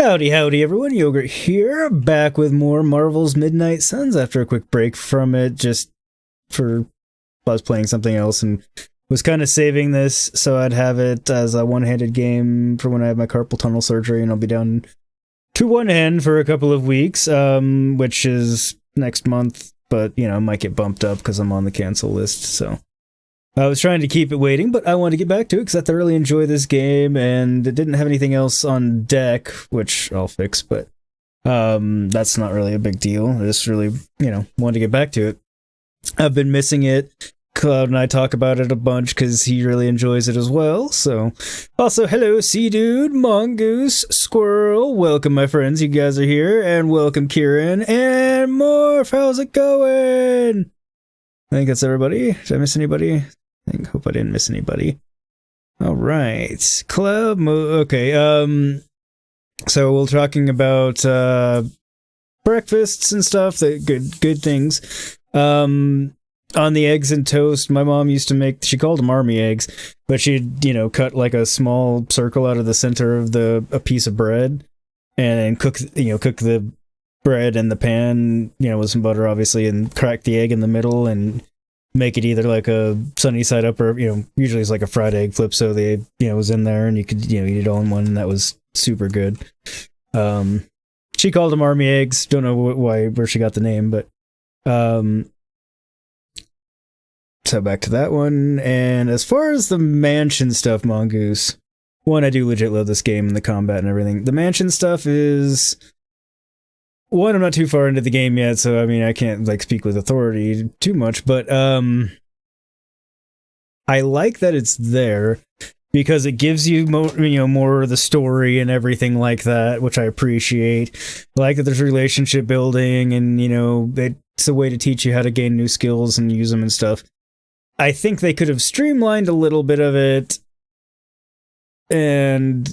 Howdy, howdy, everyone. Yogurt here, back with more Marvel's Midnight Suns after a quick break from it, just for I was playing something else and was kind of saving this so I'd have it as a one-handed game for when I have my carpal tunnel surgery, and I'll be down to one hand for a couple of weeks, which is next month, but, you know, I might get bumped up because I'm on the cancel list, so... I was trying to keep it waiting, but I wanted to get back to it because I thoroughly enjoy this game, and it didn't have anything else on deck, which I'll fix, but that's not really a big deal. I just really, wanted to get back to it. I've been missing it. Cloud and I talk about it a bunch because he really enjoys it as well, so... Also, hello, Sea Dude, Mongoose, Squirrel, welcome my friends, you guys are here, and welcome Kieran, and Morph, how's it going? I think that's everybody. Did I miss anybody? I hope I didn't miss anybody. All right, club. Okay. So we're talking about breakfasts and stuff. That good things. On the eggs and toast, my mom used to make. She called them army eggs, but she'd cut like a small circle out of the center of a piece of bread, and cook the bread in the pan, with some butter, obviously, and crack the egg in the middle and make it either like a sunny side up or, usually it's like a fried egg flip. So they, was in there and you could, eat it all in one, and that was super good. She called them army eggs. Don't know where she got the name, but, so back to that one. And as far as the mansion stuff, Mongoose, one, I do legit love this game and the combat and everything. The mansion stuff is... One, I'm not too far into the game yet, so I mean I can't speak with authority too much, but I like that it's there because it gives you more of the story and everything like that, which I appreciate. I like that there's relationship building, and it's a way to teach you how to gain new skills and use them and stuff. I think they could have streamlined a little bit of it and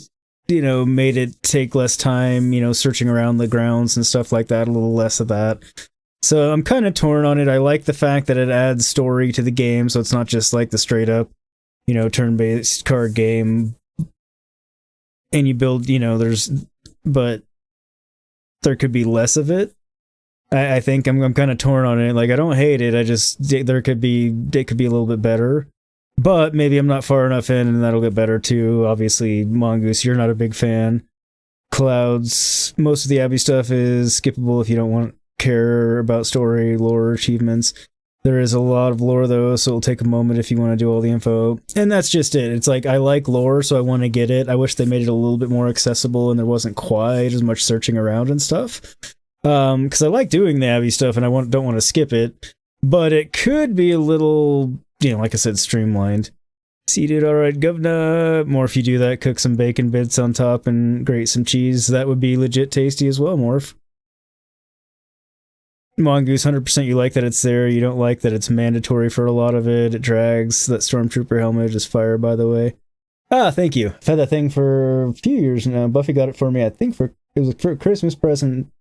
made it take less time, searching around the grounds and stuff like that, a little less of that. So I'm kind of torn on it. I like the fact that it adds story to the game, so it's not just like the straight up, turn-based card game. And you build, but there could be less of it. I think I'm kind of torn on it. Like, I don't hate it. It could be a little bit better. But maybe I'm not far enough in, and that'll get better too. Obviously, Mongoose, you're not a big fan. Clouds, most of the Abby stuff is skippable if you don't care about story, lore, achievements. There is a lot of lore though, so it'll take a moment if you want to do all the info. And that's just it. It's like, I like lore, so I want to get it. I wish they made it a little bit more accessible and there wasn't quite as much searching around and stuff. Because I like doing the Abby stuff and I don't want to skip it. But it could be a little... like I said, streamlined. Seated, alright, governor. More if you do that, cook some bacon bits on top and grate some cheese. That would be legit tasty as well, Morph. Mongoose, 100% you like that it's there. You don't like that it's mandatory for a lot of it. It drags. That Stormtrooper helmet is fire, by the way. Ah, thank you. I've had that thing for a few years now. Buffy got it for me, I think, it was for a Christmas present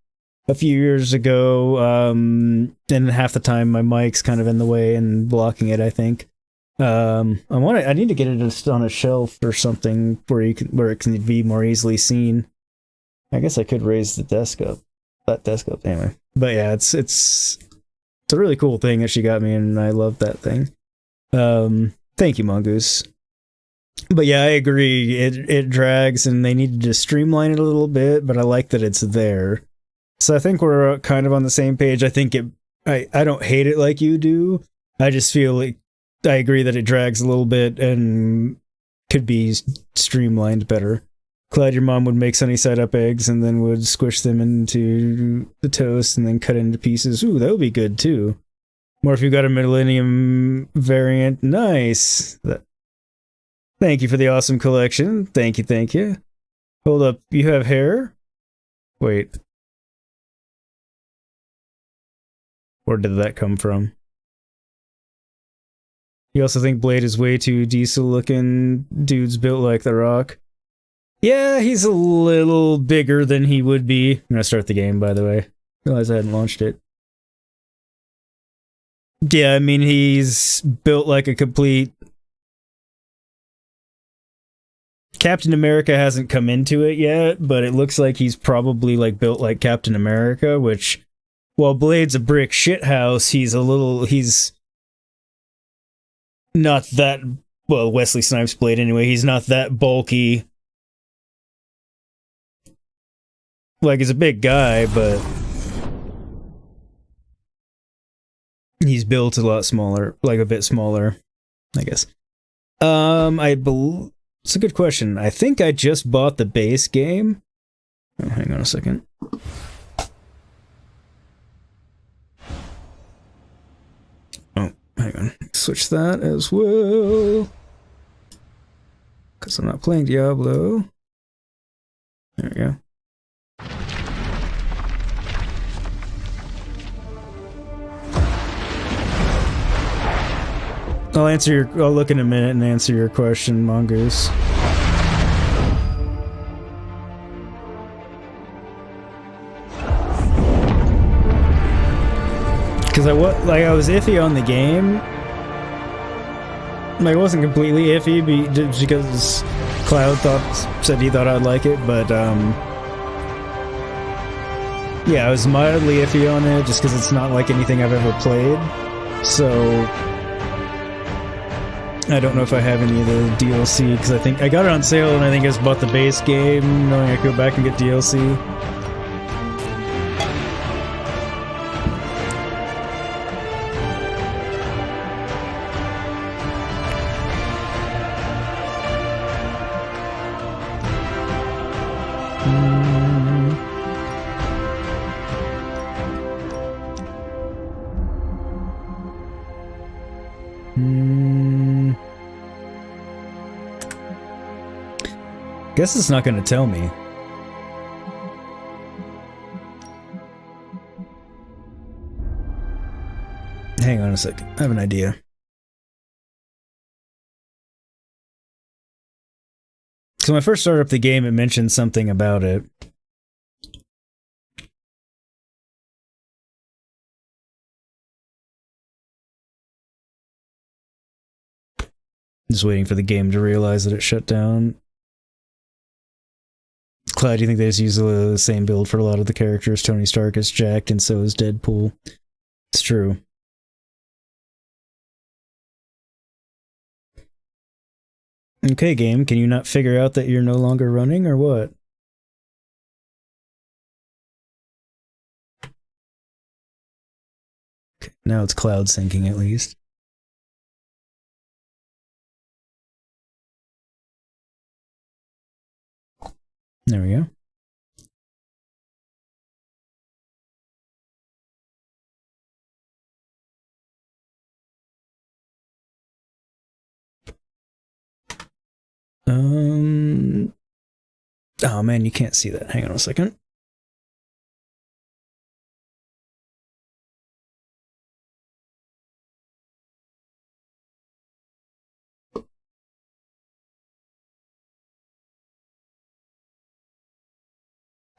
a few years ago, and half the time my mic's kind of in the way and blocking it, I think. I need to get it just on a shelf or something where it can be more easily seen. I guess I could raise that desk up anyway. But yeah, it's a really cool thing that she got me, and I love that thing. Thank you, Mongoose. But yeah, I agree. It drags, and they need to just streamline it a little bit, but I like that it's there. So I think we're kind of on the same page. I think I don't hate it like you do. I just feel like I agree that it drags a little bit and could be streamlined better. Glad your mom would make sunny side up eggs and then would squish them into the toast and then cut into pieces. Ooh, that would be good too. More if you got a Millennium variant. Nice. Thank you for the awesome collection. Thank you. Hold up, you have hair? Wait. Where did that come from? You also think Blade is way too diesel looking? Dude's built like The Rock. Yeah, he's a little bigger than he would be. I'm gonna start the game, by the way. Realize I hadn't launched it. Yeah, I mean, he's built like a complete Captain America hasn't come into it yet, but it looks like he's probably like built like Captain America, which, while Blade's a brick shithouse, he's not that, well, Wesley Snipes Blade anyway, he's not that bulky. Like, he's a big guy, but he's built a lot smaller, like a bit smaller, I guess. It's a good question. I think I just bought the base game. Oh, hang on a second. Oh, hang on. Switch that as well. Because I'm not playing Diablo. There we go. I'll look in a minute and answer your question, Mongoose. Because I was iffy on the game. Like, I wasn't completely iffy just because Cloud said he thought I'd like it, but yeah, I was mildly iffy on it just because it's not like anything I've ever played. So I don't know if I have any of the DLC, because I think I got it on sale and I think I just bought the base game, knowing I could go back and get DLC. Guess it's not going to tell me. Hang on a second. I have an idea. So when I first started up the game, it mentioned something about it. Just waiting for the game to realize that it shut down. Cloud, do you think they just use the same build for a lot of the characters? Tony Stark is jacked, and so is Deadpool. It's true. Okay, game, can you not figure out that you're no longer running, or what? Okay, now it's cloud syncing, at least. There we go. Oh man, you can't see that. Hang on a second.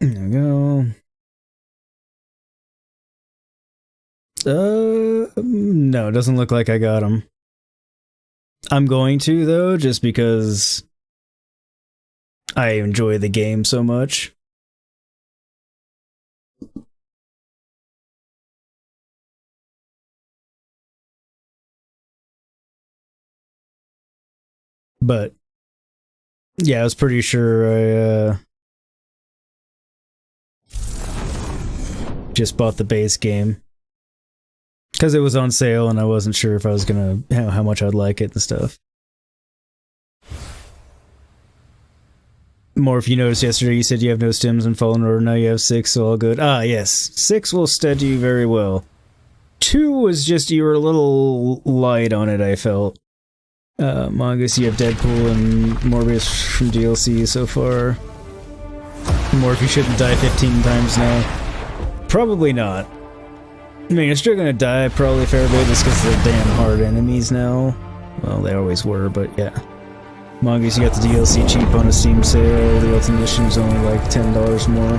There we go. No, it doesn't look like I got him. I'm going to, though, just because I enjoy the game so much. But yeah, I was pretty sure I just bought the base game because it was on sale and I wasn't sure if I was gonna how much I'd like it and stuff. More, if you noticed yesterday, you said you have no stims in Fallen Order. Now you have 6, so all good. Ah, yes, 6 will steady you very well. 2 was just, you were a little light on it, I felt. Mongoose, you have Deadpool and Morbius from DLC so far. More, if you shouldn't die 15 times now. Probably not. I mean, you're still gonna die probably a fair bit just because they're damn hard enemies now. Well, they always were, but yeah. Mongoose, you got the DLC cheap on a Steam sale. The Ultimate Edition's only like $10 more.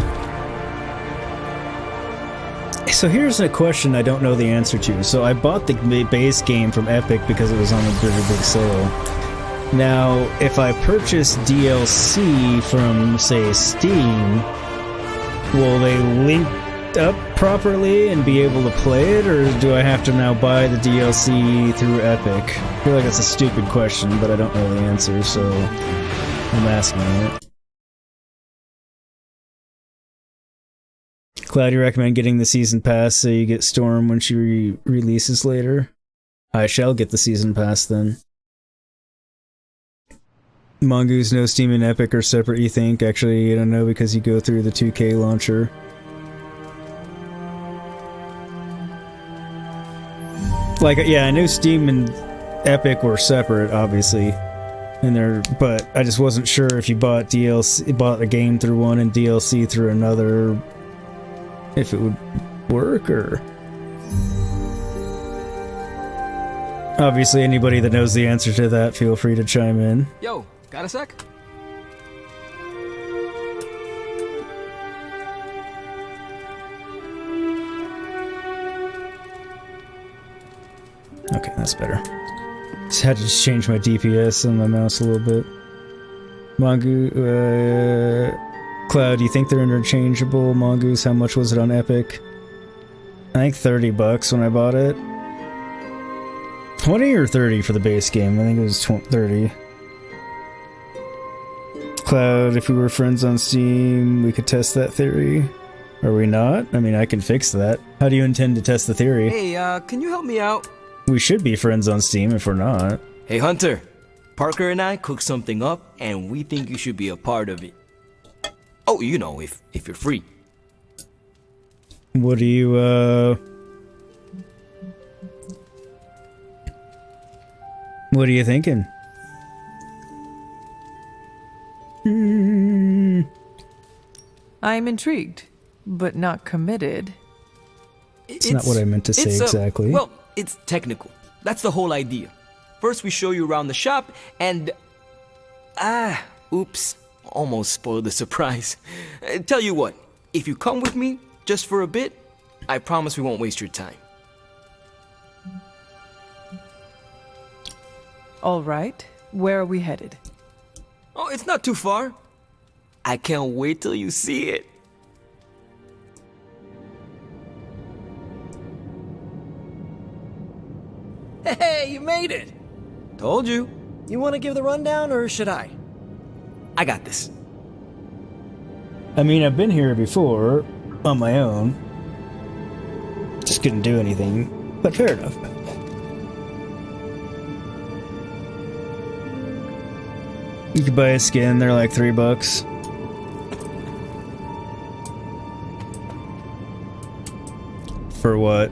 So here's a question I don't know the answer to. So I bought the base game from Epic because it was on a really big sale. Now, if I purchase DLC from, say, Steam, will they link up properly and be able to play it, or do I have to now buy the DLC through Epic? I feel like that's a stupid question, but I don't know the answer, so I'm asking it. Cloud, you recommend getting the season pass so you get Storm when she releases later? I shall get the season pass then. Mongoose, no, Steam and Epic are separate, you think? Actually, I don't know, because you go through the 2K launcher. Like, yeah, I knew Steam and Epic were separate, obviously. But I just wasn't sure if you bought a game through one and DLC through another, if it would work, or... Obviously, anybody that knows the answer to that, feel free to chime in. Yo, got a sec? Okay, that's better. Just had to change my DPS on my mouse a little bit. Cloud, do you think they're interchangeable? Mongoose, how much was it on Epic? I think $30 when I bought it. 20 or 30 for the base game? I think it was 30. Cloud, if we were friends on Steam, we could test that theory. Are we not? I mean, I can fix that. How do you intend to test the theory? Hey, can you help me out? We should be friends on Steam if we're not. Hey, Hunter. Parker and I cooked something up, and we think you should be a part of it. Oh, you know, if you're free. What do you, What are you thinking? I'm intrigued, but not committed. It's not what I meant to say exactly. Well, it's technical. That's the whole idea. First we show you around the shop and... oops. Almost spoiled the surprise. Tell you what, if you come with me, just for a bit, I promise we won't waste your time. All right, where are we headed? Oh, it's not too far. I can't wait till you see it. Hey, you made it! Told you. You want to give the rundown, or should I? I got this. I mean, I've been here before, on my own. Just couldn't do anything, but fair enough. You can buy a skin, they're like $3. For what?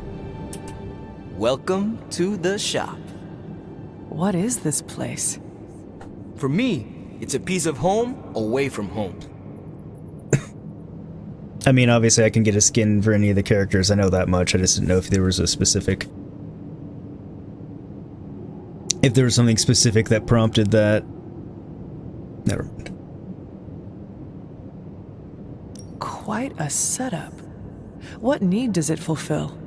Welcome to the shop. What is this place? For me, it's a piece of home away from home. I mean, obviously I can get a skin for any of the characters, I know that much, I just didn't know if there was a specific... If there was something specific that prompted that. Never mind. Quite a setup. What need does it fulfill?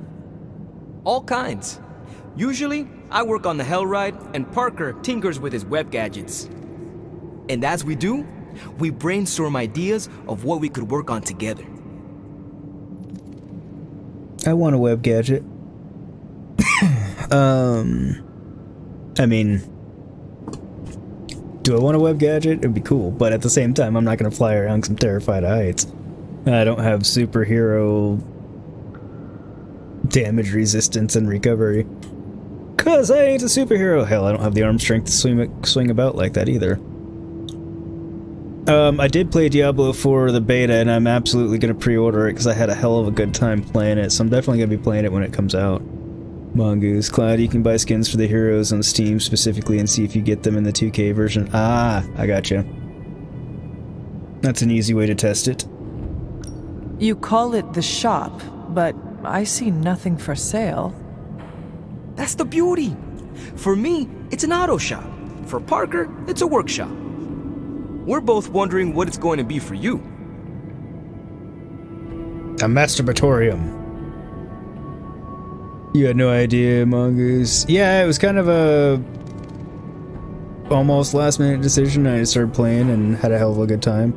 All kinds. Usually, I work on the Hell Ride, and Parker tinkers with his web gadgets. And as we do, we brainstorm ideas of what we could work on together. I want a web gadget. I mean, do I want a web gadget? It'd be cool, but at the same time, I'm not gonna fly around because I'm terrified of heights. I don't have superhero damage resistance and recovery. Cause I ain't a superhero. Hell, I don't have the arm strength to swing about like that either. I did play Diablo 4 the beta, and I'm absolutely gonna pre-order it because I had a hell of a good time playing it, so I'm definitely gonna be playing it when it comes out. Mongoose, Cloud, you can buy skins for the heroes on Steam specifically and see if you get them in the 2K version. Ah, I gotcha. That's an easy way to test it. You call it the shop, but I see nothing for sale. That's the beauty. For me, it's an auto shop. For Parker, it's a workshop. We're both wondering what it's going to be for you. A masturbatorium. You had no idea, Mongoose. Yeah, it was kind of a almost last minute decision. I just started playing and had a hell of a good time.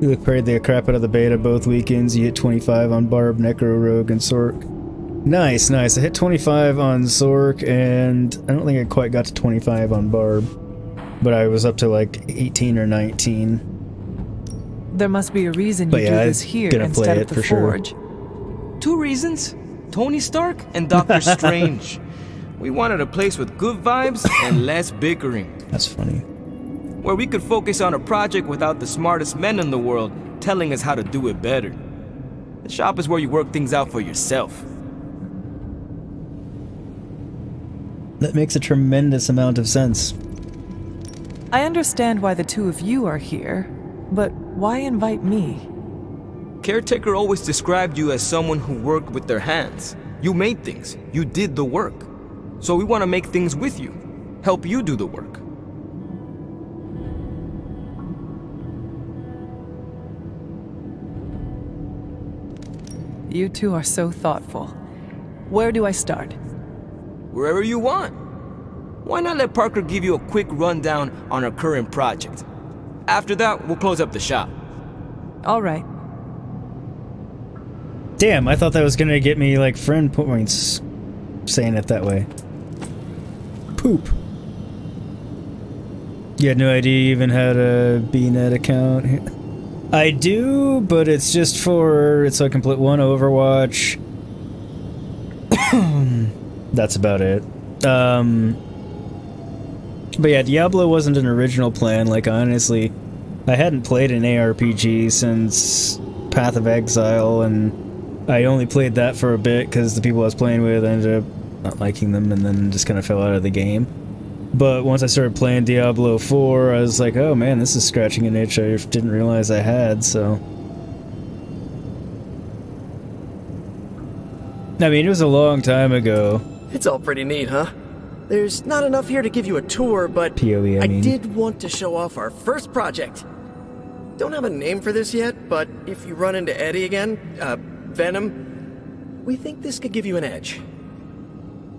We played the crap out of the beta both weekends. You hit 25 on Barb, Necro, Rogue, and Sork. Nice, nice. I hit 25 on Sork, and I don't think I quite got to 25 on Barb. But I was up to like 18 or 19. There must be a reason you do this here instead of the Forge. Sure. 2 reasons. Tony Stark and Doctor Strange. We wanted a place with good vibes and less bickering. That's funny. Where we could focus on a project without the smartest men in the world telling us how to do it better. The shop is where you work things out for yourself. That makes a tremendous amount of sense. I understand why the two of you are here, but why invite me? Caretaker always described you as someone who worked with their hands. You made things. You did the work. So we want to make things with you. Help you do the work. You two are so thoughtful. Where do I start? Wherever you want. Why not let Parker give you a quick rundown on our current project? After that, we'll close up the shop. All right. Damn, I thought that was gonna get me like friend points saying it that way. Poop. You had no idea you even had a BNet account? I do, but it's just for, so I can play one Overwatch. That's about it. But yeah, Diablo wasn't an original plan. Like, honestly, I hadn't played an ARPG since Path of Exile, and I only played that for a bit because the people I was playing with ended up not liking them and then just kind of fell out of the game. But once I started playing Diablo 4, I was like, oh man, this is scratching an itch I didn't realize I had, so... I mean, it was a long time ago. It's all pretty neat, huh? There's not enough here to give you a tour, but POE, I mean. did want to show off our first project. Don't have a name for this yet, but if you run into Eddie again, Venom, we think this could give you an edge.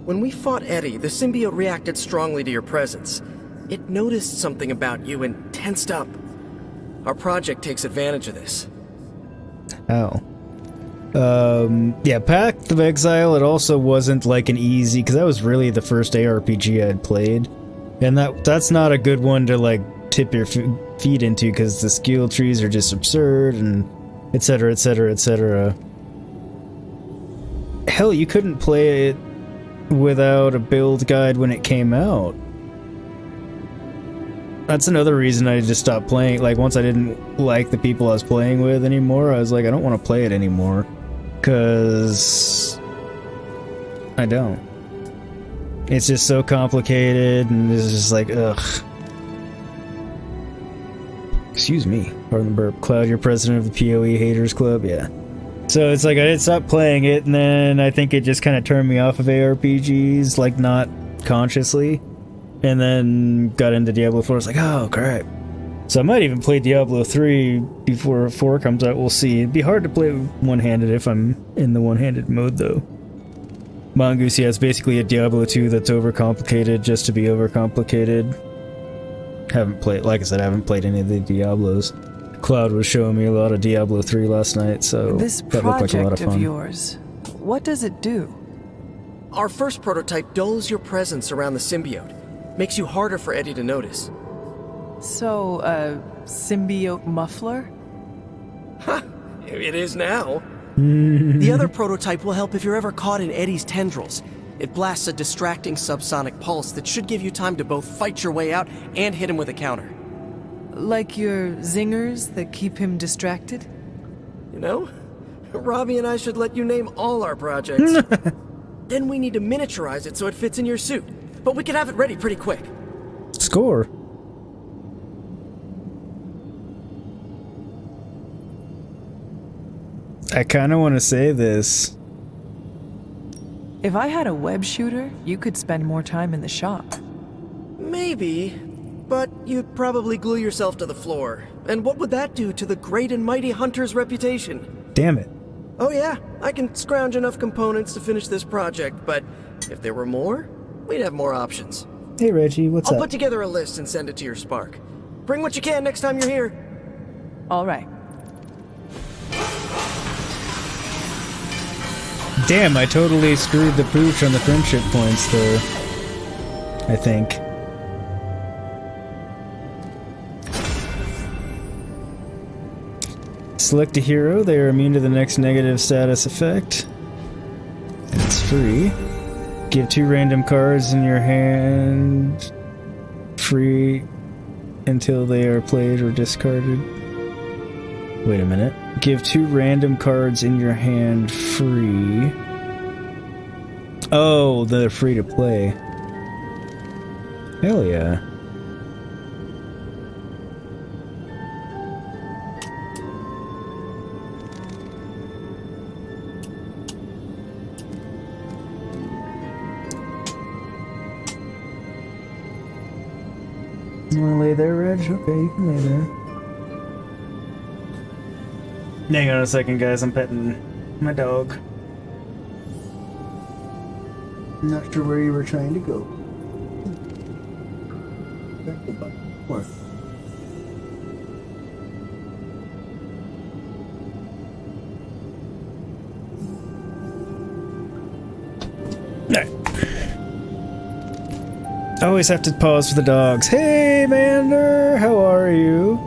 When we fought Eddie, the symbiote reacted strongly to your presence. It noticed something about you and tensed up. Our project takes advantage of this. Oh. Yeah, Path of Exile, it also wasn't like an easy, because that was really the first ARPG I'd played. And that's not a good one to like tip your feet into, because the skill trees are just absurd, and etc, etc, etc. Hell, you couldn't play it without a build guide when it came out. That's another reason I just stopped playing. Like, once I didn't like the people I was playing with anymore, I was like, I don't want to play it anymore. Because I don't. It's just so complicated, and it's just like, ugh. Excuse me, pardon the burp. Cloud, you're president of the PoE Haters Club? Yeah. So it's like I did stop playing it, and then I think it just kind of turned me off of ARPGs, like not consciously. And then got into Diablo 4, I was like, oh crap. So I might even play Diablo 3 before 4 comes out, we'll see. It'd be hard to play one-handed if I'm in the one-handed mode though. Mongoose, yeah, it's basically a Diablo 2 that's overcomplicated just to be overcomplicated. Haven't played, like I said, I haven't played any of the Diablos. Cloud was showing me a lot of Diablo 3 last night, so this that looked like a lot of fun. Of yours, what does it do? Our first prototype dulls your presence around the symbiote. Makes you harder for Eddie to notice. So, symbiote muffler? Ha! It is now. The other prototype will help if you're ever caught in Eddie's tendrils. It blasts a distracting subsonic pulse that should give you time to both fight your way out and hit him with a counter. Like your zingers that keep him distracted? You know, Robbie and I should let you name all our projects. Then we need to miniaturize it so it fits in your suit. But we can have it ready pretty quick. Score. I kind of want to say this. If I had a web shooter, you could spend more time in the shop. Maybe, but you'd probably glue yourself to the floor. And what would that do to the great and mighty Hunter's reputation? Damn it. Oh yeah, I can scrounge enough components to finish this project, but if there were more, we'd have more options. Hey Reggie, what's I'll up? put together a list and send it to your Spark. Bring what you can next time you're here. All right. Damn, I totally screwed the pooch on the friendship points though. I think. Select a hero, they are immune to the next negative status effect. And it's free. Give 2 random cards in your hand. Free until they are played or discarded. Wait a minute. Give 2 random cards in your hand free. Oh, they're free to play. Hell yeah. You wanna lay there, Reg? Okay, you can lay there. Hang on a second, guys. I'm petting my dog. Not sure where you were trying to go. Back to the button. What? I always have to pause for the dogs. Hey, Mander, how are you?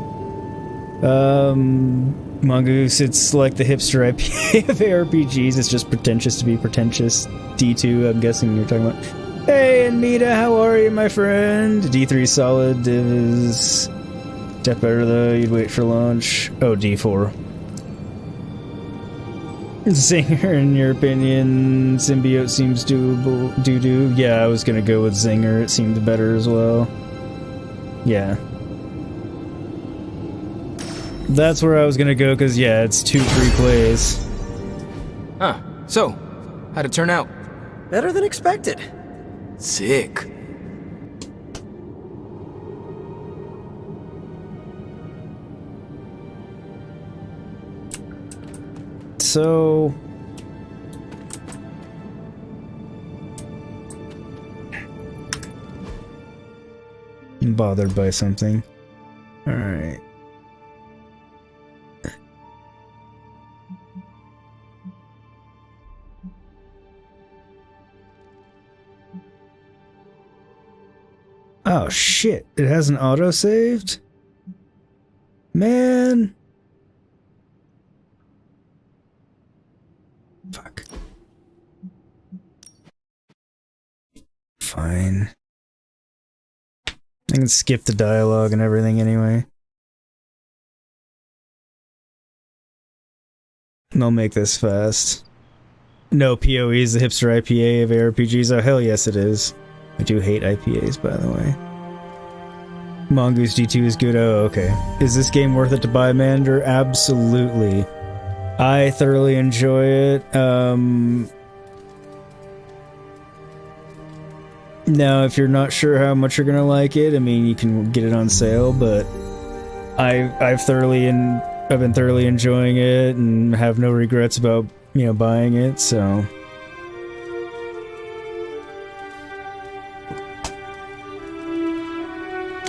Mongoose, it's like the hipster IPA of ARPGs. It's just pretentious to be pretentious. D2, I'm guessing you're talking about. Hey, Anita, how are you, my friend? D3 solid is... Step better, though. You'd wait for launch. Oh, D4. Zinger, in your opinion, Symbiote seems doable. Doo-doo. Yeah, I was gonna go with Zinger. It seemed better as well. Yeah. That's where I was gonna go, because, yeah, it's 2 free plays. Huh. So, how'd it turn out? Better than expected. Sick. So... I'm bothered by something. Alright. Oh shit, it hasn't auto-saved? Man... Fuck. Fine. I can skip the dialogue and everything anyway. And I'll make this fast. No, PoE is the hipster IPA of ARPGs. Oh, hell yes it is. I do hate IPAs, by the way. Mongoose D2 is good. Oh, okay. Is this game worth it to buy, Mander? Absolutely. I thoroughly enjoy it. Now, if you're not sure how much you're gonna like it, I mean, you can get it on sale, but I've been thoroughly enjoying it and have no regrets about, you know, buying it, so...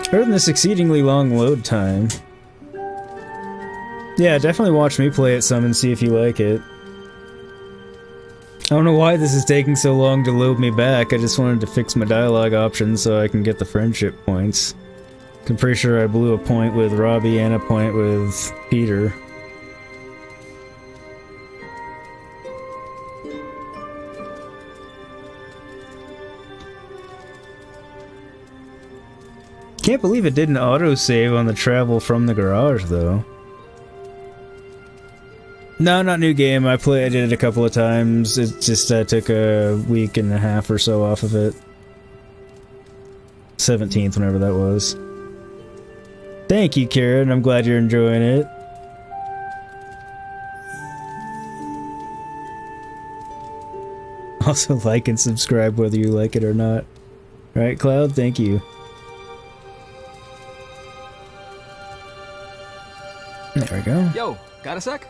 Other than this exceedingly long load time. Yeah, definitely watch me play it some and see if you like it. I don't know why this is taking so long to load me back. I just wanted to fix my dialogue options so I can get the friendship points. I'm pretty sure I blew a point with Robbie and a point with Peter. Can't believe it didn't autosave on the travel from the garage, though. No, not new game. I did it a couple of times. It just took a week and a half or so off of it. 17th, whenever that was. Thank you, Karen. I'm glad you're enjoying it. Also, like and subscribe whether you like it or not. Right, Cloud? Thank you. There we go. Yo, got a sec?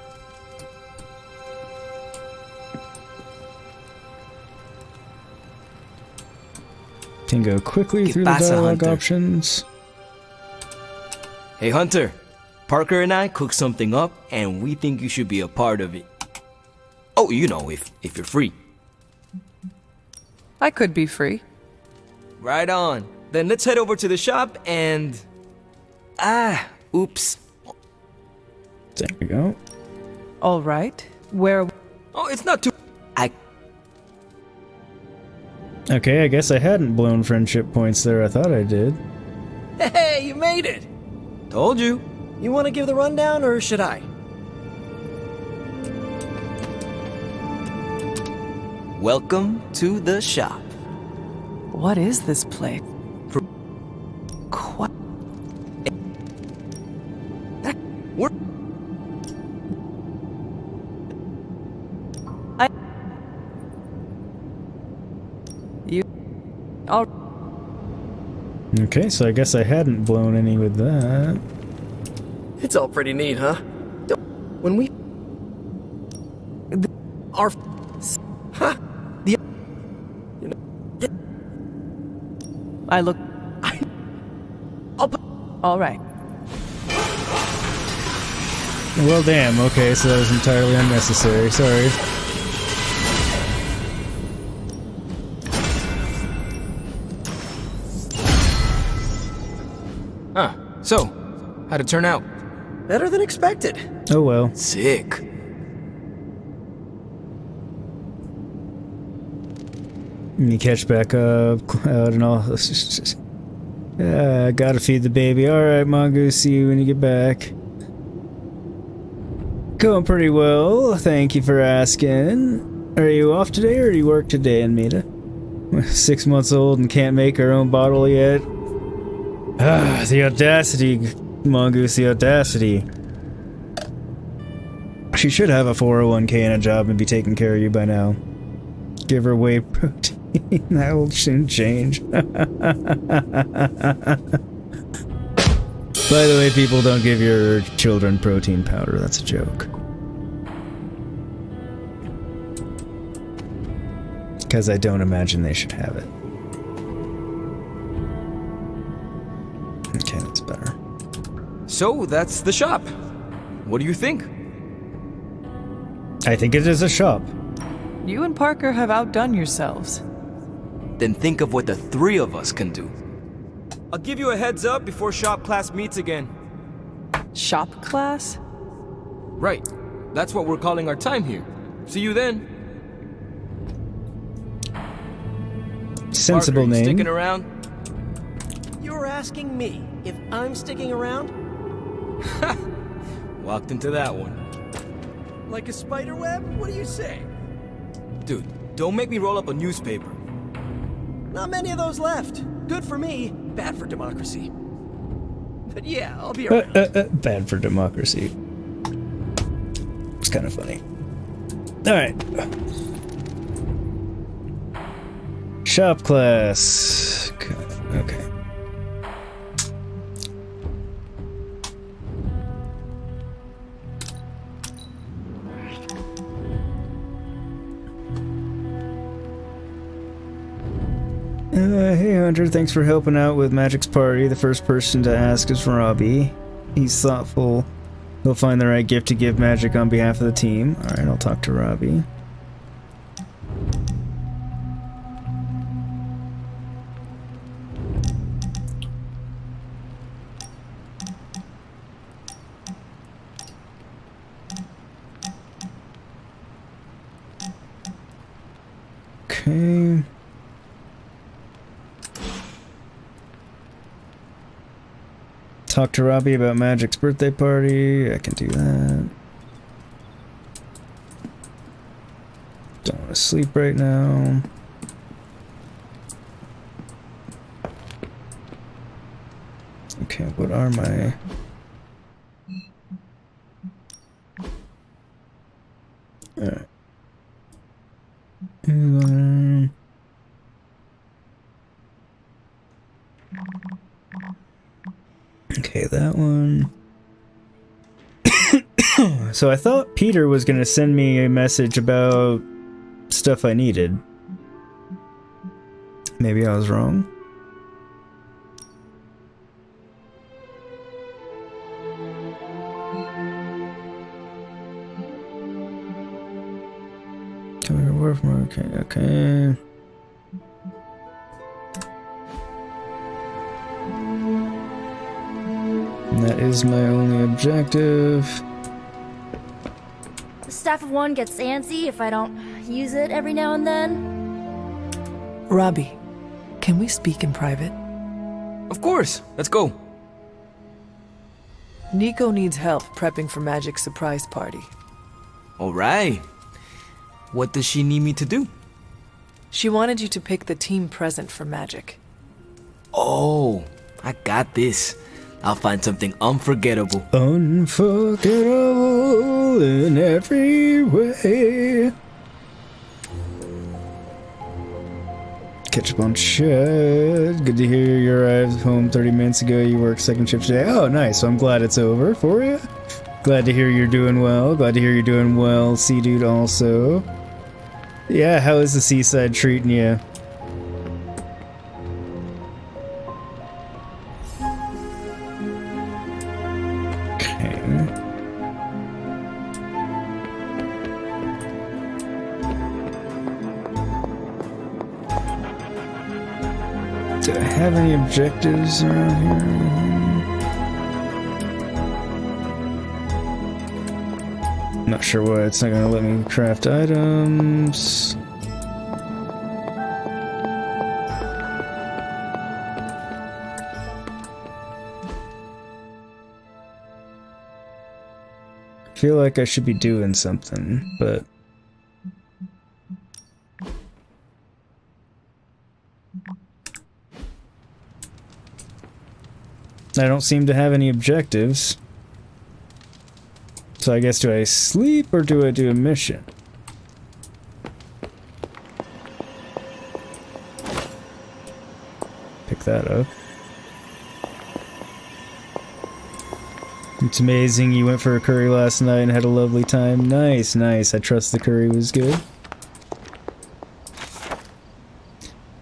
Tingo go quickly ¿Qué through the pasa, dialogue Hunter? options. Hey Hunter, Parker and I cooked something up and we think you should be a part of it. Oh, you know, if you're free. I could be free. Right on. Then let's head over to the shop and... oops. There we go. All right. Where? Oh, it's not too... Okay, I guess I hadn't blown friendship points there. I thought I did. Hey, you made it! Told you. You want to give the rundown, or should I? Welcome to the shop. What is this place? Qu- We're... You? All. Okay, so I guess I hadn't blown any with that. It's all pretty neat, huh? When we... Our... Huh? The... You know... I look. I'll put... All right. Well, damn. Okay, so that was entirely unnecessary. Sorry. Huh. So, how'd it turn out? Better than expected. Oh well. Sick. And you catch back up, Cloud, and all. Gotta feed the baby. Alright, Mongoose, see you when you get back. Going pretty well, thank you for asking. Are you off today or do you work today, Anmita? 6 months old and can't make her own bottle yet? Ah, the audacity, Mongoose, the audacity. She should have a 401k and a job and be taking care of you by now. Give her whey protein. That will soon change. By the way, people, don't give your children protein powder. That's a joke. Because I don't imagine they should have it. Okay, that's better. So, that's the shop. What do you think? I think it is a shop. You and Parker have outdone yourselves. Then think of what the three of us can do. I'll give you a heads up before shop class meets again. Shop class? Right. That's what we're calling our time here. See you then. Sensible Parker, you name. sticking around? You're asking me if I'm sticking around? Walked into that one. Like a spider web? What do you say? Dude, don't make me roll up a newspaper. Not many of those left. Good for me, bad for democracy. But yeah, I'll be around. Bad for democracy. It's kind of funny. Alright. Shop class. Okay. Hey Hunter, thanks for helping out with Magik's party. The first person to ask is Robbie. He's thoughtful. He'll find the right gift to give Magik on behalf of the team. Alright, I'll talk to Robbie. Okay. Talk to Robbie about Magik's birthday party. I can do that. Don't want to sleep right now. Okay, what are my... Alright. Okay, that one. So I thought Peter was going to send me a message about stuff I needed. Maybe I was wrong. Okay. And that is my only objective. The staff of one gets antsy if I don't use it every now and then. Robbie, can we speak in private? Of course, let's go. Nico needs help prepping for Magik's surprise party. All right. What does she need me to do? She wanted you to pick the team present for Magik. Oh, I got this. I'll find something unforgettable. Unforgettable in every way. Ketchup on shit. Good to hear you arrived home 30 minutes ago. You work second shift today. Oh, nice. So I'm glad it's over for you. Glad to hear you're doing well. Glad to hear you're doing well, C-Dude also. Yeah, how is the seaside treating you? Do I have any objectives around here? Not sure why it's not gonna let me craft items. I feel like I should be doing something, but I don't seem to have any objectives. So I guess, do I sleep or do I do a mission? Pick that up. It's amazing you went for a curry last night and had a lovely time. Nice, nice. I trust the curry was good.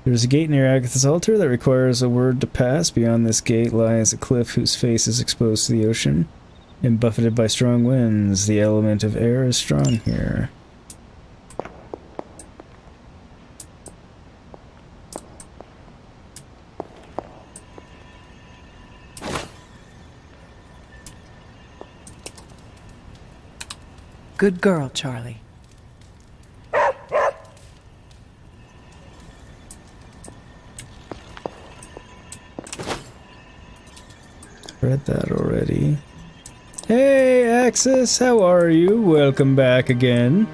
There's a gate near Agatha's altar that requires a word to pass. Beyond this gate lies a cliff whose face is exposed to the ocean and buffeted by strong winds. The element of air is strong here. Good girl, Charlie. Read that already. Hey, Axis, how are you? Welcome back again.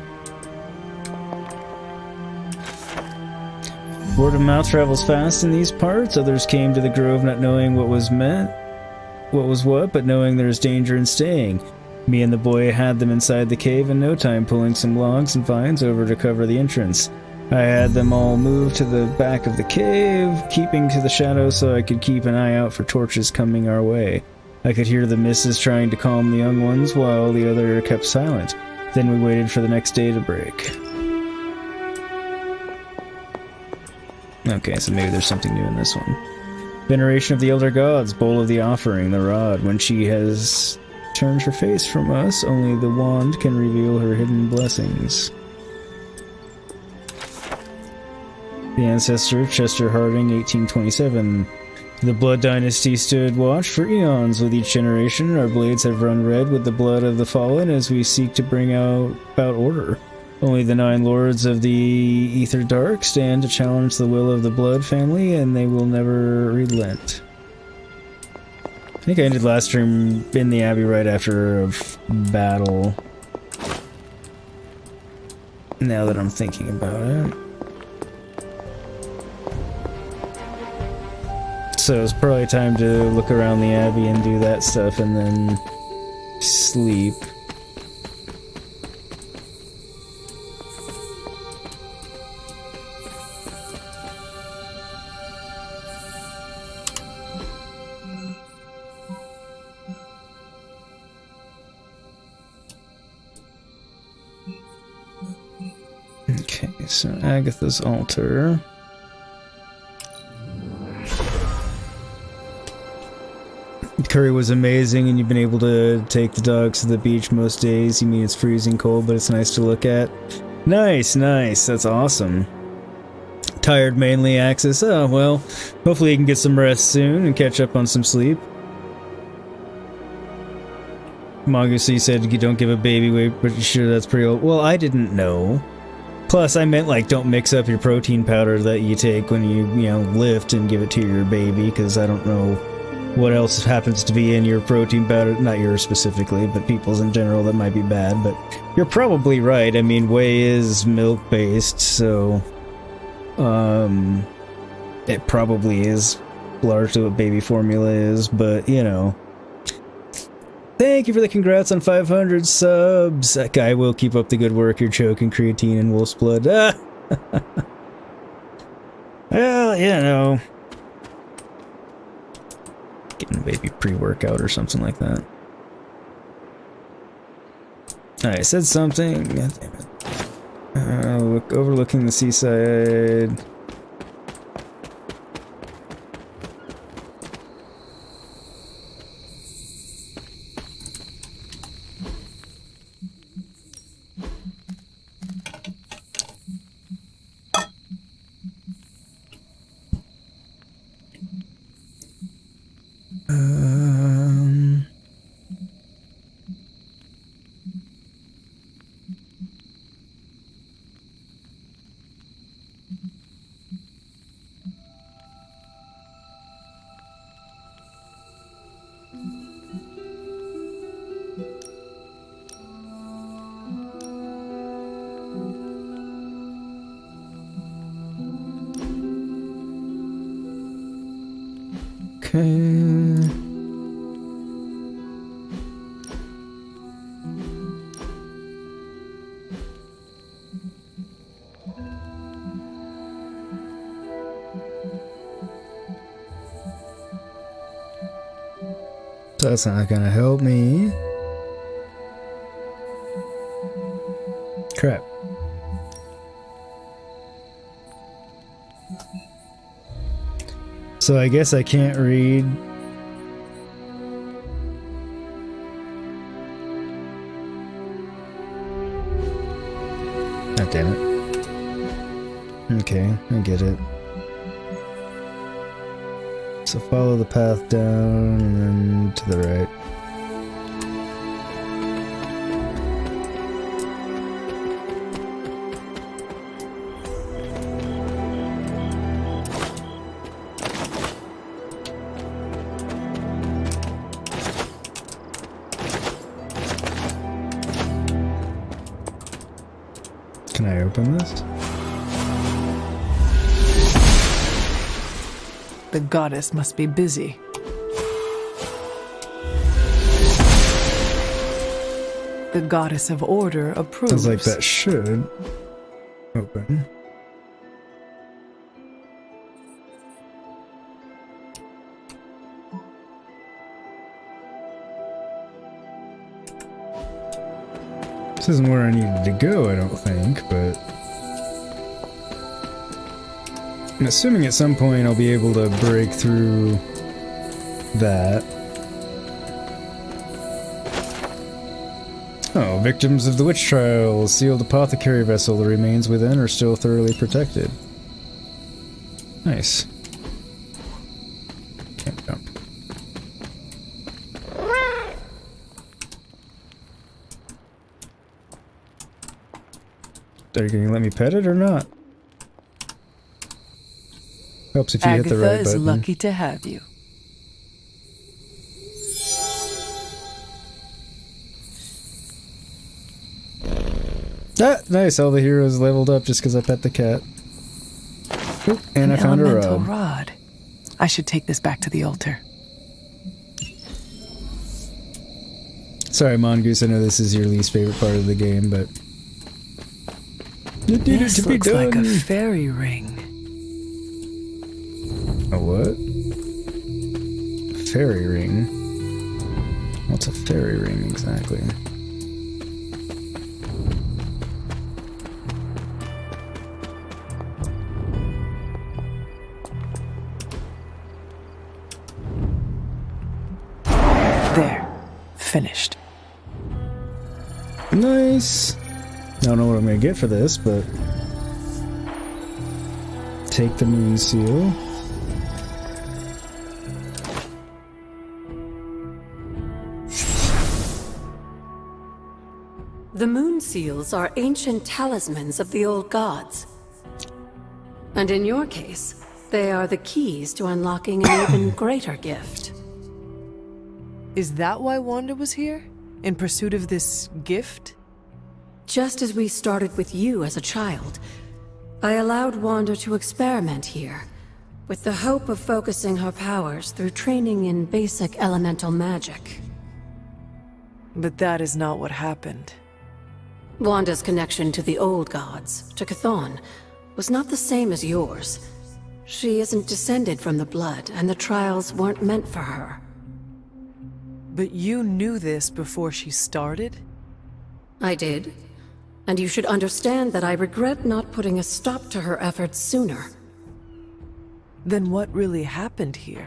Word of mouth travels fast in these parts. Others came to the grove not knowing what was what, but knowing there's danger in staying. Me and the boy had them inside the cave in no time, pulling some logs and vines over to cover the entrance. I had them all move to the back of the cave, keeping to the shadows so I could keep an eye out for torches coming our way. I could hear the missus trying to calm the young ones while the other kept silent. Then we waited for the next day to break. Okay, so maybe there's something new in this one. Veneration of the elder gods, bowl of the offering, the rod. When she has turned her face from us, only the wand can reveal her hidden blessings. The ancestor, Chester Harding, 1827. The Blood Dynasty stood watch for eons. With each generation, our blades have run red with the blood of the fallen as we seek to bring about order. Only the 9 lords of the Ether Dark stand to challenge the will of the Blood family, and they will never relent. I think I ended last stream in the Abbey right after a battle. Now that I'm thinking about it. So it's probably time to look around the Abbey and do that stuff and then sleep. Okay, so Agatha's altar. Curry was amazing, and you've been able to take the dogs to the beach most days. You mean it's freezing cold, but it's nice to look at. Nice, nice. That's awesome. Tired mainly, Axis. Oh, well, hopefully you can get some rest soon and catch up on some sleep. Mongoose, you said you don't give a baby weight, but you sure that's pretty old? Well, I didn't know. Plus, I meant, like, don't mix up your protein powder that you take when you lift and give it to your baby, because I don't know what else happens to be in your protein powder. Not yours specifically, but people's in general that might be bad. But you're probably right. I mean, whey is milk-based, so it probably is largely what baby formula is, but, Thank you for the congrats on 500 subs. That guy will keep up the good work. You're choking creatine and wolf's blood. Ah. Well, getting maybe pre-workout or something like that. I said something. God damn it. Overlooking the seaside. Okay. That's not gonna help me. Crap. So I guess I can't read. God damn it. Okay, I get it. So follow the path down and then to the right. Can I open this? The goddess must be busy. The goddess of order approves. Sounds like that should open. This isn't where I needed to go, I don't think, but I'm assuming at some point I'll be able to break through that. Oh, victims of the witch trial, sealed apothecary vessel. The remains within are still thoroughly protected. Nice. Can't jump. Are you going to let me pet it or not? Helps if you hit the right Agatha is button. lucky to have you. Ah, nice. All the heroes leveled up just because I pet the cat. Oop, and I found a elemental rod. rod. I should take this back to the altar. Sorry, Mongoose, I know this is your least favorite part of the game, but you needed This to be looks like done. a fairy ring. A what? Fairy ring? What's a fairy ring exactly? There. Finished. Nice. I don't know what I'm gonna get for this, but take the moon seal. The moon seals are ancient talismans of the old gods. And in your case, they are the keys to unlocking an even greater gift. Is that why Wanda was here? In pursuit of this gift? Just as we started with you as a child, I allowed Wanda to experiment here, with the hope of focusing her powers through training in basic elemental magic. But that is not what happened. Wanda's connection to the old gods, to Chthon, was not the same as yours. She isn't descended from the blood, and the trials weren't meant for her. But you knew this before she started? I did. And you should understand that I regret not putting a stop to her efforts sooner. Then what really happened here?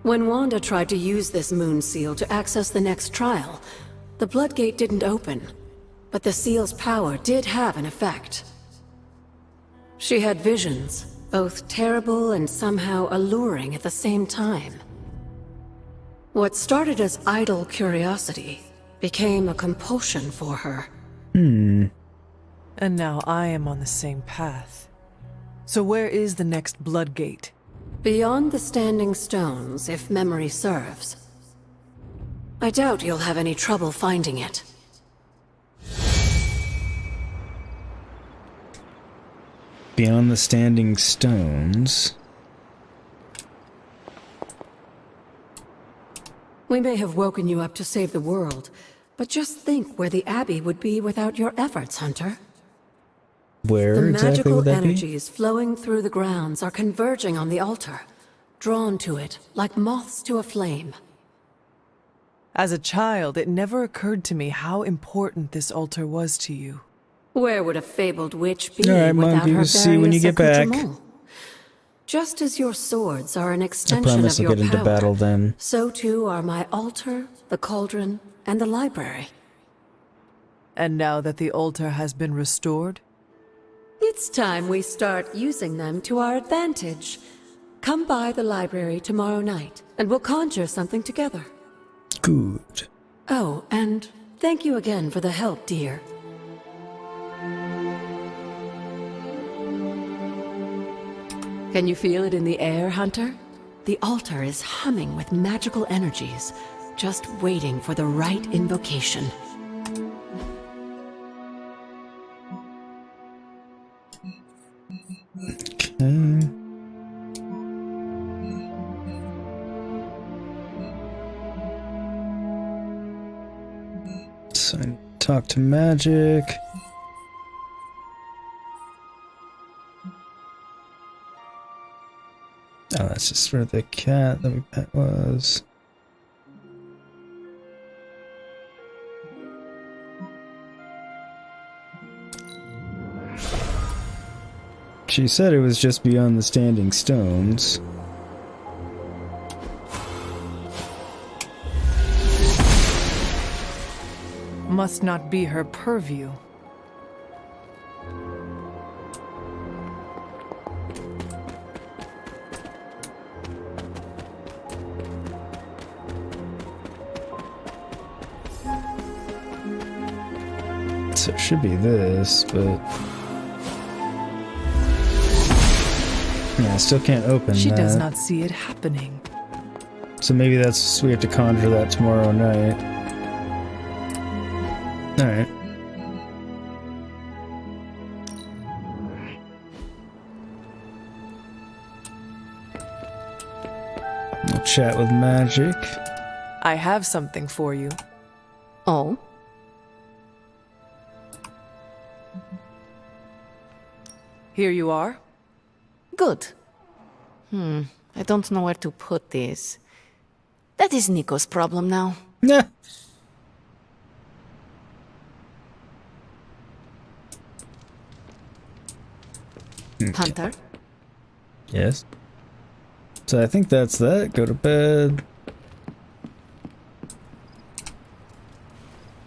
When Wanda tried to use this moon seal to access the next trial, the Bloodgate didn't open. But the seal's power did have an effect. She had visions, both terrible and somehow alluring at the same time. What started as idle curiosity became a compulsion for her. And now I am on the same path. So where is the next Bloodgate? Beyond the Standing Stones, if memory serves. I doubt you'll have any trouble finding it. Beyond the Standing Stones. We may have woken you up to save the world, but just think where the Abbey would be without your efforts, Hunter. Where The exactly magical would that be? energies flowing through the grounds are converging on the altar, drawn to it like moths to a flame. As a child, it never occurred to me how important this altar was to you. Where would a fabled witch be All right, without Monkey, her we'll see when you various get back. accoutrements? Just as your swords are an I extension promise of I'll your get into power, battle then. so too are my altar, the cauldron, and the library. And now that the altar has been restored? It's time we start using them to our advantage. Come by the library tomorrow night, and we'll conjure something together. Good. Oh, and thank you again for the help, dear. Can you feel it in the air, Hunter? The altar is humming with magical energies, just waiting for the right invocation. Okay. So I need to talk to Magik. Oh, that's just where the cat that we met was. She said it was just beyond the Standing Stones. Must not be her purview. So it should be this, but... yeah, I still can't open She that. does not see it happening. So maybe that's... we have to conjure that tomorrow night. Alright. We'll chat with Magik. I have something for you. Oh? Here you are. Good. I don't know where to put this. That is Nico's problem now. Nah. Hunter? Yes. So I think that's that. Go to bed.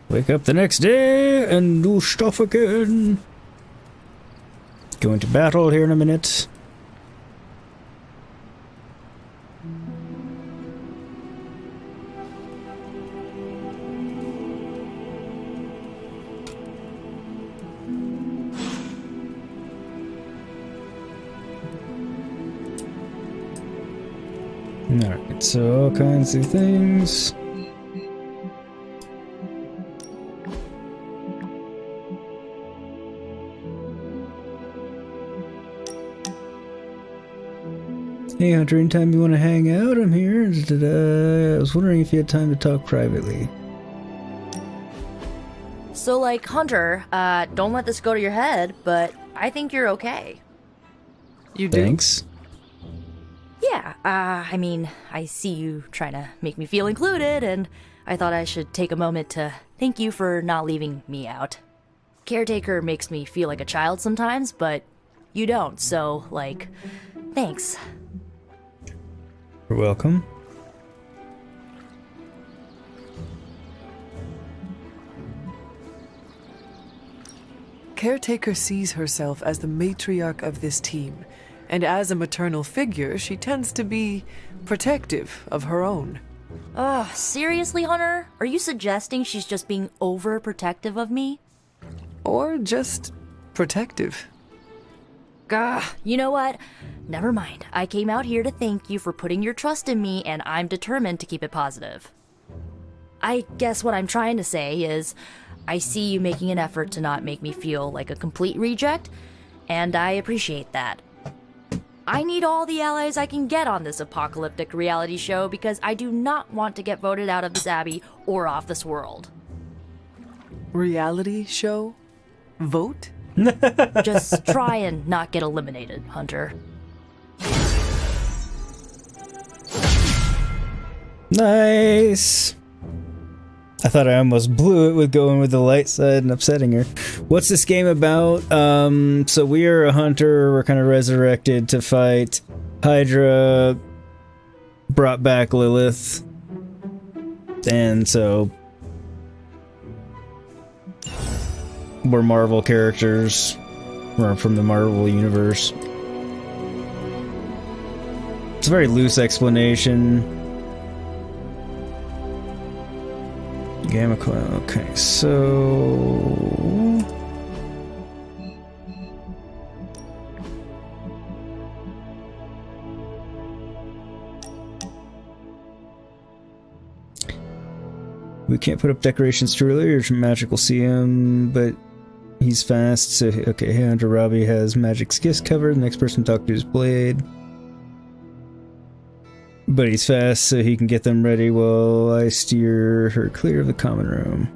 Wake Wake up the next day and do stuff again. Go into battle here in a minute. Alright, so all kinds of things. Hey Hunter, anytime you want to hang out, I'm here. I was wondering if you had time to talk privately. So, like, Hunter, don't let this go to your head, but I think you're okay. You do? Thanks. Yeah, I mean, I see you trying to make me feel included, and I thought I should take a moment to thank you for not leaving me out. Caretaker makes me feel like a child sometimes, but you don't, so, like, thanks. You're welcome. Caretaker sees herself as the matriarch of this team, and as a maternal figure, she tends to be protective of her own. Ugh, seriously, Hunter? Are you suggesting she's just being overprotective of me? Or just protective. Gah, you know what? Never mind. I came out here to thank you for putting your trust in me, and I'm determined to keep it positive. I guess what I'm trying to say is, I see you making an effort to not make me feel like a complete reject, and I appreciate that. I need all the allies I can get on this apocalyptic reality show because I do not want to get voted out of this abbey or off this world. Reality show? Vote? Just try and not get eliminated, Hunter. Nice. I thought I almost blew it with going with the light side and upsetting her. What's this game about? So we are a hunter. We're kind of resurrected to fight Hydra. Brought back Lilith. And so we're Marvel characters. We're from the Marvel universe. It's a very loose explanation. Gamma coil. Okay, so we can't put up decorations too early, or Magik will see him, but he's fast. So okay, hey, Hunter Robbie has Magik's gifts covered. The next person to talk to is Blade. But he's fast, so he can get them ready while I steer her clear of the common room.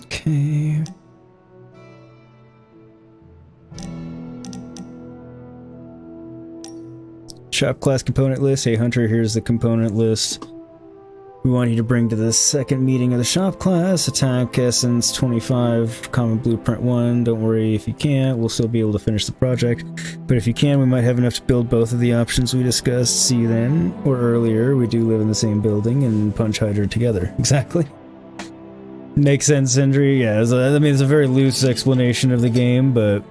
Okay. Shop class component list. Hey Hunter, here's the component list we want you to bring to the second meeting of the shop class. Attack Essence 25, Common Blueprint 1. Don't worry if you can't, we'll still be able to finish the project. But if you can, we might have enough to build both of the options we discussed. See you then, or earlier. We do live in the same building and punch Hydra together. Exactly. Makes sense, Sindri. Yeah, I mean, it's a very loose explanation of the game, but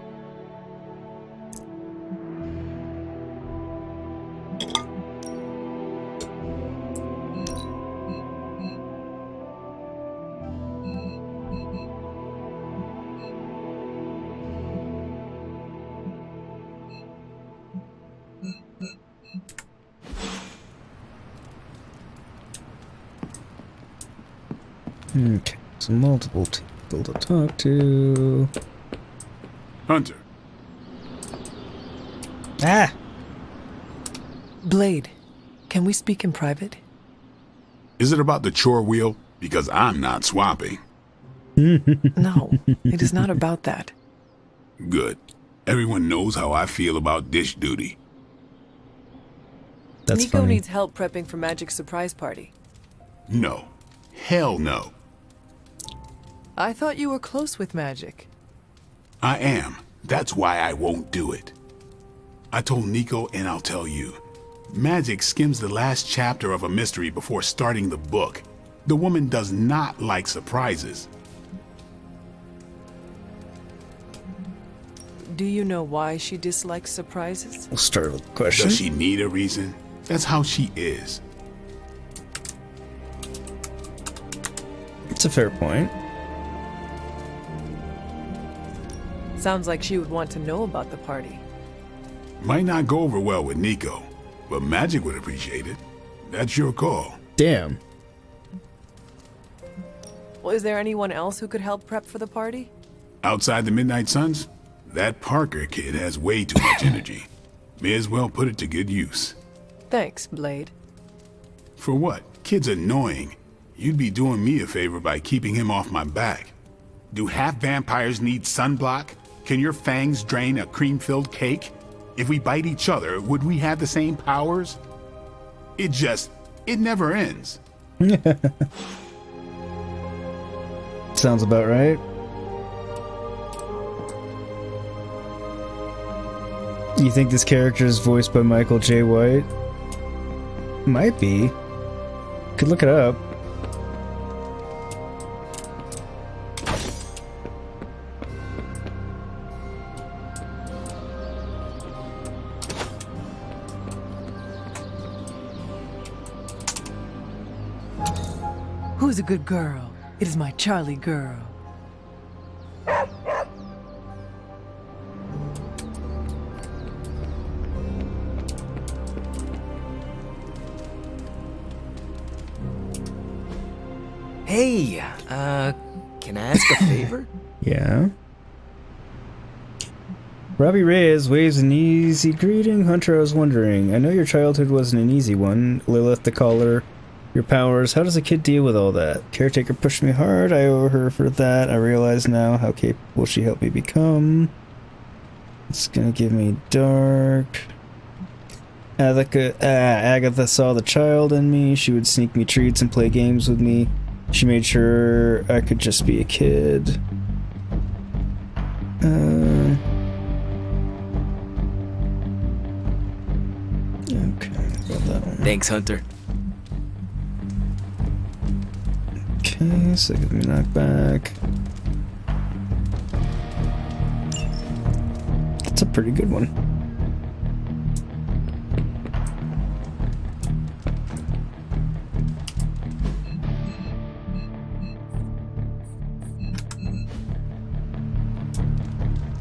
okay, so multiple people to talk to. Hunter. Ah! Blade, can we speak in private? Is it about the chore wheel? Because I'm not swapping. No, it is not about that. Good. Everyone knows how I feel about dish duty. That's Nico funny. needs help prepping for Magik's surprise party. No. Hell no. I thought you were close with Magik. I am. That's why I won't do it. I told Nico, and I'll tell you. Magik skims the last chapter of a mystery before starting the book. The woman does not like surprises. Do you know why she dislikes surprises? We'll start with a question. Does she need a reason? That's how she is. It's a fair point. Sounds like she would want to know about the party. Might not go over well with Nico, but Magik would appreciate it. That's your call. Damn. Well, is there anyone else who could help prep for the party? Outside the Midnight Suns, that Parker kid has way too much energy. May as well put it to good use. Thanks, Blade. For what? Kid's annoying. You'd be doing me a favor by keeping him off my back. Do half vampires need sunblock? Can your fangs drain a cream-filled cake? If we bite each other, would we have the same powers? It never ends. Sounds about right. You think this character is voiced by Michael J. White? Might be. Could look it up. Who's a good girl? It is my Charlie girl. Hey, can I ask a favor? Yeah. Robbie Reyes waves an easy greeting. Hunter, I was wondering, I know your childhood wasn't an easy one. Lilith, the caller, your powers. How does a kid deal with all that? Caretaker pushed me hard. I owe her for that. I realize now how capable she helped me become. It's gonna give me dark. Agatha saw the child in me. She would sneak me treats and play games with me. She made sure I could just be a kid. Okay, got that one. Thanks, Hunter. Okay, so give me knockback. That's a pretty good one.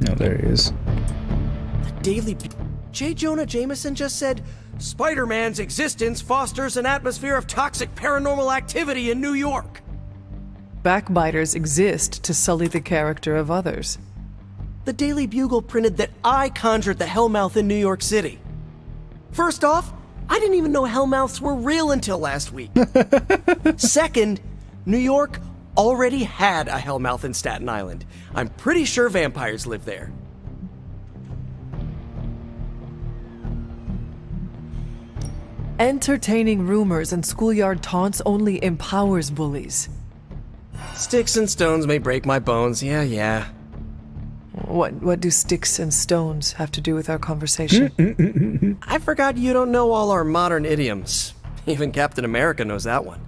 No, there he is. Daily... J. Jonah Jameson just said, Spider-Man's existence fosters an atmosphere of toxic paranormal activity in New York. Backbiters exist to sully the character of others. The Daily Bugle printed that I conjured the Hellmouth in New York City. First off, I didn't even know Hellmouths were real until last week. Second, New York already had a Hellmouth in Staten Island. I'm pretty sure vampires live there. Entertaining rumors and schoolyard taunts only empowers bullies. Sticks and stones may break my bones, yeah. What do sticks and stones have to do with our conversation? I forgot you don't know all our modern idioms. Even Captain America knows that one.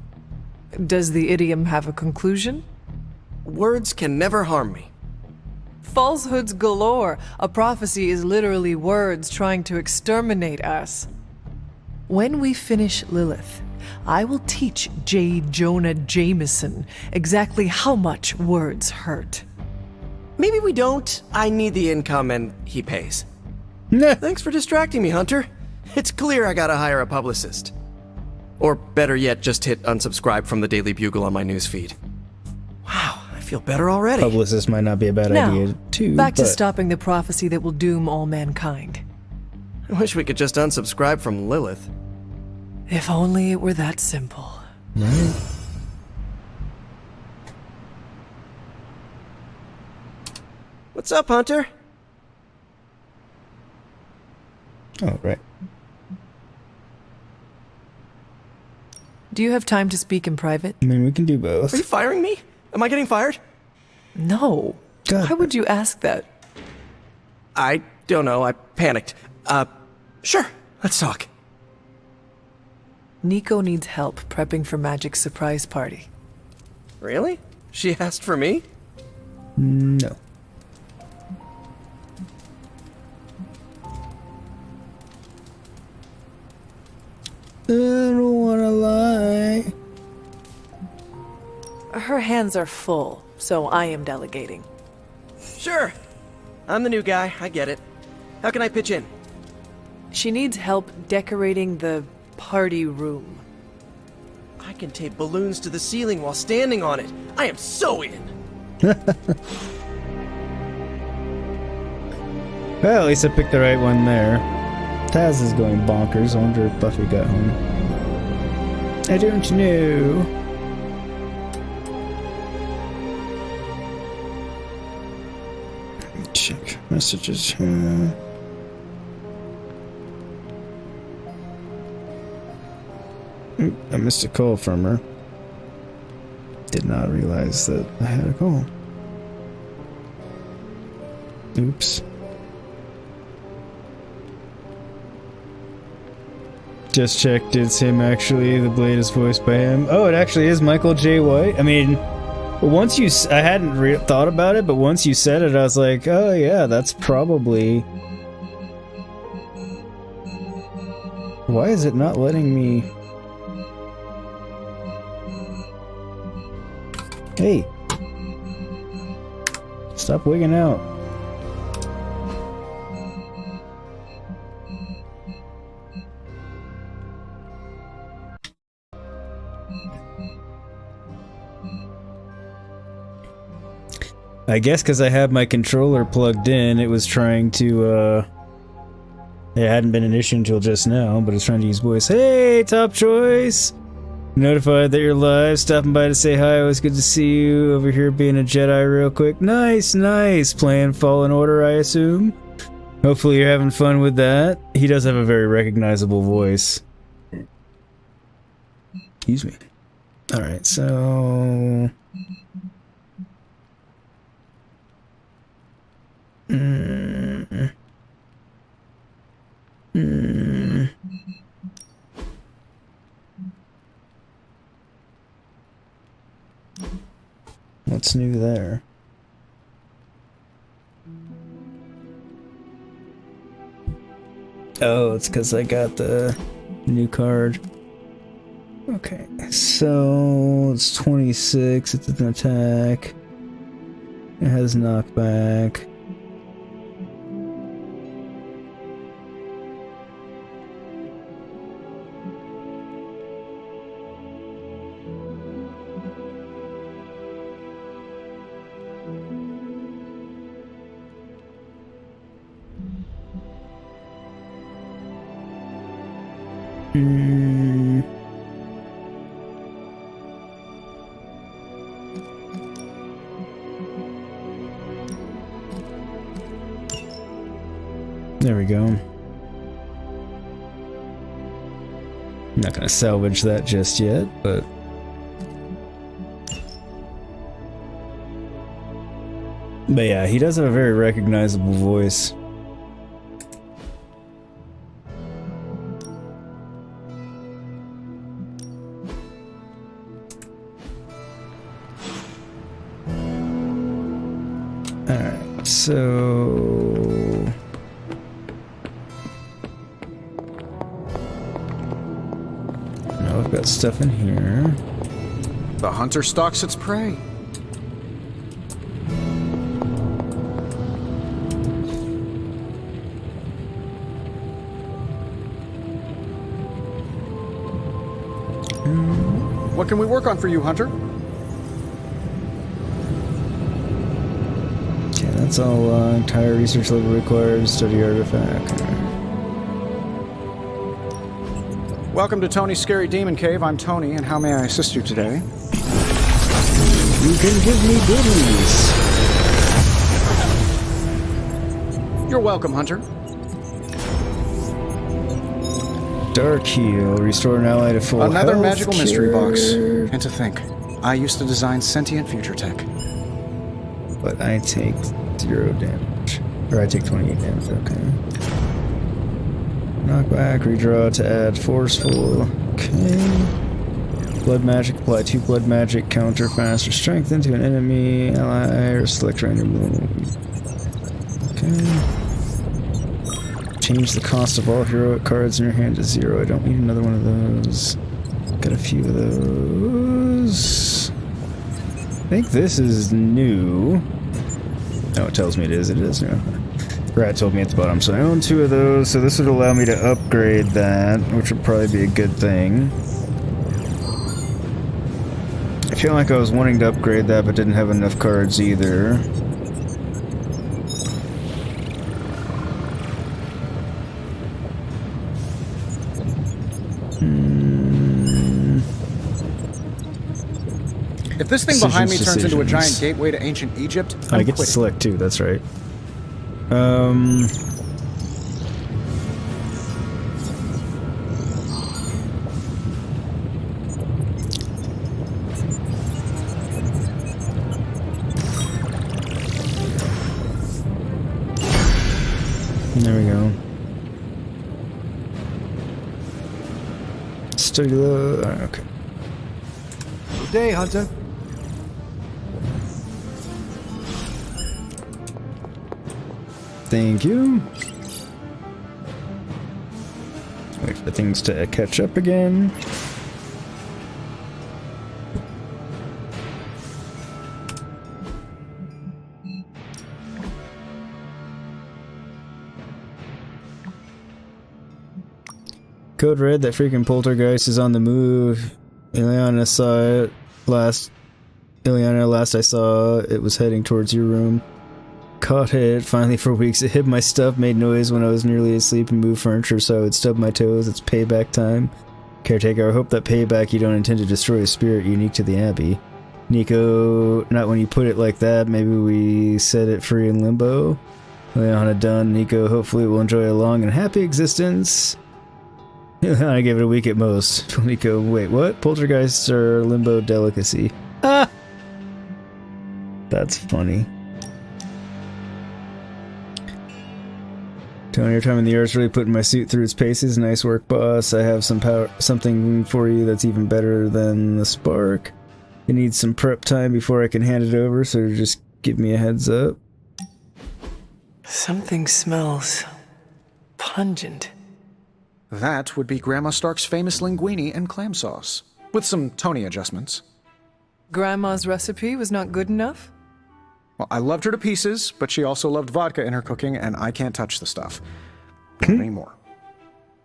Does the idiom have a conclusion? Words can never harm me. Falsehoods galore. A prophecy is literally words trying to exterminate us. When we finish Lilith, I will teach J. Jonah Jameson exactly how much words hurt. Maybe we don't. I need the income and he pays. Thanks for distracting me, Hunter. It's clear I gotta hire a publicist. Or better yet, just hit unsubscribe from the Daily Bugle on my newsfeed. Wow, I feel better already. Publicist might not be a bad idea, too. Back to stopping the prophecy that will doom all mankind. I wish we could just unsubscribe from Lilith. If only it were that simple. Right. What's up, Hunter? Oh, right. Do you have time to speak in private? I mean, we can do both. Are you firing me? Am I getting fired? No. God. Why would you ask that? I don't know. I panicked. Sure. Let's talk. Nico needs help prepping for Magik's surprise party. Really? She asked for me? No. I don't wanna lie. Her hands are full, so I am delegating. Sure. I'm the new guy, I get it. How can I pitch in? She needs help decorating the party room. I can tape balloons to the ceiling while standing on it. I am so in. Well, at least I picked the right one there. Taz is going bonkers. I wonder if Buffy got home. I don't know. Check messages here. I missed a call from her. Did not realize that I had a call. Oops. Just checked, it's him actually. The Blade is voiced by him. Oh, it actually is Michael J. White. I mean, once you... I hadn't thought about it, but once you said it, I was like, oh yeah, that's probably... Why is it not letting me... Hey! Stop wigging out. I guess because I had my controller plugged in, it was trying to, it hadn't been an issue until just now, but it's trying to use voice. Hey, Top Choice! Notified that you're live, stopping by to say hi, always good to see you. Over here being a Jedi real quick. Nice, nice! Playing Fallen Order, I assume? Hopefully you're having fun with that. He does have a very recognizable voice. Excuse me. Alright, so... What's new there? Oh, it's because I got the new card. Okay, so it's 26, it's an attack. It has knockback. There we go. I'm not gonna salvage that just yet, but... But yeah, he does have a very recognizable voice. Alright, so... Now I've got stuff in here. The hunter stalks its prey. What can we work on for you, Hunter? Okay, that's all entire research level required, study artifact. Welcome to Tony's Scary Demon Cave. I'm Tony, and how may I assist you today? You can give me goodies! You're welcome, Hunter. Dark Heal, restore an ally to full Another health, magical mystery box. cure. And to think, I used to design sentient future tech. But I take 0 damage. Or I take 28 damage, okay. Knockback, redraw to add forceful. Okay. Blood magic, apply 2 blood magic, counter faster strength into an enemy, ally, or select random move. Okay. Change the cost of all heroic cards in your hand to 0. I don't need another one of those. Got a few of those. I think this is new. Oh, it tells me it is. It is new. Brad told me at the bottom. So I own 2 of those, so this would allow me to upgrade that, which would probably be a good thing. I feel like I was wanting to upgrade that, but didn't have enough cards either. If this thing behind me turns into a giant gateway to ancient Egypt, I get to select 2, that's right. There we go. Study low. Okay. Good day, Hunter. Thank you. Wait for things to catch up again. Code red, that freaking poltergeist is on the move. Ileana saw it last. Ileana, last I saw, it was heading towards your room. Caught it. Finally, for weeks, it hid my stuff, made noise when I was nearly asleep, and moved furniture so I would stub my toes. It's payback time. Caretaker, I hope that payback you don't intend to destroy a spirit unique to the Abbey. Nico, not when you put it like that. Maybe we set it free in limbo. Ileana done. Nico, hopefully we'll enjoy a long and happy existence. I gave it a week at most. Nico, wait, what? Poltergeists are limbo delicacy. Ah! That's funny. Tony, your time in the Earth's really putting my suit through its paces. Nice work, boss. I have something for you that's even better than the spark. It needs some prep time before I can hand it over, so just give me a heads up. Something smells pungent. That would be Grandma Stark's famous linguine and clam sauce, with some Tony adjustments. Grandma's recipe was not good enough? Well, I loved her to pieces, but she also loved vodka in her cooking, and I can't touch the stuff. Not anymore.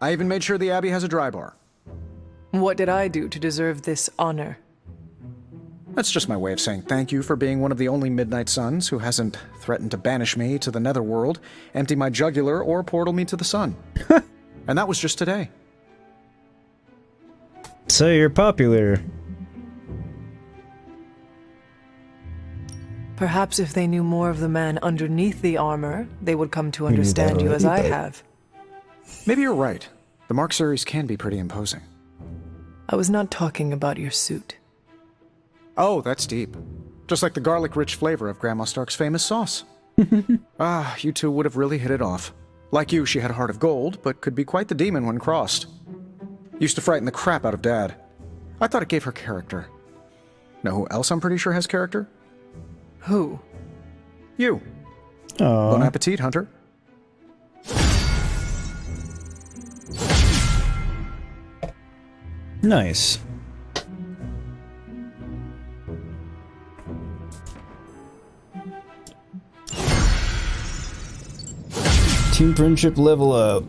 I even made sure the Abbey has a dry bar. What did I do to deserve this honor? That's just my way of saying thank you for being one of the only Midnight Suns who hasn't threatened to banish me to the Netherworld, empty my jugular, or portal me to the sun. And that was just today. So you're popular. Perhaps if they knew more of the man underneath the armor, they would come to understand you as I have. Maybe you're right. The Mark series can be pretty imposing. I was not talking about your suit. Oh, that's deep. Just like the garlic-rich flavor of Grandma Stark's famous sauce. Ah, you two would have really hit it off. Like you, she had a heart of gold, but could be quite the demon when crossed. Used to frighten the crap out of Dad. I thought it gave her character. Know who else I'm pretty sure has character? Who? You. Aww. Bon appetit, Hunter. Nice. Team friendship level up.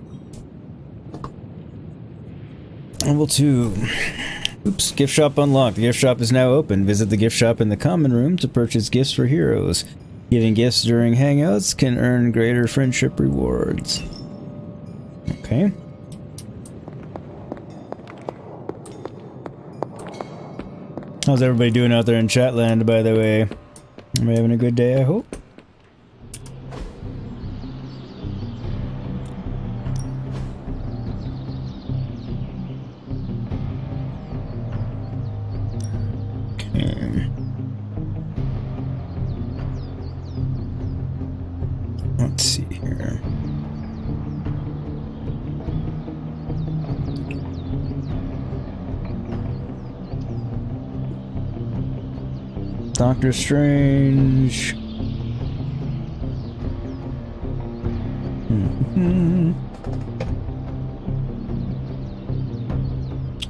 Level 2. Oops, gift shop unlocked. The gift shop is now open. Visit the gift shop in the common room to purchase gifts for heroes. Giving gifts during hangouts can earn greater friendship rewards. Okay. How's everybody doing out there in Chatland, by the way? Am I having a good day, I hope? Let's see here. Doctor Strange.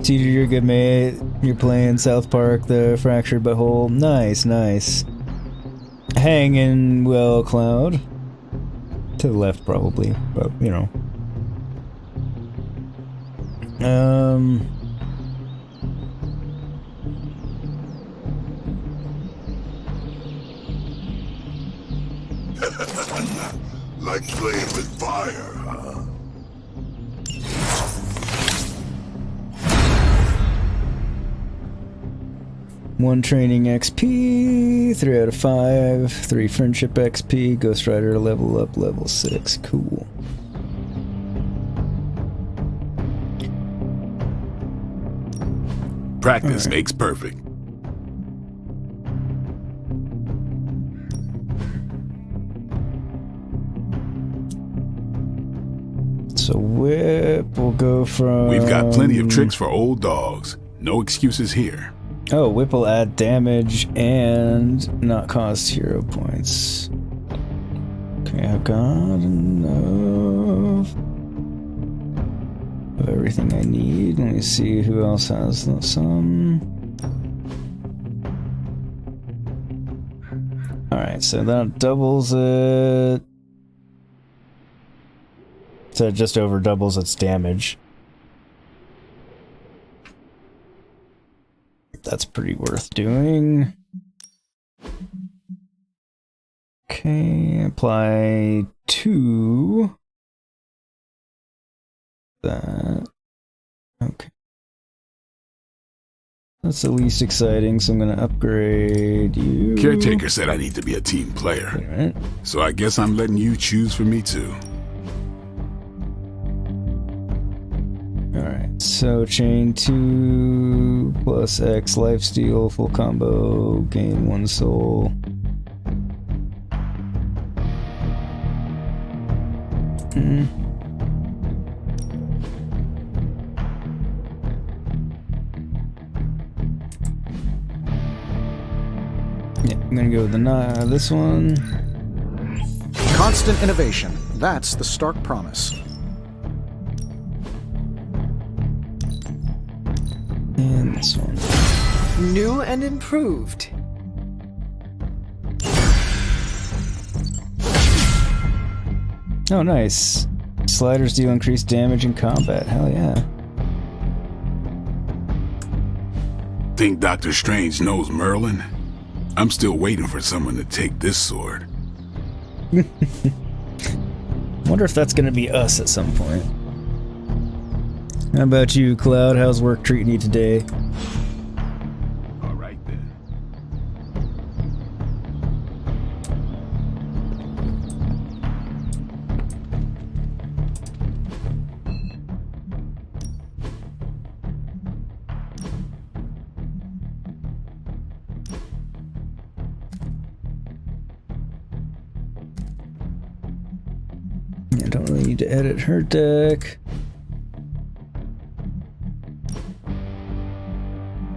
Teeter, you're good, mate. You're playing South Park, the fractured butthole. Nice, nice. Hanging well, Cloud. To the left, probably, but you know. Like playing with fire, huh? One training XP, 3 out of 5, 3 friendship XP, Ghost Rider level up, level 6. Cool. Practice makes perfect. So whip will go from... We've got plenty of tricks for old dogs. No excuses here. Oh, whip will add damage and not cost hero points. Okay, I've got enough of everything I need. Let me see who else has some. Alright, so that doubles it. So it just over doubles its damage. That's pretty worth doing. Okay, apply 2. That. Okay. That's the least exciting, so I'm gonna upgrade you. Caretaker said I need to be a team player. Wait a minute. So I guess I'm letting you choose for me too. Alright, so chain 2 plus X lifesteal, full combo, gain 1 soul. Yeah, I'm gonna go with the this one. Constant innovation. That's the Stark promise. And this one. New and improved. Oh, nice. Sliders deal increased damage in combat. Hell yeah. Think Doctor Strange knows Merlin? I'm still waiting for someone to take this sword. Wonder if that's gonna be us at some point. How about you, Cloud? How's work treating you today? All right then. I don't really need to edit her deck.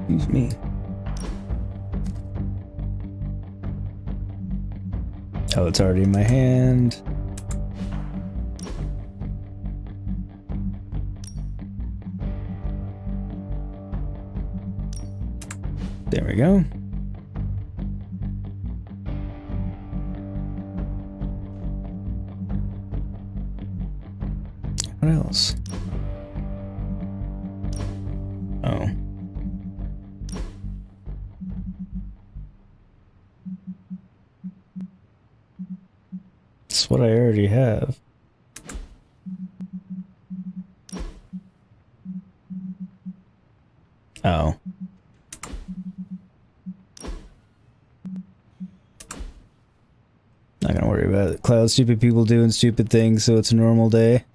Excuse me. Oh, it's already in my hand. There we go. What else? Oh. It's what I already have. Oh. Not gonna worry about it. Cloud, stupid people doing stupid things, so it's a normal day.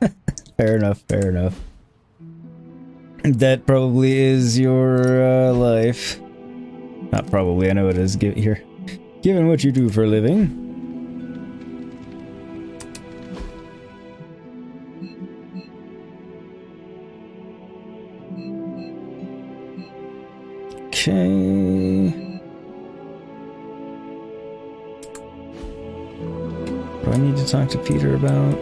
Fair enough, fair enough. That probably is your life. Not probably, I know it is. Given what you do for a living. Okay. do I need to talk to Peter about?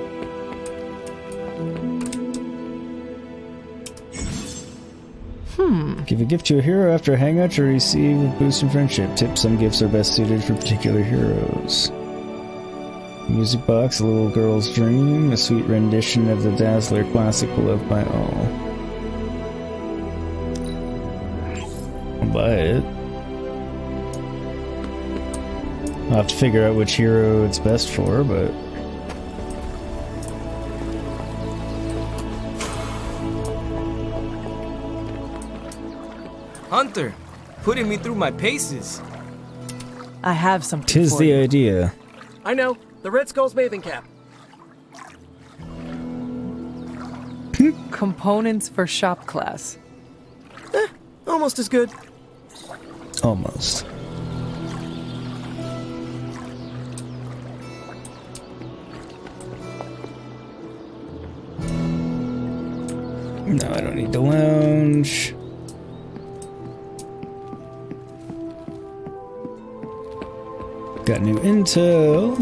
Give a gift to a hero after a hangout to receive a boost in friendship. Tip: some gifts are best suited for particular heroes. Music box, a little girl's dream, a sweet rendition of the Dazzler classic beloved by all. I'll buy it. I'll have to figure out which hero it's best for, but... Hunter, putting me through my paces. I have something Tis for the you. idea. I know, the Red Skull's bathing cap. Components for shop class. Almost as good. Almost. No, I don't need the lounge. Got new intel.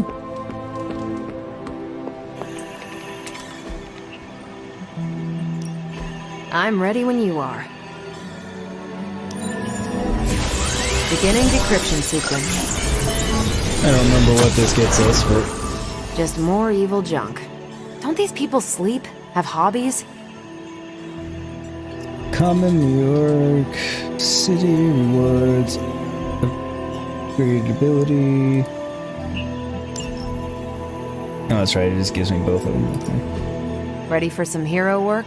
I'm ready when you are. Beginning decryption sequence. I don't remember what this gets us, but... Just more evil junk. Don't these people sleep? Have hobbies? Common New York City rewards upgraded ability. Oh, that's right, it just gives me both of them. Okay. Ready for some hero work?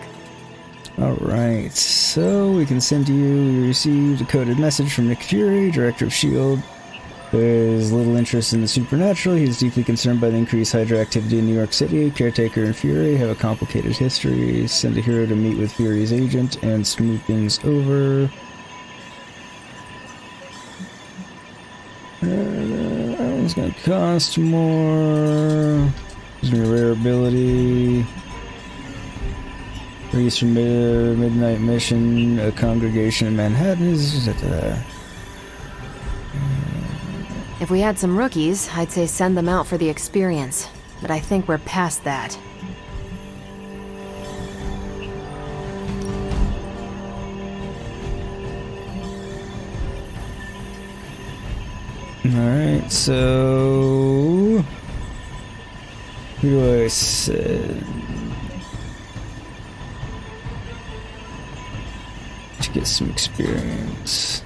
Alright, so we can send you. We received a coded message from Nick Fury, Director of S.H.I.E.L.D. There's little interest in the supernatural. He's deeply concerned by the increased Hydra activity in New York City. Caretaker and Fury have a complicated history. Send a hero to meet with Fury's agent and smooth things over. It's gonna cost more. There's a rare ability. Release from Midnight Mission, a congregation in Manhattan is... If we had some rookies, I'd say send them out for the experience. But I think we're past that. Alright, so... Who do I send? To get some experience.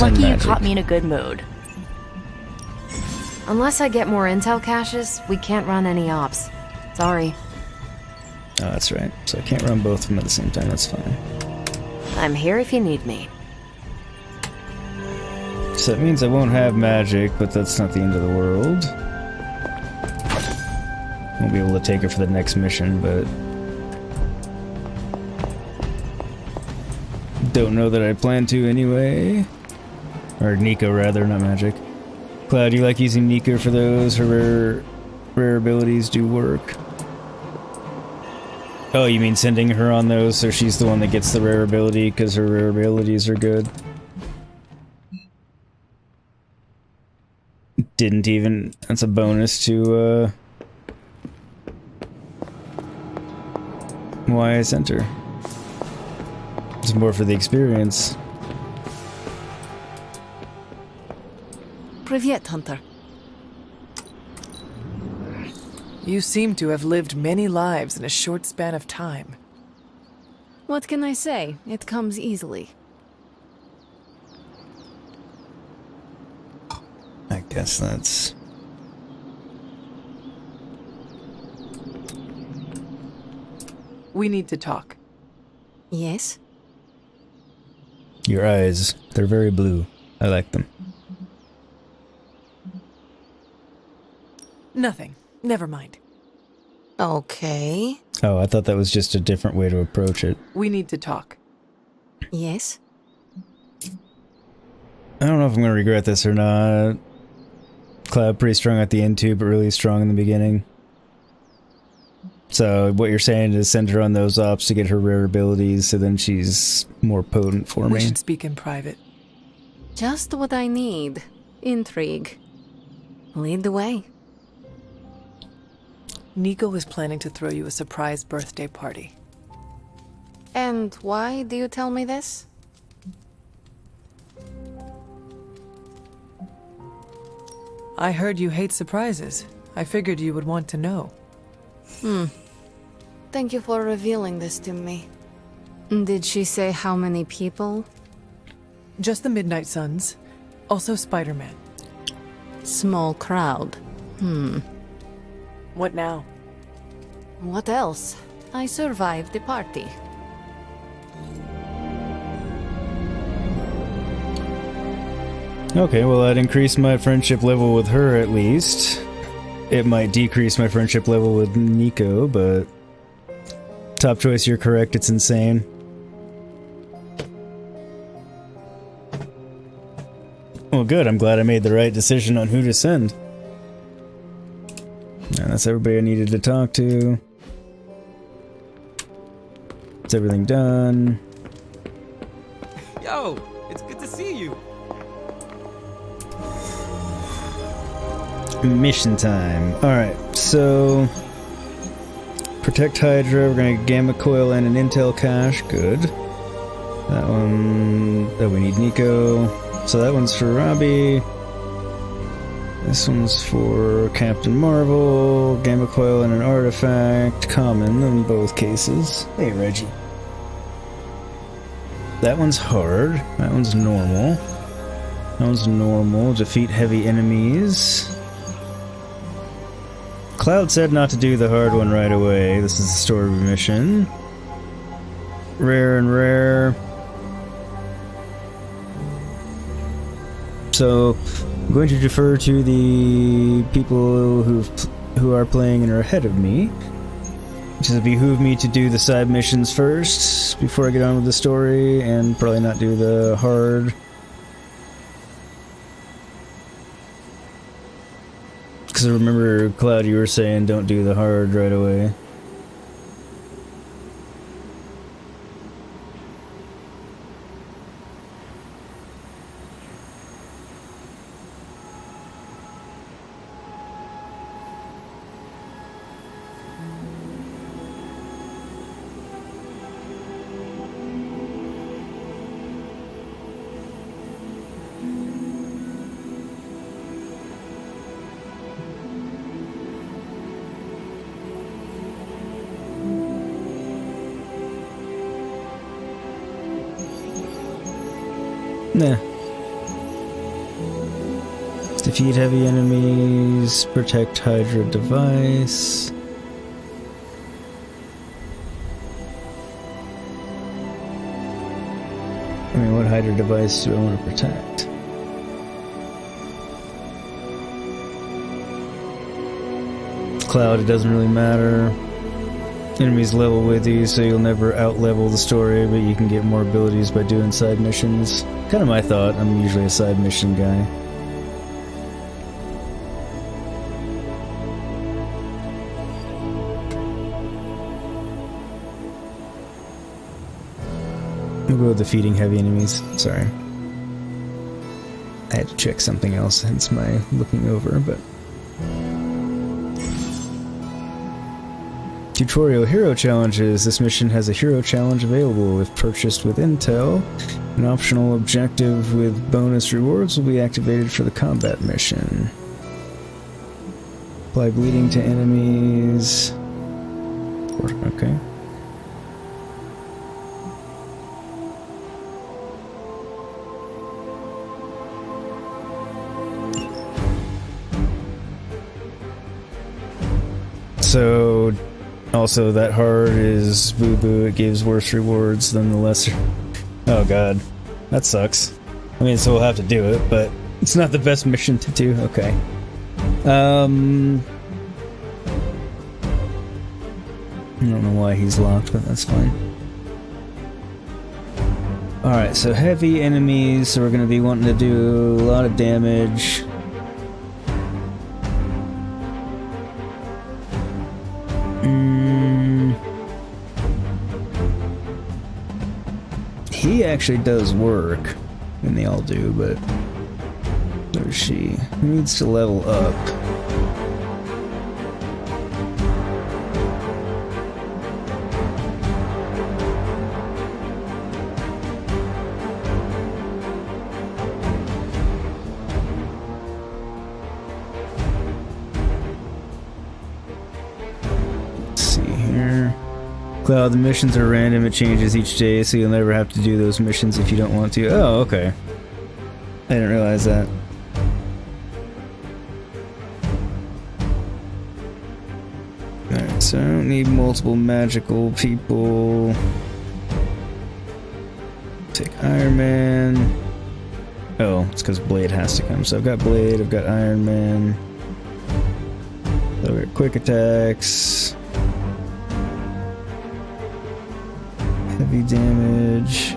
Lucky you Magik. caught me in a good mood. Unless I get more intel caches, we can't run any ops. Sorry. Oh, that's right. So I can't run both of them at the same time, that's fine. I'm here if you need me. So that means I won't have Magik, but that's not the end of the world. Won't be able to take her for the next mission, but... Don't know that I plan to anyway. Or Nico, rather, not Magik. Cloud, you like using Nico for those? Her rare abilities do work. Oh, you mean sending her on those so she's the one that gets the rare ability because her rare abilities are good? Didn't even... That's a bonus to, why I sent her. It's more for the experience. Привет, Hunter. You seem to have lived many lives in a short span of time. What can I say? It comes easily. I guess that's... We need to talk. Yes? Your eyes, they're very blue. I like them. Nothing. Never mind. Okay. Oh, I thought that was just a different way to approach it. We need to talk. Yes? I don't know if I'm gonna regret this or not. Cloud pretty strong at the end too, but really strong in the beginning. So what you're saying is send her on those ops to get her rare abilities, so then she's more potent for We me. should speak in private. Just what I need. Intrigue. Lead the way. Nico is planning to throw you a surprise birthday party. And why do you tell me this? I heard you hate surprises. I figured you would want to know. Thank you for revealing this to me. Did she say how many people? Just the Midnight Suns. Also Spiderman. Small crowd. What now? What else? I survived the party. Okay, well, I'd increase my friendship level with her at least. It might decrease my friendship level with Nico, but... Top choice, you're correct, it's insane. Well, good, I'm glad I made the right decision on who to send. And that's everybody I needed to talk to. Is everything done? Yo, it's good to see you. Mission time. Alright, so... Protect Hydra, we're gonna Gamma Coil and an Intel Cache, good. That one... Oh, we need Nico. So that one's for Robbie. This one's for Captain Marvel. Gamma Coil and an Artifact. Common in both cases. Hey, Reggie. That one's hard. That one's normal. That one's normal. Defeat heavy enemies. Cloud said not to do the hard one right away. This is the story mission. Rare and rare. So, I'm going to defer to the people who are playing and are ahead of me. Which does behoove me to do the side missions first, before I get on with the story, and probably not do the hard. Because I remember, Cloud, you were saying don't do the hard right away. Nah. Defeat heavy enemies, protect Hydra device. I mean, what Hydra device do I want to protect? Cloud, it doesn't really matter. Enemies level with you, so you'll never out-level the story, but you can get more abilities by doing side missions. Kind of my thought, I'm usually a side mission guy. We'll go with defeating heavy enemies. Sorry. I had to check something else, hence my looking over, but... Tutorial Hero Challenges. This mission has a hero challenge available if purchased with Intel. An optional objective with bonus rewards will be activated for the combat mission. Apply bleeding to enemies. Okay. So... Also, that hard is boo-boo, it gives worse rewards than the lesser. Oh god, that sucks. I mean, so we'll have to do it, but it's not the best mission to do. Okay. I don't know why he's locked, but that's fine. Alright, so heavy enemies, so we're gonna be wanting to do a lot of damage. He actually does work. And they all do, but where's she? Who needs to level up? Let's see here. Cloud, the missions are random, it changes each day, so you'll never have to do those missions if you don't want to. Oh, okay. I didn't realize that. Alright, so I don't need multiple magical people. Take Iron Man. Oh, it's because Blade has to come. So I've got Blade, I've got Iron Man. I've got quick attacks. Heavy damage.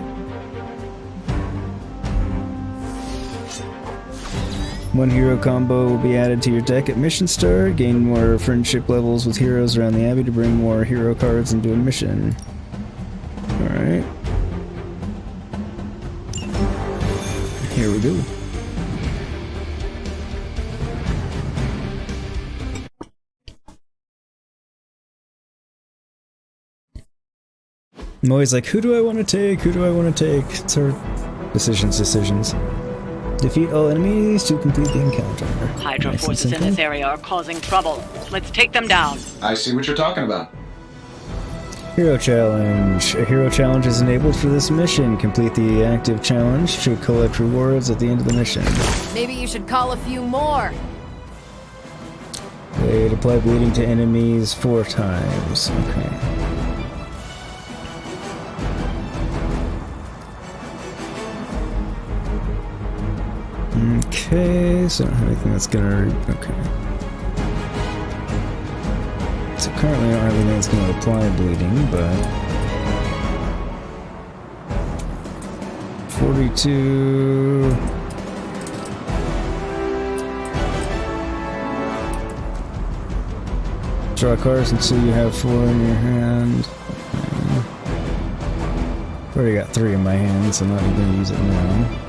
One hero combo will be added to your deck at mission start. Gain more friendship levels with heroes around the Abbey to bring more hero cards into a mission. Alright. Here we go. I'm always like, who do I want to take? Who do I want to take? It's our decisions. Defeat all enemies to complete the encounter. Hydra forces in this area are causing trouble. Let's take them down. I see what you're talking about. Hero challenge. A hero challenge is enabled for this mission. Complete the active challenge to collect rewards at the end of the mission. Maybe you should call a few more. Wait, apply bleeding to enemies 4 times. Okay. Okay, so I don't have anything that's gonna... Okay. So currently I don't have anything that's gonna apply bleeding, but... 42... Draw cards until you have 4 in your hand. Okay. I've already got 3 in my hand, so I'm not even gonna use it now.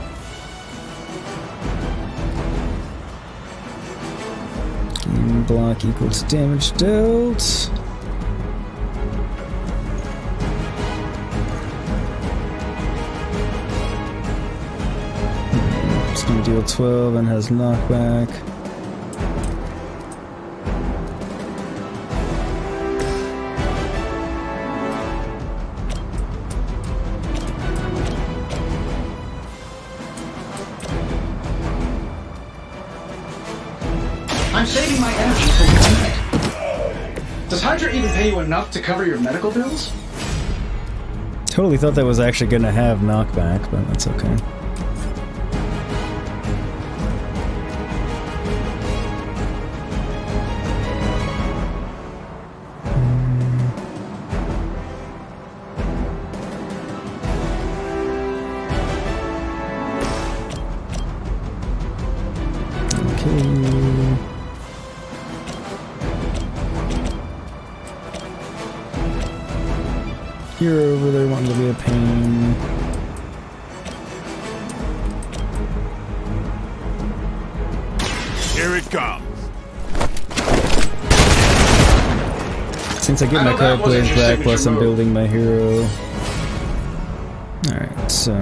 Block equal to damage dealt. It's gonna deal 12 and has knockback. I'm saving my energy for one night. Does Hydra even pay you enough to cover your medical bills? Totally thought that was actually gonna have knockback, but that's okay. You're over there wanting to be a pain. Here it comes. Since I get my card players back, plus I'm building my hero. Alright, so...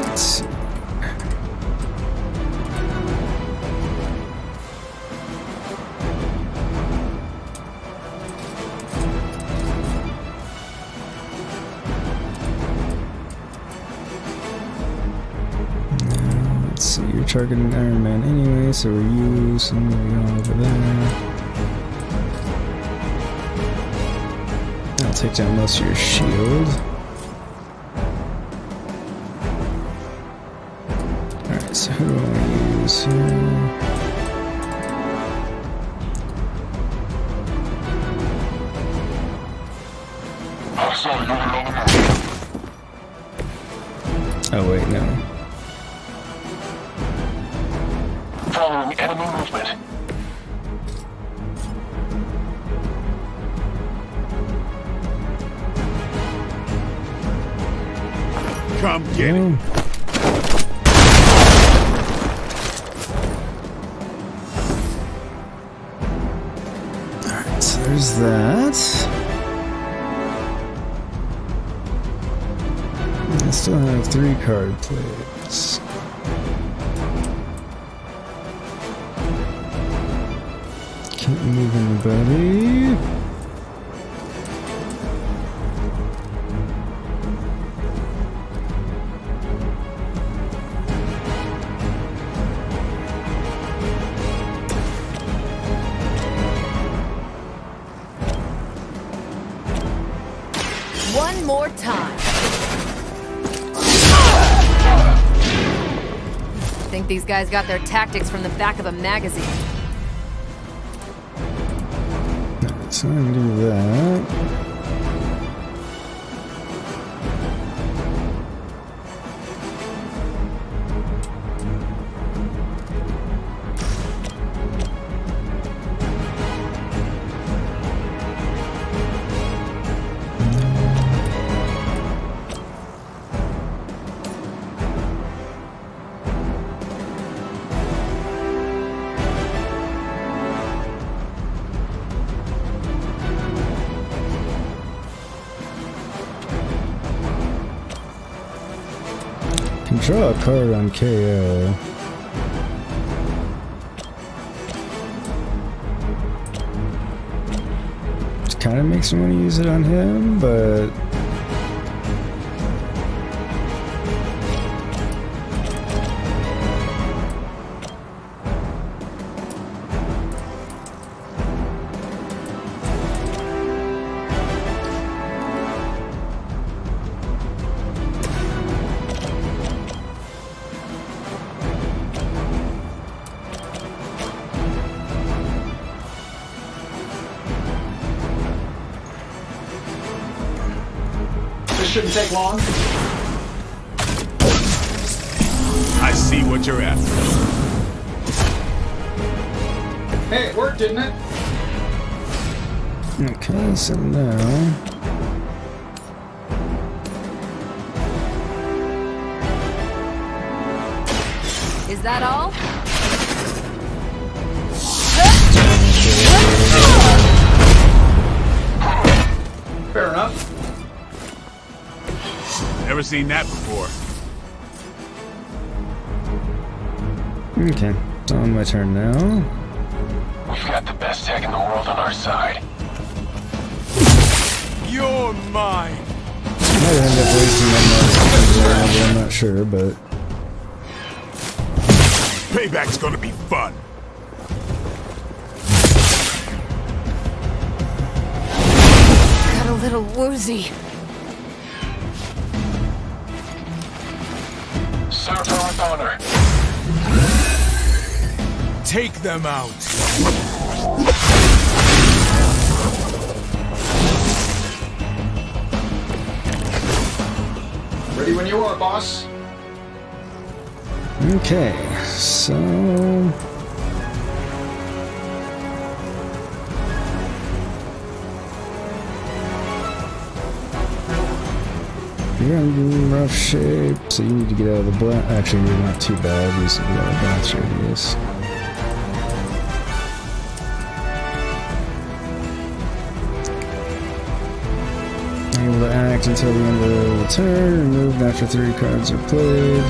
Let's see. Let's see, you're targeting Iron Man anyway, so we're you, so I'm gonna go over there. I'll take down most of your shield. Alright, so who do I want to use here? Oh wait, no. Following enemy movement. Come get it. Alright, so there's that. I still have 3 card plays. Can't move anybody. One more time. I think these guys got their tactics from the back of a magazine. So I'm gonna do that. Draw a card on KO. It kind of makes me want to use it on him, but Shouldn't take long. I see what you're after. Hey, it worked, didn't it? okay, so now Is that all? Fair enough. Never seen that before. okay, it's on my turn now. We've got the best tech in the world on our side. You're mine. Might end up wasting that I'm not sure, but Payback's gonna be fun. Got a little woozy. Serve her with honor. Take them out. Ready when you are, boss. okay, so you're in rough shape, so you need to get out of the blast. Actually, you're not too bad. You need to get out of the blast radius. Able to act until the end of the turn, removed after 3 cards are played.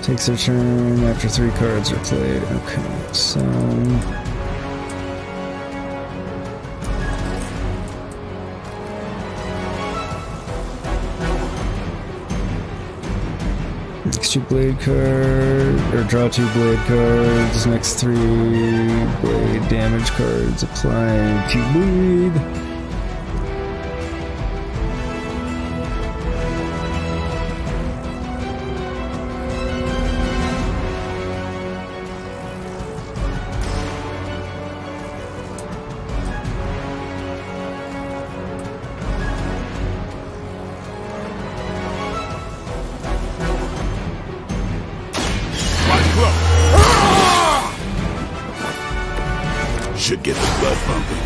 Takes their turn after 3 cards are played. Okay, so next 2 blade cards, or draw 2 blade cards. Next 3 blade damage cards, applying 2 bleed. Should get the blood pumping.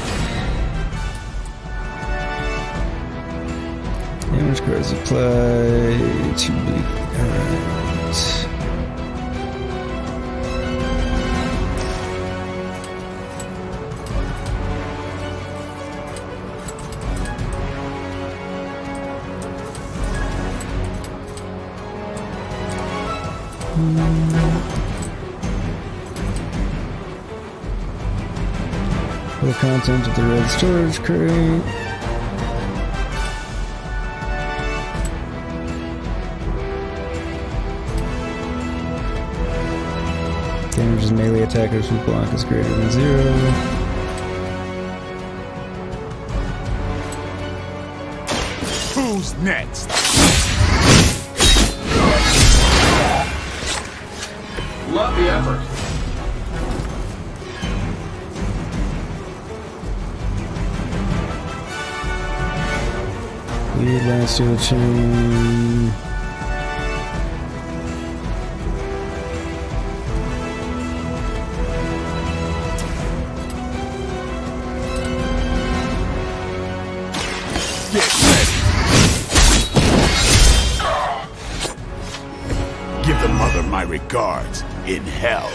And Storage cards apply to bleak. Alright. The content of the red storage crate. Damages melee attackers whose block is greater than 0. Who's next? Love the effort. Lead last to the chain. Give the mother my regards in hell.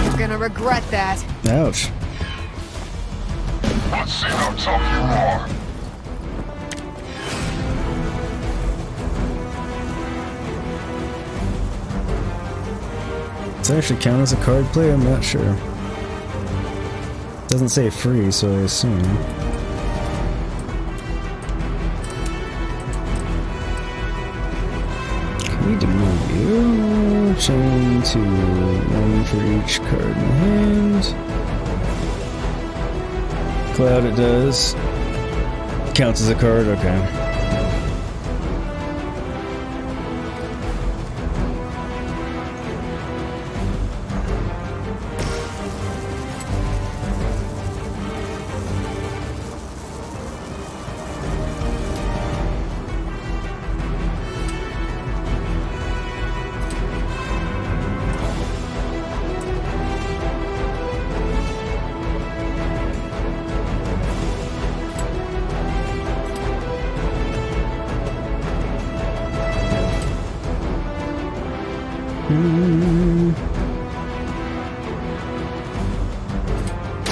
You're gonna regret that. Ouch. Let's see how tough you are. Does it actually count as a card play? I'm not sure. Doesn't say free, so I assume. Can we demove you? Chain to 1 for each card in the hand. Cloud it does. Counts as a card, okay.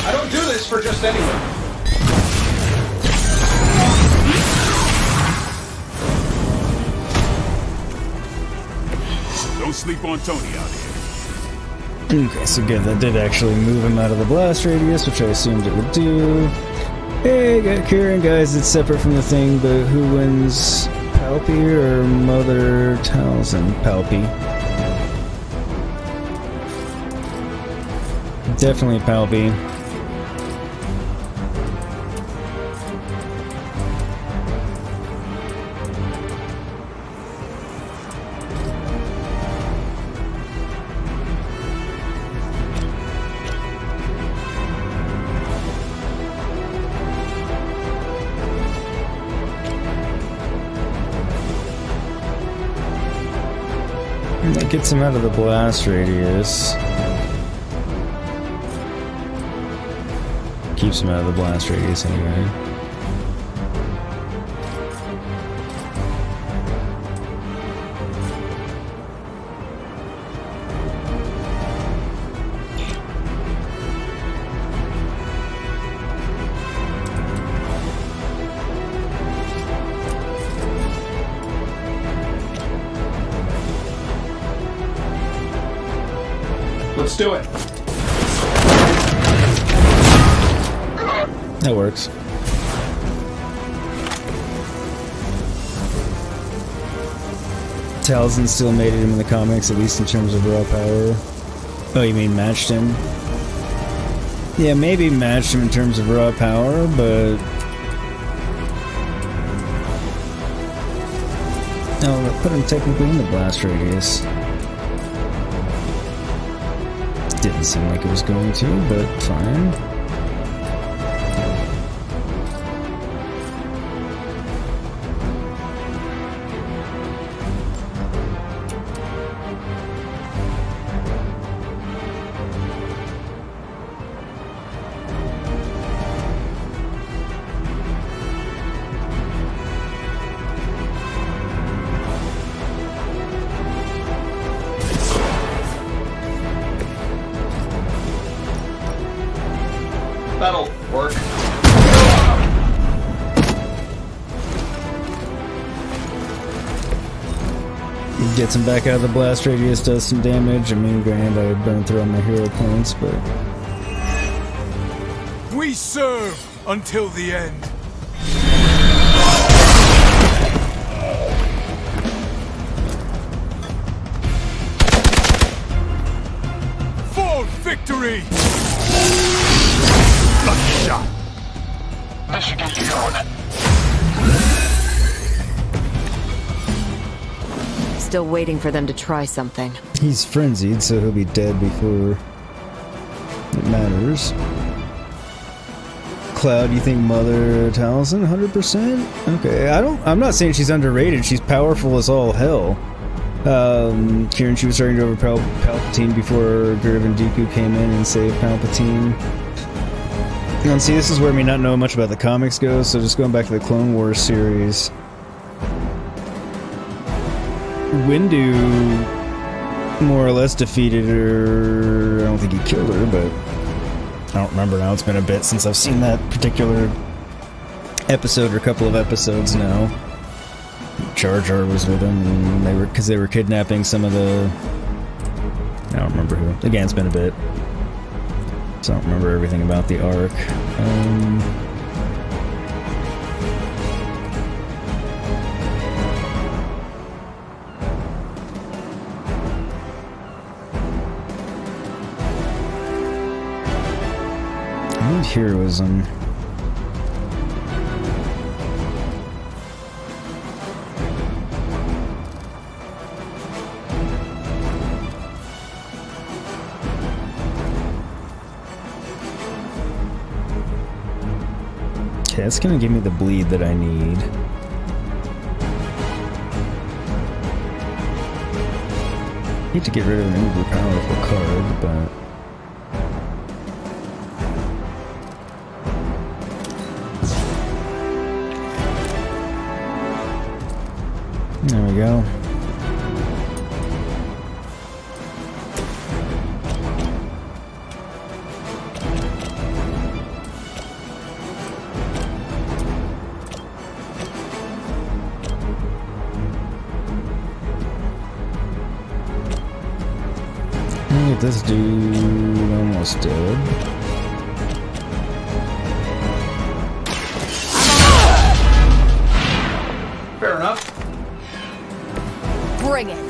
I don't do this for just anyone. Don't sleep on Tony out here. Okay, so good. That did actually move him out of the blast radius, which I assumed it would do. Hey, got Kieran, guys. It's separate from the thing, but who wins, Palpy or Mother Talzin? Palpy. Definitely Palpy. And that gets him out of the blast radius. Keeps him out of the blast radius anyway. Let's do it. That works. Talzin still made it in the comics, at least in terms of raw power. Oh, you mean matched him? Yeah, maybe matched him in terms of raw power, but... No, that put him technically in the blast radius. Didn't seem like it was going to, but fine. Gets him back out of the blast radius, does some damage. I mean, granted, I burned through all my hero points, but... We serve until the end. For victory! Lucky shot. This should get you going. Still waiting for them to try something. He's frenzied, so he'll be dead before it matters. Cloud, you think Mother Taliesin? 100%? Okay, I'm not saying she's underrated. She's powerful as all hell. Kieran, she was starting to overpower Palpatine before Griv and Dooku came in and saved Palpatine. And see, this is where me not knowing much about the comics goes, so just going back to the Clone Wars series. Windu more or less defeated her. I don't think he killed her, but I don't remember now. It's been a bit since I've seen that particular episode or a couple of episodes now. Jar Jar was with him, and they were kidnapping some of the. I don't remember who. Again, it's been a bit, so I don't remember everything about the arc. Heroism. Okay, that's gonna give me the bleed that I need. I need to get rid of an uber powerful card, but there we go. Look at this dude, almost dead. Fair enough. Bring it.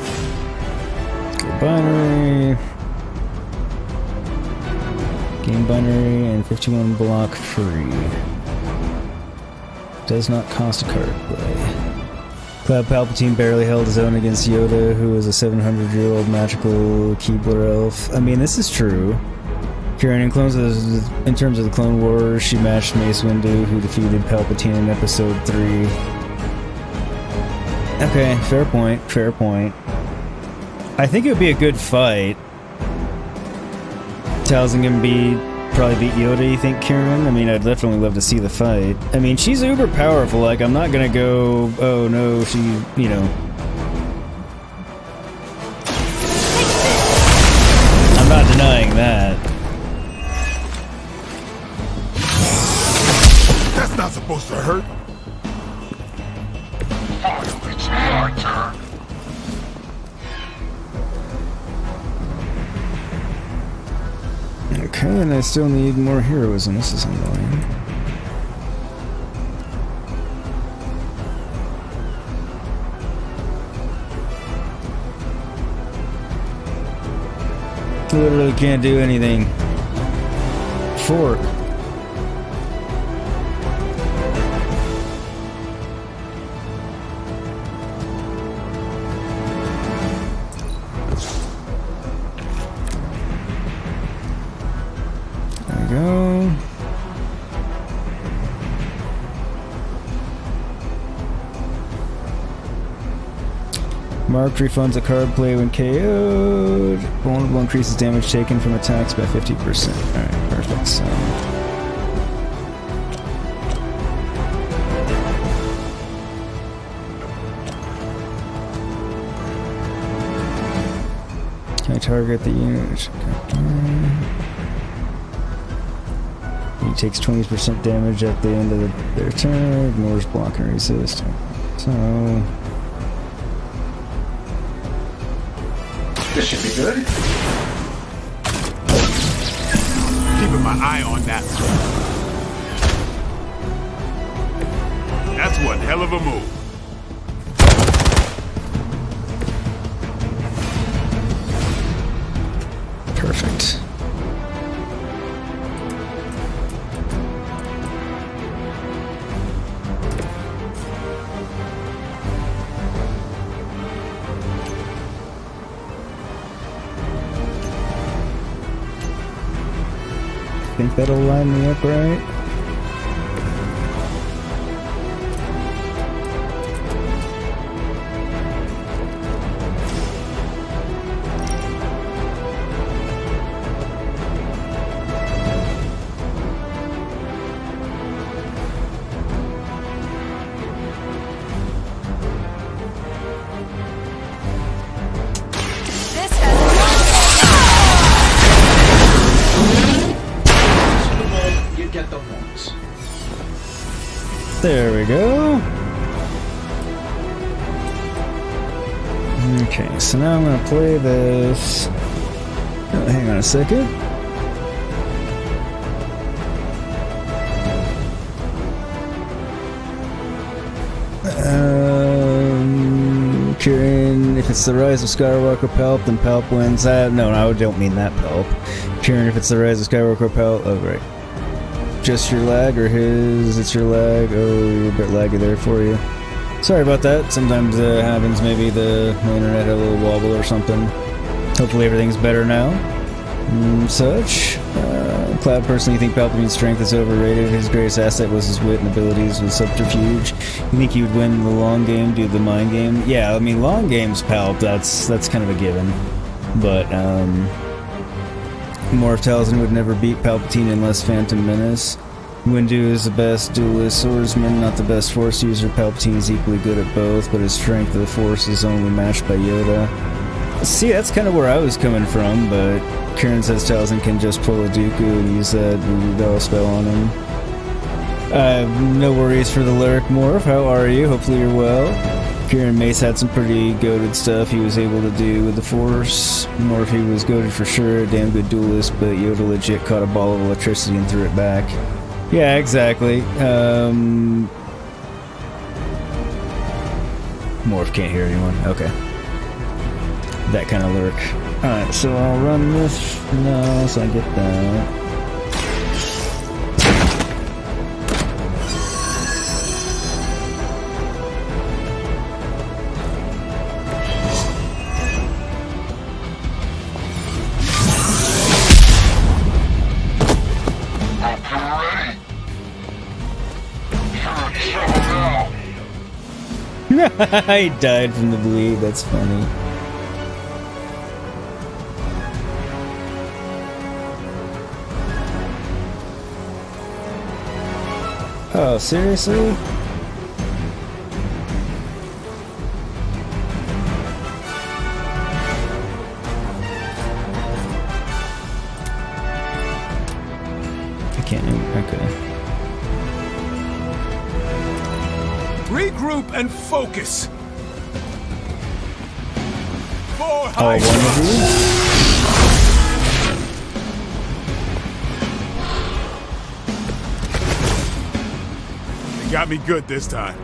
Go binary. Game binary and 51 block free. Does not cost a card play. Cloud Palpatine barely held his own against Yoda, who is a 700-year-old magical Keebler elf. I mean, this is true. Kieran, in terms of the Clone Wars, she matched Mace Windu, who defeated Palpatine in Episode 3. Okay, fair point, fair point. I think it would be a good fight. Taliesin can probably beat Yoda, you think, Kieran? I mean, I'd definitely love to see the fight. I mean, she's uber powerful, like, I'm not gonna go, oh no, she, you know. I'm not denying that. That's not supposed to hurt. Finally, it's my turn. Okay, and I still need more heroism. This is annoying. Literally can't do anything. Fork. Go. Marked refunds a card play when KO'd. Vulnerable increases damage taken from attacks by 50%. Alright, perfect. So. Can I target the unit? He takes 20% damage at the end of their turn, ignores block and resist. So This should be good. Keeping my eye on that one. That's one hell of a move. Perfect. Think that'll line me up right? There we go. Okay, so now I'm gonna play this. Oh, hang on a second. Kieran, if it's the Rise of Skywalker Palp, then Palp wins. No, I don't mean that Palp. Kieran, if it's the Rise of Skywalker Palp, oh right. Just your lag or his? It's your lag. Oh, you're a bit laggy there for you. Sorry about that. Sometimes it happens. Maybe the internet had a little wobble or something. Hopefully everything's better now. Such. Cloud, personally, you think Palpatine's strength is overrated? His greatest asset was his wit and abilities with subterfuge. You think he would win the long game, do the mind game? Yeah, I mean, long game's Palp. That's kind of a given. But, Morph Talzin would never beat Palpatine unless Phantom Menace. Windu is the best duelist swordsman, not the best Force user. Palpatine is equally good at both, but his strength of the Force is only matched by Yoda. See, that's kind of where I was coming from, but Kieran says Talzin can just pull a Dooku and use that Voodoo spell on him. No worries for the lyric, Morph. How are you? Hopefully you're well. Kieran Mace had some pretty goated stuff he was able to do with the Force. Morph, he was goated for sure, a damn good duelist, but Yoda legit caught a ball of electricity and threw it back. Yeah, exactly. Morph can't hear anyone. Okay. That kind of lyric. Alright, so I'll run this now so I get that. I died from the bleed, that's funny. Oh, seriously? I can't even, okay. Regroup and focus. For Oh, one of you? They got me good this time.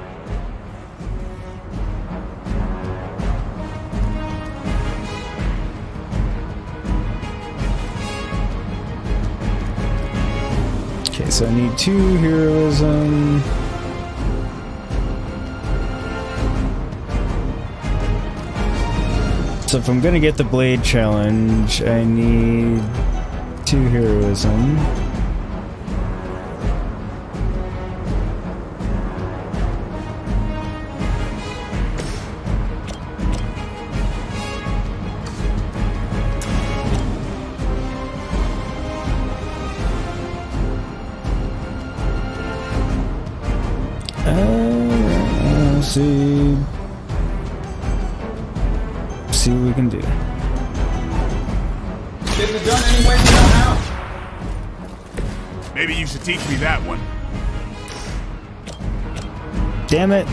Okay, so I need 2 heroism. So if I'm gonna get the blade challenge, I need 2 heroism. See what we can do. Getting it done any way we know how. Maybe you should teach me that one. Damn it.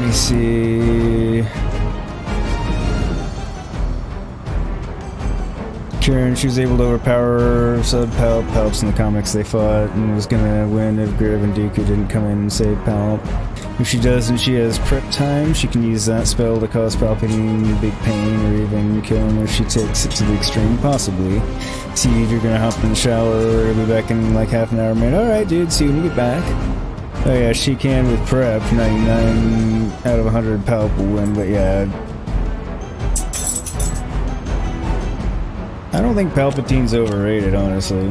me see. Kieran, she was able to overpower Palps in the comics they fought and was gonna win if Griv and Dooku didn't come in and save Palp. If she does and she has prep time, she can use that spell to cause Palpatine big pain or even kill him if she takes it to the extreme, possibly. See if you're gonna hop in the shower, I'll be back in like half an hour, man. Alright dude, see you when you get back. Oh yeah, she can with prep, 99 out of 100 Palp will win, but yeah. I don't think Palpatine's overrated, honestly.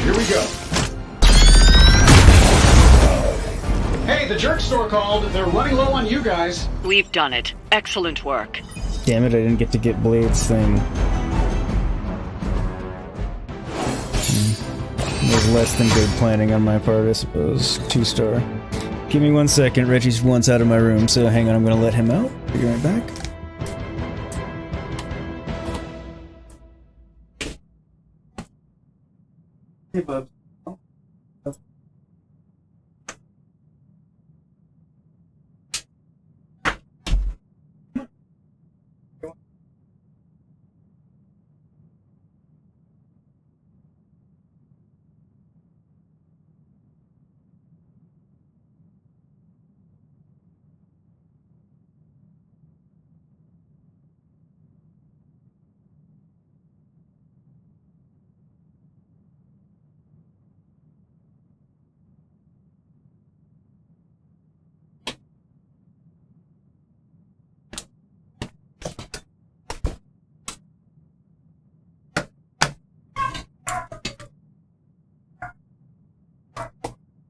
Here we go. Hey, the jerk store called. They're running low on you guys. We've done it. Excellent work. Damn it, I didn't get to get Blade's thing. It was less than good planning on my part, I suppose. 2-star. Give me 1 second. Reggie's once out of my room, so hang on, I'm gonna let him out. Be right back. Hey, bub.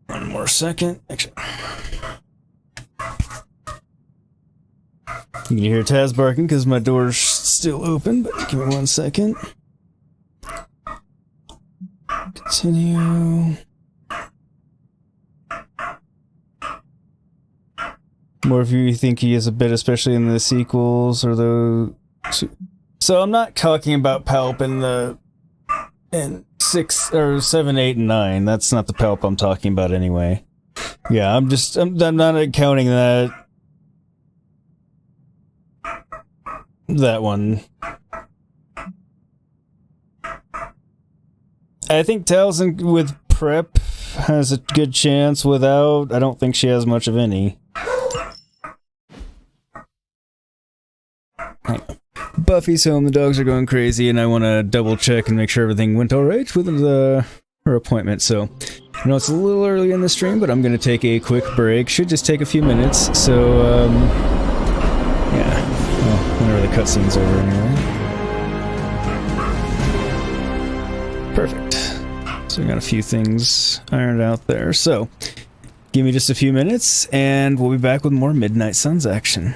One more second. Actually, you can hear Taz barking because my door's still open, but give me 1 second. Continue. More of you think he is a bit, especially in the sequels or the. So I'm not talking about Palp in 6 or 7, 8, and 9. That's not the Palp I'm talking about anyway. Yeah, I'm not counting that one. I think Talzin with prep has a good chance. Without, I don't think she has much of any. Buffy's home, the dogs are going crazy, and I want to double check and make sure everything went alright with her appointment. So, I know it's a little early in the stream, but I'm going to take a quick break. Should just take a few minutes, so, yeah. Well, whenever the cutscene's over anyway. Perfect. So we got a few things ironed out there. So, give me just a few minutes, and we'll be back with more Midnight Suns action.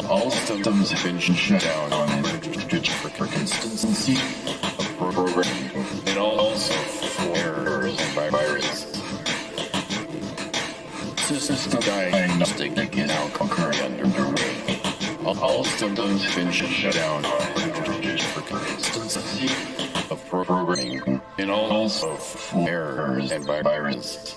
All systems have been shut down on for consistency of programming and also for errors and viruses. System diagnostic is now concurrently underway. All systems have been shut down for consistency of programming and also for errors and viruses.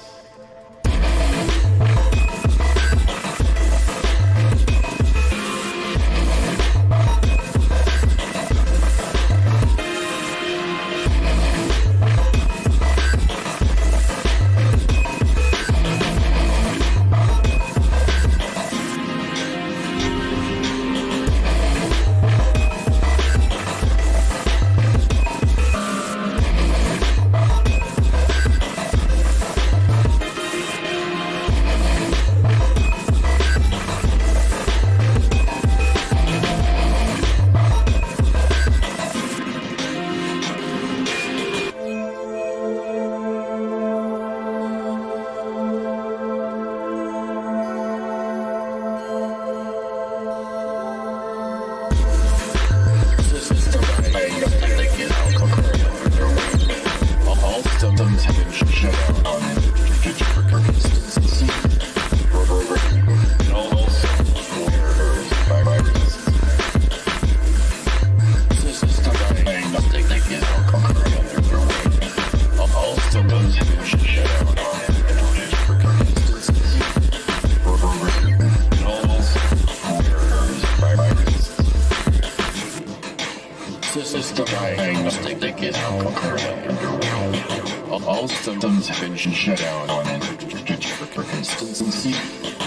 All systems have been shut down on for consistency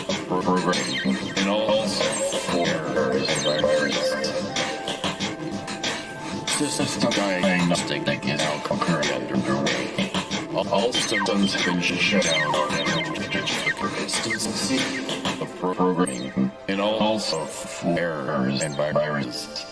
of programming and also for errors and viruses. System diagnostic is now concurrently underway. All systems have been shut down for consistency of programming and also for errors and viruses.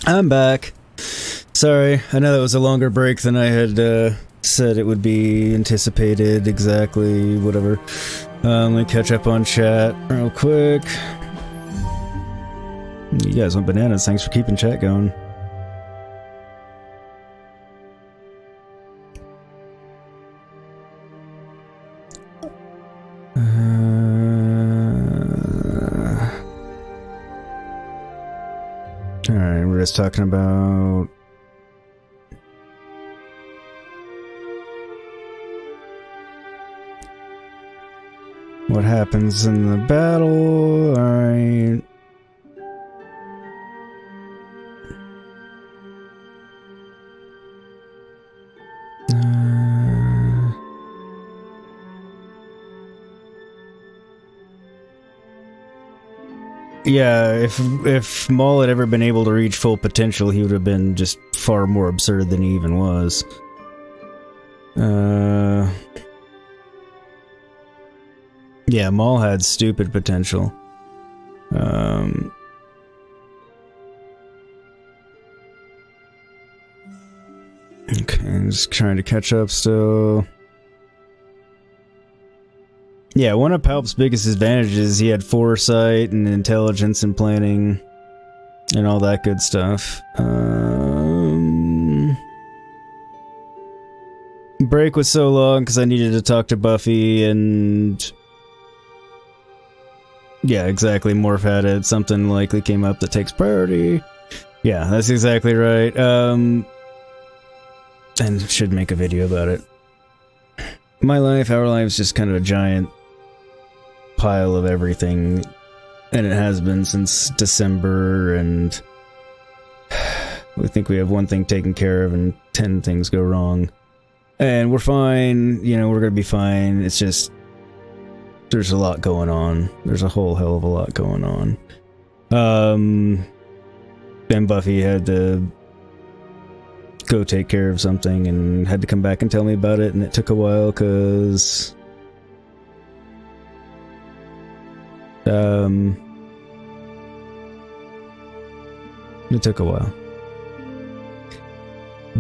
I'm back. Sorry, I know that was a longer break than I had said it would be, anticipated, exactly, whatever. Let me catch up on chat real quick. You guys went bananas, thanks for keeping chat going. Alright, we're just talking about... what happens in the battle, alright. Yeah, if Maul had ever been able to reach full potential, he would have been just far more absurd than he even was. Yeah, Maul had stupid potential. Okay, I'm just trying to catch up still. Yeah, one of Palp's biggest advantages is he had foresight and intelligence and planning and all that good stuff. Break was so long because I needed to talk to Buffy and... yeah, exactly, Morph had it. Something likely came up that takes priority. Yeah, that's exactly right. And should make a video about it. My life, our life is just kind of a giant pile of everything, and it has been since December, and we think we have one thing taken care of and 10 things go wrong. And we're fine, you know, we're gonna be fine. It's just, there's a lot going on. There's a whole hell of a lot going on. Then Buffy had to go take care of something and had to come back and tell me about it, and it took a while because it took a while.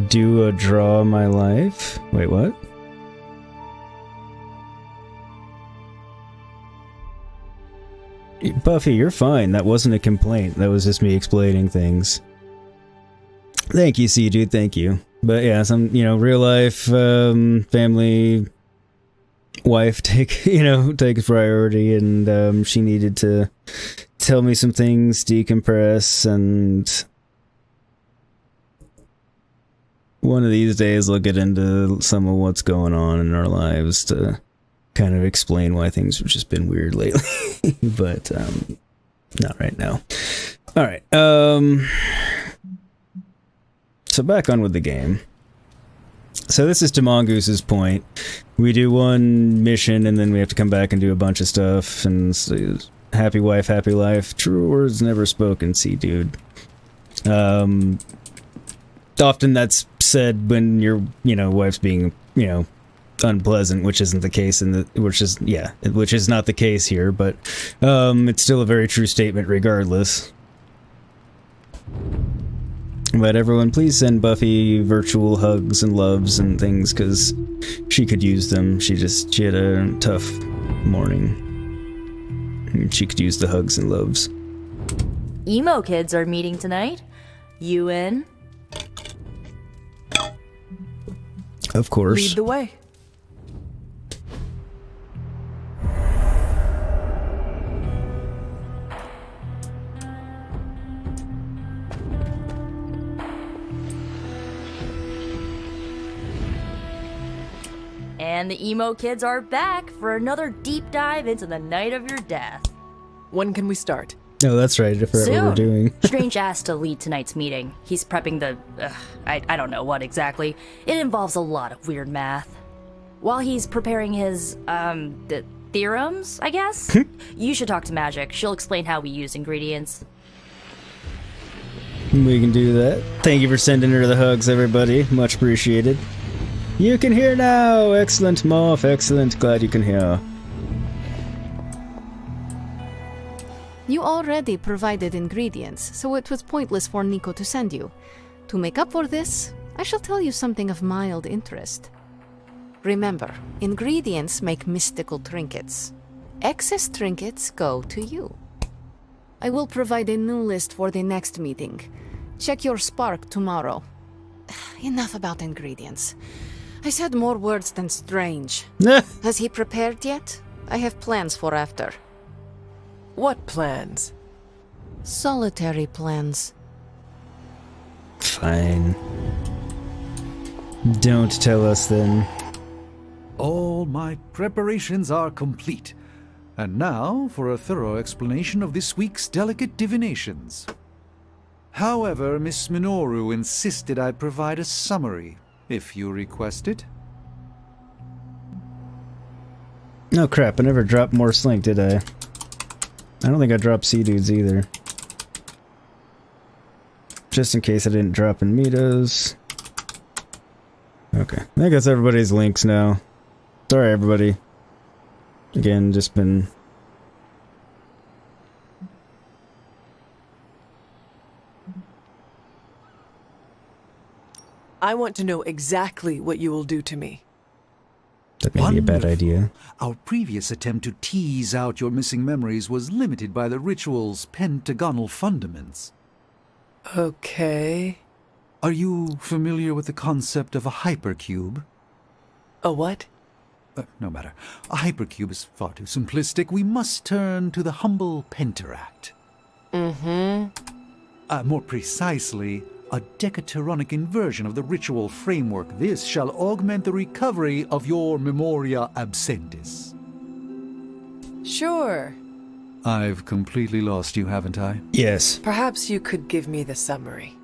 Do a draw my life? Wait, what? Buffy, you're fine. That wasn't a complaint. That was just me explaining things. Thank you, C dude. Thank you. But yeah, some, you know, real life, family, wife take priority, and she needed to tell me some things, decompress, and one of these days I'll get into some of what's going on in our lives to kind of explain why things have just been weird lately. But not right now. All right. So back on with the game. So this is to Mongoose's point. We do one mission and then we have to come back and do a bunch of stuff, and happy wife, happy life. True words never spoken, see dude. Often that's said when your, you know, wife's being, you know, unpleasant, which isn't the case which is not the case here, but it's still a very true statement regardless. But everyone, please send Buffy virtual hugs and loves and things, because she could use them. She had a tough morning. She could use the hugs and loves. Emo kids are meeting tonight. You in? Of course. Lead the way. And the emo kids are back for another deep dive into the night of your death. When can we start? Oh, that's right. I forgot what we're doing. Strange asked to lead tonight's meeting. He's prepping the... I don't know what exactly. It involves a lot of weird math. While he's preparing his, the theorems, I guess? You should talk to Magik. She'll explain how we use ingredients. We can do that. Thank you for sending her the hugs, everybody. Much appreciated. You can hear now! Excellent, Morph. Excellent. Glad you can hear. You all already provided ingredients, so it was pointless for Nico to send you. To make up for this, I shall tell you something of mild interest. Remember, ingredients make mystical trinkets. Excess trinkets go to you. I will provide a new list for the next meeting. Check your spark tomorrow. Enough about ingredients. I said more words than strange. Has he prepared yet? I have plans for after. What plans? Solitary plans. Fine. Don't tell us then. All my preparations are complete. And now for a thorough explanation of this week's delicate divinations. However, Miss Minoru insisted I provide a summary, if you request it. No crap, I never dropped more Slink, did I? I don't think I dropped Sea Dudes either. Just in case I didn't drop in Mitos. Okay, I think that's everybody's links now. Sorry everybody. Again, just been... I want to know exactly what you will do to me. That may be a bad idea. Our previous attempt to tease out your missing memories was limited by the ritual's pentagonal fundaments. Okay. Are you familiar with the concept of a hypercube? A what? No matter. A hypercube is far too simplistic. We must turn to the humble pentaract. More precisely, a decaturonic inversion of the ritual framework. This shall augment the recovery of your memoria absentis. Sure. I've completely lost you, haven't I? Yes. Perhaps you could give me the summary.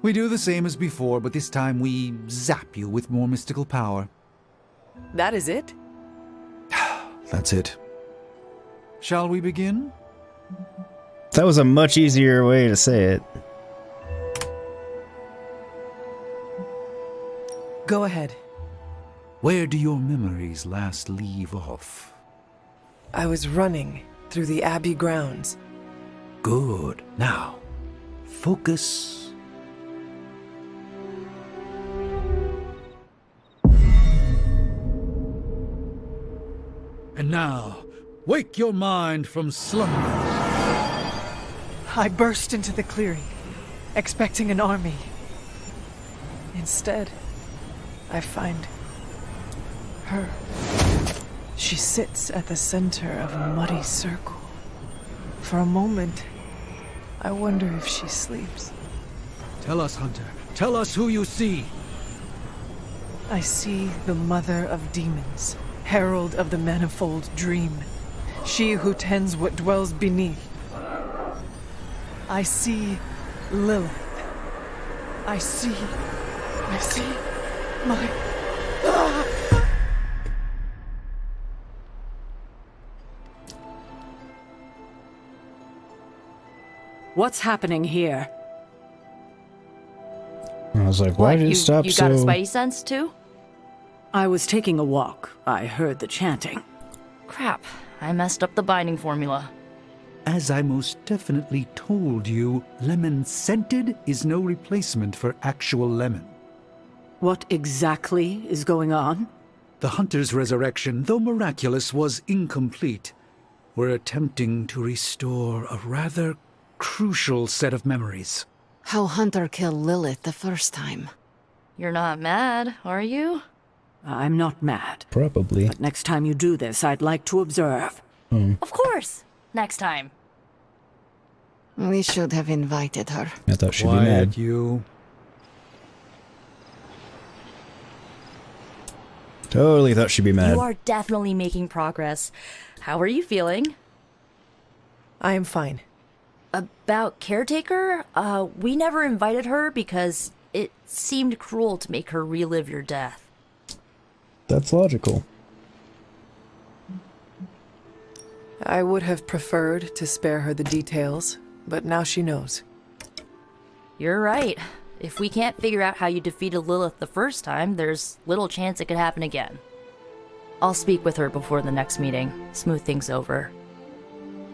We do the same as before, but this time we zap you with more mystical power. That is it? That's it. Shall we begin? That was a much easier way to say it. Go ahead. Where do your memories last leave off? I was running through the Abbey grounds. Good. Now, focus. And now, wake your mind from slumber. I burst into the clearing, expecting an army. Instead, I find her. She sits at the center of a muddy circle. For a moment, I wonder if she sleeps. Tell us, Hunter. Tell us who you see. I see the mother of demons, herald of the manifold dream, she who tends what dwells beneath. I see Lilith. I see my... What's happening here? I was like, why did it stop you so... got a spidey sense too? I was taking a walk. I heard the chanting. Crap, I messed up the binding formula. As I most definitely told you, lemon scented is no replacement for actual lemon. What exactly is going on? The Hunter's resurrection, though miraculous, was incomplete. We're attempting to restore a rather crucial set of memories. How Hunter killed Lilith the first time. You're not mad, are you? I'm not mad. Probably. But next time you do this, I'd like to observe. Of course! Next time. We should have invited her. I thought she'd be mad. You. Totally thought she'd be mad. You are definitely making progress. How are you feeling? I am fine. About Caretaker? We never invited her because it seemed cruel to make her relive your death. That's logical. I would have preferred to spare her the details, but now she knows. You're right. If we can't figure out how you defeated Lilith the first time, there's little chance it could happen again. I'll speak with her before the next meeting, smooth things over.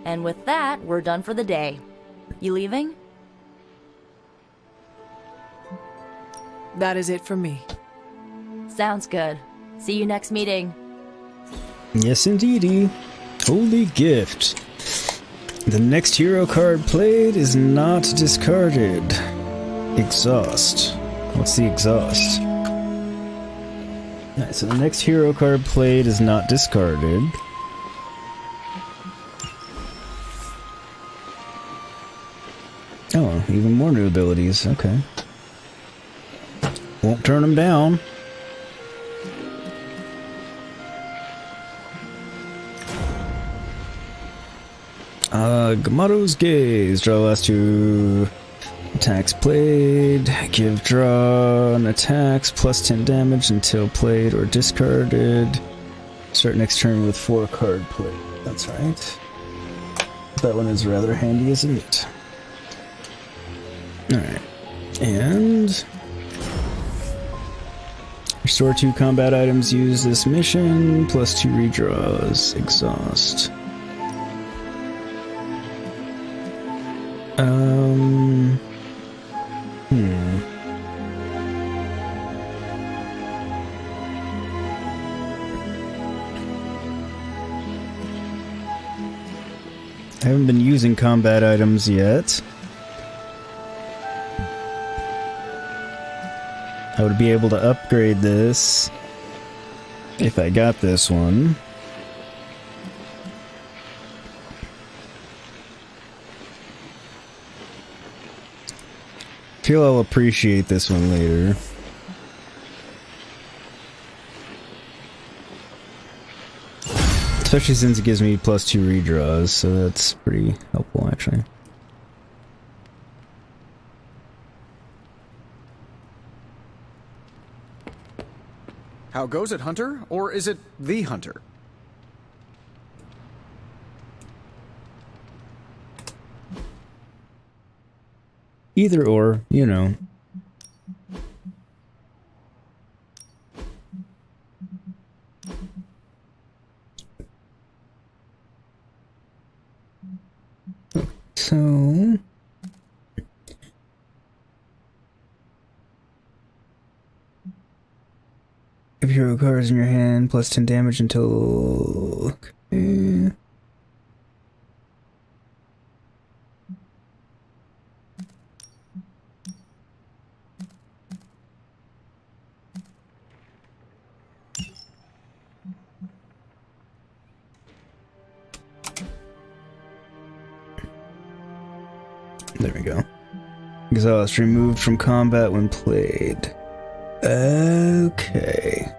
And with that, we're done for the day. You leaving? That is it for me. Sounds good. See you next meeting. Yes, indeedy. Holy gift. The next hero card played is not discarded. Exhaust. What's the exhaust? Alright, so the next hero card played is not discarded. Oh, even more new abilities. Okay. Won't turn them down. Gamado's Gaze. Draw the last 2 attacks played. Give draw an attacks plus 10 damage until played or discarded. Start next turn with 4 card play. That's right. That one is rather handy, isn't it? Alright. And restore 2 combat items used this mission, plus 2 redraws. Exhaust. I haven't been using combat items yet. I would be able to upgrade this if I got this one. Feel I'll appreciate this one later. Especially since it gives me plus 2 redraws, so that's pretty helpful actually. How goes it, Hunter? Or is it the Hunter? Either or, you know. So if hero cards in your hand, plus 10 damage until okay. There we go. Exhaust removed from combat when played. Okay.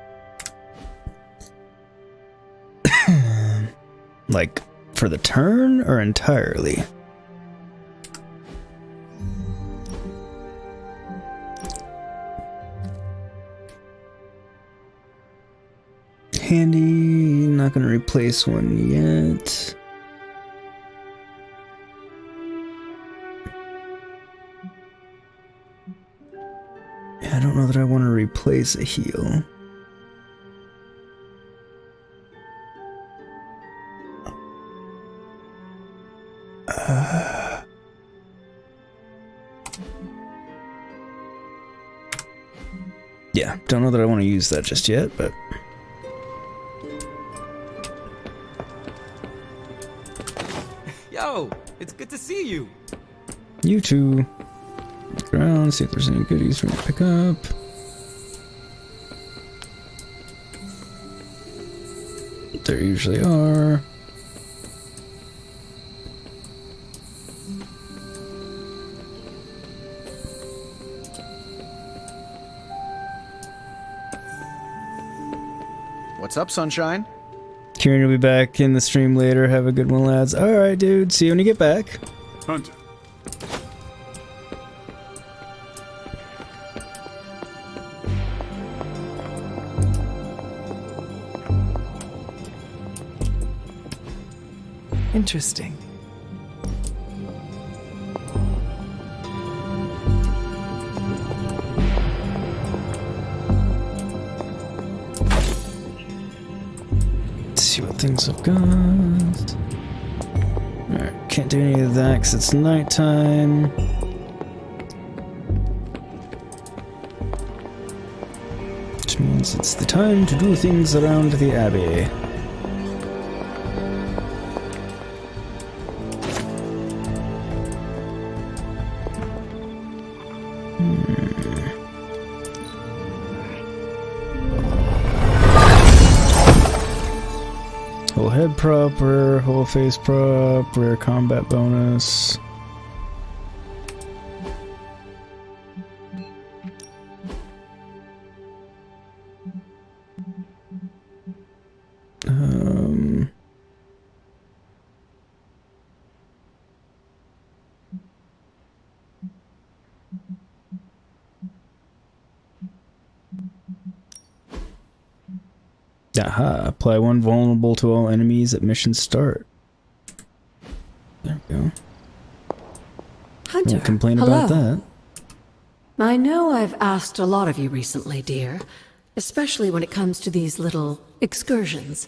Like, for the turn or entirely? Handy, not gonna replace one yet. I don't know that I want to replace a heal. Yeah, don't know that I want to use that just yet, but... Yo, it's good to see you. You too. Look around, see if there's any goodies for me to pick up. There usually are. What's up, Sunshine? Kieran will be back in the stream later. Have a good one, lads. Alright, dude. See you when you get back. Hunter. Interesting. Let's see what things I've got. Alright, can't do any of that because it's nighttime. Which means it's the time to do things around the Abbey. Whole head prop, rare whole face prop, rare combat bonus. Aha, apply one vulnerable to all enemies at mission start. There we go. Hunter, Won't complain hello. about that. I know I've asked a lot of you recently, dear, especially when it comes to these little excursions.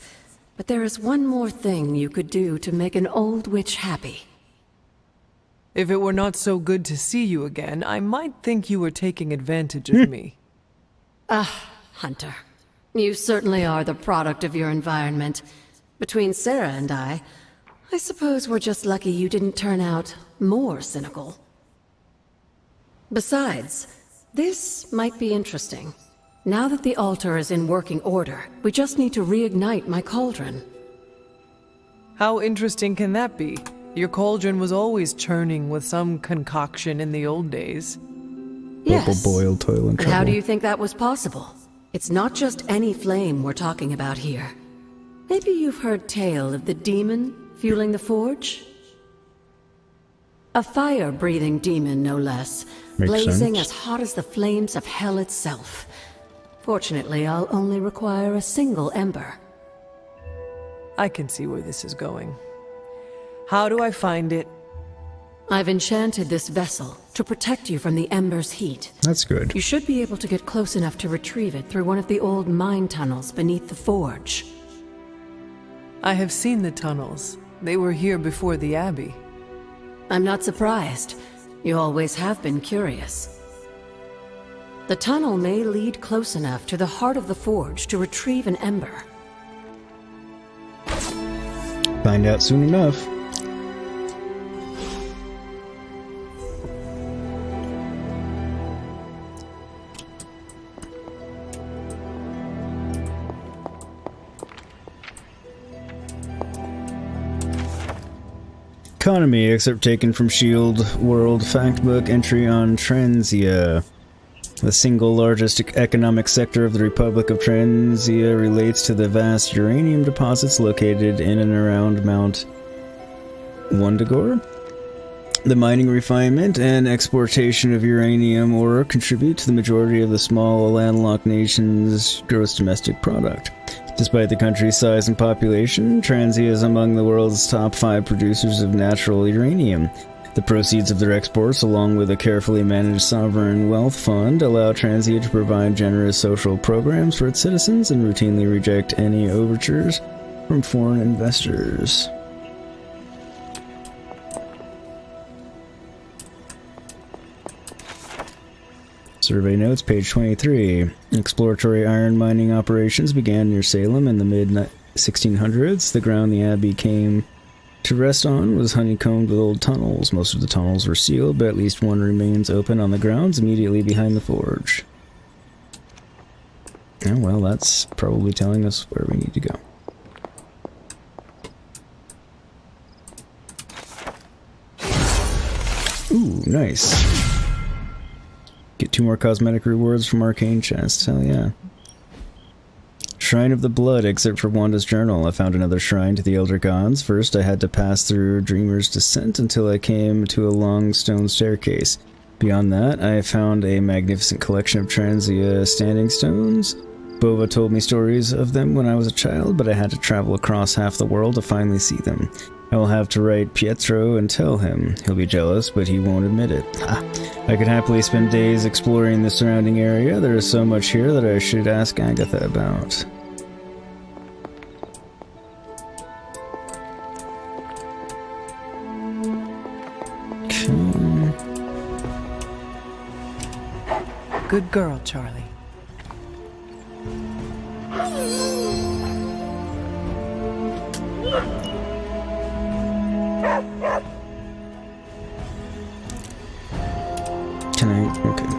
But there is one more thing you could do to make an old witch happy. If it were not so good to see you again, I might think you were taking advantage of me. Hunter. You certainly are the product of your environment. Between Sarah and I suppose we're just lucky you didn't turn out more cynical. Besides, this might be interesting. Now that the altar is in working order, we just need to reignite my cauldron. How interesting can that be? Your cauldron was always churning with some concoction in the old days. Yes. Boiled toil and And trouble. how do you think that was possible? It's not just any flame we're talking about here. Maybe you've heard tale of the demon fueling the forge? A fire-breathing demon, no less, Makes blazing sense. as hot as the flames of hell itself. Fortunately, I'll only require a single ember. I can see where this is going. How do I find it? I've enchanted this vessel to protect you from the ember's heat. That's good. You should be able to get close enough to retrieve it through one of the old mine tunnels beneath the forge. I have seen the tunnels. They were here before the Abbey. I'm not surprised. You always have been curious. The tunnel may lead close enough to the heart of the forge to retrieve an ember. Find out soon enough. Economy, excerpt taken from Shield World Factbook, entry on Transia. The single largest economic sector of the Republic of Transia relates to the vast uranium deposits located in and around Mount Wondagore. The mining, refinement, and exportation of uranium ore contribute to the majority of the small landlocked nation's gross domestic product. Despite the country's size and population, Transia is among the world's top 5 producers of natural uranium. The proceeds of their exports, along with a carefully managed sovereign wealth fund, allow Transia to provide generous social programs for its citizens and routinely reject any overtures from foreign investors. Survey notes, page 23. Exploratory iron mining operations began near Salem in the mid-1600s. The ground the Abbey came to rest on was honeycombed with old tunnels. Most of the tunnels were sealed, but at least one remains open on the grounds immediately behind the forge. Oh, well, that's probably telling us where we need to go. Ooh, nice. Get 2 more cosmetic rewards from arcane chests. Hell yeah. Shrine of the Blood, excerpt from Wanda's journal. I found another shrine to the Elder Gods. First, I had to pass through Dreamer's Descent until I came to a long stone staircase. Beyond that, I found a magnificent collection of Transia standing stones. Bova told me stories of them when I was a child, but I had to travel across half the world to finally see them. I will have to write Pietro and tell him. He'll be jealous, but he won't admit it. I could happily spend days exploring the surrounding area. There is so much here that I should ask Agatha about. Good girl, Charlie. Can I? Okay.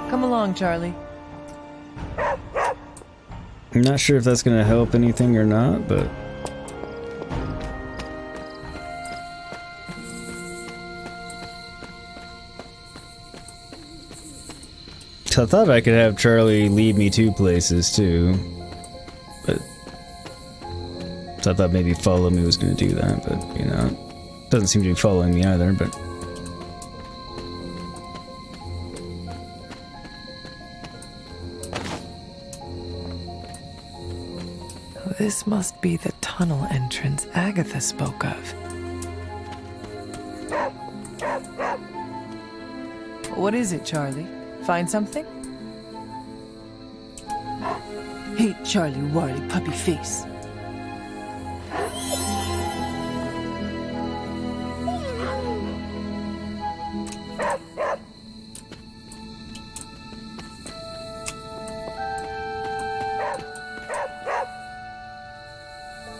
Come along, Charlie. I'm not sure if that's going to help anything or not, but... So I thought I could have Charlie lead me to places too, but... So I thought maybe follow me was going to do that, but, you know, doesn't seem to be following me either, but... This must be the tunnel entrance Agatha spoke of. What is it, Charlie? Find something? Hey, Charlie Warly puppy face.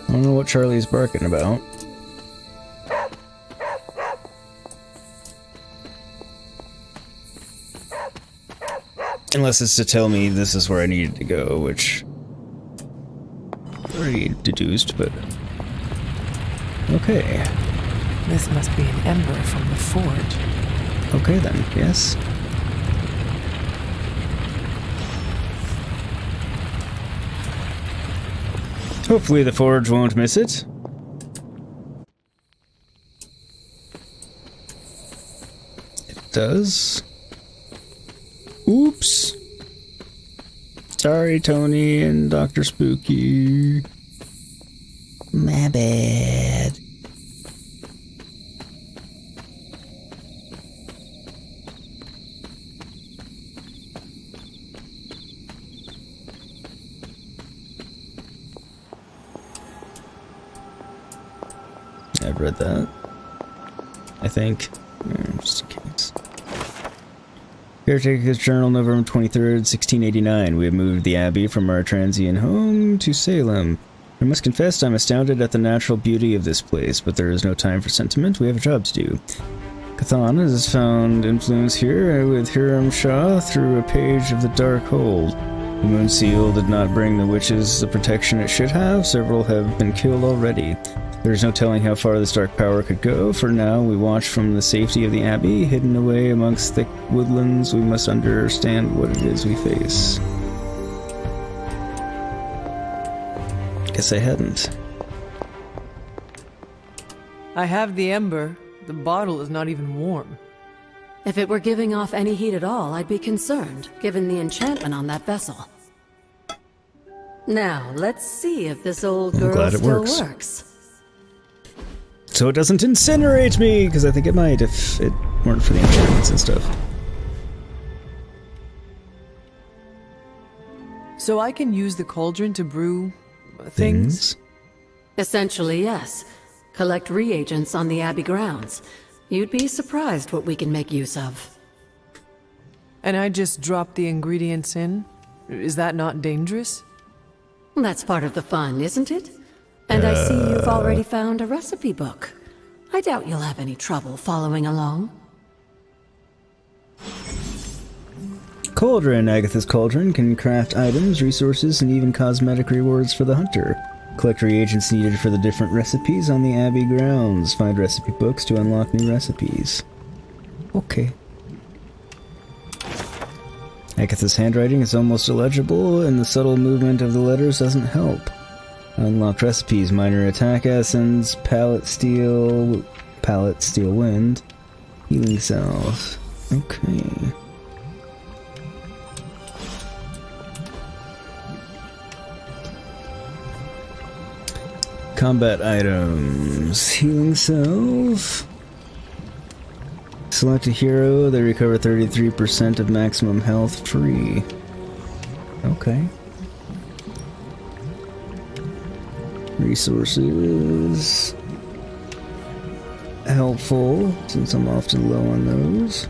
I don't know what Charlie's barking about. Unless it's to tell me this is where I needed to go, which... I already deduced, but... Okay. This must be an ember from the forge. Okay then, yes. Hopefully the forge won't miss it. It does. Oops. Sorry, Tony and Dr. Spooky. My bad. I've read that. I think. Just in case. Caretaker's Journal, November 23rd, 1689. We have moved the Abbey from our transient home to Salem. I must confess I'm astounded at the natural beauty of this place, but there is no time for sentiment. We have a job to do. Cathan has found influence here with Hiram Shah through a page of the Dark Hold. The Moon Seal did not bring the witches the protection it should have. Several have been killed already. There is no telling how far this dark power could go. For now, we watch from the safety of the Abbey, hidden away amongst thick woodlands. We must understand what it is we face. Guess I hadn't. I have the ember. The bottle is not even warm. If it were giving off any heat at all, I'd be concerned, given the enchantment on that vessel. Now, let's see if this old girl still works. So it doesn't incinerate me, because I think it might if it weren't for the enchantments and stuff. So I can use the cauldron to brew things? Essentially, yes. Collect reagents on the Abbey grounds. You'd be surprised what we can make use of. And I just drop the ingredients in? Is that not dangerous? That's part of the fun, isn't it? And I see you've already found a recipe book. I doubt you'll have any trouble following along. Cauldron. Agatha's Cauldron can craft items, resources, and even cosmetic rewards for the hunter. Collect reagents needed for the different recipes on the Abbey grounds. Find recipe books to unlock new recipes. Okay. Agatha's handwriting is almost illegible, and the subtle movement of the letters doesn't help. Unlocked recipes, minor attack essence, pallet steel wind, healing cells. Okay. Combat items, healing cells. Select a hero, they recover 33% of maximum health free. Okay. Resources. helpful since I'm often low on those.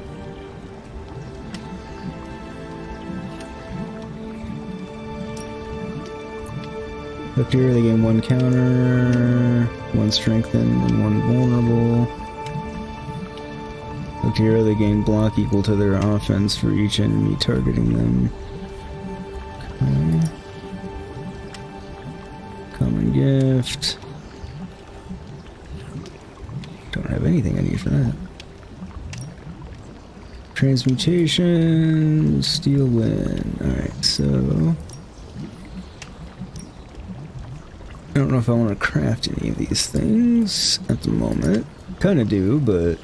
Up here, they gain 1 counter, 1 strengthened, and 1 vulnerable. Up here, they gain block equal to their offense for each enemy targeting them. Okay. Common gift. Don't have anything I need for that. Transmutation, steel wind. Alright, so... I don't know if I want to craft any of these things at the moment. Kinda do, but...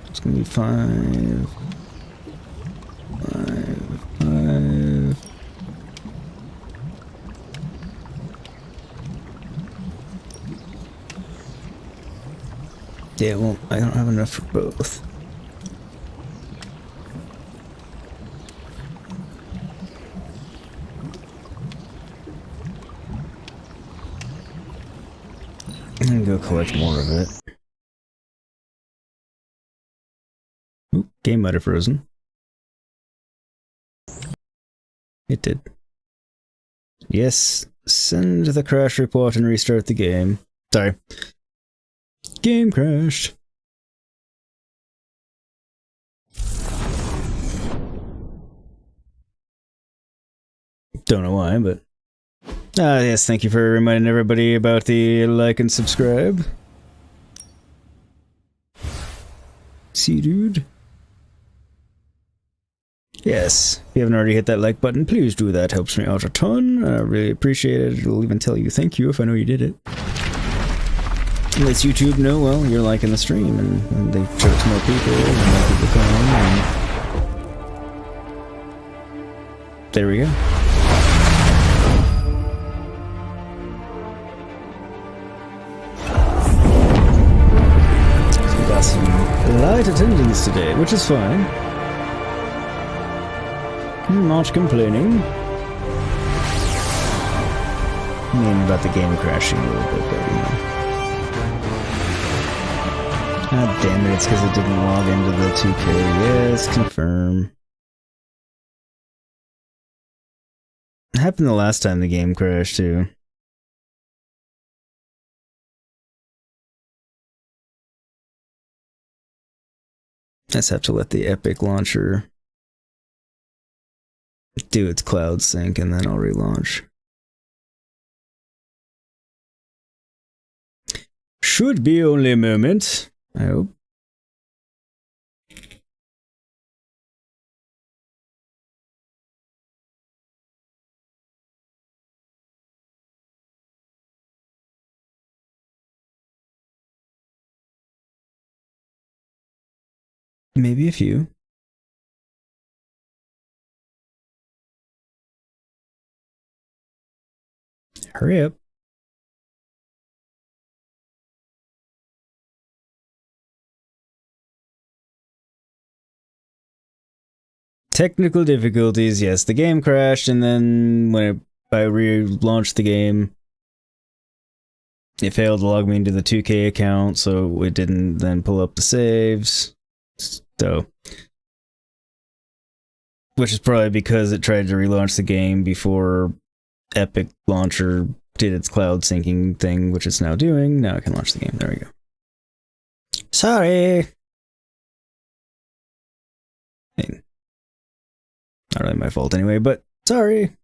It's gonna be 5... 5... Yeah, well, I don't have enough for both. I'm gonna go collect more of it. Oop, game might have frozen. It did. Yes, send the crash report and restart the game. Sorry. Game crashed. Don't know why, but... yes, thank you for reminding everybody about the like and subscribe. See, dude? Yes, if you haven't already hit that like button, please do that. Helps me out a ton. I really appreciate it. It'll even tell you thank you if I know you did it. It lets YouTube know, well, you're liking the stream, and they show it to more people, and more people come, and... There we go. So we got some light attendance today, which is fine. Not complaining. I mean, about the game crashing a little bit, but you know. Ah, damn it, it's because it didn't log into the 2K. Yes, confirm. It happened the last time the game crashed, too. I just have to let the Epic launcher do its cloud sync, and then I'll relaunch. Should be only a moment, I hope. Maybe a few. Hurry up. Technical difficulties, yes. The game crashed, and then when I relaunched the game, it failed to log me into the 2K account, so it didn't then pull up the saves. So, which is probably because it tried to relaunch the game before Epic Launcher did its cloud syncing thing, which it's now doing. Now I can launch the game. There we go. Sorry! Hey. Not really my fault anyway, but sorry!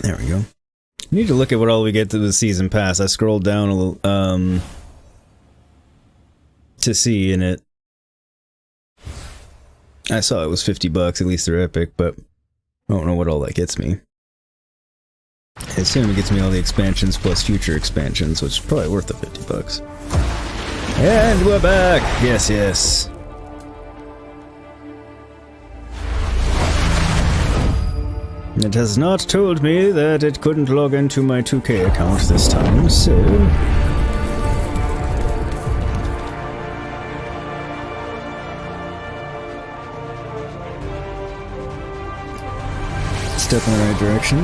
There we go. I need to look at what all we get to the season pass. I scrolled down a little, to see in it. I saw it was $50, at least they're Epic, but I don't know what all that gets me. I assume it gets me all the expansions plus future expansions, which is probably worth the $50. And we're back! Yes, yes. It has not told me that it couldn't log into my 2K account this time, so... Step in the right direction.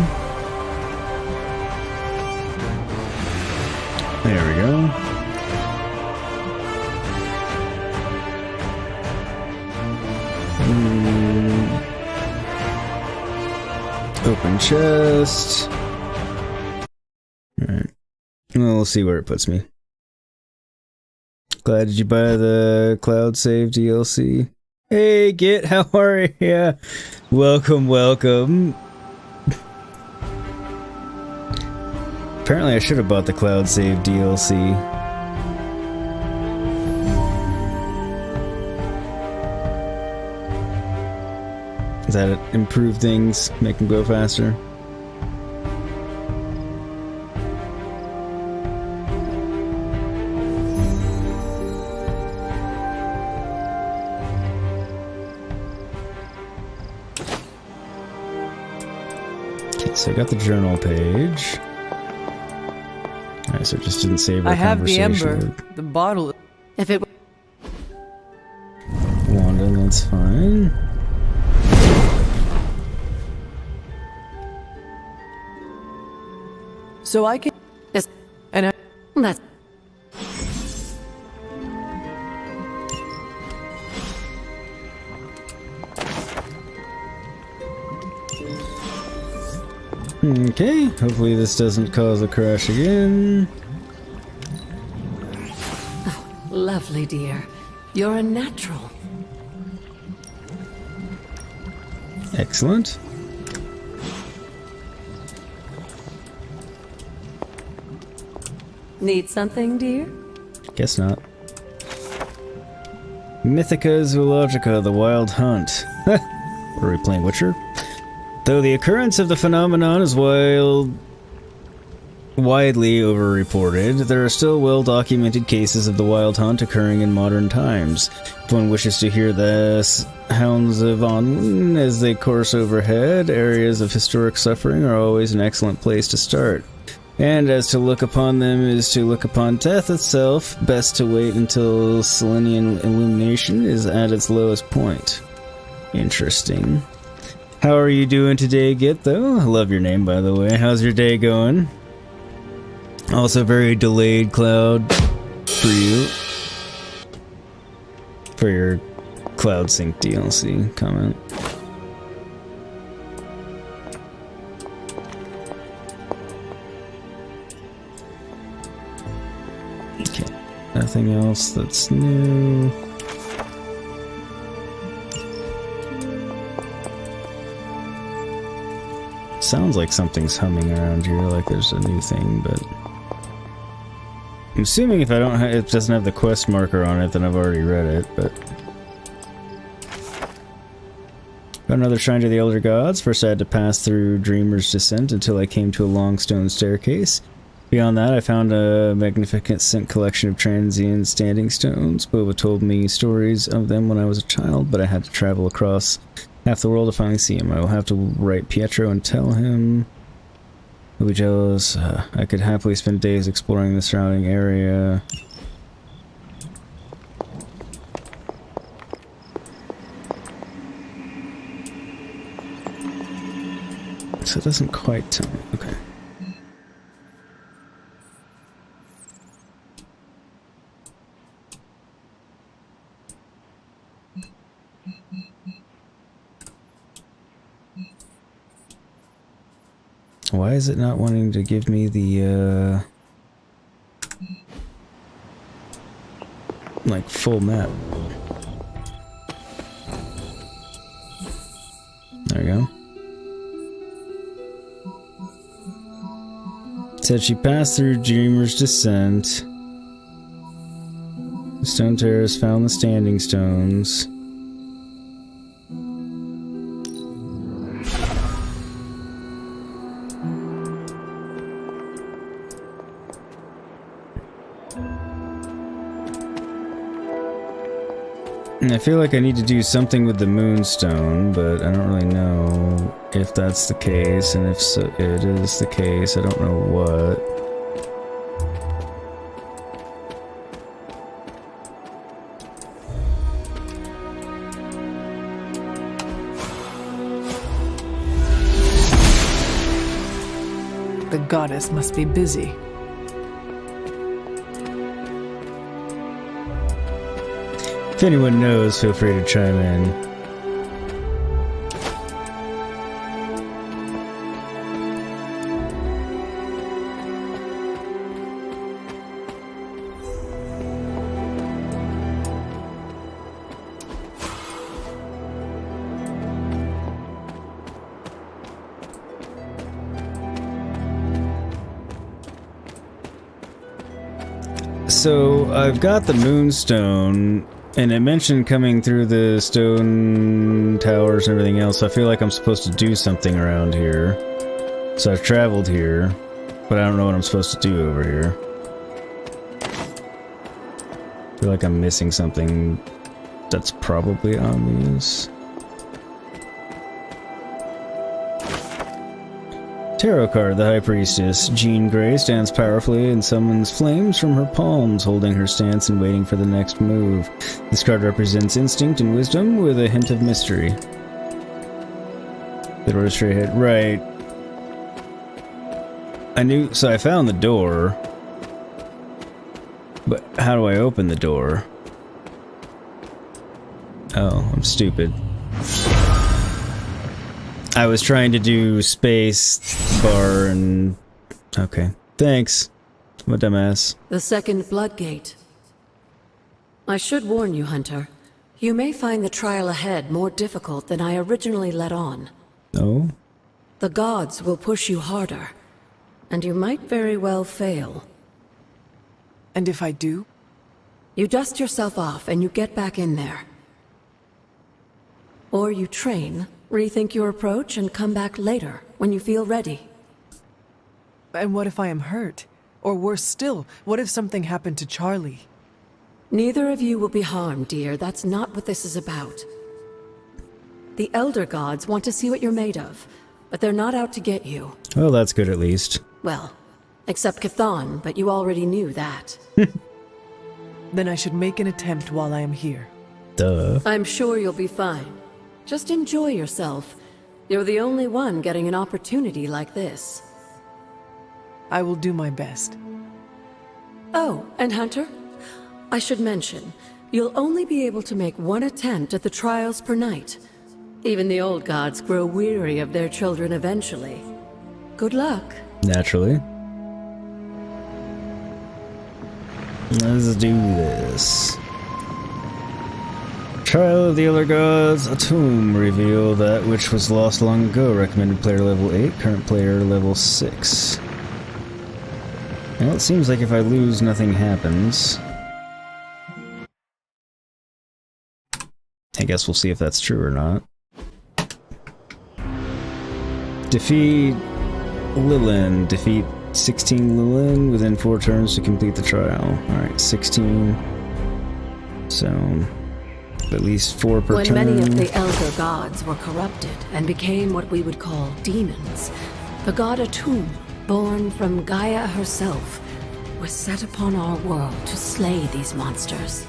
There we go. Open chest. Alright. Well, we'll see where it puts me. Glad did you buy the Cloud Save DLC? Hey, Git, how are ya? Welcome, welcome. Apparently I should have bought the Cloud Save DLC. Does that improve things? Make them go faster? Okay, so I got the journal page. Alright, so it just didn't save our I have the conversation ember. with The bottle. If it Wanda, that's fine. So I can. Yes. And I. That's. Okay, hopefully this doesn't cause a crash again. Lovely, dear. You're a natural. Excellent. Need something, dear? Guess not. Mythica Zoologica, the Wild Hunt. Are we playing Witcher? Though the occurrence of the phenomenon is widely overreported, there are still well-documented cases of the Wild Hunt occurring in modern times. If one wishes to hear the hounds of Onwin as they course overhead, areas of historic suffering are always an excellent place to start. And as to look upon them is to look upon death itself, best to wait until Selenian illumination is at its lowest point. Interesting. How are you doing today, Git, though? I love your name, by the way. How's your day going? Also very delayed, Cloud, for you. For your Cloud Sync DLC comment. Okay, nothing else that's new. Sounds like something's humming around here, like there's a new thing, but I'm assuming if I don't, it doesn't have the quest marker on it, then I've already read it. But got another shrine to the Elder Gods. First, I had to pass through Dreamer's Descent until I came to a long stone staircase. Beyond that, I found a magnificent collection of transient standing stones. Boba told me stories of them when I was a child, but I had to travel across half the world to finally see him. I will have to write Pietro and tell him. He'll be jealous. I could happily spend days exploring the surrounding area. So it doesn't quite tell me. Okay. Why is it not wanting to give me the, like, full map? There we go. It said she passed through Dreamer's Descent. The Stone Terrace found the standing stones. I feel like I need to do something with the Moonstone, but I don't really know if that's the case, and if so, it is the case, I don't know what. The goddess must be busy. If anyone knows, feel free to chime in. So, I've got the Moonstone, and it mentioned coming through the stone towers and everything else, so I feel like I'm supposed to do something around here. So I've traveled here, but I don't know what I'm supposed to do over here. I feel like I'm missing something that's probably obvious. Tarot card, the High Priestess. Jean Grey stands powerfully and summons flames from her palms, holding her stance and waiting for the next move. This card represents instinct and wisdom with a hint of mystery. The door is straight ahead. Right. So I found the door. But how do I open the door? Oh, I'm stupid. I was trying to do space bar and... Okay. Thanks. I'm a dumbass. The second blood gate. I should warn you, Hunter. You may find the trial ahead more difficult than I originally let on. Oh? The gods will push you harder, and you might very well fail. And if I do? You dust yourself off and you get back in there. Or you train, rethink your approach, and come back later, when you feel ready. And what if I am hurt? Or worse still, what if something happened to Charlie? Neither of you will be harmed, dear. That's not what this is about. The Elder Gods want to see what you're made of, but they're not out to get you. Well, that's good at least. Well, except Chthon, but you already knew that. Then I should make an attempt while I am here. Duh. I'm sure you'll be fine. Just enjoy yourself. You're the only one getting an opportunity like this. I will do my best. Oh, and Hunter? I should mention, you'll only be able to make one attempt at the trials per night. Even the old gods grow weary of their children eventually. Good luck. Naturally. Let's do this. Trial of the Elder Gods, a tomb. Reveal that which was lost long ago. Recommended player level 8, current player level 6. Well, it seems like if I lose, nothing happens. I guess we'll see if that's true or not. Defeat Lilin. Defeat 16 Lilin within 4 turns to complete the trial. Alright, 16. So, at least 4 per turn. When many of the Elder Gods were corrupted and became what we would call demons, the god Atum, born from Gaia herself, was set upon our world to slay these monsters.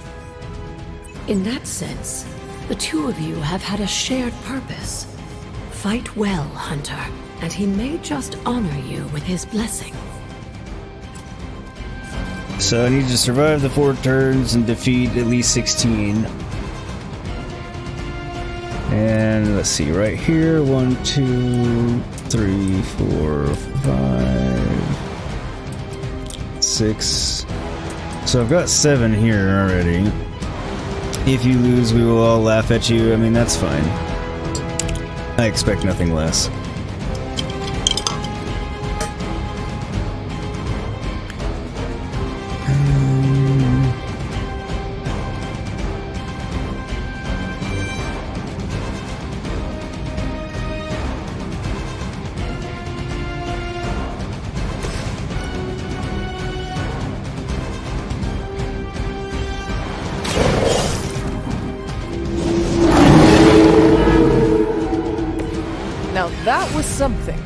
In that sense, the two of you have had a shared purpose. Fight well, Hunter, and he may just honor you with his blessing. So I need to survive the 4 turns and defeat at least 16. And let's see, right here, 1, 2, 3, 4, 5, 6. So I've got 7 here already. If you lose, we will all laugh at you. I mean, that's fine. I expect nothing less. was something.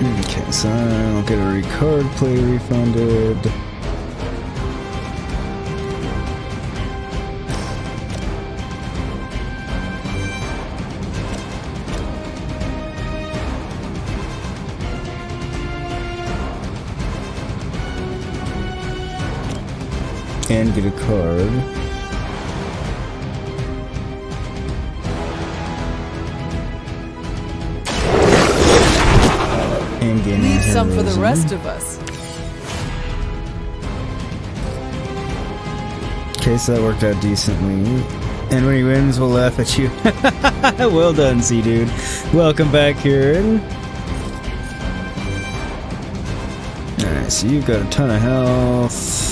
Okay, so I'll get a card play refunded. And get a card. And gain Leave some for the heroism. rest of us. Okay, so that worked out decently. And when he wins, we'll laugh at you. Well done, C-Dude. Welcome back, Kieran. Alright, so you've got a ton of health.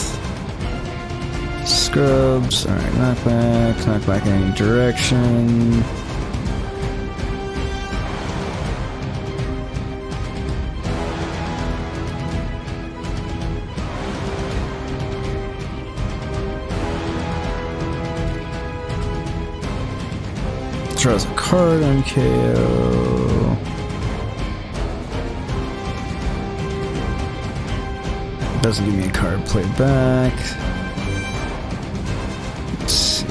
Scrubs. Alright, knockback in any direction. Draws a card on KO. Doesn't give me a card played back. Let's see.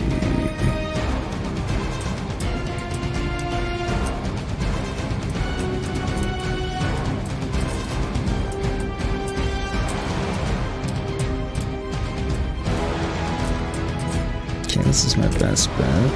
Okay, this is my best bet.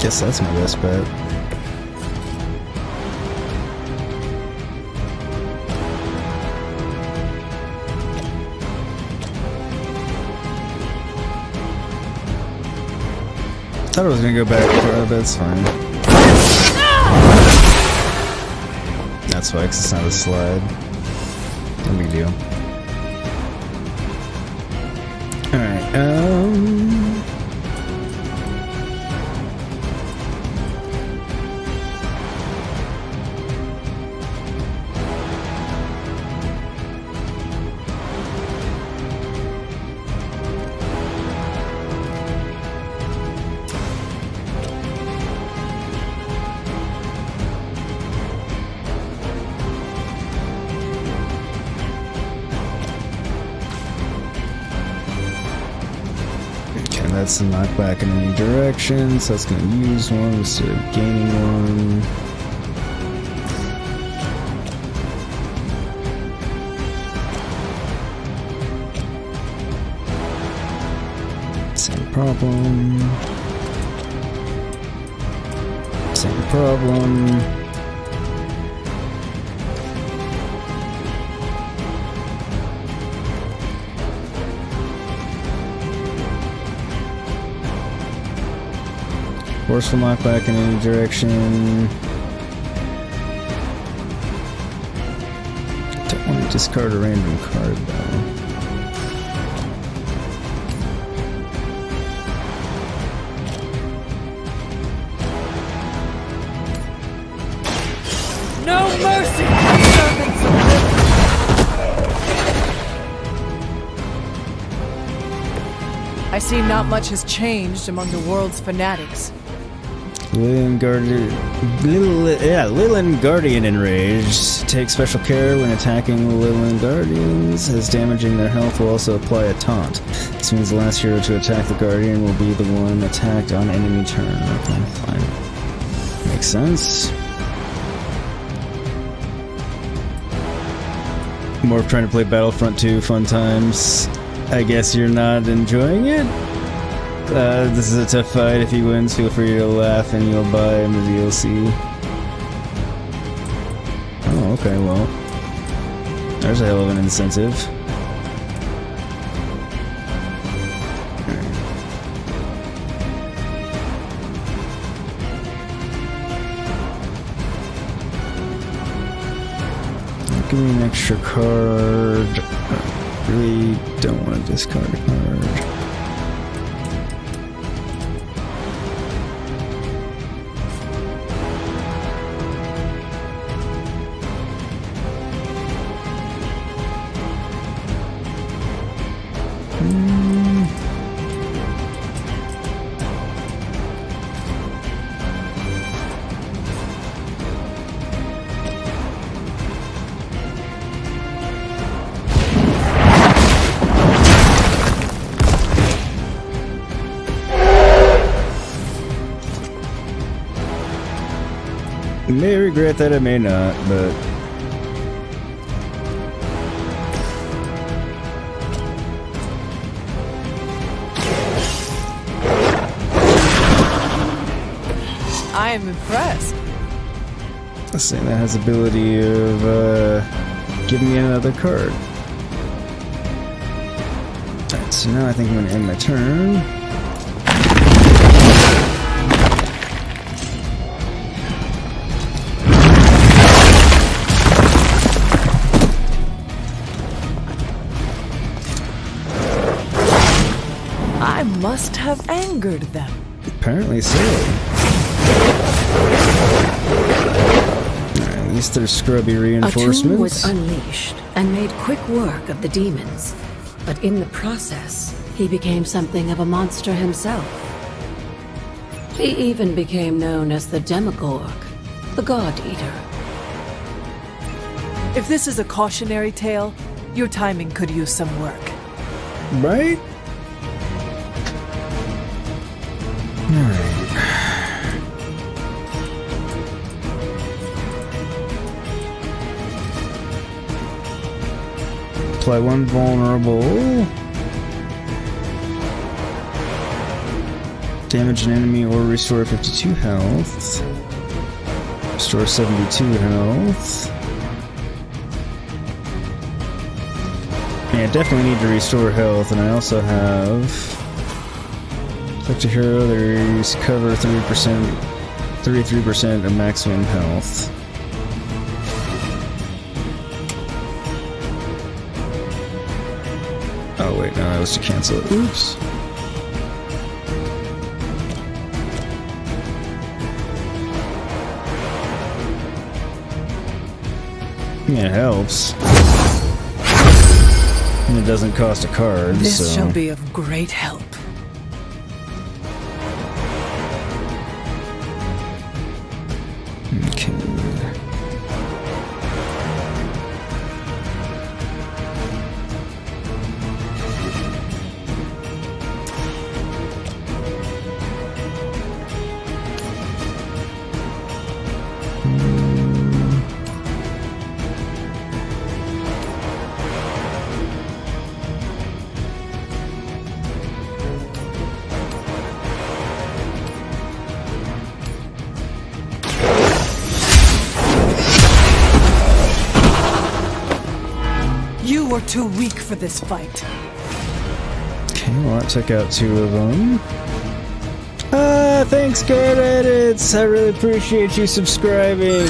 Guess that's my best bet. Thought I was gonna go back, but that's fine. That's why, 'cause it's not a slide. No big deal. Alright, that's the knockback in any direction, so that's going to use one instead of gaining one. Same problem. Same problem. Forceful knockback in any direction. Don't want to discard a random card though. No mercy! Servants of Lilith! I see not much has changed among the world's fanatics. Lillian Guardian Enraged. Take special care when attacking the Lillian Guardians, as damaging their health will also apply a taunt. This means the last hero to attack the Guardian will be the one attacked on enemy turn. Okay, fine. Makes sense. More of trying to play Battlefront 2, fun times. I guess you're not enjoying it? This is a tough fight. If he wins, feel free to laugh and you'll buy him the DLC. Oh, okay, well. There's a hell of an incentive. give me an extra card. I really don't want to discard a card. I may regret that, I may not, but I am impressed. let's say that has the ability of giving me another card. Alright, so now I think I'm going to end my turn. I must have angered them. Apparently so. Alright, at least there's scrubby reinforcements. A tomb was unleashed and made quick work of the demons, but in the process, he became something of a monster himself. He even became known as the Demogorg, the God Eater. If this is a cautionary tale, your timing could use some work. Right? Alright. Apply one vulnerable. Damage an enemy or restore 52 health. Restore 72 health. Yeah, definitely need to restore health, and I also have select a hero that cover 33% of maximum health. Oh wait, no, that was to cancel it. Oops. Yeah, it helps. And it doesn't cost a card, This so shall be of great help. okay. You were too weak for this fight. Okay, well that took out 2 of them. Thanks, Card Edits! I really appreciate you subscribing.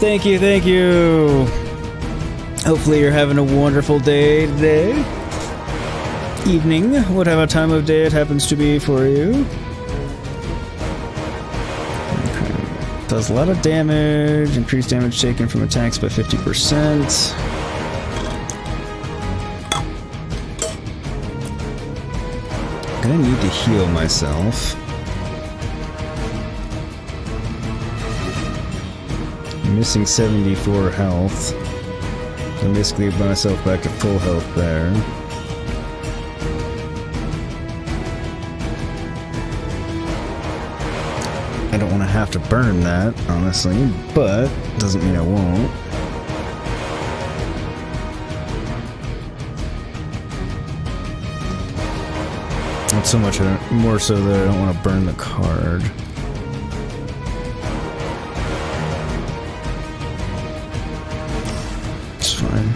Thank you, thank you. Hopefully you're having a wonderful day today. Evening, whatever time of day it happens to be for you. Okay. Does a lot of damage, increased damage taken from attacks by 50%. I need to heal myself. I'm missing 74 health. I'm basically put myself back to full health there. I don't want to have to burn that, honestly, but doesn't mean I won't. Not so much, more so that I don't want to burn the card. It's fine.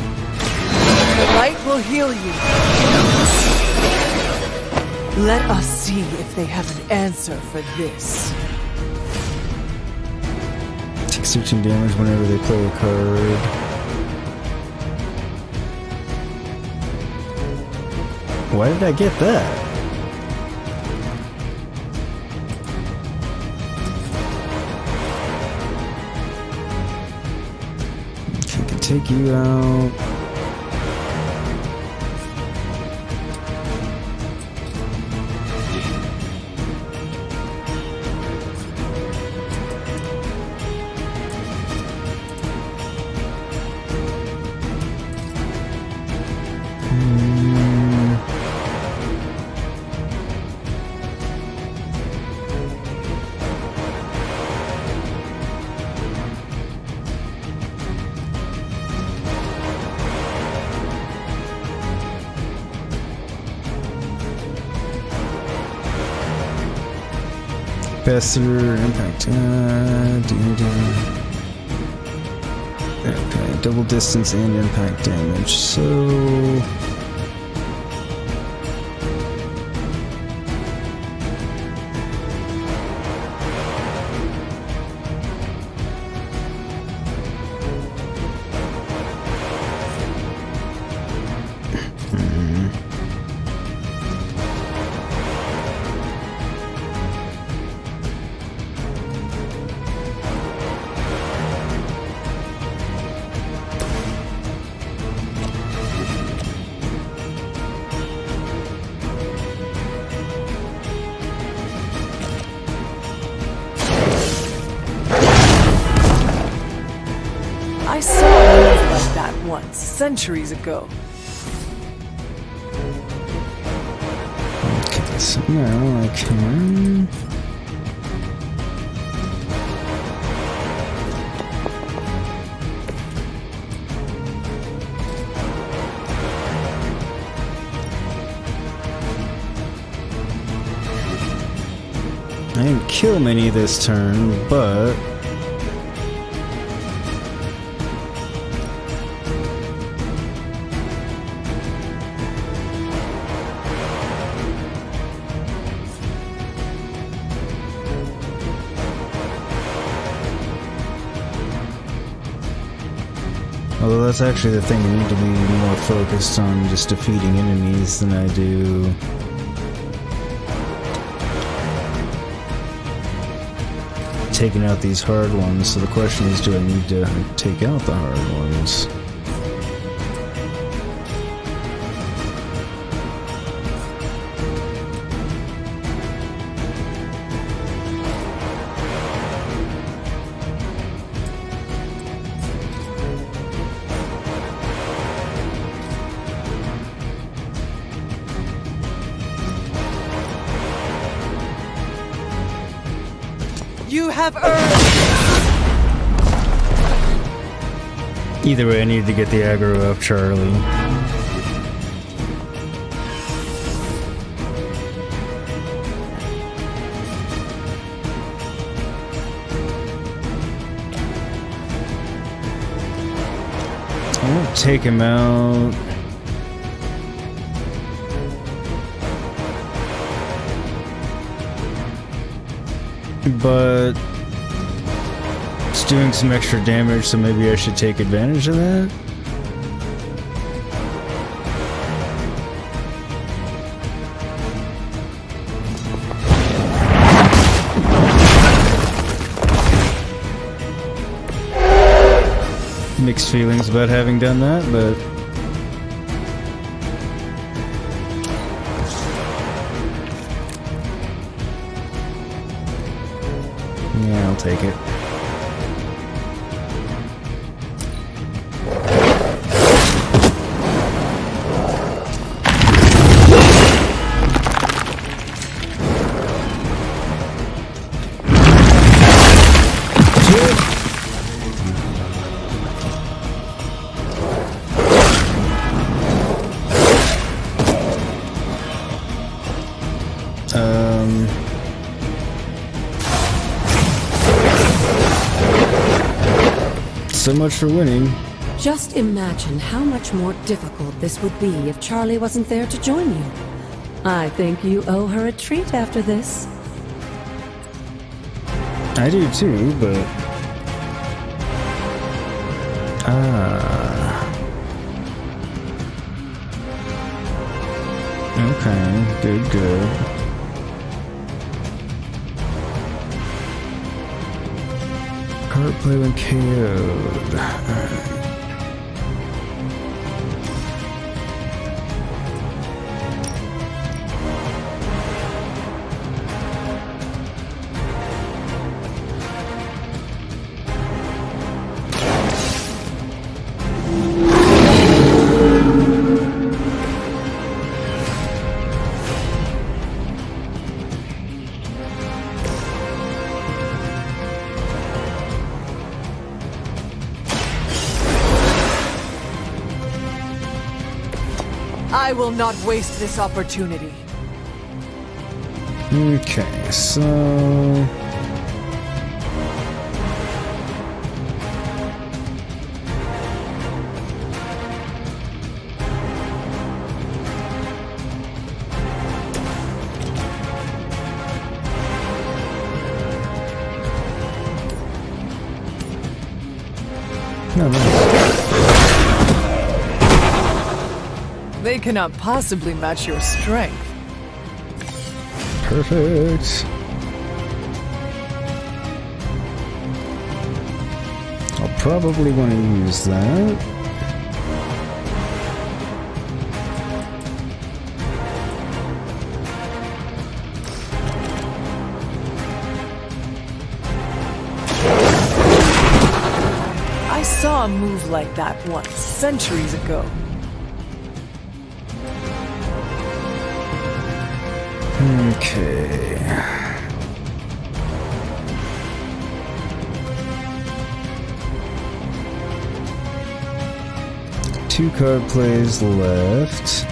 The light will heal you. Let us see if they have an answer for this. Take 13 damage whenever they play a card. Why did I get that? Okay, I can take you out. Capacitor, impact, okay, double distance and impact damage, so... I saw a move like that once, centuries ago. Okay, so now I can... I didn't kill many this turn, but... Although that's actually the thing, I need to be more focused on just defeating enemies than I do taking out these hard ones. So the question is, do I need to take out the hard ones? You have earned. Either way, I need to get the aggro of Charlie. I won't take him out. But it's doing some extra damage, so maybe I should take advantage of that. Mixed feelings about having done that, but yeah, I'll take it. So much for winning. Just imagine how much more difficult this would be if Charlie wasn't there to join you. I think you owe her a treat after this. I do too, but Okay, good. Card play when KO'd. Alright. I will not waste this opportunity. Okay, so... No, no. They cannot possibly match your strength. Perfect. I'll probably want to use that. I saw a move like that once, centuries ago. Okay. Two card plays left.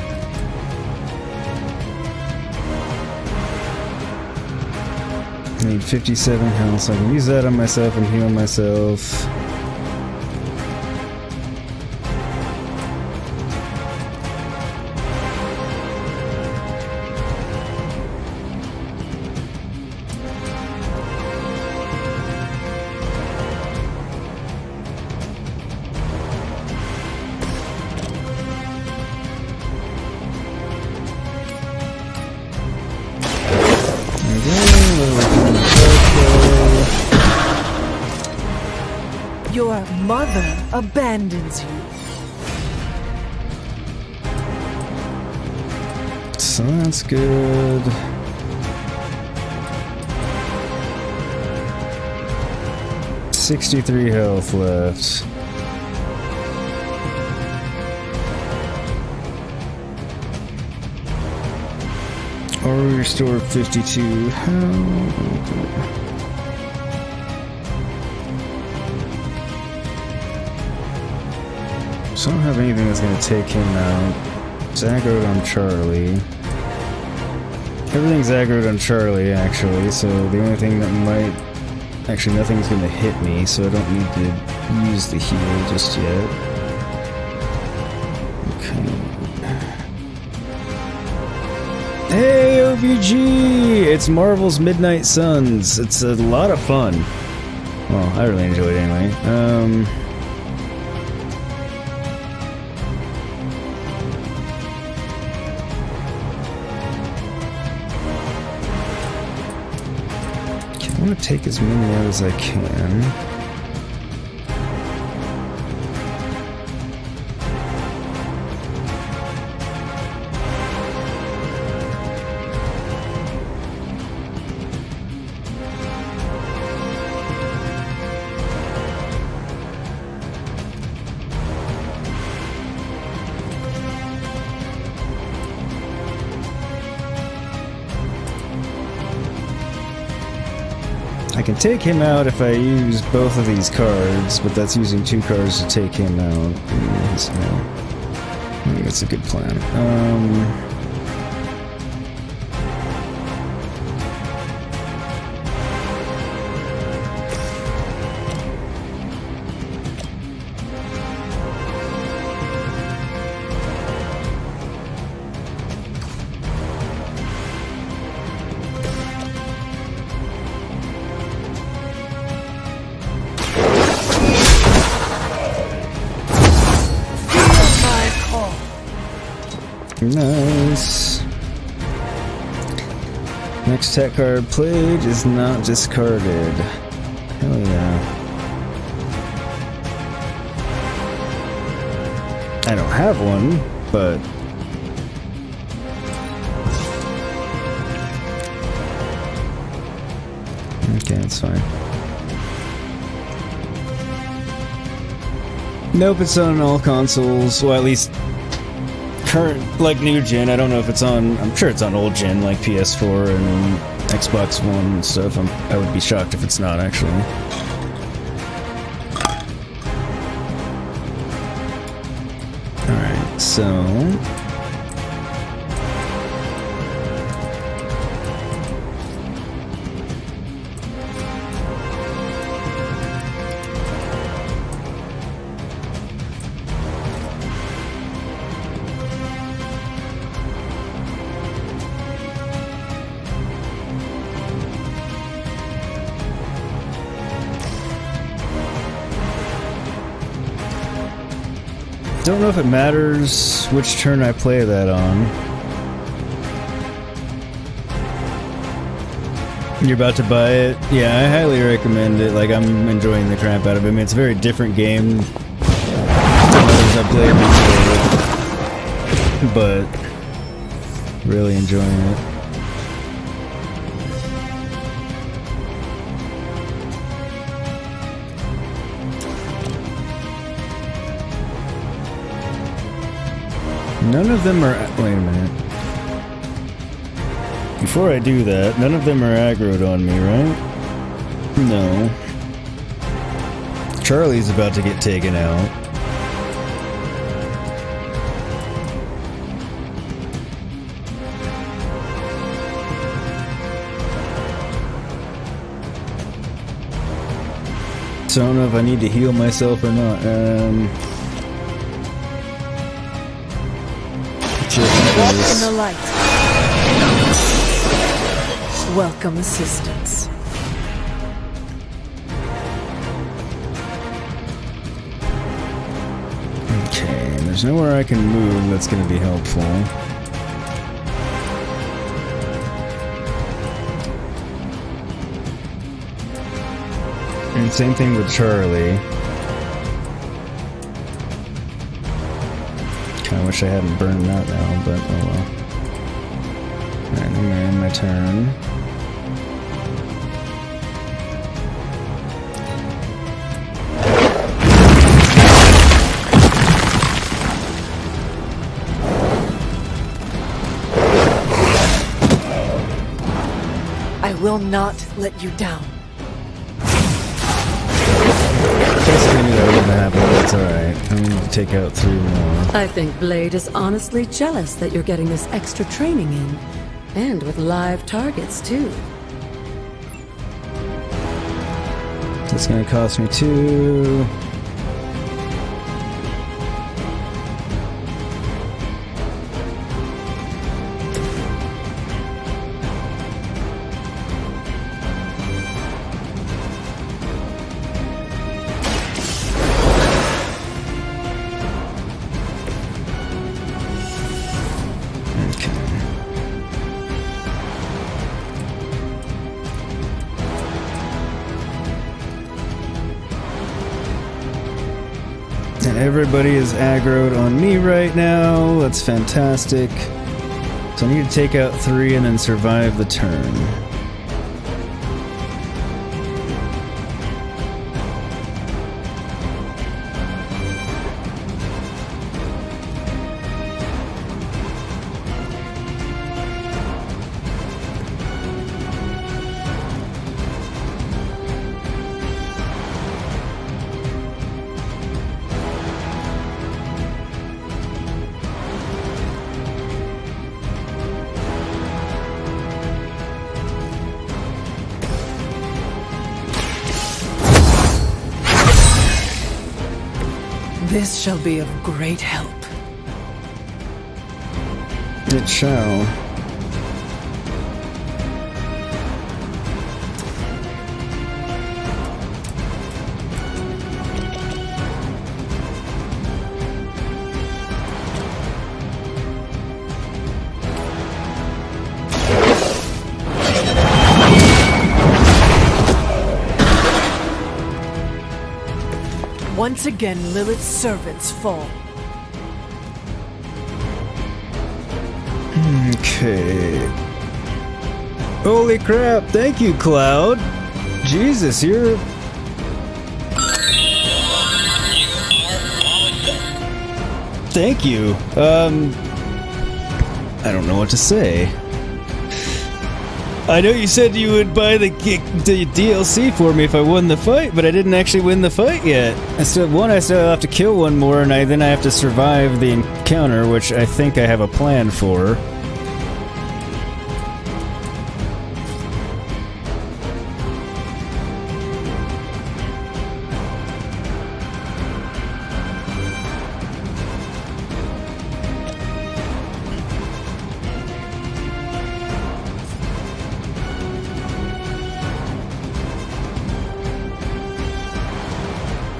I need 57 health, so I can use that on myself and heal myself. Your mother abandons you. So that's good. $63 health left. Or restore 52 health. So I don't have anything that's going to take him out. It's aggroed on Charlie. Everything's aggroed on Charlie, actually, so the only thing that might... Actually, nothing's going to hit me, so I don't need to use the heal just yet. Okay. Hey, OVG! It's Marvel's Midnight Suns. It's a lot of fun. Well, I really enjoy it anyway. I want to take as many out as I can. I can take him out if I use both of these cards, but that's using 2 cards to take him out. So, I think that's a good plan. Nice. Next tech card played is not discarded. Hell yeah. I don't have one, but okay, that's fine. Nope, it's on all consoles. Well, at least current, like new gen. I don't know if it's on. I'm sure it's on old gen, like PS4 and Xbox One and stuff. I would be shocked if it's not, actually. Alright, so don't know if it matters which turn I play that on. You're about to buy it? Yeah, I highly recommend it. Like, I'm enjoying the crap out of it. I mean, it's a very different game than others I've played before, but really enjoying it. None of them are... Wait a minute. Before I do that, none of them are aggroed on me, right? No. Charlie's about to get taken out. So I don't know if I need to heal myself or not. Walk in the light. Welcome assistance. Okay, there's nowhere I can move that's going to be helpful. And same thing with Charlie. I wish I hadn't burned that now, but oh well. Alright, I'm gonna end my turn. I will not let you down. I knew that was gonna happen, but it's alright. I'm gonna take out 3 more. I think Blade is honestly jealous that you're getting this extra training in. And with live targets, too. That's gonna cost me 2. Everybody is aggroed on me right now. That's fantastic. So I need to take out 3 and then survive the turn. This shall be of great help. It shall. Once again, Lilith's servants fall. Okay. Holy crap, thank you, Cloud. Jesus, you're... Thank you. I don't know what to say. I know you said you would buy the DLC for me if I won the fight, but I didn't actually win the fight yet. I still have to kill one more, and then I have to survive the encounter, which I think I have a plan for.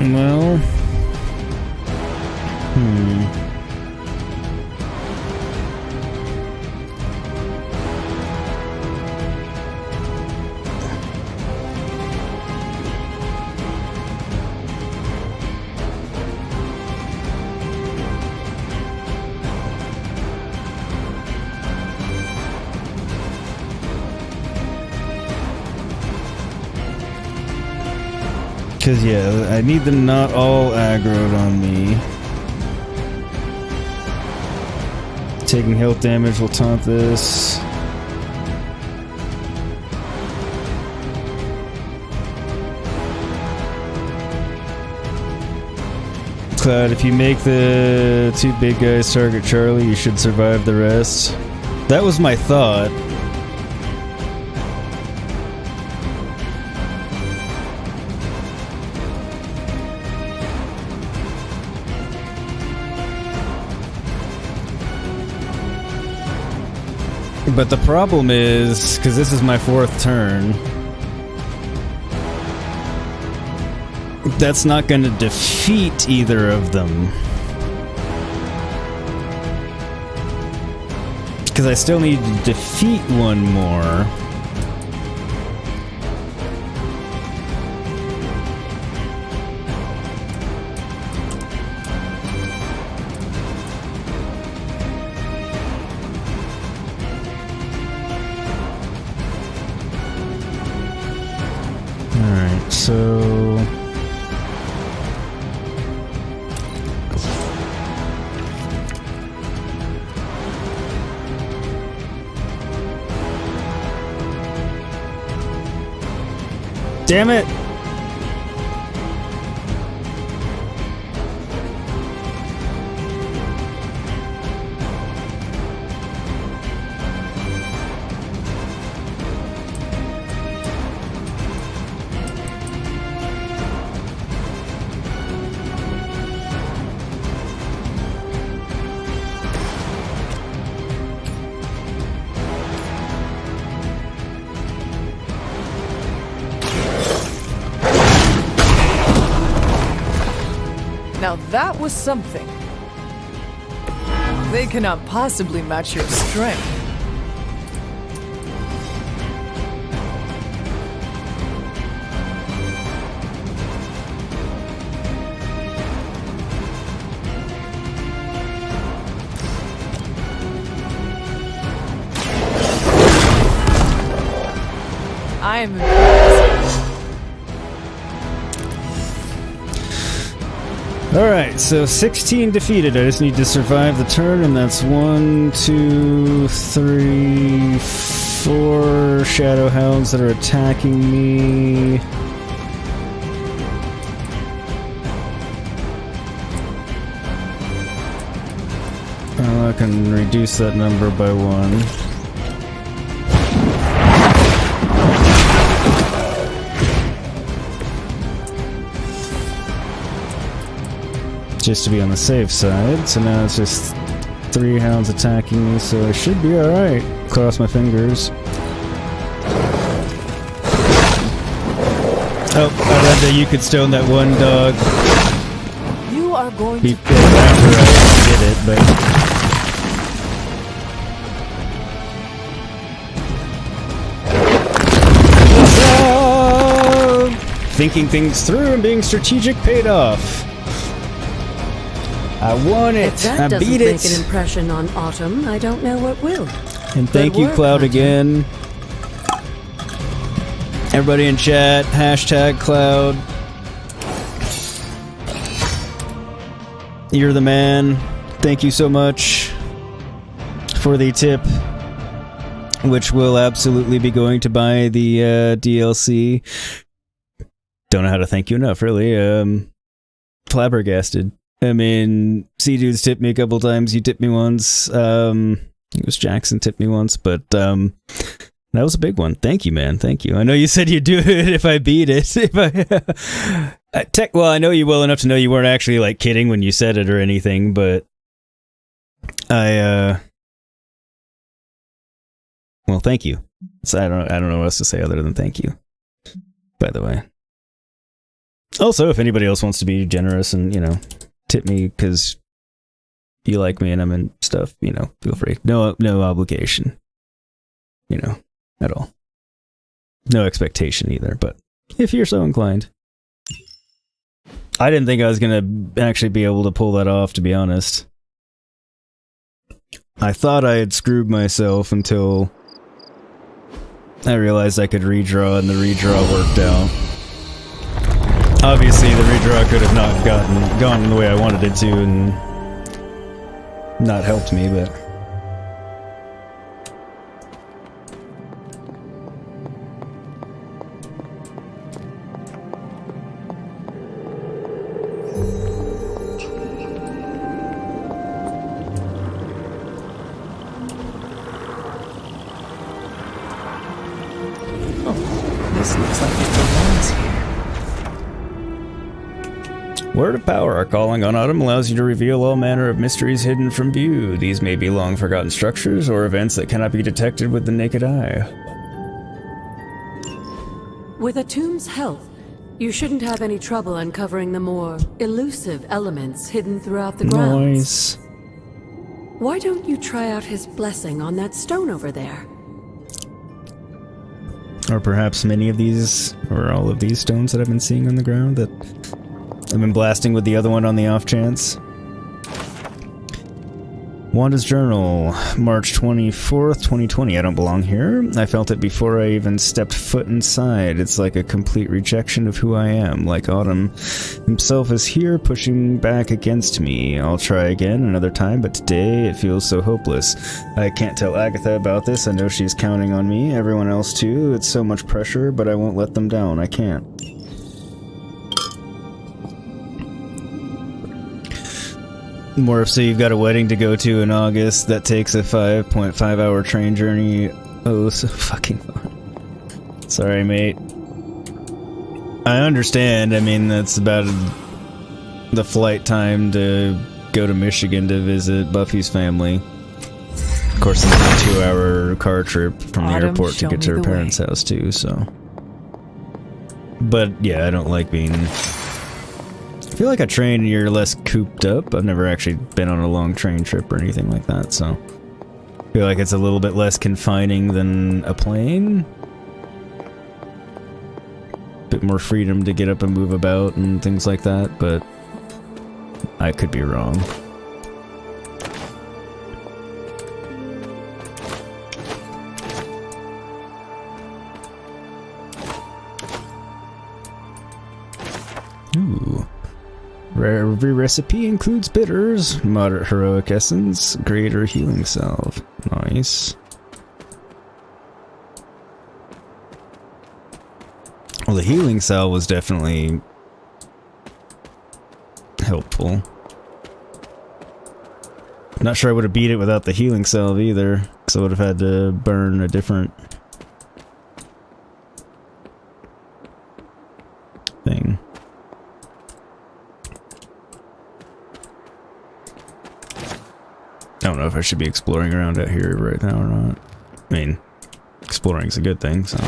Well, because, yeah, I need them not all aggroed on me. Taking health damage will taunt this. Cloud, if you make the two big guys target Charlie, you should survive the rest. That was my thought. But the problem is, because this is my 4th turn, that's not going to defeat either of them. Because I still need to defeat one more. Alright, so... Damn it! Now that was something. They cannot possibly match your strength. I am impressed. Alright, so 16 defeated. I just need to survive the turn, and that's 1, 2, 3, 4 Shadow Hounds that are attacking me. I can reduce that number by 1. Just to be on the safe side, so now it's just 3 hounds attacking me, so I should be alright. Cross my fingers. Oh, I read that you could stone that one dog. You are going to after I did it, but... thinking things through and being strategic paid off. I won it. If that I doesn't beat make it. an impression on Autumn, I don't know what will. And thank you, work, Cloud, Hunter. again. Everybody in chat, hashtag Cloud. You're the man. Thank you so much for the tip, which will absolutely be going to buy the DLC. Don't know how to thank you enough, really. Flabbergasted. I mean, C-Dude's tipped me a couple times. You tipped me once. It was Jackson tipped me once, but that was a big one. Thank you, man. Thank you. I know you said you'd do it if I beat it. Well, I know you well enough to know you weren't actually like kidding when you said it or anything, but well, thank you. So I don't know what else to say other than thank you. By the way. Also, if anybody else wants to be generous and, tip me because you like me and I'm in stuff, feel free. No obligation. At all. No expectation either, but if you're so inclined. I didn't think I was going to actually be able to pull that off, to be honest. I thought I had screwed myself until I realized I could redraw, and the redraw worked out. Obviously, the redraw could have not gone the way I wanted it to, and not helped me, but... This looks like it belongs here. Word of Power, our calling on Autumn allows you to reveal all manner of mysteries hidden from view. These may be long-forgotten structures or events that cannot be detected with the naked eye. With a tomb's help, you shouldn't have any trouble uncovering the more elusive elements hidden throughout the grounds. Nice. Why don't you try out his blessing on that stone over there? Or perhaps many of these, or all of these stones that I've been seeing on the ground that I've been blasting with the other one on the off chance. Wanda's Journal, March 24th, 2020. I don't belong here. I felt it before I even stepped foot inside. It's like a complete rejection of who I am. Like Autumn himself is here pushing back against me. I'll try again another time, but today it feels so hopeless. I can't tell Agatha about this. I know she's counting on me. Everyone else too. It's so much pressure, but I won't let them down. I can't. More so you've got a wedding to go to in August that takes a 5.5 hour train journey. Oh, so fucking fun. Sorry, mate. I understand. I mean, that's about the flight time to go to Michigan to visit Buffy's family. Of course, it's a 2-hour car trip from the airport to get to her parents' house, too, so. But, yeah, I don't like being... I feel like a train, you're less cooped up. I've never actually been on a long train trip or anything like that, so I feel like it's a little bit less confining than a plane. Bit more freedom to get up and move about and things like that, but I could be wrong. Ooh. Every recipe includes bitters, moderate heroic essence, greater healing salve. Nice. Well, the healing salve was definitely helpful. Not sure I would have beat it without the healing salve either, because I would have had to burn a different thing. I don't know if I should be exploring around out here right now or not. I mean, exploring's a good thing, so.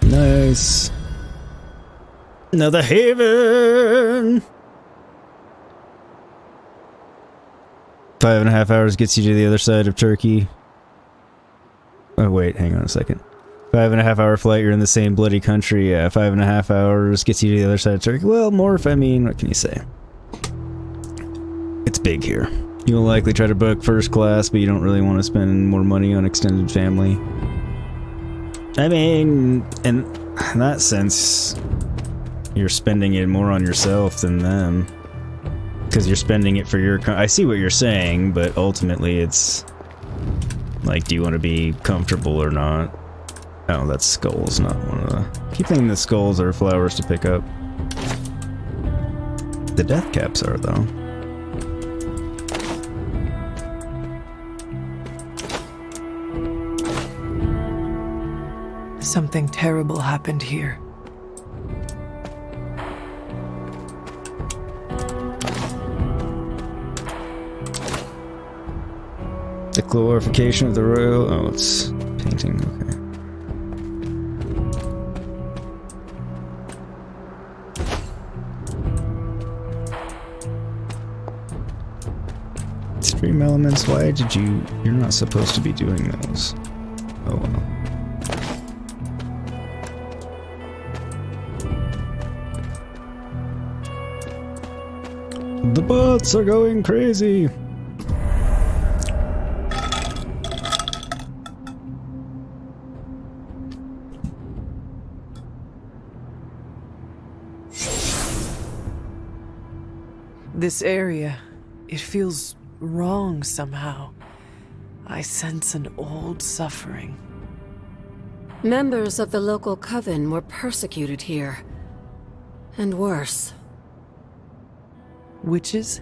Nice. Another haven! 5.5 hours gets you to the other side of Turkey. Oh, wait, hang on a second. 5.5 hour flight, you're in the same bloody country. 5.5 hours gets you to the other side of Turkey. Well, Morph, I mean, what can you say? It's big here. You'll likely try to book first class, but you don't really want to spend more money on extended family. I mean, in that sense, you're spending it more on yourself than them. Because you're spending it for your... I see what you're saying, but ultimately it's... Like, do you want to be comfortable or not? Oh, that's skulls, not one of the... Keep thinking the skulls are flowers to pick up. The death caps are, though. Something terrible happened here. The glorification of the royal... Oh, it's painting, okay. Stream elements, why did you... You're not supposed to be doing those. Oh well. The bots are going crazy! This area, it feels wrong somehow. I sense an old suffering. Members of the local coven were persecuted here. And worse. Witches?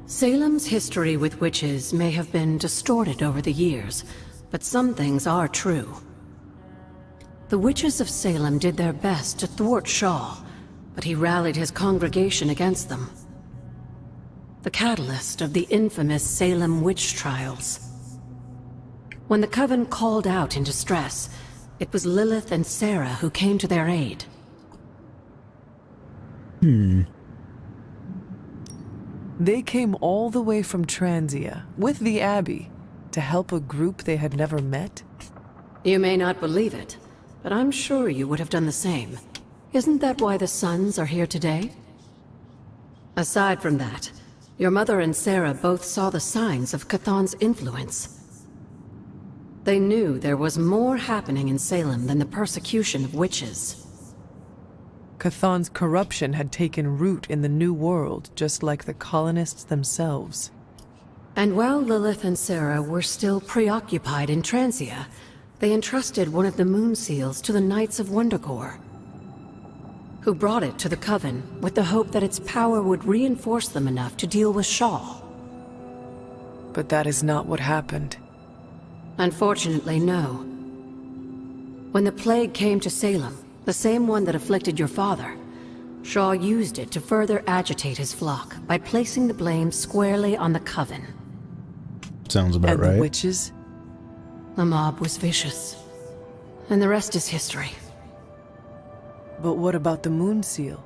Salem's history with witches may have been distorted over the years, but some things are true. The witches of Salem did their best to thwart Shaw, but he rallied his congregation against them. The catalyst of the infamous Salem witch trials. When the Coven called out in distress, it was Lilith and Sarah who came to their aid. They came all the way from Transia, with the Abbey, to help a group they had never met? You may not believe it, but I'm sure you would have done the same. Isn't that why the Sons are here today? Aside from that, your mother and Sarah both saw the signs of Chthon's influence. They knew there was more happening in Salem than the persecution of witches. Chthon's corruption had taken root in the New World, just like the colonists themselves. And while Lilith and Sarah were still preoccupied in Transia, they entrusted one of the moon seals to the Knights of Wondergore, who brought it to the Coven with the hope that its power would reinforce them enough to deal with Shaw. But that is not what happened. Unfortunately, no. When the plague came to Salem, the same one that afflicted your father, Shaw used it to further agitate his flock by placing the blame squarely on the Coven. Sounds about right. And the witches? The mob was vicious. And the rest is history. But what about the moon seal?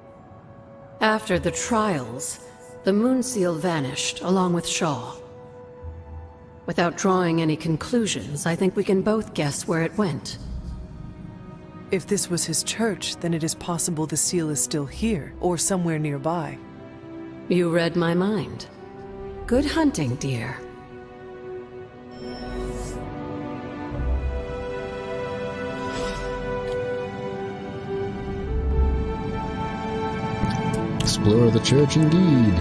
After the trials, the moon seal vanished along with Shaw. Without drawing any conclusions, I think we can both guess where it went. If this was his church, then it is possible the seal is still here, or somewhere nearby. You read my mind. Good hunting, dear. Explore the church indeed.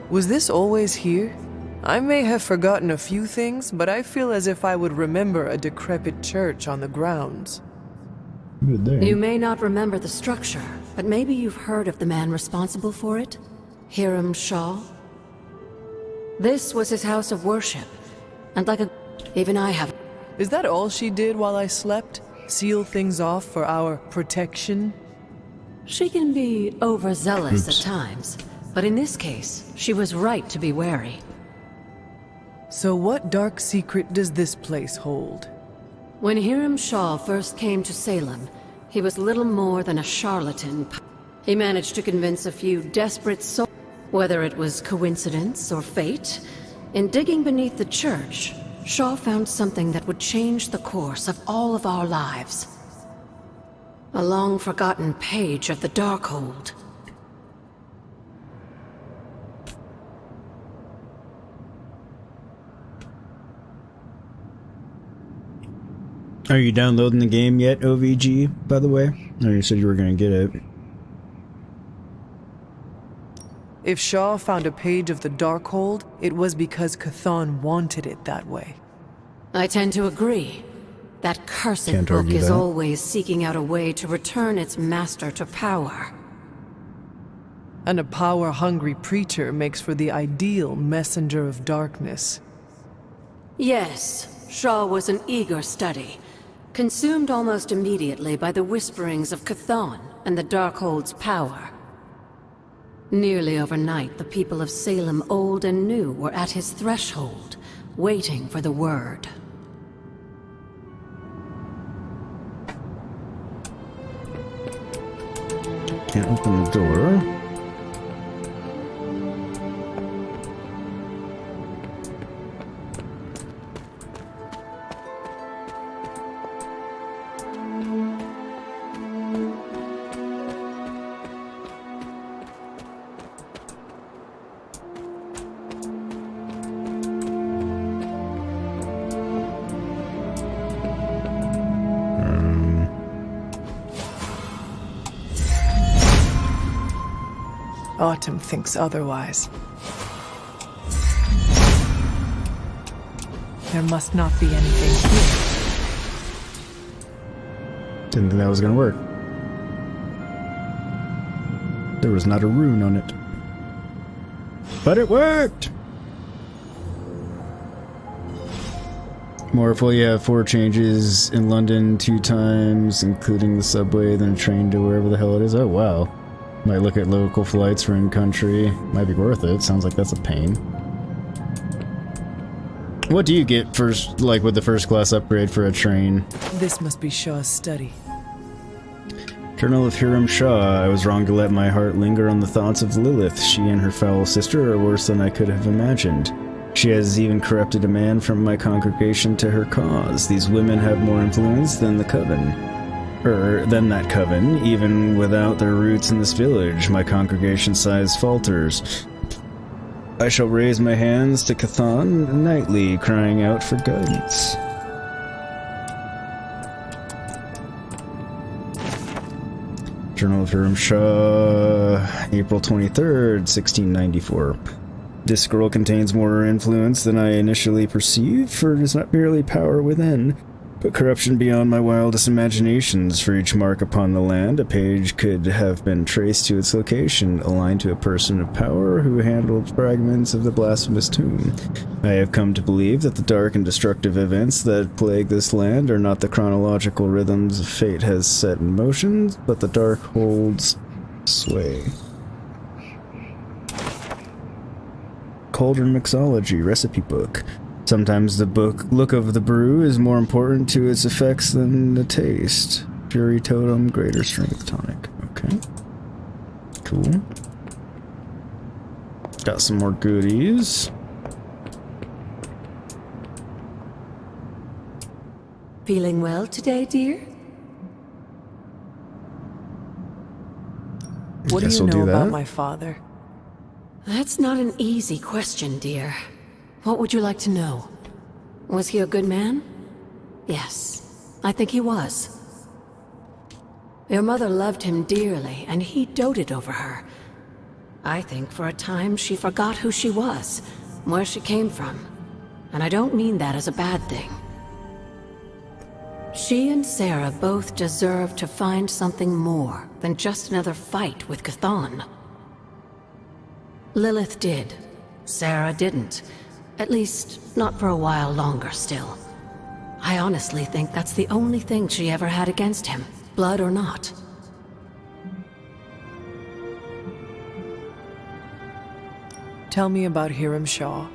Was this always here? I may have forgotten a few things, but I feel as if I would remember a decrepit church on the grounds. Good there. You may not remember the structure, but maybe you've heard of the man responsible for it? Hiram Shaw? This was his house of worship, and like a... even I have... Is that all she did while I slept? Seal things off for our protection? She can be overzealous at times, but in this case, she was right to be wary. So what dark secret does this place hold? When Hiram Shaw first came to Salem, he was little more than a charlatan. He managed to convince a few desperate souls. Whether it was coincidence or fate, in digging beneath the church, Shaw found something that would change the course of all of our lives. A long-forgotten page of the Darkhold. Are you downloading the game yet, OVG, by the way? Or you said you were going to get it. If Shaw found a page of the Darkhold, it was because Chthon wanted it that way. I tend to agree. That cursed Can't book argue is that. always seeking out a way to return its master to power. And a power-hungry preacher makes for the ideal messenger of darkness. Yes, Shaw was an eager study, consumed almost immediately by the whisperings of Chthon and the Darkhold's power. Nearly overnight, the people of Salem, old and new, were at his threshold, waiting for the word. Can't open the door. Autumn thinks otherwise. There must not be anything here. Didn't think that was gonna work. There was not a rune on it. But it worked! Morphle, you have 4 changes in London 2 times, including the subway, then a train to wherever the hell it is. Oh, wow. Might look at local flights for in-country. Might be worth it. Sounds like that's a pain. What do you get first, like with the first class upgrade for a train? This must be Shaw's study. Journal of Hiram Shaw. I was wrong to let my heart linger on the thoughts of Lilith. She and her foul sister are worse than I could have imagined. She has even corrupted a man from my congregation to her cause. These women have more influence than the coven. Than that coven, even without their roots in this village. My congregation size falters. I shall raise my hands to Chthon nightly, crying out for guidance. Journal of Hiram Shaw, April 23rd, 1694. This scroll contains more influence than I initially perceived, for it is not merely power within, but corruption beyond my wildest imaginations. For each mark upon the land, a page could have been traced to its location, aligned to a person of power who handled fragments of the blasphemous tomb. I have come to believe that the dark and destructive events that plague this land are not the chronological rhythms fate has set in motion, but the dark holds sway. Cauldron Mixology Recipe Book. Sometimes the look of the brew is more important to its effects than the taste. Fury Totem, Greater Strength Tonic. Okay. Cool. Got some more goodies. Feeling well today, dear? What do Guess you we'll know do about that. my father? That's not an easy question, dear. What would you like to know? Was he a good man? Yes, I think he was. Your mother loved him dearly, and he doted over her. I think for a time she forgot who she was, where she came from. And I don't mean that as a bad thing. She and Sarah both deserve to find something more than just another fight with Chthon. Lilith did. Sarah didn't. At least, not for a while longer still. I honestly think that's the only thing she ever had against him, blood or not. Tell me about Hiram Shaw.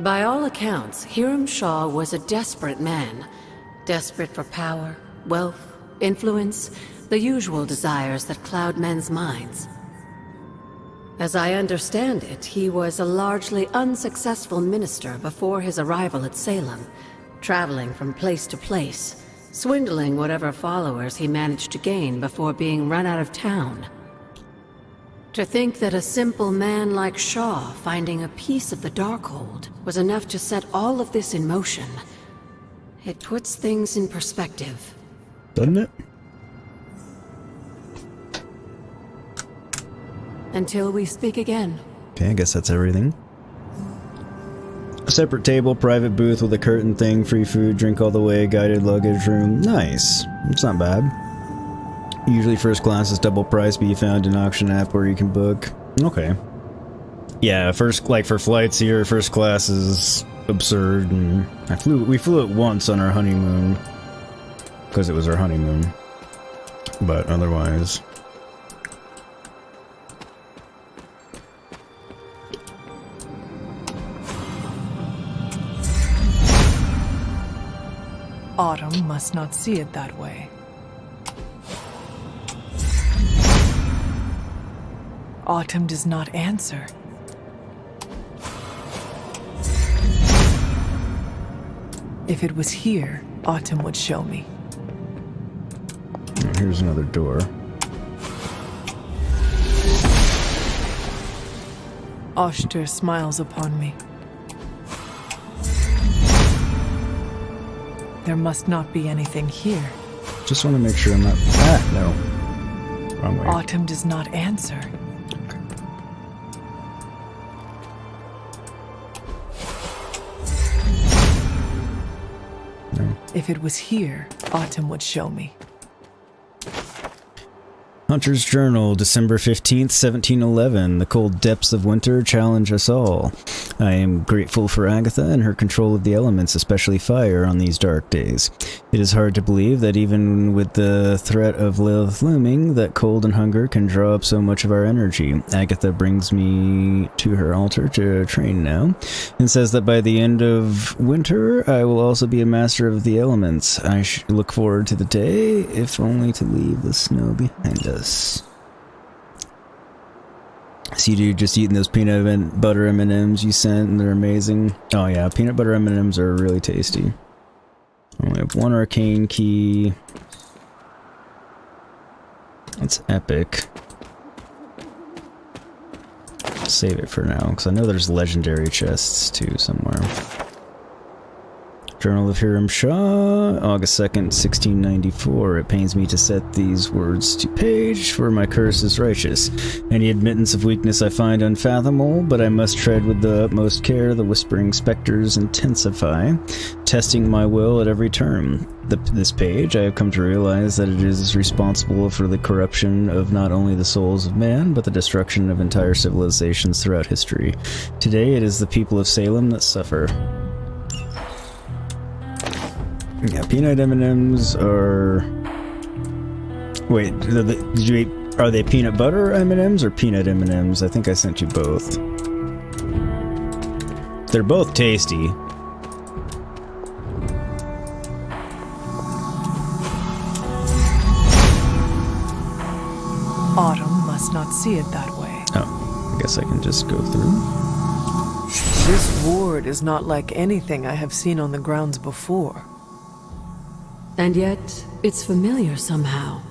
By all accounts, Hiram Shaw was a desperate man. Desperate for power, wealth, influence, the usual desires that cloud men's minds. As I understand it, he was a largely unsuccessful minister before his arrival at Salem, traveling from place to place, swindling whatever followers he managed to gain before being run out of town. To think that a simple man like Shaw finding a piece of the Darkhold was enough to set all of this in motion, it puts things in perspective. Doesn't it? Until we speak again. Okay, I guess that's everything. A separate table, private booth with a curtain thing, free food, drink all the way, guided luggage room. Nice. It's not bad. Usually first class is double price, but you found an auction app where you can book. Okay. Yeah, like for flights here, first class is absurd, and we flew it once on our honeymoon. Because it was our honeymoon. But otherwise... Autumn must not see it that way. Autumn does not answer. If it was here, Autumn would show me. Here's another door. Oster smiles upon me. There must not be anything here. Just want to make sure I'm not... Ah, no. Wrong way. Autumn does not answer. No. If it was here, Autumn would show me. Hunter's Journal, December 15th, 1711. The cold depths of winter challenge us all. I am grateful for Agatha and her control of the elements, especially fire, on these dark days. It is hard to believe that even with the threat of Lilith looming, that cold and hunger can draw up so much of our energy. Agatha brings me to her altar to train now, and says that by the end of winter, I will also be a master of the elements. I look forward to the day, if only to leave the snow behind us. See, dude, just eating those peanut butter M&Ms you sent, and they're amazing. Oh yeah, peanut butter M&Ms are really tasty. I only have one arcane key. That's epic. Save it for now, because I know there's legendary chests too somewhere. Journal of Hiram Shah, August 2nd, 1694. It pains me to set these words to page, for my curse is righteous. Any admittance of weakness I find unfathomable, but I must tread with the utmost care. The whispering specters intensify, testing my will at every turn. This page, I have come to realize that it is responsible for the corruption of not only the souls of man, but the destruction of entire civilizations throughout history. Today, it is the people of Salem that suffer. Yeah, peanut M&Ms are... Wait, did you eat... Are they peanut butter M&Ms or peanut M&Ms? I think I sent you both. They're both tasty. Autumn must not see it that way. Oh, I guess I can just go through. This ward is not like anything I have seen on the grounds before. And yet, it's familiar somehow.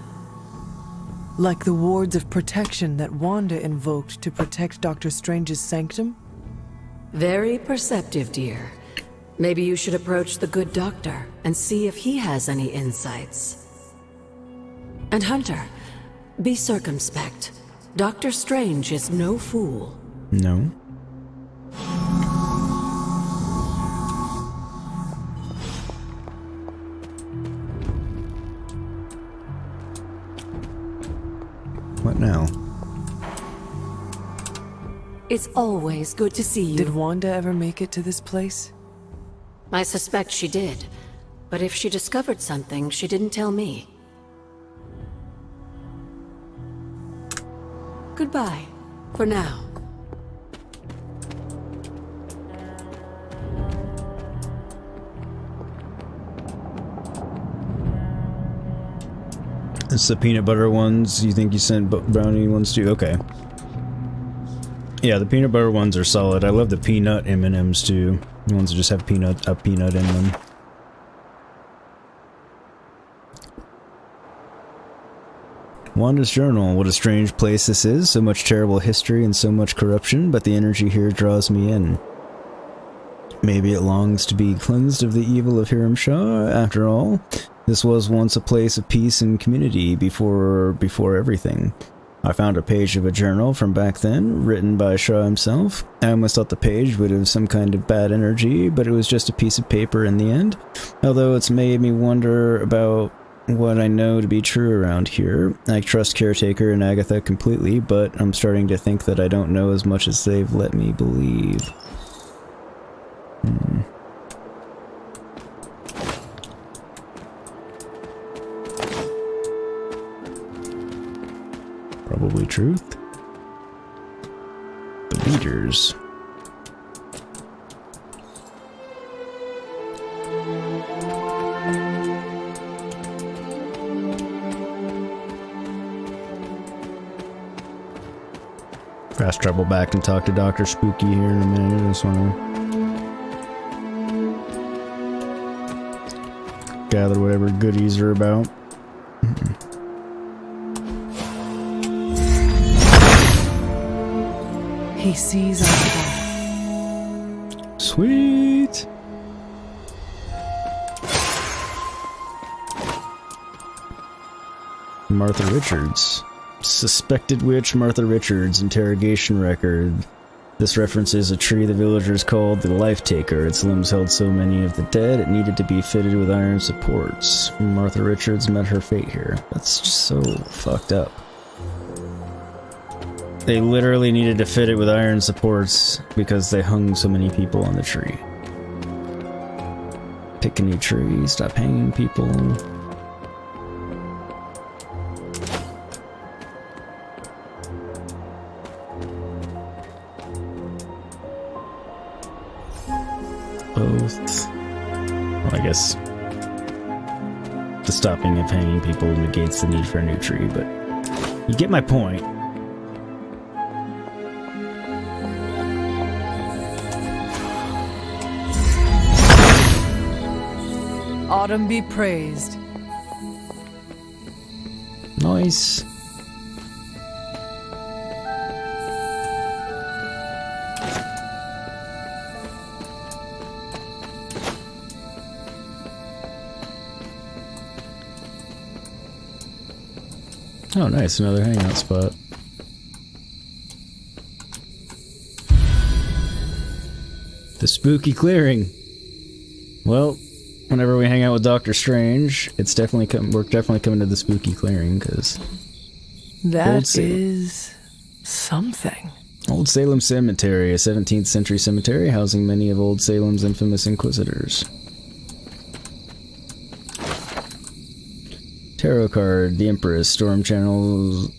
Like the wards of protection that Wanda invoked to protect Dr. Strange's sanctum? Very perceptive, dear. Maybe you should approach the good doctor and see if he has any insights. And Hunter, be circumspect. Dr. Strange is no fool. No. What now? It's always good to see you. Did Wanda ever make it to this place? I suspect she did. But if she discovered something, she didn't tell me. Goodbye, for now. It's the peanut butter ones. You think you sent brownie ones too? Okay. Yeah, the peanut butter ones are solid. I love the peanut M&Ms too. The ones that just have a peanut in them. Wanda's journal. What a strange place this is. So much terrible history and so much corruption, but the energy here draws me in. Maybe it longs to be cleansed of the evil of Hiram Shah. After all, this was once a place of peace and community before everything. I found a page of a journal from back then, written by Shah himself. I almost thought the page would have some kind of bad energy, but it was just a piece of paper in the end. Although it's made me wonder about what I know to be true around here. I trust Caretaker and Agatha completely, but I'm starting to think that I don't know as much as they've let me believe. Probably truth. The leaders. Fast travel back and talk to Dr. Spooky here in a minute. I just want to gather whatever goodies are about. He sees us all. Sweet. Martha Richards. Suspected witch Martha Richards interrogation record. This references a tree the villagers called the Life Taker. Its limbs held so many of the dead, it needed to be fitted with iron supports. Martha Richards met her fate here. That's just so fucked up. They literally needed to fit it with iron supports because they hung so many people on the tree. Pick a new tree, stop hanging people. Both. Well, I guess the stopping of hanging people negates the need for a new tree, but you get my point. Autumn be praised. Nice. Oh, nice. Another hangout spot. The spooky clearing. Well, whenever we hang out with Doctor Strange, we're definitely coming to the spooky clearing, because that is something. Old Salem Cemetery, a 17th century cemetery housing many of Old Salem's infamous inquisitors. Tarot card, the Empress. Storm channels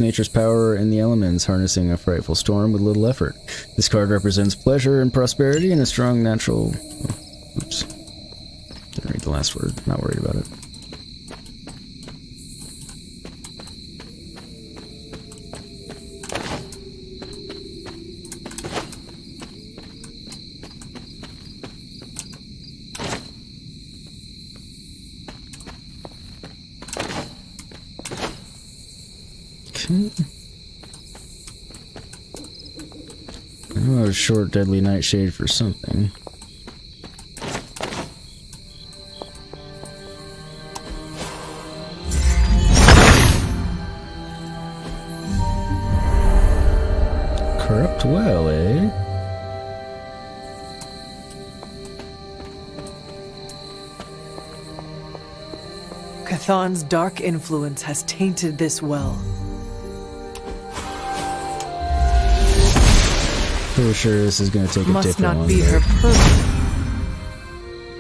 nature's power and the elements, harnessing a frightful storm with little effort. This card represents pleasure and prosperity and a strong natural... Oh, oops. Didn't read the last word. Not worried about it. Oh, a short, deadly nightshade for something. Corrupt well, eh? Cathan's dark influence has tainted this well. Pretty sure this is going to take a Must different not one. be her purpose.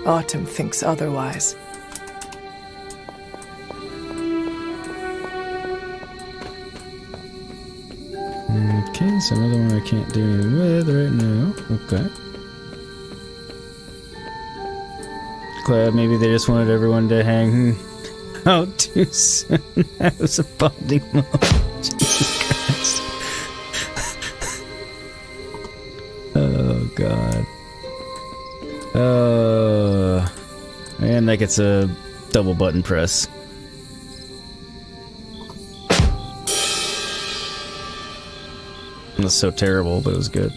Autumn thinks otherwise. Okay, so another one I can't do anything with right now. Okay. Glad maybe they just wanted everyone to hang out too soon. That was a bonding moment. Jesus Christ. Oh, God. And that gets a double button press. It was so terrible, but it was good.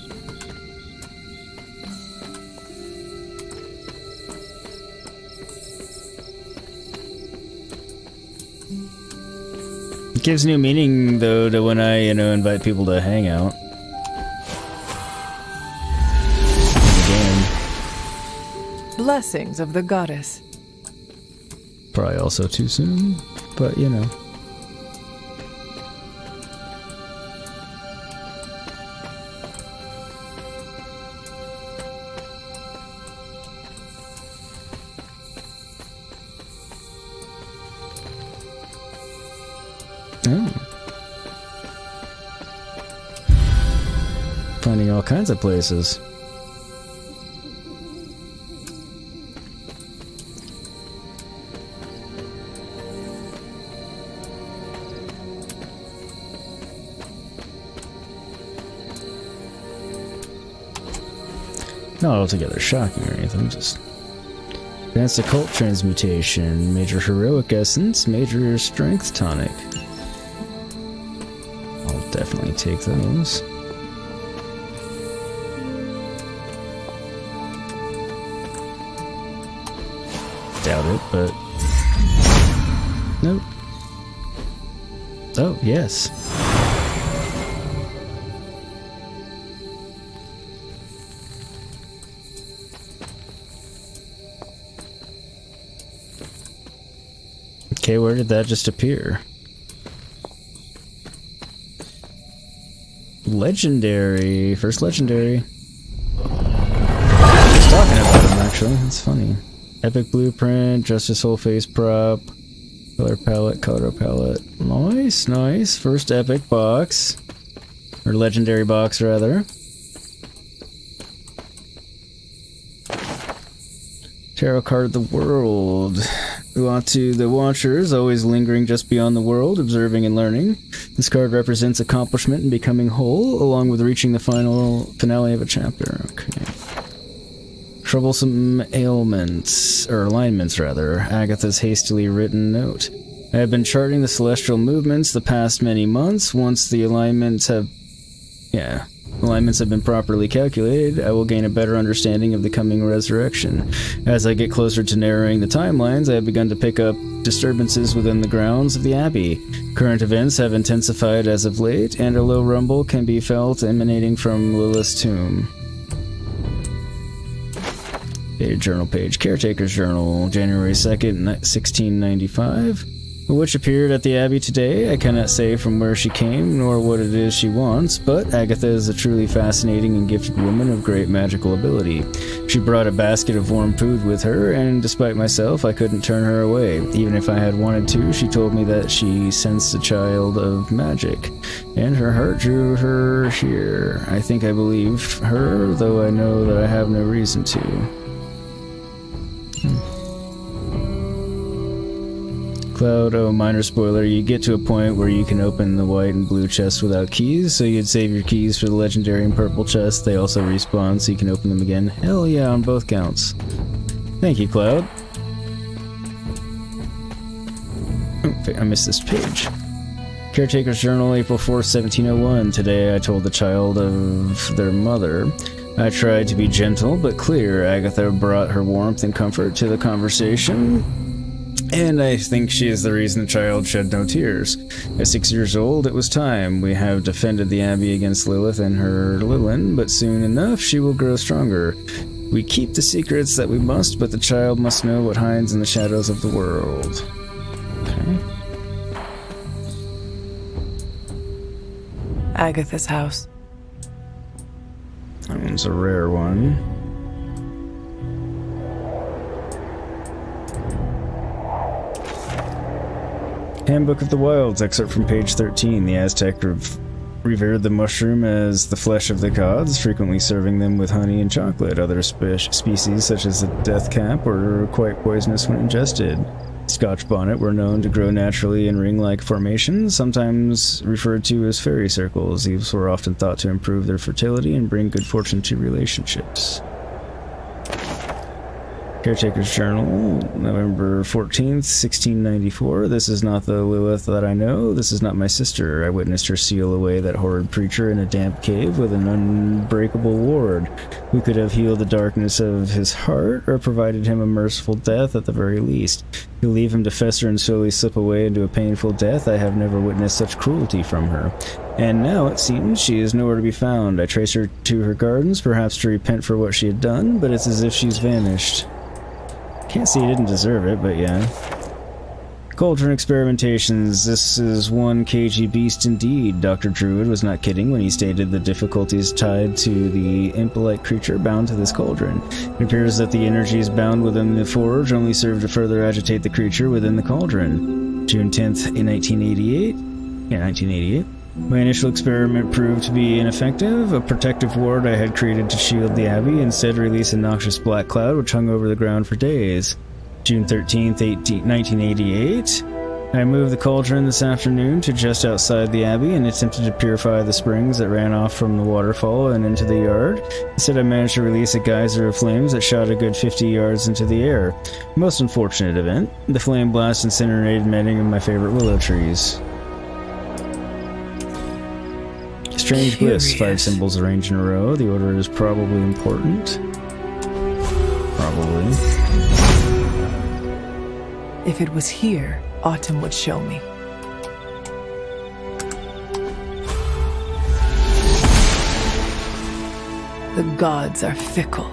It gives new meaning, though, to when I, invite people to hang out. Blessings of the goddess. Probably also too soon, but Finding all kinds of places. Not altogether shocking or anything, just advanced occult transmutation, major heroic essence, major strength tonic. I'll definitely take those. Doubt it, but nope. Oh, yes. Okay, where did that just appear? Legendary. First legendary. I was talking about him, actually. That's funny. Epic blueprint, Justice whole face prop, color palette, color palette. Nice, nice. First epic box. Or legendary box, rather. Tarot card of the world. We want to the Watchers, always lingering just beyond the world, observing and learning. This card represents accomplishment and becoming whole, along with reaching the finale of a chapter. Okay. Troublesome ailments, or alignments rather. Agatha's hastily written note. I have been charting the celestial movements the past many months. Once the alignments have been properly calculated, I will gain a better understanding of the coming resurrection. As I get closer to narrowing the timelines, I have begun to pick up disturbances within the grounds of the Abbey. Current events have intensified as of late, and a low rumble can be felt emanating from Lilith's tomb. Dated journal page. Caretaker's Journal, January 2nd, 1695. A witch appeared at the Abbey today. I cannot say from where she came, nor what it is she wants, but Agatha is a truly fascinating and gifted woman of great magical ability. She brought a basket of warm food with her, and despite myself, I couldn't turn her away. Even if I had wanted to, she told me that she sensed a child of magic, and her heart drew her here. I think I believe her, though I know that I have no reason to. Cloud, oh, minor spoiler, you get to a point where you can open the white and blue chest without keys, so you'd save your keys for the legendary and purple chest. They also respawn, so you can open them again. Hell yeah, on both counts. Thank you, Cloud. Oh, I missed this page. Caretaker's Journal, April 4th, 1701. Today I told the child of their mother. I tried to be gentle but clear. Agatha brought her warmth and comfort to the conversation, and I think she is the reason the child shed no tears. At 6 years old, it was time. We have defended the Abbey against Lilith and her Lilin, but soon enough she will grow stronger. We keep the secrets that we must, but the child must know what hides in the shadows of the world. Okay. Agatha's house. That one's a rare one. Handbook of the Wilds, excerpt from page 13. The Aztec revered the mushroom as the flesh of the gods, frequently serving them with honey and chocolate. Other species, such as the death cap, were quite poisonous when ingested. Scotch bonnet were known to grow naturally in ring-like formations, sometimes referred to as fairy circles. These were often thought to improve their fertility and bring good fortune to relationships. Caretaker's Journal, November 14th, 1694. This is not the Lilith that I know. This is not my sister. I witnessed her seal away that horrid preacher in a damp cave with an unbreakable ward, who could have healed the darkness of his heart or provided him a merciful death at the very least. To leave him to fester and slowly slip away into a painful death, I have never witnessed such cruelty from her. And now, it seems, she is nowhere to be found. I trace her to her gardens, perhaps to repent for what she had done, but it's as if she's vanished. Can't say he didn't deserve it, but yeah. Cauldron experimentations. This is one cagey beast indeed. Dr. Druid was not kidding when he stated the difficulties tied to the impolite creature bound to this cauldron. It appears that the energies bound within the forge only serve to further agitate the creature within the cauldron. June 10th, 1988. Yeah, 1988. My initial experiment proved to be ineffective. A protective ward I had created to shield the abbey instead released a noxious black cloud which hung over the ground for days. June 13th, 1988. I moved the cauldron this afternoon to just outside the abbey and attempted to purify the springs that ran off from the waterfall and into the yard. Instead, I managed to release a geyser of flames that shot a good 50 yards into the air. Most unfortunate event. The flame blast incinerated many of my favorite willow trees. Strange bliss, 5 symbols arranged in a row. The order is probably important. Probably. If it was here, Autumn would show me. The gods are fickle.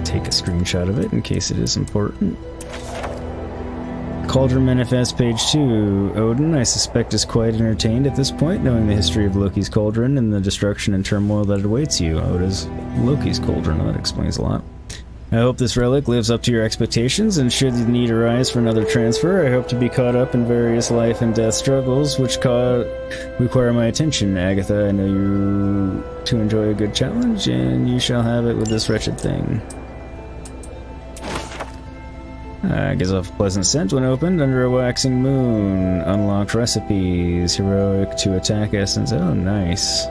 Take a screenshot of it in case it is important. Cauldron Manifest, page 2. Odin, I suspect, is quite entertained at this point, knowing the history of Loki's cauldron and the destruction and turmoil that awaits you. Oh, it is Loki's cauldron. That explains a lot. I hope this relic lives up to your expectations, and should the need arise for another transfer, I hope to be caught up in various life and death struggles which require my attention. Agatha, I know you to enjoy a good challenge, and you shall have it with this wretched thing. Gives off a pleasant scent when opened under a waxing moon. Unlocked recipes. Heroic to attack essence. Oh, nice.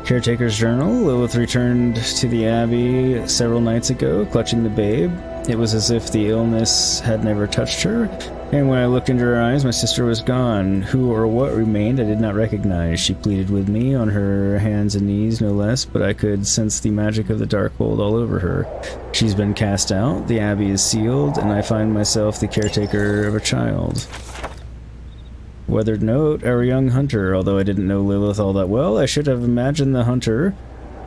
Caretaker's Journal. Lilith returned to the Abbey several nights ago, clutching the babe. It was as if the illness had never touched her, and when I looked into her eyes, my sister was gone. Who or what remained, I did not recognize. She pleaded with me, on her hands and knees, no less, but I could sense the magic of the Darkhold all over her. She's been cast out, the Abbey is sealed, and I find myself the caretaker of a child. Weathered note, our young hunter. Although I didn't know Lilith all that well, I should have imagined the hunter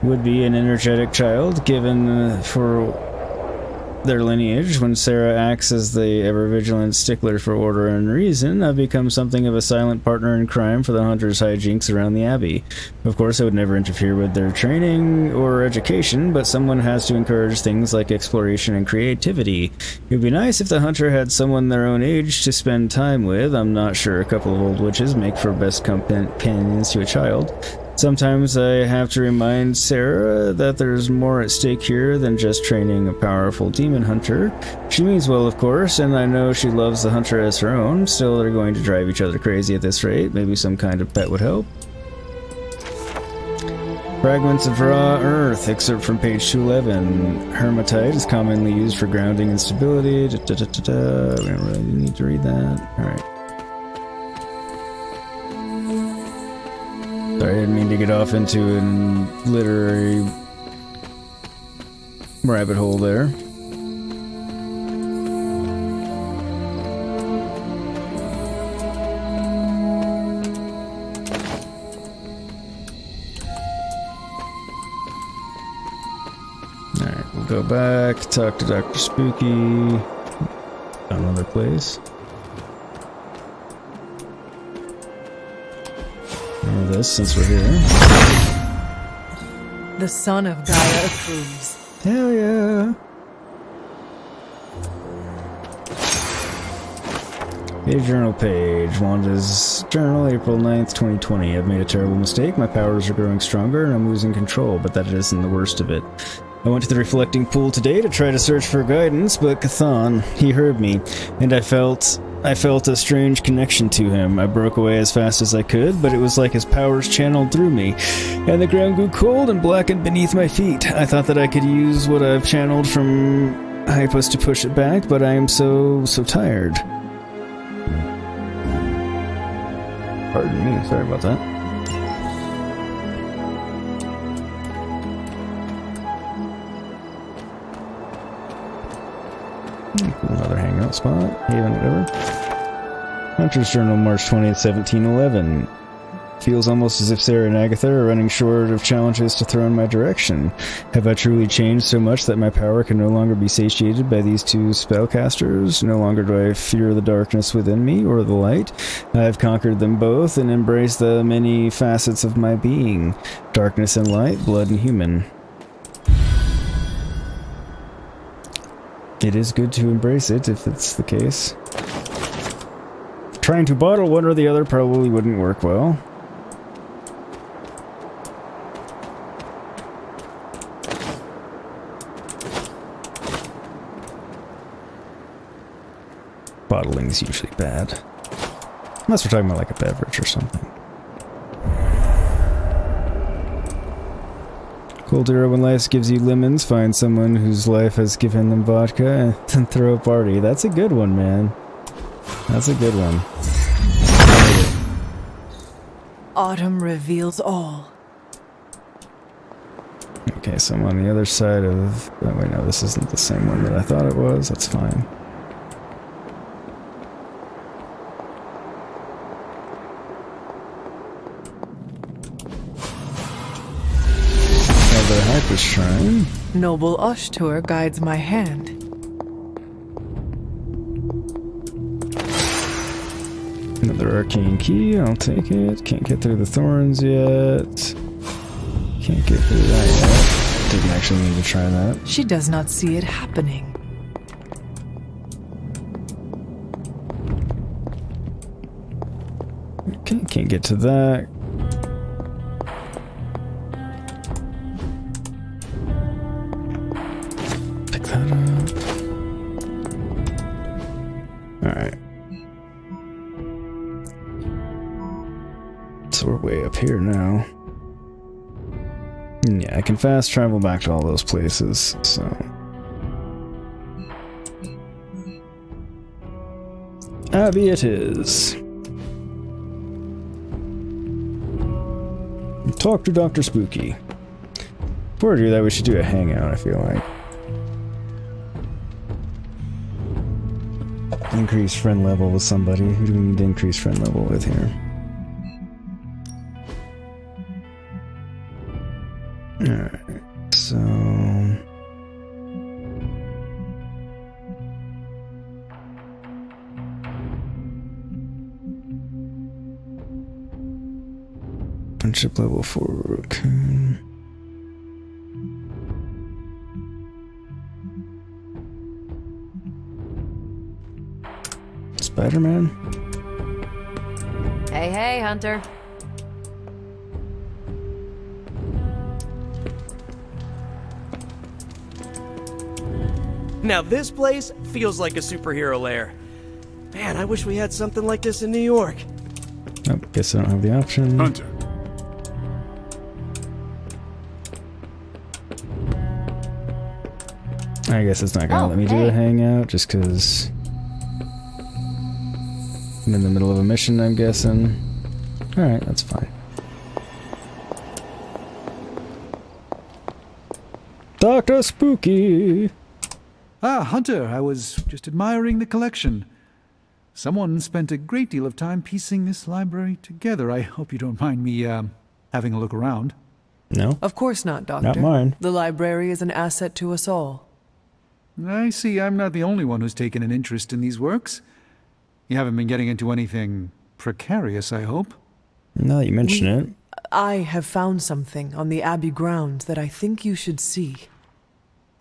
would be an energetic child, given for their lineage. When Sarah acts as the ever-vigilant stickler for order and reason, I've become something of a silent partner in crime for the hunter's hijinks around the Abbey. Of course, I would never interfere with their training or education, but someone has to encourage things like exploration and creativity. It would be nice if the hunter had someone their own age to spend time with. I'm not sure a couple of old witches make for best companions to a child. Sometimes I have to remind Sarah that there's more at stake here than just training a powerful demon hunter. She means well, of course, and I know she loves the hunter as her own. Still, they're going to drive each other crazy at this rate. Maybe some kind of pet would help. Fragments of raw earth, excerpt from page 211. Hermatite is commonly used for grounding and stability. We don't really need to read that. Alright. Sorry, I didn't mean to get off into a literary rabbit hole there. Alright, we'll go back, talk to Dr. Spooky. Another place. This since we're here. The son of Gaia approves. Hell yeah. A journal page. Wanda's journal, April 9th, 2020. I've made a terrible mistake. My powers are growing stronger and I'm losing control, but that isn't the worst of it. I went to the reflecting pool today to try to search for guidance, but Cathan, he heard me, and I felt a strange connection to him. I broke away as fast as I could, but it was like his powers channeled through me, and the ground grew cold and blackened beneath my feet. I thought that I could use what I've channeled from Hypus to push it back, but I am so tired. Pardon me, sorry about that. Another hangout spot. Haven, whatever. Hunter's Journal, March 20th, 1711. Feels almost as if Sarah and Agatha are running short of challenges to throw in my direction. Have I truly changed so much that my power can no longer be satiated by these two spellcasters? No longer do I fear the darkness within me, or the light. I have conquered them both and embraced the many facets of my being. Darkness and light, blood and human. It is good to embrace it, if it's the case. Trying to bottle one or the other probably wouldn't work well. Bottling is usually bad. Unless we're talking about like a beverage or something. Cold Hero, when life gives you lemons, find someone whose life has given them vodka and then throw a party. That's a good one, man. That's a good one. Autumn reveals all. Okay, so I'm on the other side of... Oh, wait, no, this isn't the same one that I thought it was. That's fine. Another Hyper Shrine. Noble Ushtur guides my hand. Another arcane key, I'll take it. Can't get through the thorns yet. Can't get through that yet. Didn't actually need to try that. She does not see it happening. Okay, can't get to that. Pick that up. Alright. So we're way up here now. Yeah, I can fast travel back to all those places, so... Abby it is. Talk to Dr. Spooky. Before I do that, we should do a hangout, I feel like. Increase friend level with somebody. Who do we need to increase friend level with here? Alright, so... Friendship level 4, okay. Spiderman? Hey, Hunter. Now this place feels like a superhero lair. Man, I wish we had something like this in New York. Oh, guess I don't have the option. Hunter. I guess it's not gonna let me do a hangout just because I'm in the middle of a mission, I'm guessing. Alright, that's fine. Dr. Spooky! Ah, Hunter, I was just admiring the collection. Someone spent a great deal of time piecing this library together. I hope you don't mind me, having a look around. No? Of course not, Doctor. Not mine. The library is an asset to us all. I see I'm not the only one who's taken an interest in these works. You haven't been getting into anything precarious, I hope? Now that you mention it. I have found something on the Abbey grounds that I think you should see.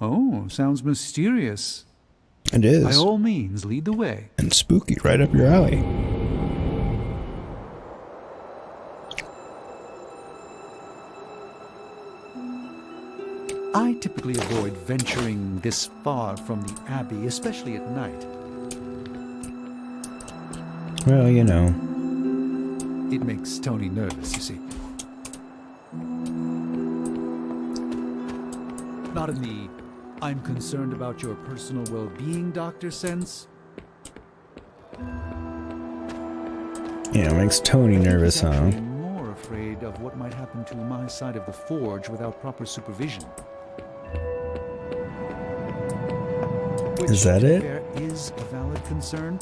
Oh, sounds mysterious. It is. By all means, lead the way. And spooky, right up your alley. I typically avoid venturing this far from the Abbey, especially at night. Well, you know. It makes Tony nervous, you see. Not in the I'm concerned about your personal well-being, Doctor sense. Yeah, it makes Tony nervous, huh? I'm more afraid of what might happen to my side of the forge without proper supervision. Is that it? There is a valid concern.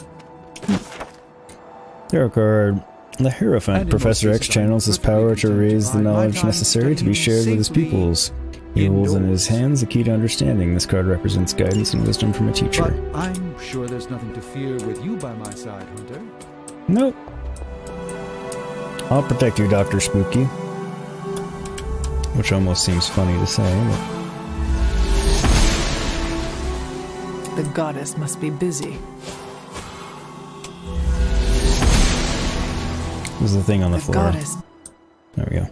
There are the Hierophant. Professor X channels his power to raise the knowledge necessary to be shared with his pupils. He holds in his hands the key to understanding. This card represents guidance and wisdom from a teacher. But I'm sure there's nothing to fear with you by my side, Hunter. Nope. I'll protect you, Dr. Spooky. Which almost seems funny to say, but... The goddess must be busy. There's the thing on the floor. Goddess. There we go.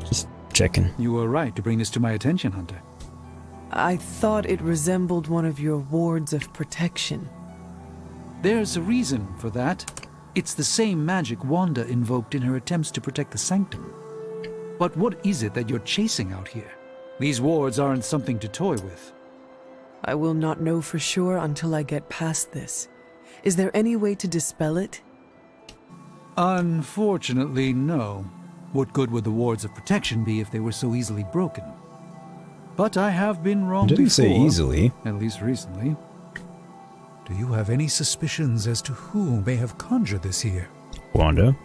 Just checking. You were right to bring this to my attention, Hunter. I thought it resembled one of your wards of protection. There's a reason for that. It's the same magic Wanda invoked in her attempts to protect the Sanctum. But what is it that you're chasing out here? These wards aren't something to toy with. I will not know for sure until I get past this. Is there any way to dispel it? Unfortunately, no. What good would the wards of protection be if they were so easily broken? But I have been wrong before. Didn't say easily. At least recently. Do you have any suspicions as to who may have conjured this here? Wanda?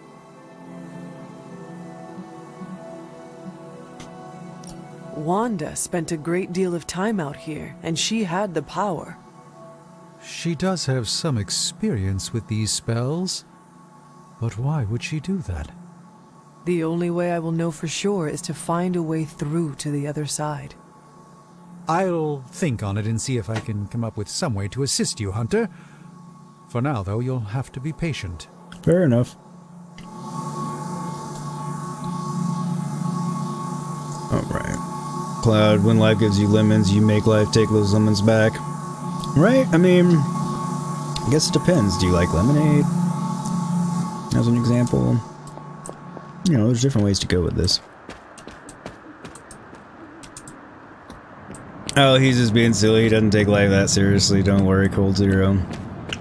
Wanda spent a great deal of time out here, and she had the power. She does have some experience with these spells. But why would she do that? The only way I will know for sure is to find a way through to the other side. I'll think on it and see if I can come up with some way to assist you, Hunter. For now, though, you'll have to be patient. Fair enough. Alright. Cloud, when life gives you lemons, you make life take those lemons back. Right? I mean, I guess it depends. Do you like lemonade? As an example. You know, there's different ways to go with this. Oh, he's just being silly. He doesn't take life that seriously. Don't worry, Cold Zero.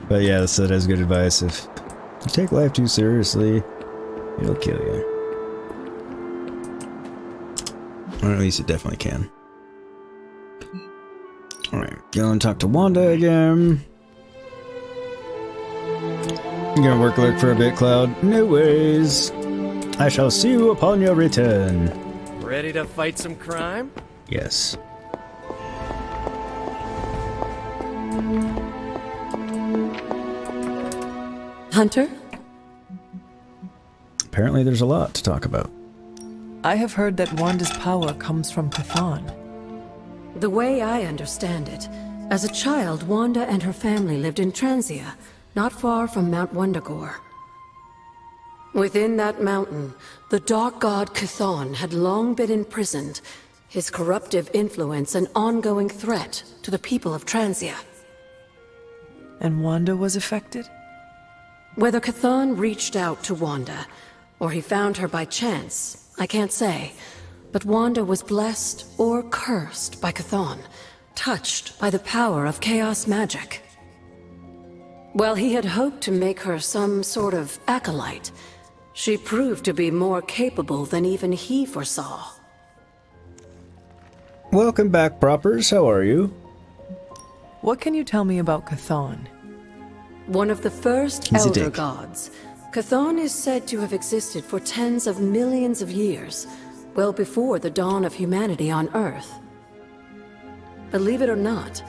But yeah, that is good advice. If you take life too seriously, it'll kill you. Or at least it definitely can. Alright, go and talk to Wanda again. I'm gonna work lurk for a bit, Cloud. No worries. I shall see you upon your return. Ready to fight some crime? Yes. Hunter? Apparently there's a lot to talk about. I have heard that Wanda's power comes from Chthon. The way I understand it, as a child, Wanda and her family lived in Transia, not far from Mount Wundagore. Within that mountain, the dark god Chthon had long been imprisoned, his corruptive influence an ongoing threat to the people of Transia. And Wanda was affected? Whether Chthon reached out to Wanda, or he found her by chance, I can't say. But Wanda was blessed or cursed by Chthon, touched by the power of chaos magic. While he had hoped to make her some sort of acolyte, she proved to be more capable than even he foresaw. Welcome back, Propers. How are you? What can you tell me about Chthon? One of the first He's a elder dick. gods, Chthon is said to have existed for tens of millions of years, well before the dawn of humanity on Earth. Believe it or not,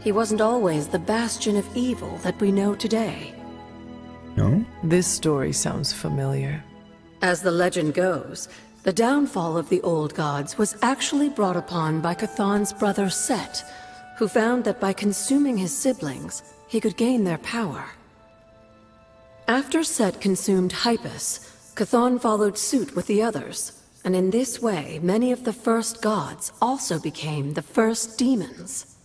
he wasn't always the bastion of evil that we know today. No? This story sounds familiar. As the legend goes, the downfall of the old gods was actually brought upon by Chthon's brother Set, who found that by consuming his siblings, he could gain their power. After Set consumed Hypus, Chthon followed suit with the others, and in this way, many of the first gods also became the first demons.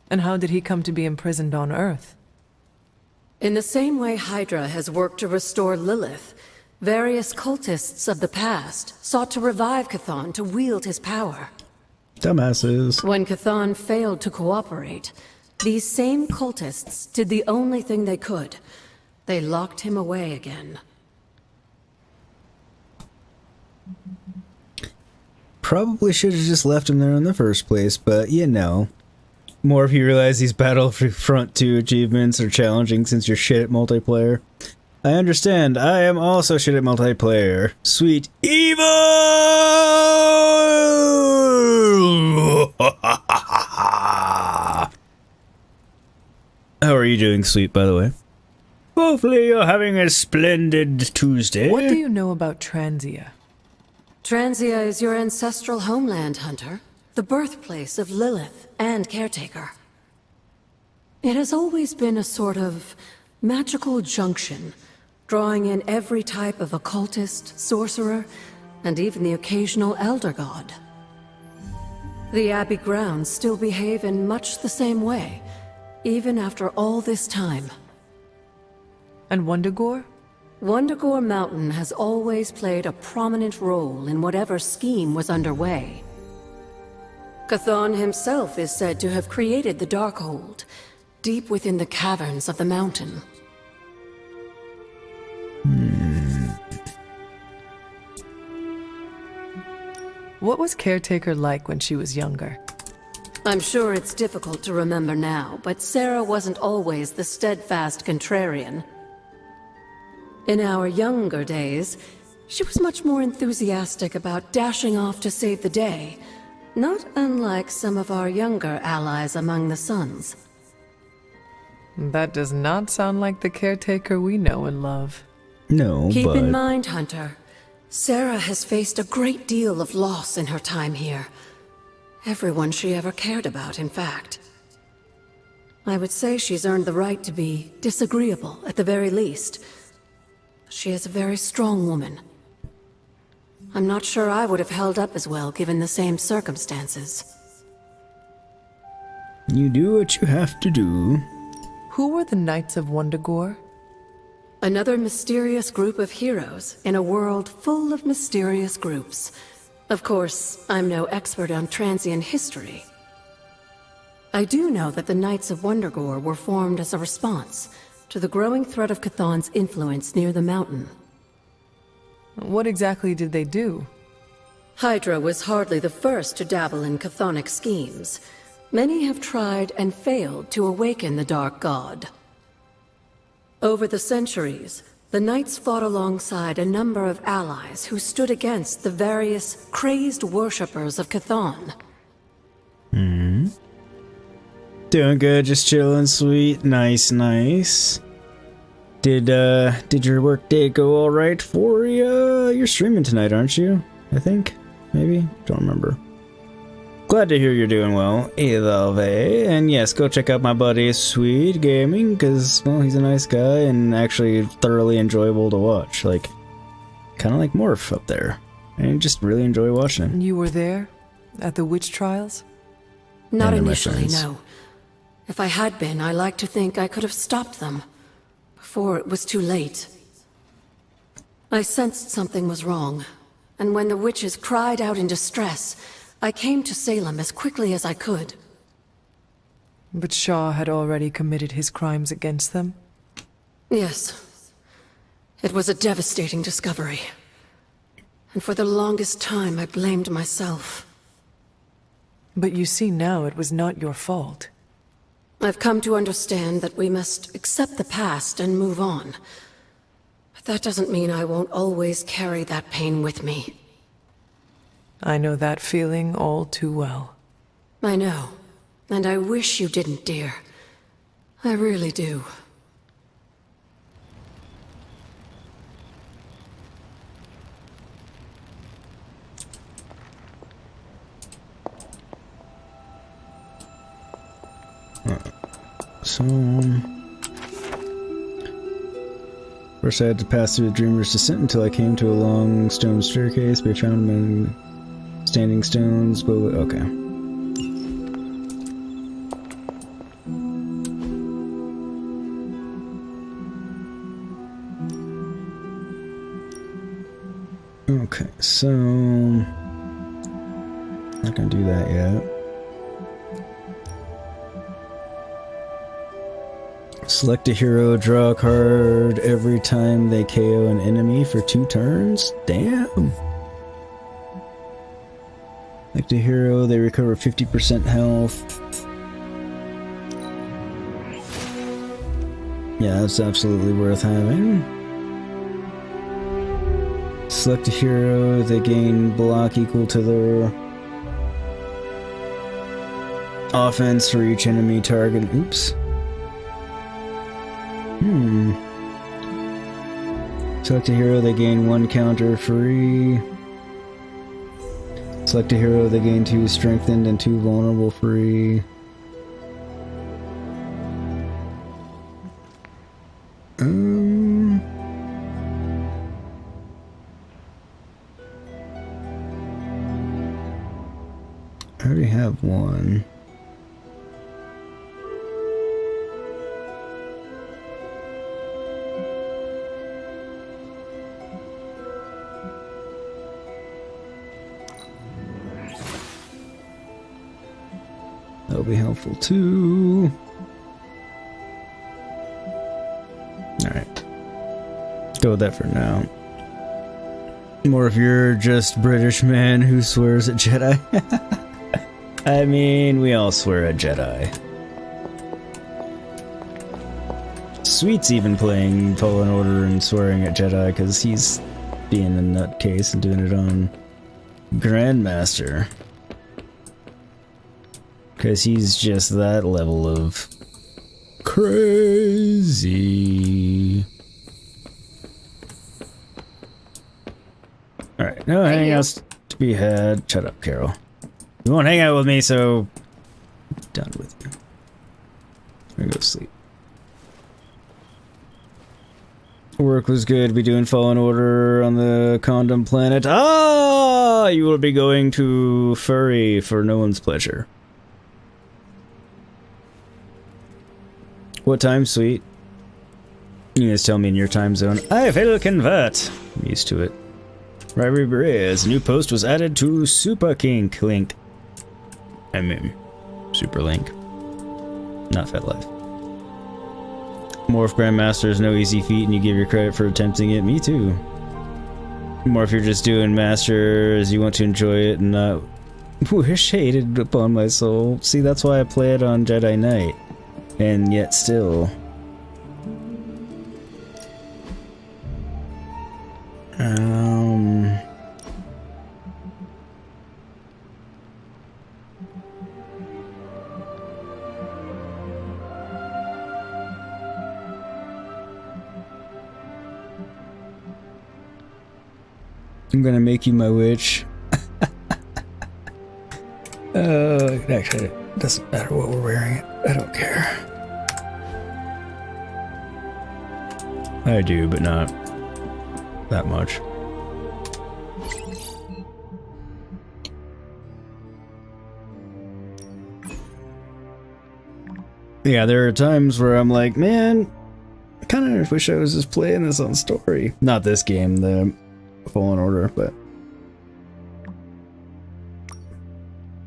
And how did he come to be imprisoned on Earth? In the same way Hydra has worked to restore Lilith, various cultists of the past sought to revive Chthon to wield his power. Dumbasses. When Chthon failed to cooperate, these same cultists did the only thing they could. They locked him away again. Probably should have just left him there in the first place, but you know. More if you realize these Battlefront 2 achievements are challenging since you're shit at multiplayer. I understand, I am also shit at multiplayer. Sweet evil! How are you doing, Sweet, by the way? Hopefully you're having a splendid Tuesday. What do you know about Transia? Transia is your ancestral homeland, Hunter. The birthplace of Lilith and Caretaker. It has always been a sort of magical junction, drawing in every type of occultist, sorcerer, and even the occasional elder god. The Abbey grounds still behave in much the same way, even after all this time. And Wundagore? Wundagore Mountain has always played a prominent role in whatever scheme was underway. Chthon himself is said to have created the Darkhold, deep within the caverns of the mountain. What was Caretaker like when she was younger? I'm sure it's difficult to remember now, but Sarah wasn't always the steadfast contrarian. In our younger days, she was much more enthusiastic about dashing off to save the day, not unlike some of our younger allies among the Suns. That does not sound like the Caretaker we know and love. No, Keep but... in mind, Hunter, Sarah has faced a great deal of loss in her time here. Everyone she ever cared about, in fact. I would say she's earned the right to be disagreeable, at the very least. She is a very strong woman. I'm not sure I would have held up as well given the same circumstances. You do what you have to do. Who were the Knights of Wundagore? Another mysterious group of heroes in a world full of mysterious groups. Of course, I'm no expert on Transian history. I do know that the Knights of Wundagore were formed as a response to the growing threat of Chthon's influence near the mountain. What exactly did they do? Hydra was hardly the first to dabble in chthonic schemes. Many have tried and failed to awaken the Dark God. Over the centuries, the Knights fought alongside a number of allies who stood against the various crazed worshippers of Chthon. Doing good, just chilling, Sweet. Nice, nice. Did your work day go all right for you? You're streaming tonight, aren't you? I think, maybe, don't remember. Glad to hear you're doing well, either way. And yes, go check out my buddy Sweet Gaming, because well, he's a nice guy and actually thoroughly enjoyable to watch. Like, kind of like Morph up there, and just really enjoy watching him. You were there at the witch trials? Not initially, no. If I had been, I like to think I could have stopped them. Before it was too late. I sensed something was wrong, and when the witches cried out in distress, I came to Salem as quickly as I could. But Shaw had already committed his crimes against them? Yes. It was a devastating discovery. And for the longest time, I blamed myself. But you see now it was not your fault. I've come to understand that we must accept the past and move on. But that doesn't mean I won't always carry that pain with me. I know that feeling all too well. I know. And I wish you didn't, dear. I really do. So... First I had to pass through the Dreamer's Descent until I came to a long stone staircase, but I found many standing stones, but okay. Okay, so... Not gonna do that yet. Select a hero, draw a card every time they KO an enemy for 2 turns? Damn! Select a hero, they recover 50% health. Yeah, that's absolutely worth having. Select a hero, they gain block equal to their offense for each enemy target. Oops. Select a hero, they gain 1 counter free. Select a hero, they gain 2 strengthened and 2 vulnerable free. I already have 1. That'll be helpful too. Alright. Go with that for now. More if you're just British man who swears at Jedi. I mean, we all swear at Jedi. Sweet's even playing Fallen Order and swearing at Jedi because he's being a nutcase and doing it on Grandmaster. Because he's just that level of crazy. Alright, no hangouts to be had. Shut up, Carol. You won't hang out with me, so... I'm done with you. I'm gonna go to sleep. Work was good. Be doing Fallen Order on the Condom Planet. Ah! You will be going to Furry for no one's pleasure. What time, sweet? You guys tell me in your time zone. I will convert. I'm used to it. Rivalry Berets. A new post was added to Super Kink link. I mean, Super Link. Not Fat Life. Morph Grandmaster is no easy feat, and you give your credit for attempting it. Me too. More if you're just doing Masters, you want to enjoy it and not wish hated upon my soul. See, that's why I play it on Jedi Knight. And yet still. I'm gonna make you my witch. Actually, it doesn't matter what we're wearing. I don't care. I do, but not that much. Yeah, there are times where I'm like, man, I kind of wish I was just playing this on story. Not this game, the Fallen Order, but...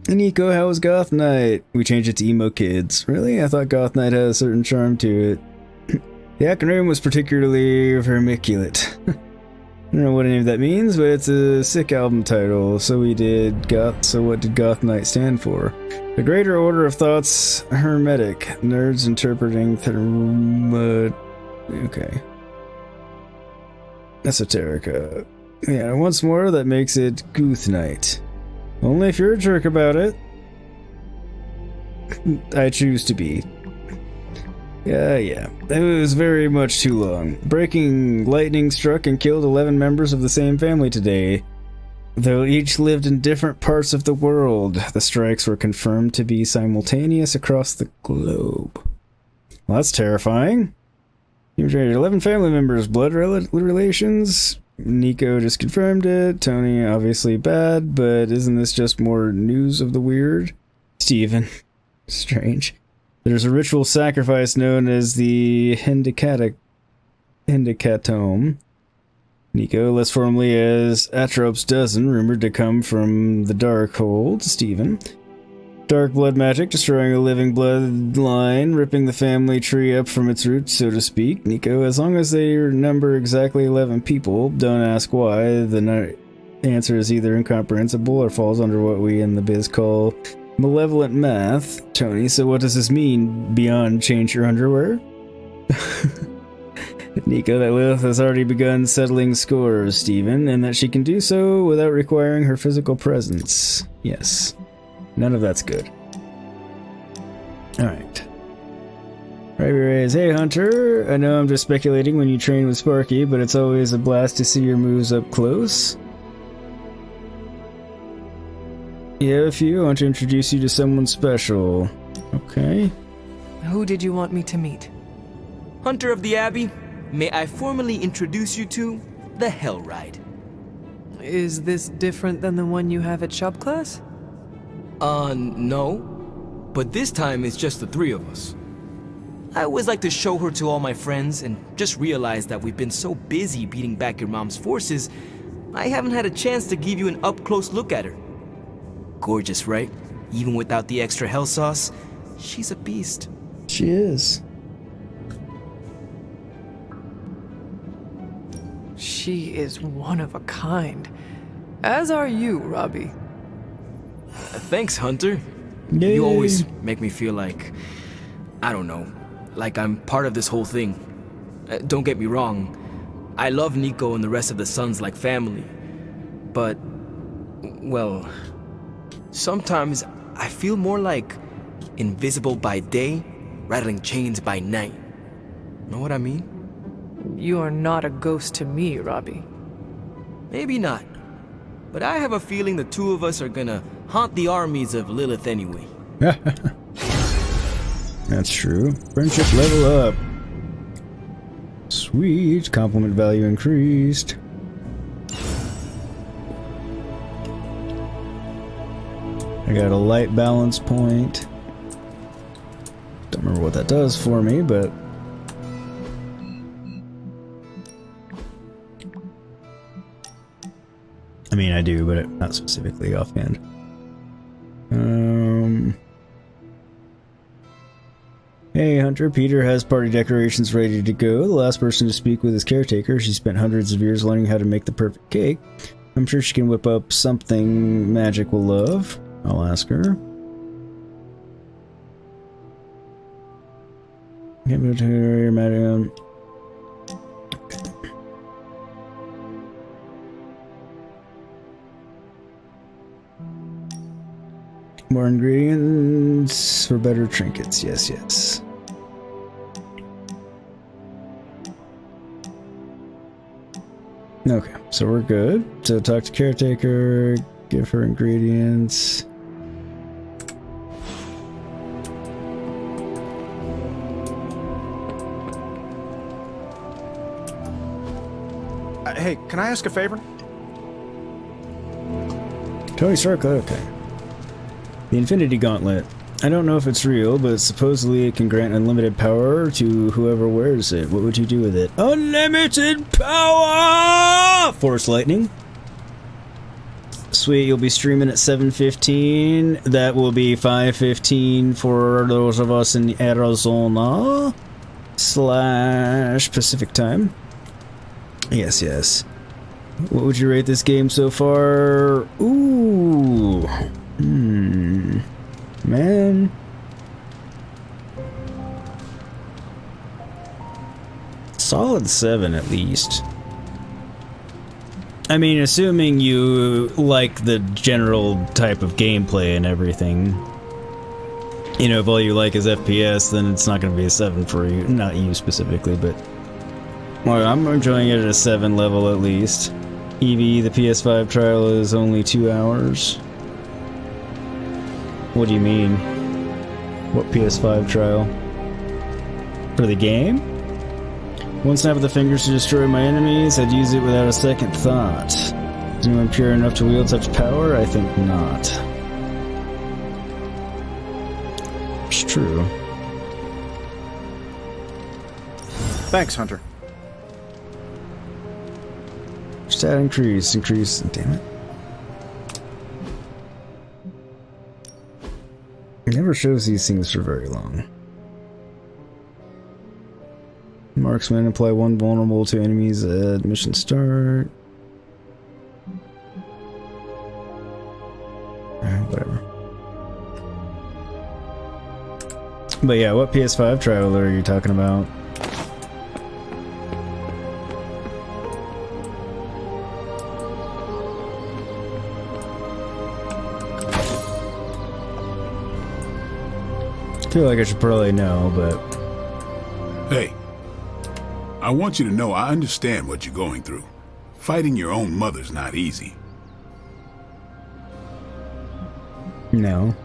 And Nico, how was Goth Night? We changed it to Emo Kids. Really? I thought Goth Night had a certain charm to it. The acronym was particularly vermiculate. I don't know what any of that means, but it's a sick album title. So what did Goth Night stand for? The Greater Order of Thoughts Hermetic. Nerds interpreting okay. Esoterica. Yeah, once more, that makes it Goth Night. Only if you're a jerk about it. I choose to be. Yeah. It was very much too long. Breaking lightning struck and killed 11 members of the same family today. Though each lived in different parts of the world, the strikes were confirmed to be simultaneous across the globe. Well, that's terrifying. You've generated 11 family members, blood relations. Nico just confirmed it. Tony, obviously bad, but isn't this just more news of the weird? Steven. Strange. There's a ritual sacrifice known as the Hindicatome. Nico, less formally as Atrope's Dozen, rumored to come from the Darkhold. Steven. Dark blood magic, destroying a living bloodline, ripping the family tree up from its roots, so to speak. Nico, as long as they number exactly 11 people, don't ask why. The answer is either incomprehensible or falls under what we in the biz call malevolent math. Tony, so what does this mean beyond change your underwear? Nico, that Lilith has already begun settling scores, Steven, and that she can do so without requiring her physical presence. Yes. None of that's good. Alright. Rays, hey Hunter, I know I'm just speculating when you train with Sparky, but it's always a blast to see your moves up close. Yeah, a few. I want to introduce you to someone special. Okay. Who did you want me to meet? Hunter of the Abbey, may I formally introduce you to the Hell Ride. Is this different than the one you have at shop class? No. But this time it's just the three of us. I always like to show her to all my friends and just realize that we've been so busy beating back your mom's forces, I haven't had a chance to give you an up-close look at her. Gorgeous, right? Even without the extra hell sauce, she's a beast. She is. She is one of a kind. As are you, Robbie. Thanks, Hunter. Yay. You always make me feel like, I don't know, like I'm part of this whole thing. Don't get me wrong, I love Nico and the rest of the Sons like family. But, well, sometimes I feel more like invisible by day, rattling chains by night. Know what I mean? You are not a ghost to me, Robbie. Maybe not. But I have a feeling the two of us are gonna haunt the armies of Lilith anyway. That's true. Friendship level up. Sweet. Compliment value increased. I got a light balance point. Don't remember what that does for me, but... I mean, I do, but not specifically offhand. Hey, Hunter. Peter has party decorations ready to go. The last person to speak with his caretaker. She spent hundreds of years learning how to make the perfect cake. I'm sure she can whip up something Magik will love. I'll ask her. Can't move to her, madam. More ingredients for better trinkets. Yes, yes. Okay, so we're good. So talk to caretaker, give her ingredients. Hey, can I ask a favor? Tony Stark, okay. The Infinity Gauntlet. I don't know if it's real, but supposedly it can grant unlimited power to whoever wears it. What would you do with it? Unlimited power! Force lightning. Sweet, you'll be streaming at 7:15. That will be 5:15 for those of us in Arizona / Pacific time. Yes, yes. What would you rate this game so far? Ooh. Man. Solid 7 at least. I mean, assuming you like the general type of gameplay and everything. You know, if all you like is FPS, then it's not going to be a 7 for you. Not you specifically, but... Well, I'm enjoying it at a 7 level at least. Eevee, the PS5 trial is only 2 hours. What do you mean? What PS5 trial? For the game? One snap of the fingers to destroy my enemies, I'd use it without a second thought. Is anyone pure enough to wield such power? I think not. It's true. Thanks, Hunter. Stat increase, damn it. It never shows these things for very long. Marksman, apply 1 vulnerable to enemies at mission start. Whatever. But yeah, what PS5 traveler are you talking about? I feel like I should probably know, but... Hey, I want you to know I understand what you're going through. Fighting your own mother's not easy. No.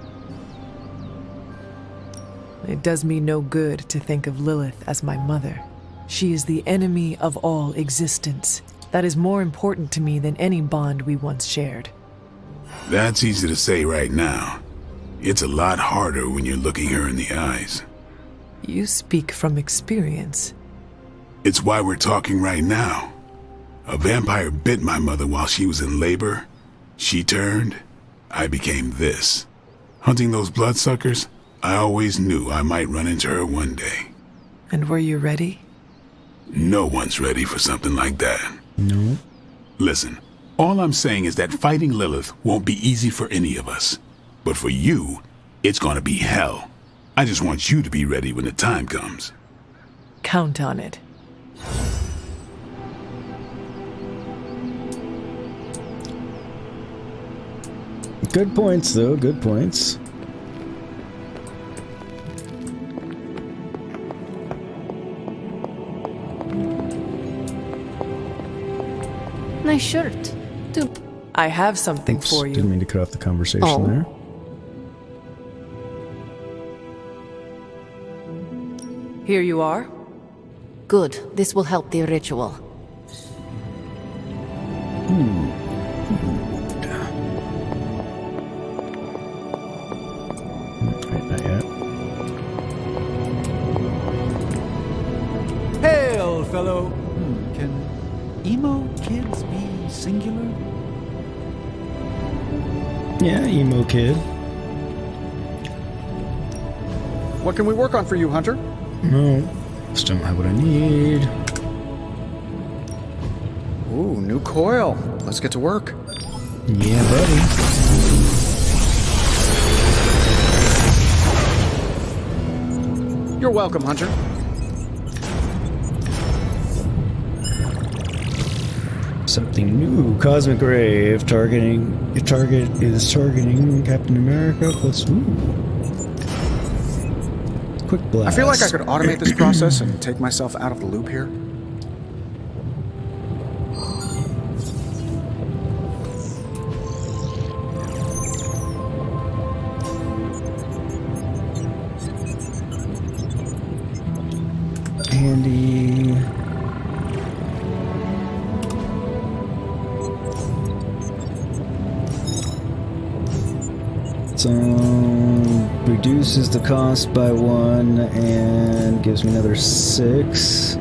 It does me no good to think of Lilith as my mother. She is the enemy of all existence. That is more important to me than any bond we once shared. That's easy to say right now. It's a lot harder when you're looking her in the eyes. You speak from experience. It's why we're talking right now. A vampire bit my mother while she was in labor. She turned. I became this. Hunting those bloodsuckers, I always knew I might run into her one day. And were you ready? No one's ready for something like that. No. Listen, all I'm saying is that fighting Lilith won't be easy for any of us. But for you, it's gonna be hell. I just want you to be ready when the time comes. Count on it. Good points, though. Good points. Nice shirt. I have something for you. Didn't mean to cut off the conversation there. Here you are. Good. This will help the ritual. Not yet. Hail, fellow. Can emo kids be singular? Yeah, emo kid. What can we work on for you, Hunter? No, just don't have what I need. Ooh, new coil. Let's get to work. Yeah, buddy. You're welcome, Hunter. Something new. Cosmic Ray. If target is targeting Captain America, plus quick blast. I feel like I could automate this process and take myself out of the loop here. Handy. So reduces the cost by 1 and gives me another 6.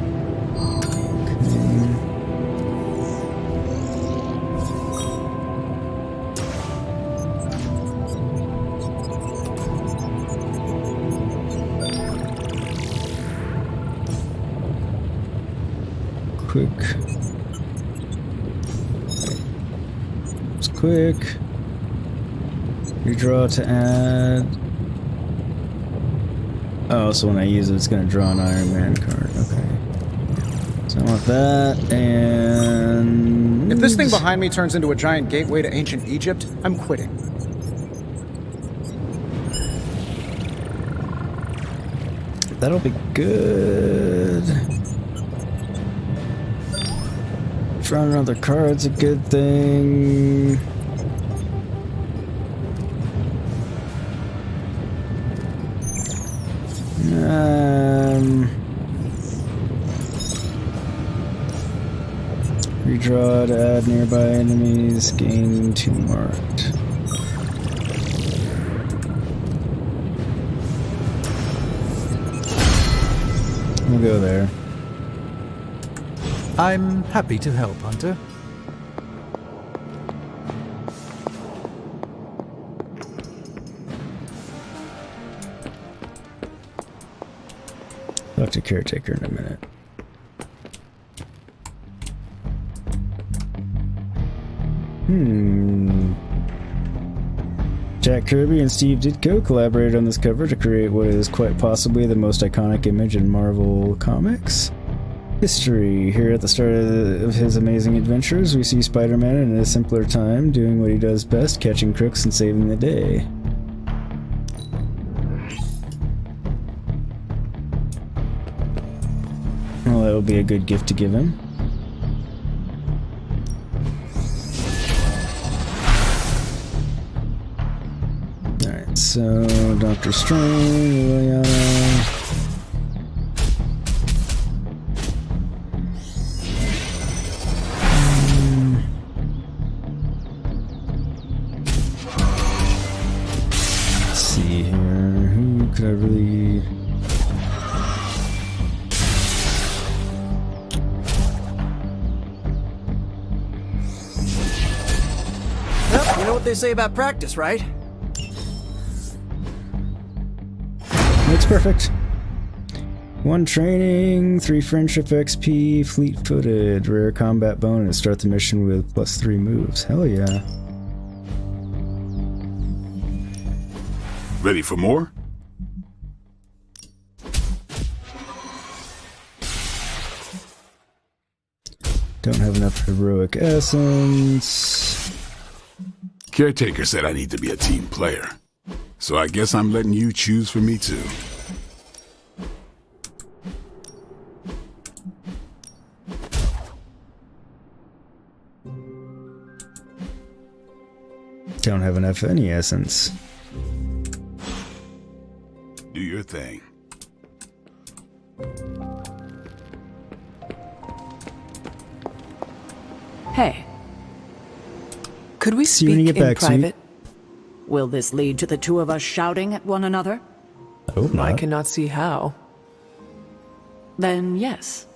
Quick. It's quick. Redraw to add. Oh, so when I use it, it's going to draw an Iron Man card. Okay. So I want that, and... If this thing behind me turns into a giant gateway to ancient Egypt, I'm quitting. That'll be good. Drawing another card's a good thing. redraw to add nearby enemies. Gain 2 marked. We'll go there. I'm happy to help, Hunter. Talk to Caretaker in a minute. Jack Kirby and Steve Ditko collaborated on this cover to create what is quite possibly the most iconic image in Marvel Comics history. Here at the start of his amazing adventures, we see Spider-Man in a simpler time, doing what he does best, catching crooks and saving the day. Well, that would be a good gift to give him. Alright, so Dr. Strange, Liliana. Let's see here. Who could I really... Well, you know what they say about practice, right? It's perfect. 1 training, 3 friendship XP, fleet-footed, rare combat bonus. Start the mission with +3 moves. Hell yeah. Ready for more? Don't have enough heroic essence. Caretaker said I need to be a team player. So I guess I'm letting you choose for me too. Don't have enough any essence. Do your thing. Hey, Could we See you when you speak get in back, sweet. private? will this lead to the two of us shouting at one another? I hope not. I cannot see how. Then yes.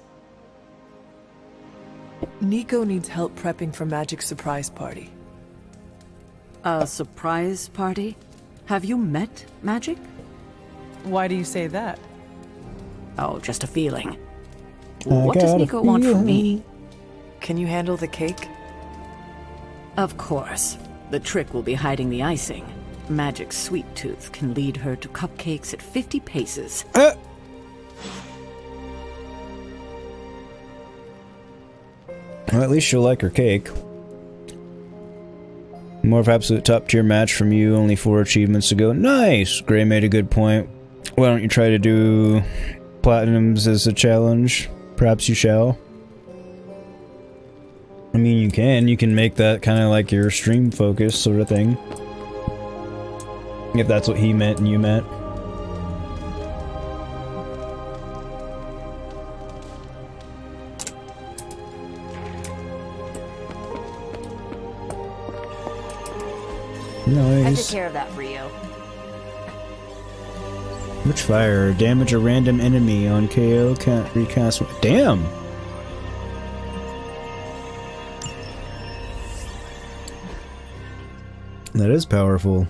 Nico needs help prepping for Magik's surprise party. A surprise party? Have you met Magik? Why do you say that? Oh, just a feeling. I What does got a Nico want from me? feeling. Can you handle the cake? Of course. The trick will be hiding the icing. Magik's sweet tooth can lead her to cupcakes at 50 paces. Well, at least she'll like her cake. More of absolute top tier match from you, only 4 achievements to go. Nice! Gray made a good point. Why don't you try to do platinums as a challenge? Perhaps you shall. I mean, you can make that kind of like your stream focus sort of thing. If that's what he meant and you meant. I took Nice. care of that for you. Which fire? Damage a random enemy on KO. Can't recast. Damn! That is powerful.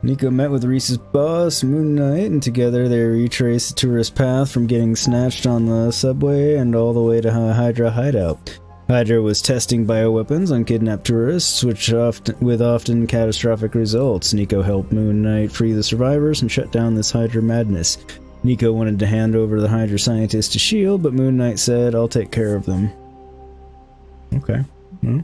Nico met with Reese's boss, Moon Knight, and together they retraced the tourist path from getting snatched on the subway and all the way to Hydra hideout. Hydra was testing bioweapons on kidnapped tourists, with often catastrophic results. Nico helped Moon Knight free the survivors and shut down this Hydra madness. Nico wanted to hand over the Hydra scientists to S.H.I.E.L.D., but Moon Knight said, "I'll take care of them." Okay. Hmm.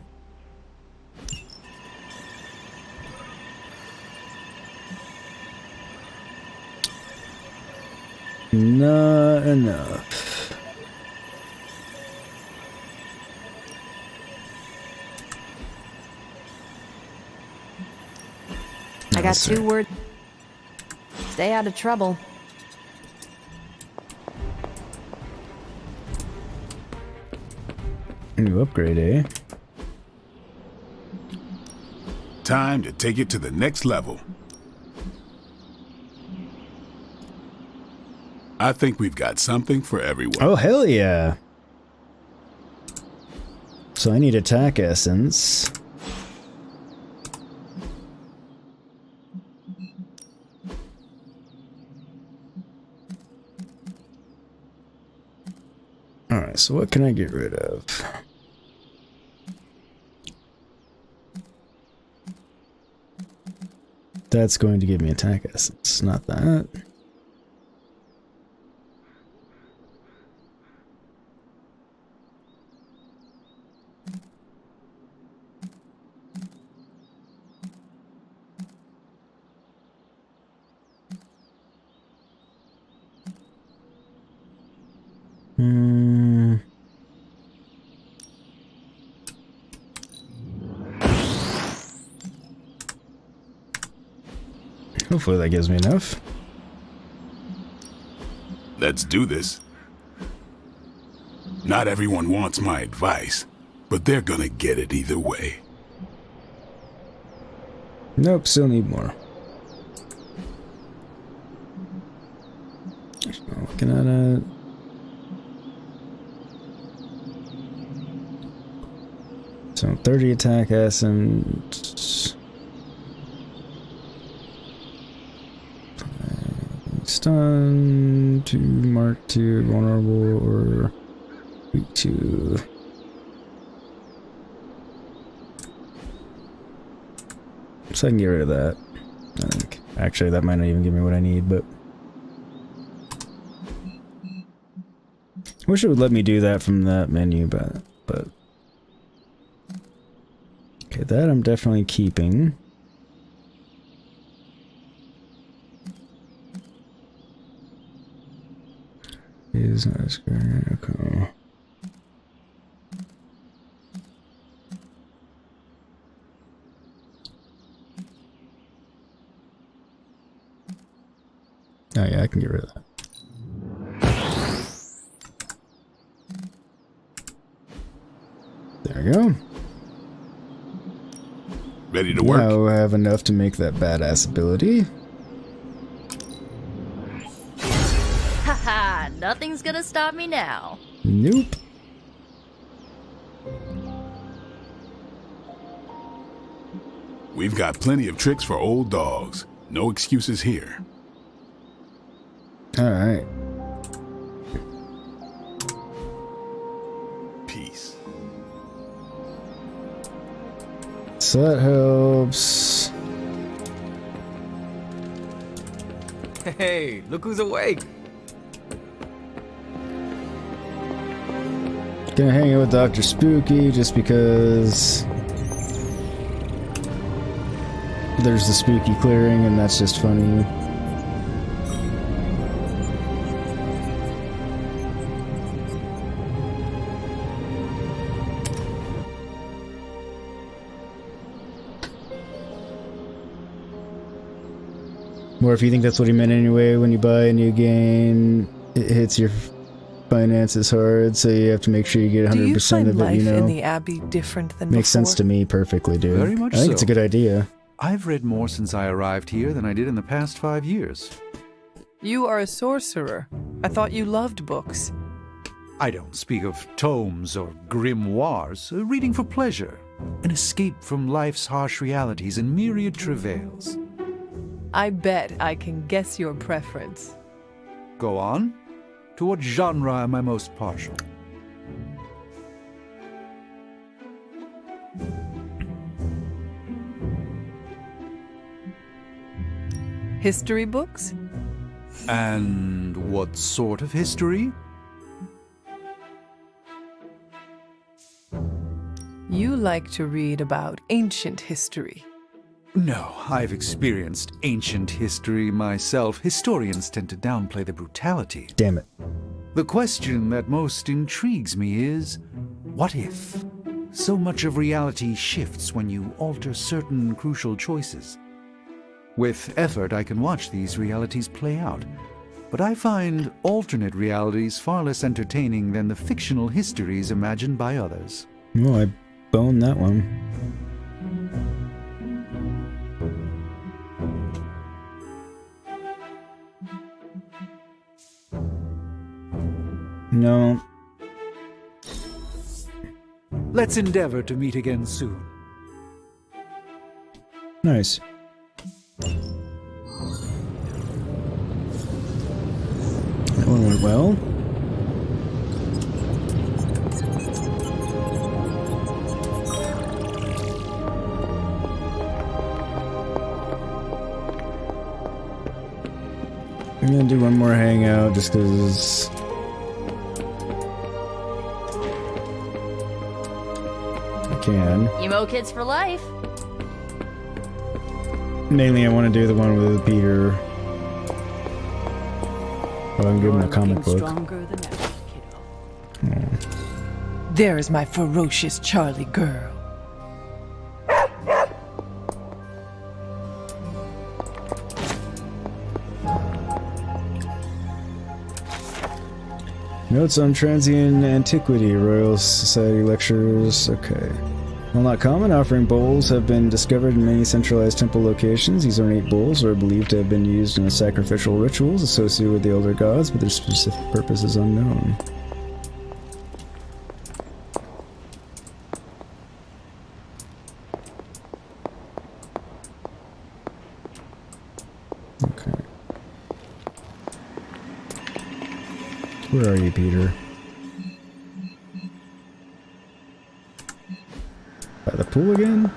Not enough. I got 2 words. Stay out of trouble. New upgrade, eh? Time to take it to the next level. I think we've got something for everyone. Oh, hell yeah. So I need attack essence. Alright, so what can I get rid of? That's going to give me attack essence, not that. Hopefully that gives me enough. Let's do this. Not everyone wants my advice, but they're gonna get it either way. Nope, still need more. Looking at it. So 30 attack essence. Stun to mark 2 vulnerable or weak 2. So I can get rid of that. I think. Actually, that might not even give me what I need, but wish it would let me do that from that menu, but okay, that I'm definitely keeping. Is not square. Okay. Oh yeah, I can get rid of that. There we go. Ready to work? Now I have enough to make that badass ability. Haha, nothing's gonna stop me now. Nope. We've got plenty of tricks for old dogs. No excuses here. Alright. Peace. So that helps. Hey, look who's awake. Gonna hang out with Dr. Spooky just because there's the spooky clearing and that's just funny. Or if you think that's what he meant anyway, when you buy a new game, it hits your finances hard, so you have to make sure you get 100% Do you find of it, life you know? in the Abbey different than Makes before? sense to me perfectly, dude. Very much I think it's a so. good idea. I've read more since I arrived here than I did in the past 5 years. You are a sorcerer. I thought you loved books. I don't speak of tomes or grimoires, reading for pleasure, an escape from life's harsh realities and myriad travails. I bet I can guess your preference. Go on. To what genre am I most partial? History books? And what sort of history? You like to read about ancient history. No, I've experienced ancient history myself. Historians tend to downplay the brutality. Damn it. The question that most intrigues me is, what if? So much of reality shifts when you alter certain crucial choices. With effort, I can watch these realities play out, but I find alternate realities far less entertaining than the fictional histories imagined by others. Oh, I boned that one. No. Let's endeavor to meet again soon. Nice. That one went well. I'm gonna do one more hangout just because I can. Emo kids for life. Mainly I want to do the one with Peter. Oh, I can give him a comic book. Stronger than ever, kiddo. There is my ferocious Charlie girl. Notes on transient antiquity, Royal Society lectures. Okay. While not common, offering bowls have been discovered in many centralized temple locations. These ornate bowls are believed to have been used in sacrificial rituals associated with the elder gods, but their specific purpose is unknown. Okay. Where are you, Peter? By the pool again?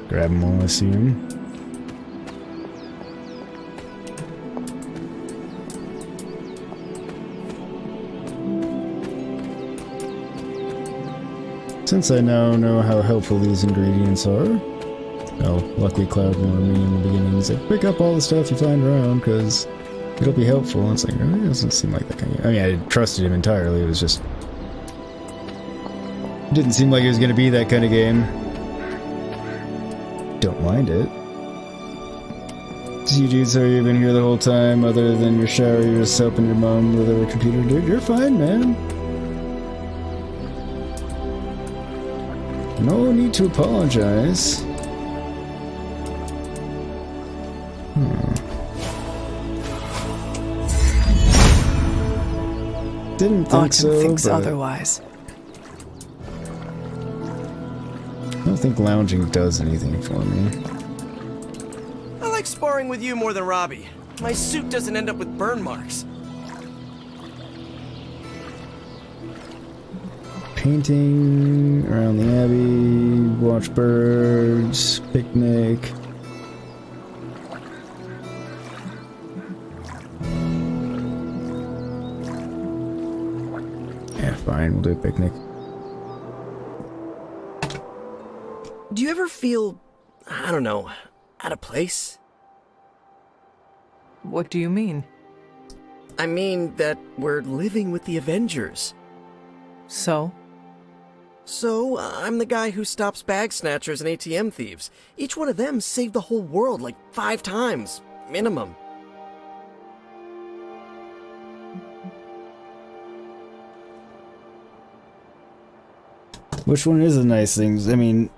Grab him while I see him. Since I now know how helpful these ingredients are, oh, luckily Cloud warned me in the beginning. He's like, pick up all the stuff you find around, because it'll be helpful. And it's like, really? It doesn't seem like that kind of... I mean, I trusted him entirely. It was just... It didn't seem like it was going to be that kind of game. Don't mind it. You dudes, so you've been here the whole time, other than your shower, you're just helping your mom with her computer. Dude, you're fine, man. No need to apologize. Didn't think Autumn so, thinks but otherwise. I don't think lounging does anything for me. I like sparring with you more than Robbie. My suit doesn't end up with burn marks. Painting around the abbey, watch birds, picnic. Yeah, fine, we'll do a picnic. Do you ever feel, I don't know, out of place? What do you mean? I mean that we're living with the Avengers. So? So, I'm the guy who stops bag snatchers and ATM thieves. Each one of them saved the whole world like 5 times, minimum. Which one is the nice things? I mean...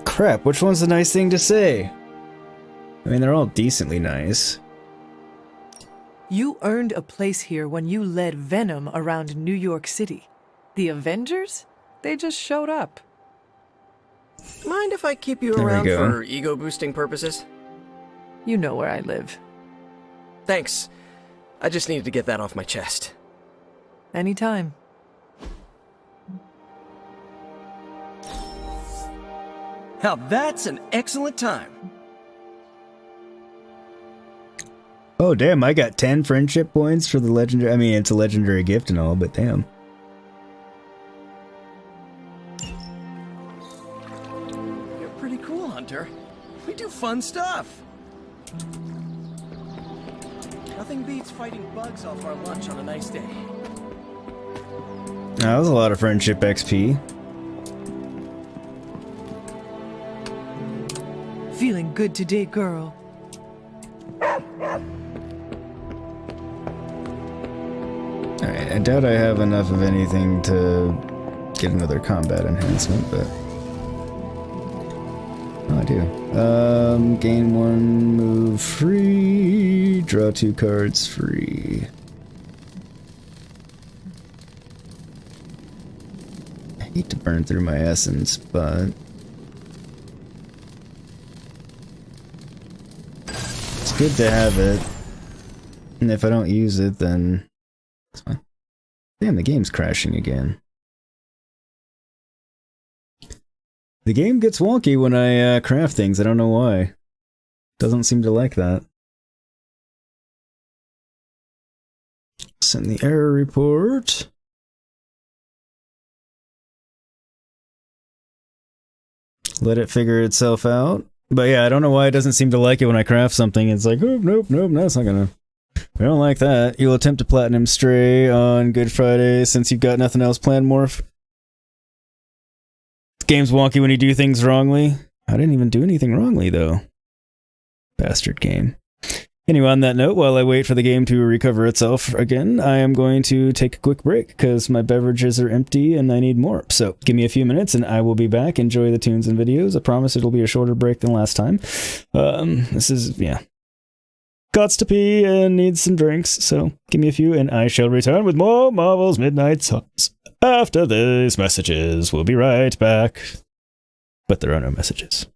Crap, which one's the nice thing to say? I mean, they're all decently nice. You earned a place here when you led Venom around New York City. The Avengers? They just showed up. Mind if I keep you There we around go. for ego-boosting purposes? You know where I live. Thanks. I just needed to get that off my chest. Anytime. Now that's an excellent time. Oh, damn, I got 10 friendship points for the legendary... I mean, it's a legendary gift and all, but damn. You're pretty cool. Hunter. We do fun stuff. Nothing beats fighting bugs off our lunch on a nice day. That was a lot of friendship XP. Feeling good today, girl. Alright, I doubt I have enough of anything to get another combat enhancement, but... Oh, I do. Gain 1 move free, draw 2 cards free. I hate to burn through my essence, but... it's good to have it. And if I don't use it, then... it's fine. Damn, the game's crashing again. The game gets wonky when I craft things, I don't know why. Doesn't seem to like that. Send the error report. Let it figure itself out. But yeah, I don't know why it doesn't seem to like it when I craft something. It's like, oh, nope, that's not gonna... I don't like that. You'll attempt to platinum Stray on Good Friday since you've got nothing else planned, Morph. The game's wonky when you do things wrongly. I didn't even do anything wrongly, though. Bastard game. Anyway, on that note, while I wait for the game to recover itself again, I am going to take a quick break because my beverages are empty and I need more. So give me a few minutes and I will be back. Enjoy the tunes and videos. I promise it'll be a shorter break than last time. This is, yeah. Gots to pee and needs some drinks, so give me a few and I shall return with more Marvel's Midnight Suns. After these messages, we'll be right back. But there are no messages.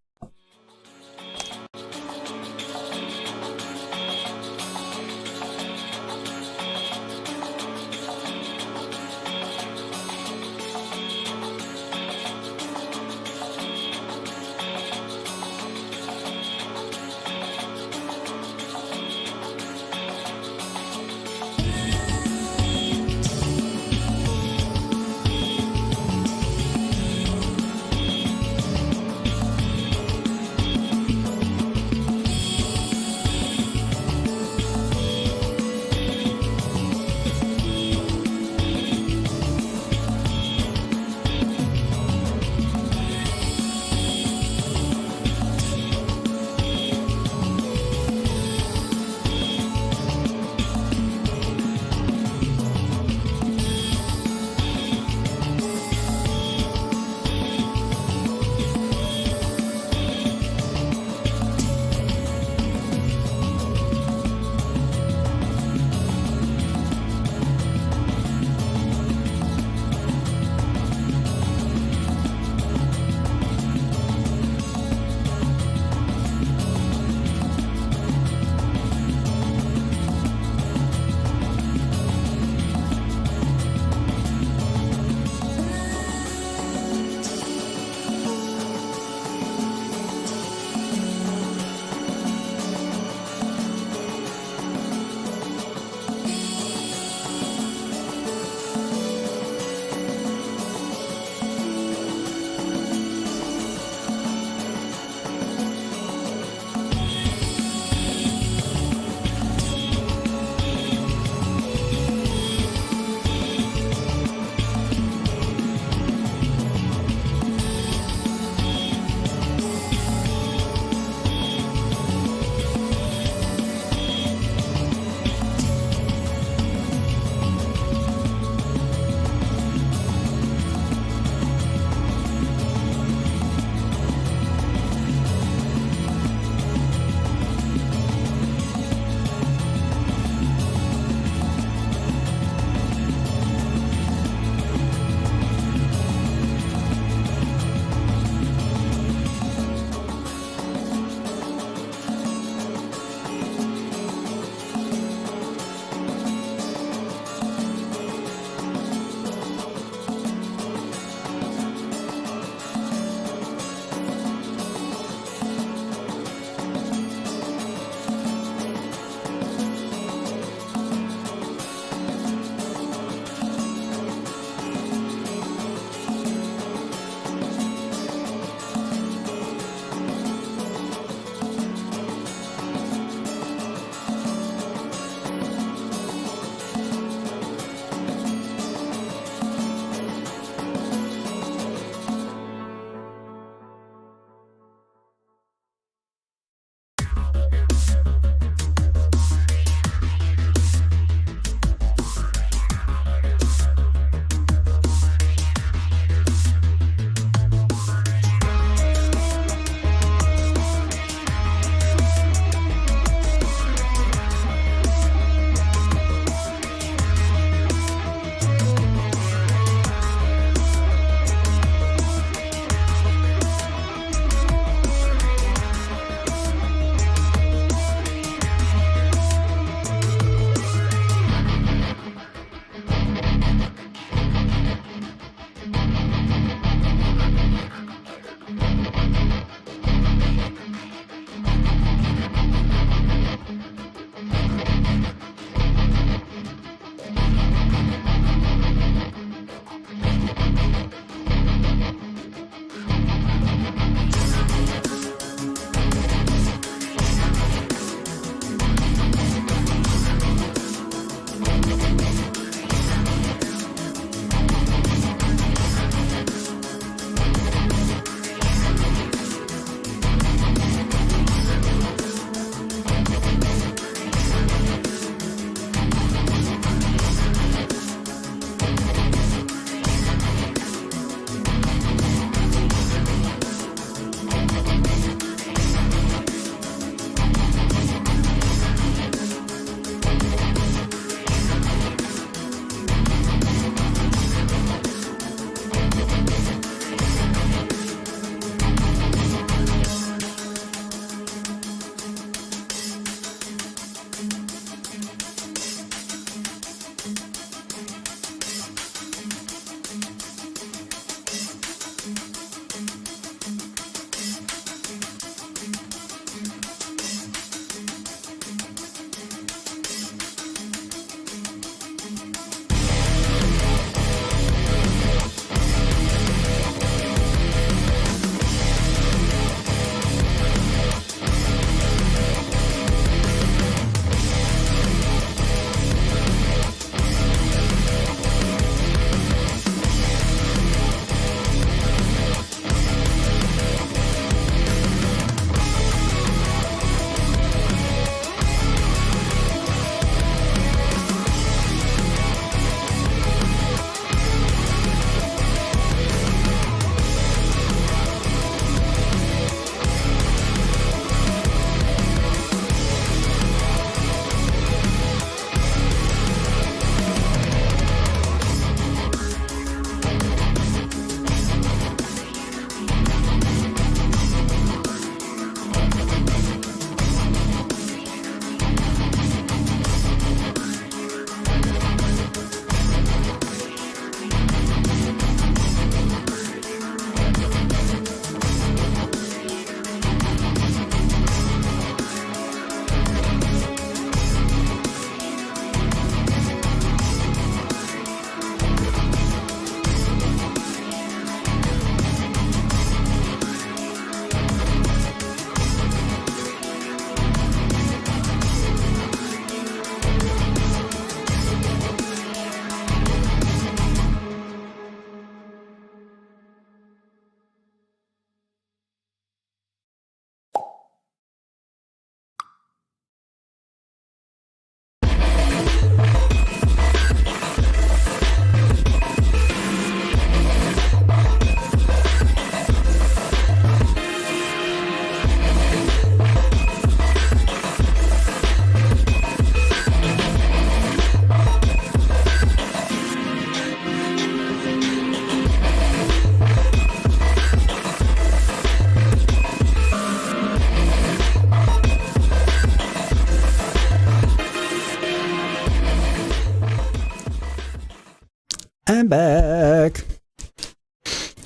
I'm back.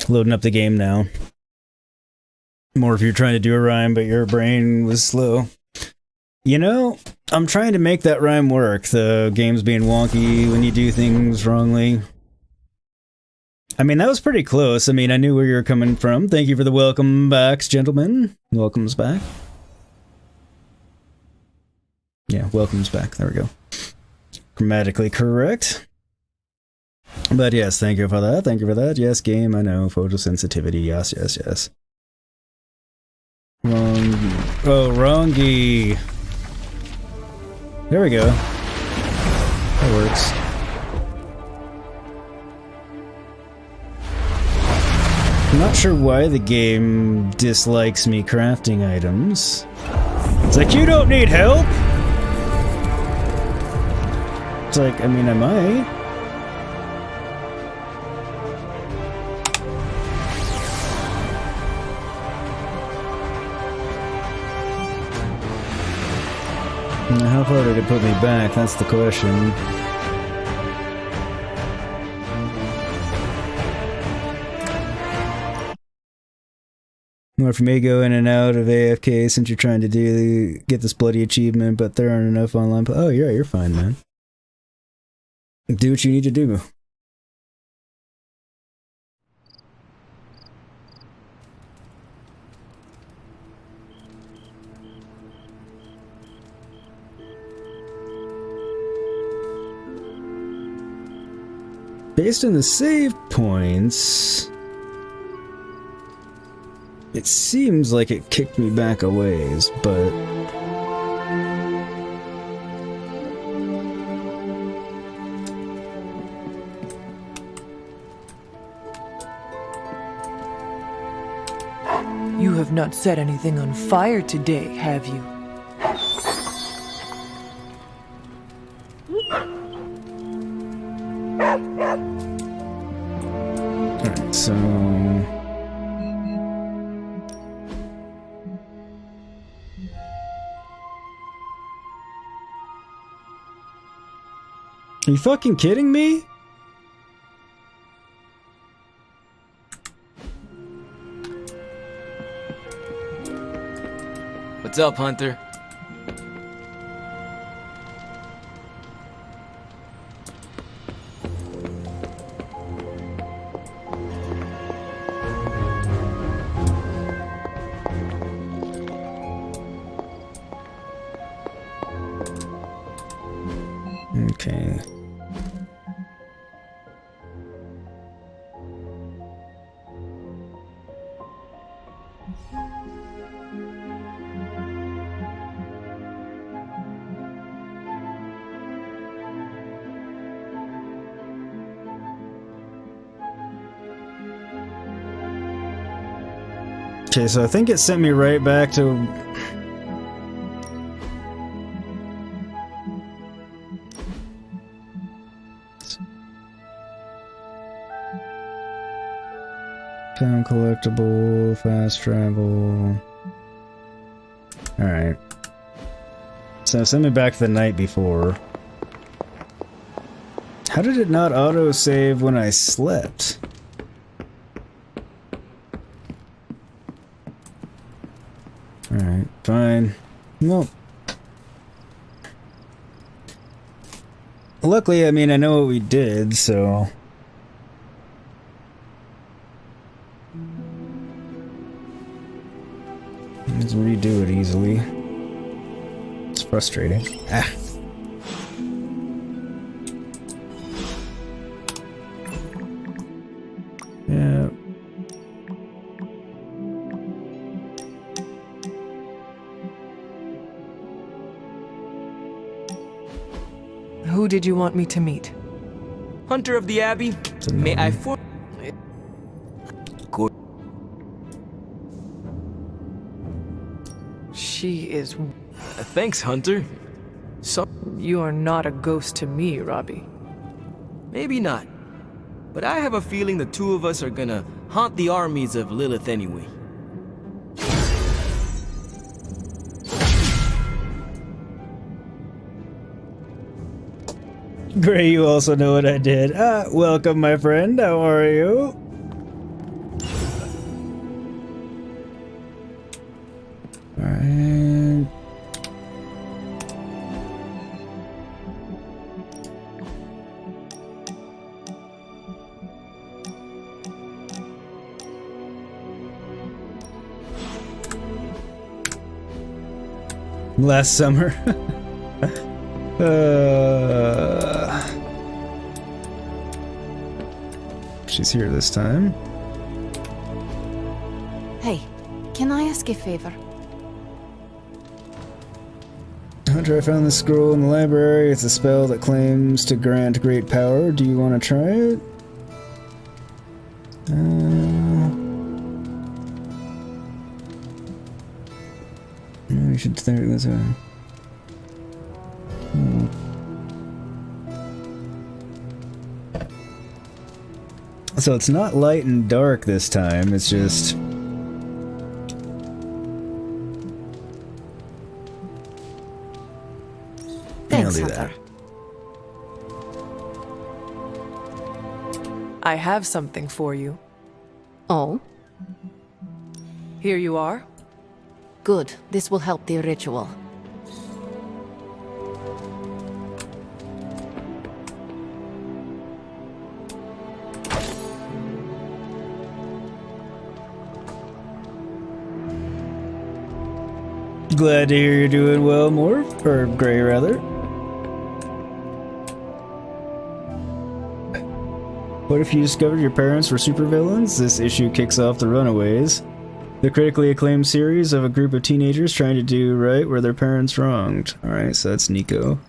Loading up the game now. More if you're trying to do a rhyme, but your brain was slow. You know, I'm trying to make that rhyme work. The game's being wonky when you do things wrongly. I mean, that was pretty close. I mean, I knew where you were coming from. Thank you for the welcome backs, gentlemen. Welcomes back. Yeah, welcomes back. There we go. Grammatically correct. But yes, thank you for that. Thank you for that. Yes, game, I know. Photosensitivity. Yes, yes, yes. Wrongy. Oh, wrongy. There we go. That works. I'm not sure why the game dislikes me crafting items. It's like, you don't need help! It's like, I mean, I might. How far did it put me back? That's the question. Or if you may go in and out of AFK since you're trying to get this bloody achievement, but there aren't enough online. Oh, yeah, you're fine, man. Do what you need to do. Based on the save points, it seems like it kicked me back a ways, but... You have not set anything on fire today, have you? Alright, so... Are you fucking kidding me? What's up, Hunter? Okay. Okay, so I think it sent me right back to... Found collectible, fast travel... Alright. So send me back to the night before. How did it not auto-save when I slept? Alright, fine. Well... Luckily, I mean, I know what we did, so... Let's redo it easily. It's frustrating. Ah. Yeah. Who did you want me to meet? Hunter of the Abbey, may I Good. She is... Thanks, Hunter. You are not a ghost to me, Robbie. Maybe not. But I have a feeling the two of us are gonna haunt the armies of Lilith anyway. Gray, you also know what I did. Welcome, my friend. How are you? Alright. Last summer. She's here this time. Hey, can I ask a favor? Hunter, I found this scroll in the library. It's a spell that claims to grant great power. Do you want to try it? We should start this one. So it's not light and dark this time, it's just... Thanks, I'll do Hunter. I have something for you. Oh? Here you are. Good. This will help the ritual. Glad to hear you're doing well, Morph. Or Gray, rather. What if you discovered your parents were supervillains? This issue kicks off The Runaways, the critically acclaimed series of a group of teenagers trying to do right where their parents wronged. Alright, so that's Nico.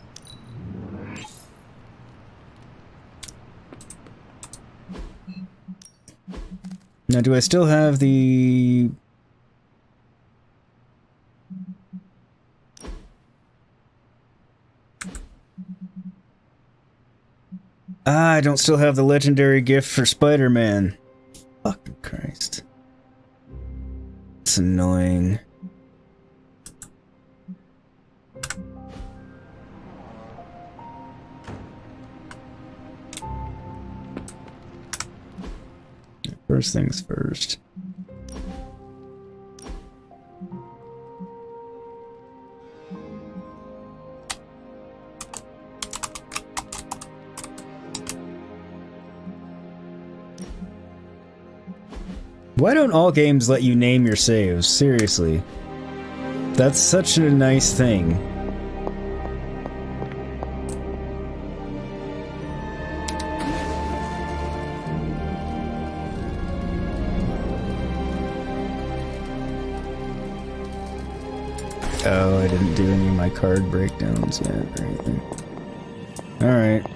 Now, do I still have the... I don't still have the legendary gift for Spiderman. Fucking Christ. It's annoying. First things first. Why don't all games let you name your saves? Seriously. That's such a nice thing. Oh, I didn't do any of my card breakdowns yet or anything. Alright.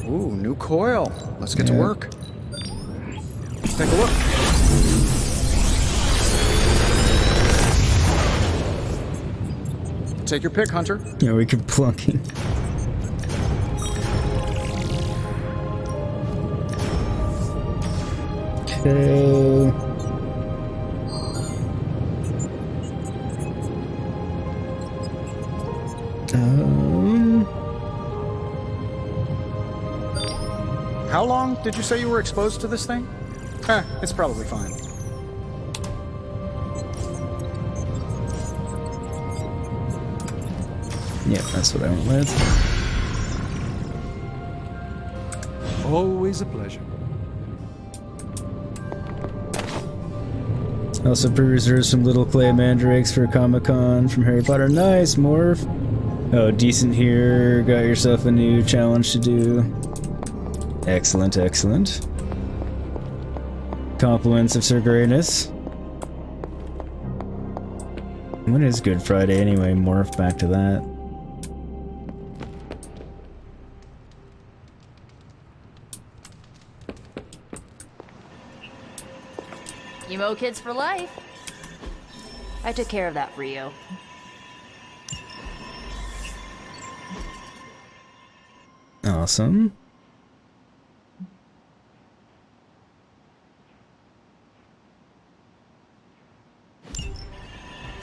Ooh, new coil. Let's get to work. Take a look. Take your pick, Hunter. Yeah, we keep plunking. Okay. How long did you say you were exposed to this thing? It's probably fine. Yeah, that's what I went with. Always a pleasure. Also pre-reserved some little clay mandrakes for Comic-Con from Harry Potter. Nice, Morph. Oh, decent here. Got yourself a new challenge to do. Excellent, excellent. Compliments of Sir Greyness. When is Good Friday anyway? Morph, back to that. Emo kids for life. I took care of that for you. Awesome.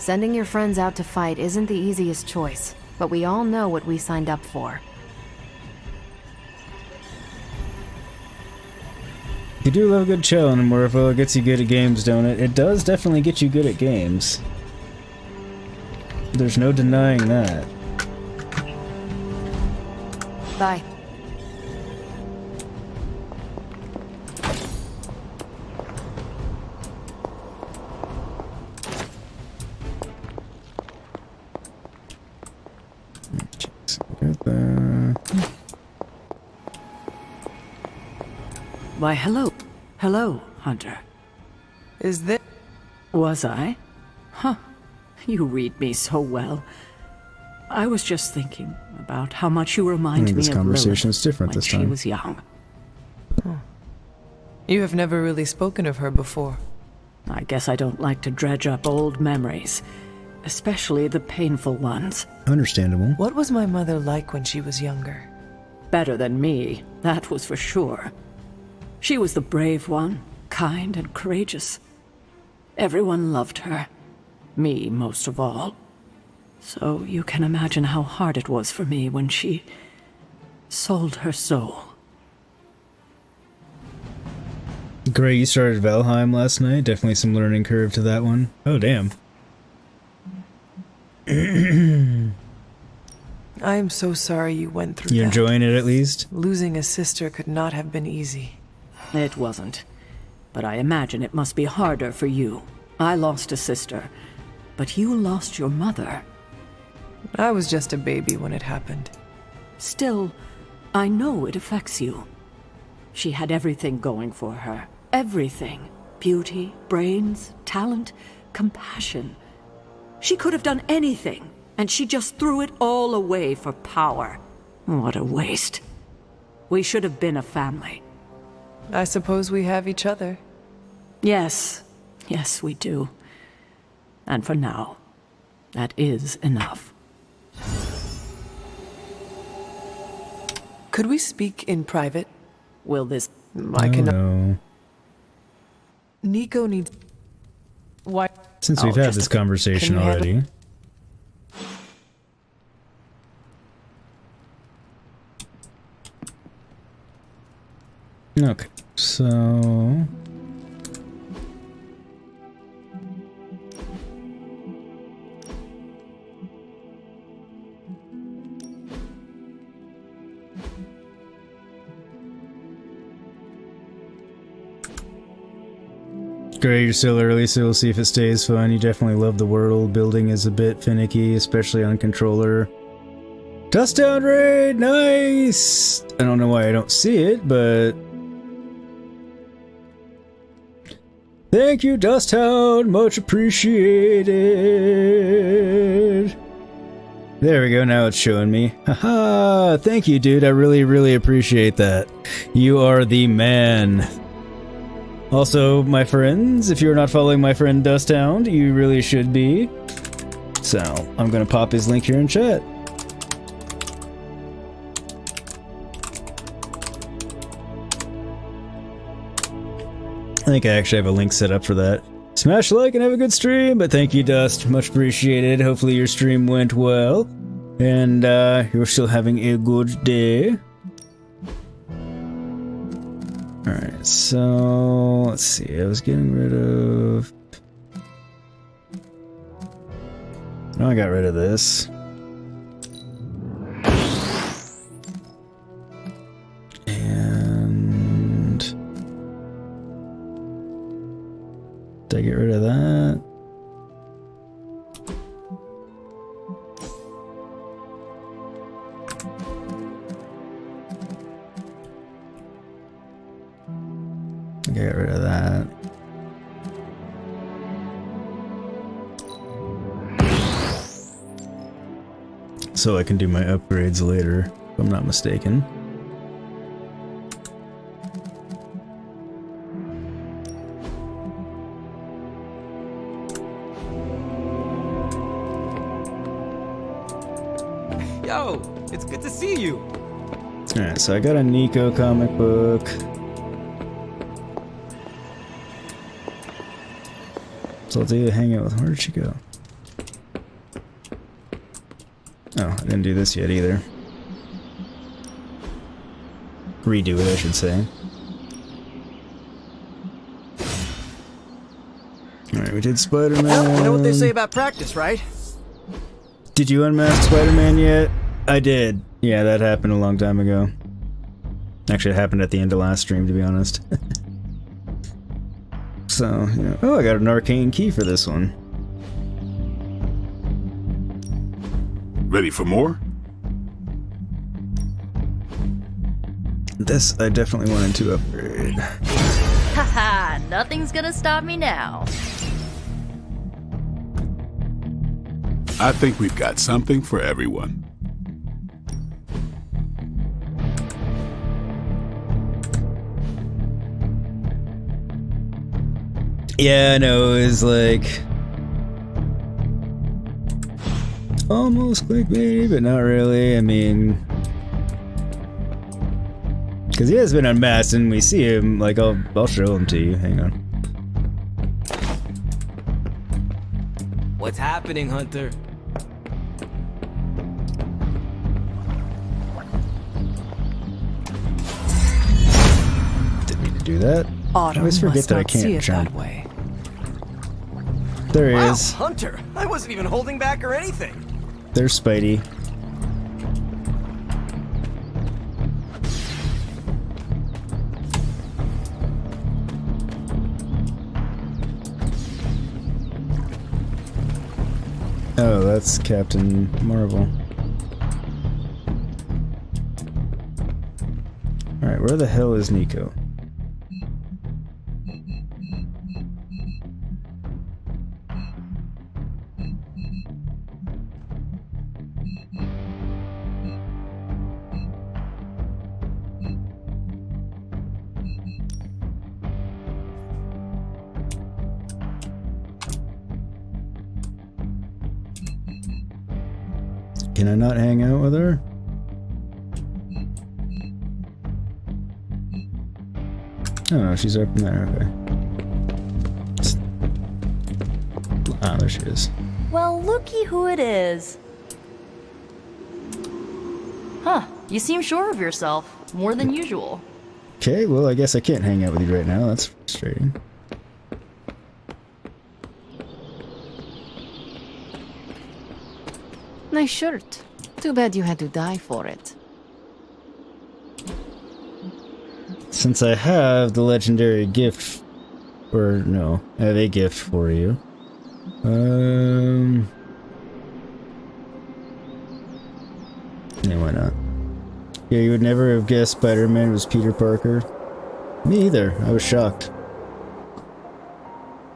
Sending your friends out to fight isn't the easiest choice, but we all know what we signed up for. You do love good chilling, and well, it gets you good at games, don't it? It does definitely get you good at games. There's no denying that. Bye. Why, hello. Hello, Hunter. Is this... Was I? Huh. You read me so well. I was just thinking about how much you remind me this of conversation Lilith is different when this she time. was young. You have never really spoken of her before. I guess I don't like to dredge up old memories, especially the painful ones. Understandable. What was my mother like when she was younger? Better than me, that was for sure. She was the brave one, kind and courageous. Everyone loved her. Me most of all. So you can imagine how hard it was for me when she sold her soul. Great, you started Valheim last night. Definitely some learning curve to that one. Oh, damn. I am so sorry you went through You that. enjoying it at least? Losing a sister could not have been easy. It wasn't. But I imagine it must be harder for you. I lost a sister, but you lost your mother. I was just a baby when it happened. Still, I know it affects you. She had everything going for her. Everything. Beauty, brains, talent, compassion. She could have done anything, and she just threw it all away for power. What a waste. We should have been a family. I suppose we have each other. Yes. Yes, we do. And for now, that is enough. Could we speak in private? Will this... I cannot... No. Nico needs... Why? Since we've had this conversation Can you already. Okay, so... Great, you're still early, so we'll see if it stays fun. You definitely love the world. Building is a bit finicky, especially on controller. Dust Down raid! Nice! I don't know why I don't see it, but... Thank you, Dust Hound! Much appreciated! There we go, now it's showing me. Haha! Thank you, dude. I really, really appreciate that. You are the man. Also, my friends, if you're not following my friend Dusthound, you really should be. So, I'm gonna pop his link here in chat. I think I actually have a link set up for that. Smash a like and have a good stream, but thank you, Dust. Much appreciated. Hopefully your stream went well, and you're still having a good day. Alright, so let's see. I was getting rid of... No, I got rid of this. And... Did I get rid of that? Get rid of that. So I can do my upgrades later, if I'm not mistaken. Yo, it's good to see you. Alright, so I got a Nico comic book. So I'll do hang out with... Where did she go? Oh, I didn't do this yet either. Redo it, I should say. Alright, we did Spider-Man. Well, you know what they say about practice, right? Did you unmask Spider-Man yet? I did. Yeah, that happened a long time ago. Actually, it happened at the end of last stream, to be honest. So, you know. Oh, I got an arcane key for this one. Ready for more? This I definitely wanted to upgrade. Haha, nothing's gonna stop me now. I think we've got something for everyone. Yeah, I know, it was like... almost clickbait, but not really, I mean... Because he has been unmasked and we see him, like, I'll show him to you, hang on. What's happening, Hunter? Didn't mean to do that. I always forget that I can't jump. That way. There he Wow, is. Hunter! I wasn't even holding back or anything. There's Spidey. Oh, that's Captain Marvel. Alright, where the hell is Nico? Can I not hang out with her? Oh no, she's up in there, okay. Ah, there she is. Well, looky who it is. Huh, you seem sure of yourself, more than usual. Okay, well I guess I can't hang out with you right now, that's frustrating. Nice shirt. Too bad you had to die for it. Since I have the legendary gift, or no, I have a gift for you. Yeah, why not? Yeah, you would never have guessed Spider-Man was Peter Parker. Me either. I was shocked.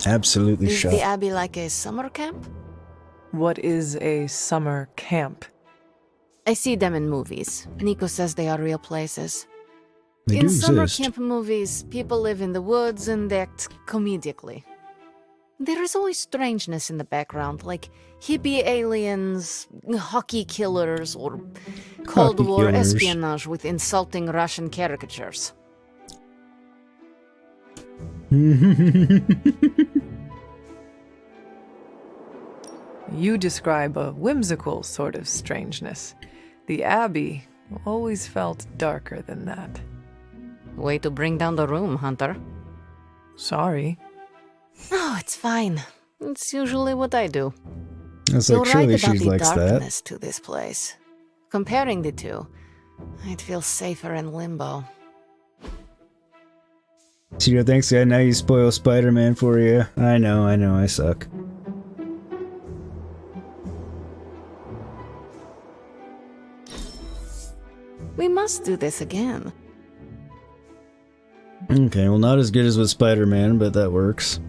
Absolutely Is shocked. the Abbey like a summer camp? What is a summer camp? I see them in movies. Nico says they are real places. They In do summer exist. camp movies, people live in the woods and act comedically. There is always strangeness in the background, like hippie aliens, hockey killers, or Cold Hockey War killers. espionage with insulting Russian caricatures. You describe a whimsical sort of strangeness. The Abbey always felt darker than that. Way to bring down the room, Hunter. Sorry. Oh, it's fine. It's usually what I do. It's You're like, right surely about she the likes that. darkness to this place. Comparing the two, I'd feel safer in limbo. Cheeto, thanks, guy. Now you spoil Spider-Man for you. I know, I suck. We must do this again. Okay, well, not as good as with Spider-Man, but that works.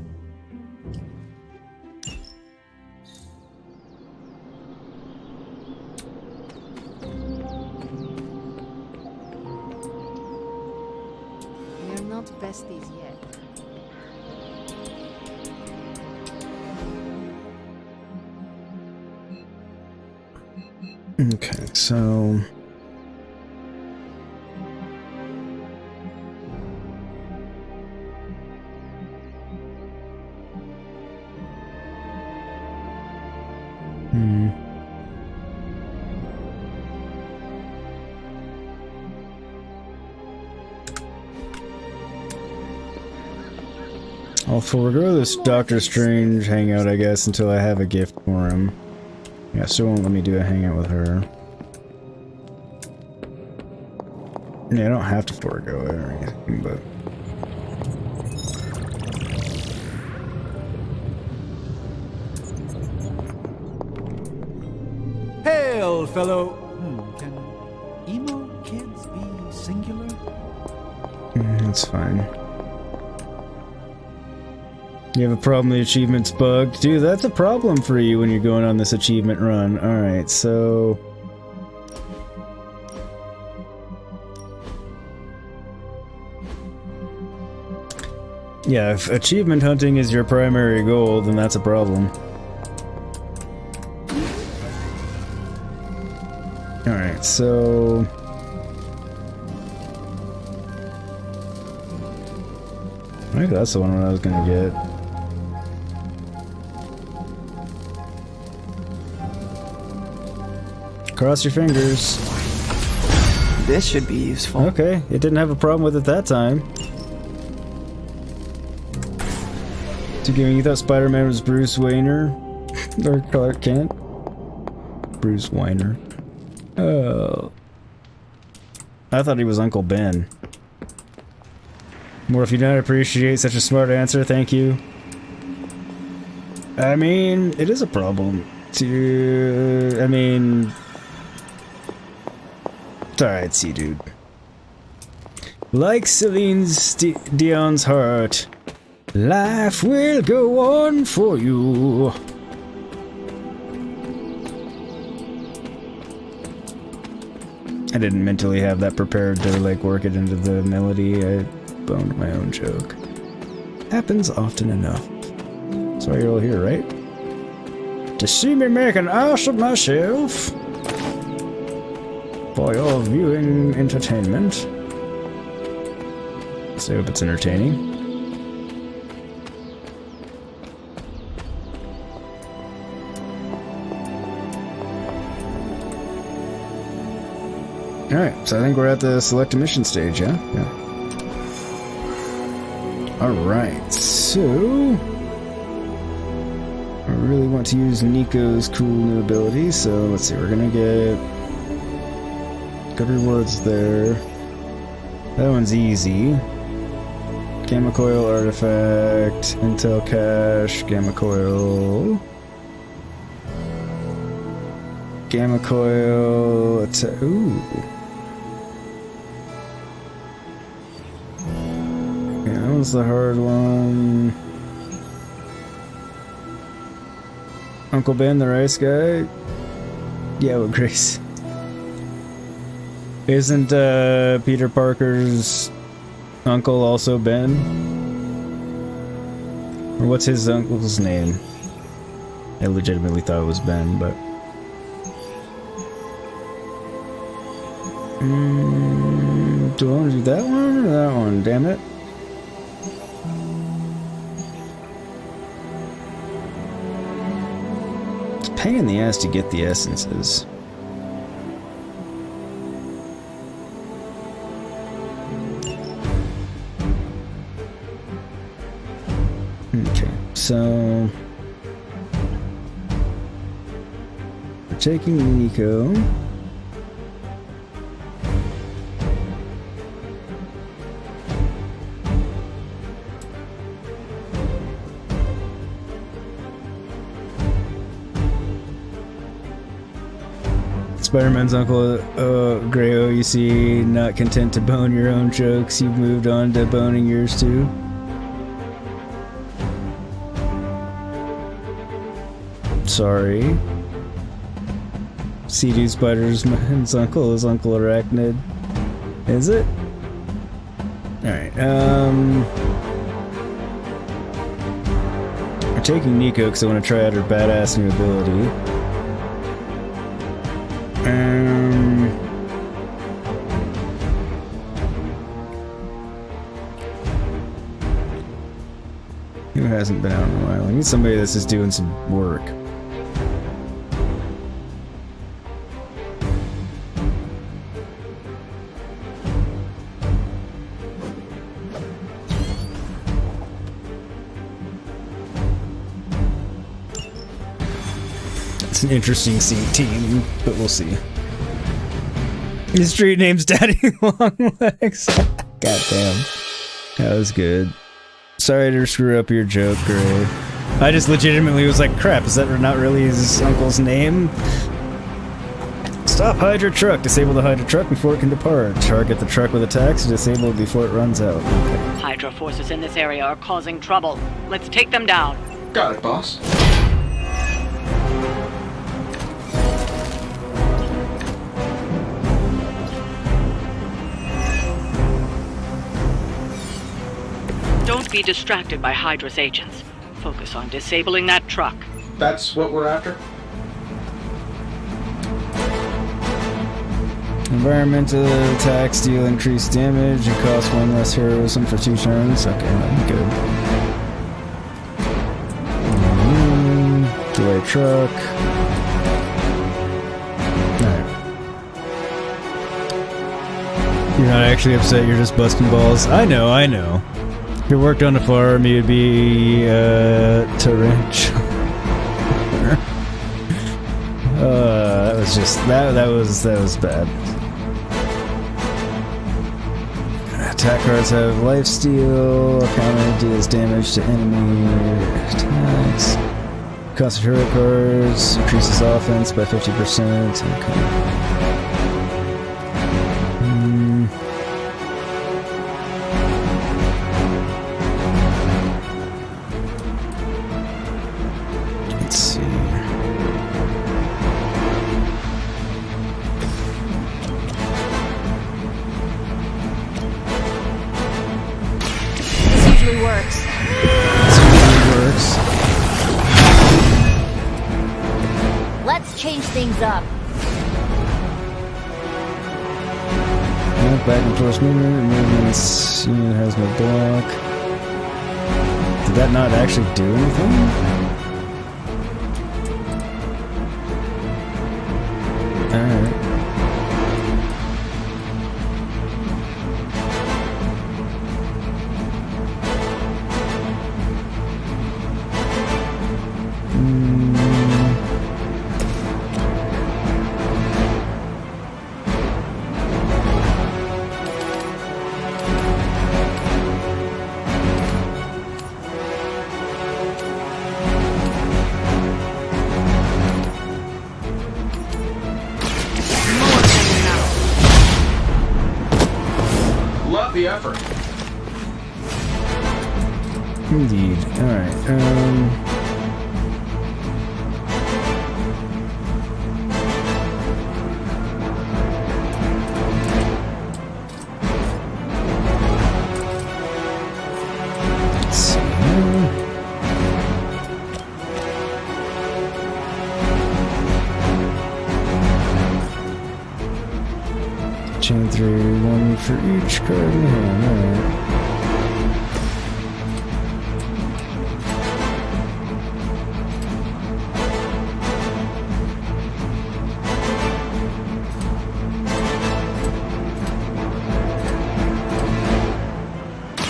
We're not besties yet. Okay, so... I'll forego this Doctor Strange hangout, I guess, until I have a gift for him. Yeah, still won't let me do a hangout with her. Yeah, I don't have to forego it or anything, but... Hail, fellow... can emo kids be singular? That's fine. You have a problem, the achievement's bugged. Dude, that's a problem for you when you're going on this achievement run. Alright, so... yeah, if achievement hunting is your primary goal, then that's a problem. Alright, so... I think that's the one I was gonna get. Cross your fingers. This should be useful. Okay, it didn't have a problem with it that time. So you thought Spider-Man was Bruce Wayner? Or Clark Kent? Bruce Wayner. Oh. I thought he was Uncle Ben. More if you don't appreciate such a smart answer, thank you. I mean, it is a problem. I mean... It's alright, see, dude. Like Celine Dion's heart, life will go on for you. I didn't mentally have that prepared to, like, work it into the melody. I boned my own joke. Happens often enough. That's why you're all here, right? To see me make an ass of myself. For your viewing entertainment. So I hope it's entertaining. Alright, so I think we're at the select a mission stage, yeah? Yeah. Alright, so... I really want to use Nico's cool new ability, so let's see, we're gonna get... good rewards there. That one's easy. Gamma Coil Artifact, Intel Cache, Gamma Coil... Gamma Coil... ooh. Yeah, that was the hard one. Uncle Ben, the rice guy? Yeah, with Grace. Isn't Peter Parker's uncle also Ben? Or what's his uncle's name? I legitimately thought it was Ben, but... do I want to do that one or that one? Damn it. It's a pain in the ass to get the essences. Okay, so... we're taking Nico. Spider-Man's uncle, Greyo, you see, not content to bone your own jokes, you've moved on to boning yours too. Sorry. Sea-Doo Spider-Man's uncle is Uncle Arachnid. Is it? Alright, we're taking Nico because I want to try out her badass new ability. Who hasn't been out in a while? I need somebody that's just doing some work. It's an interesting team, but we'll see. His street name's Daddy Longlegs. Goddamn. That was good. Sorry to screw up your joke, Gray. I just legitimately was like, crap, is that not really his uncle's name? Stop Hydra truck. Disable the Hydra truck before it can depart. Target the truck with attacks. Disable it before it runs out. Okay. Hydra forces in this area are causing trouble. Let's take them down. Got it, boss. Don't be distracted by Hydra's agents. Focus on disabling that truck. That's what we're after? Environmental attacks deal increased damage and cost 1 less heroism for 2 turns. Okay, that'd be good. Delay truck. Alright. You're not actually upset, you're just busting balls. I know. If you worked on a farm, you'd be torrential. That was just that was bad. Attack cards have lifesteal. Counter deals damage to enemy attacks. Cost of hero cards increases offense by 50%. Okay. Let's see. Works. Let's change things up. Back and forth movements. Unit has no block. Did that not actually do anything? Alright. Love the effort. Indeed. Alright, let's see here. Chain 3, 1 for each card in hand. Alright.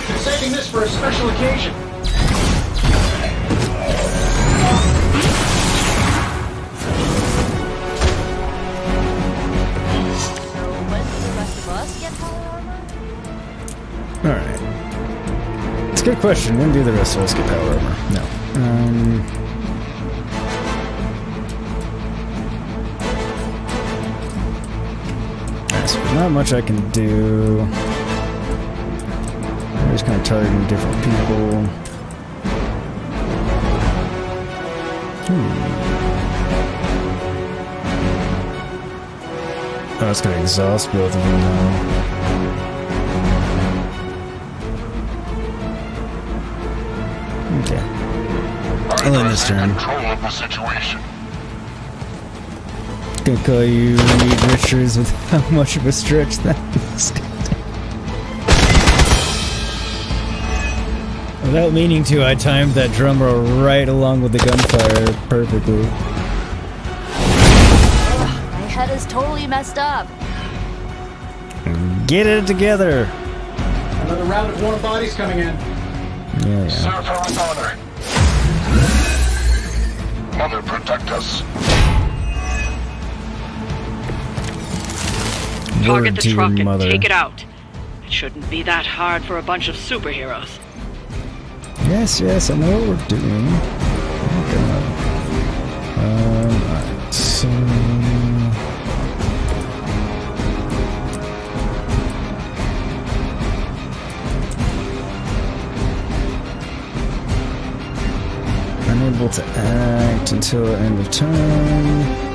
Been saving this for a special occasion. Alright. It's a good question. When do the rest of us get power armor? No. Alright, so there's not much I can do. I'm just kind of targeting different people. Oh, it's gonna exhaust both of them now. Okay. I'll end this turn. Control of the situation. Gonna call you Reed Richards with how much of a stretch that is. Without meaning to, I timed that drum roll right along with the gunfire perfectly. My head is totally messed up. Get it together! Another round of warm bodies coming in. Yeah. Serve her with honor. Mother, protect us. Target the to your truck and mother. take it out. It shouldn't be that hard for a bunch of superheroes. Yes, yes, I know what we're doing. Oh god. Alright, so... Unable to act until end of turn.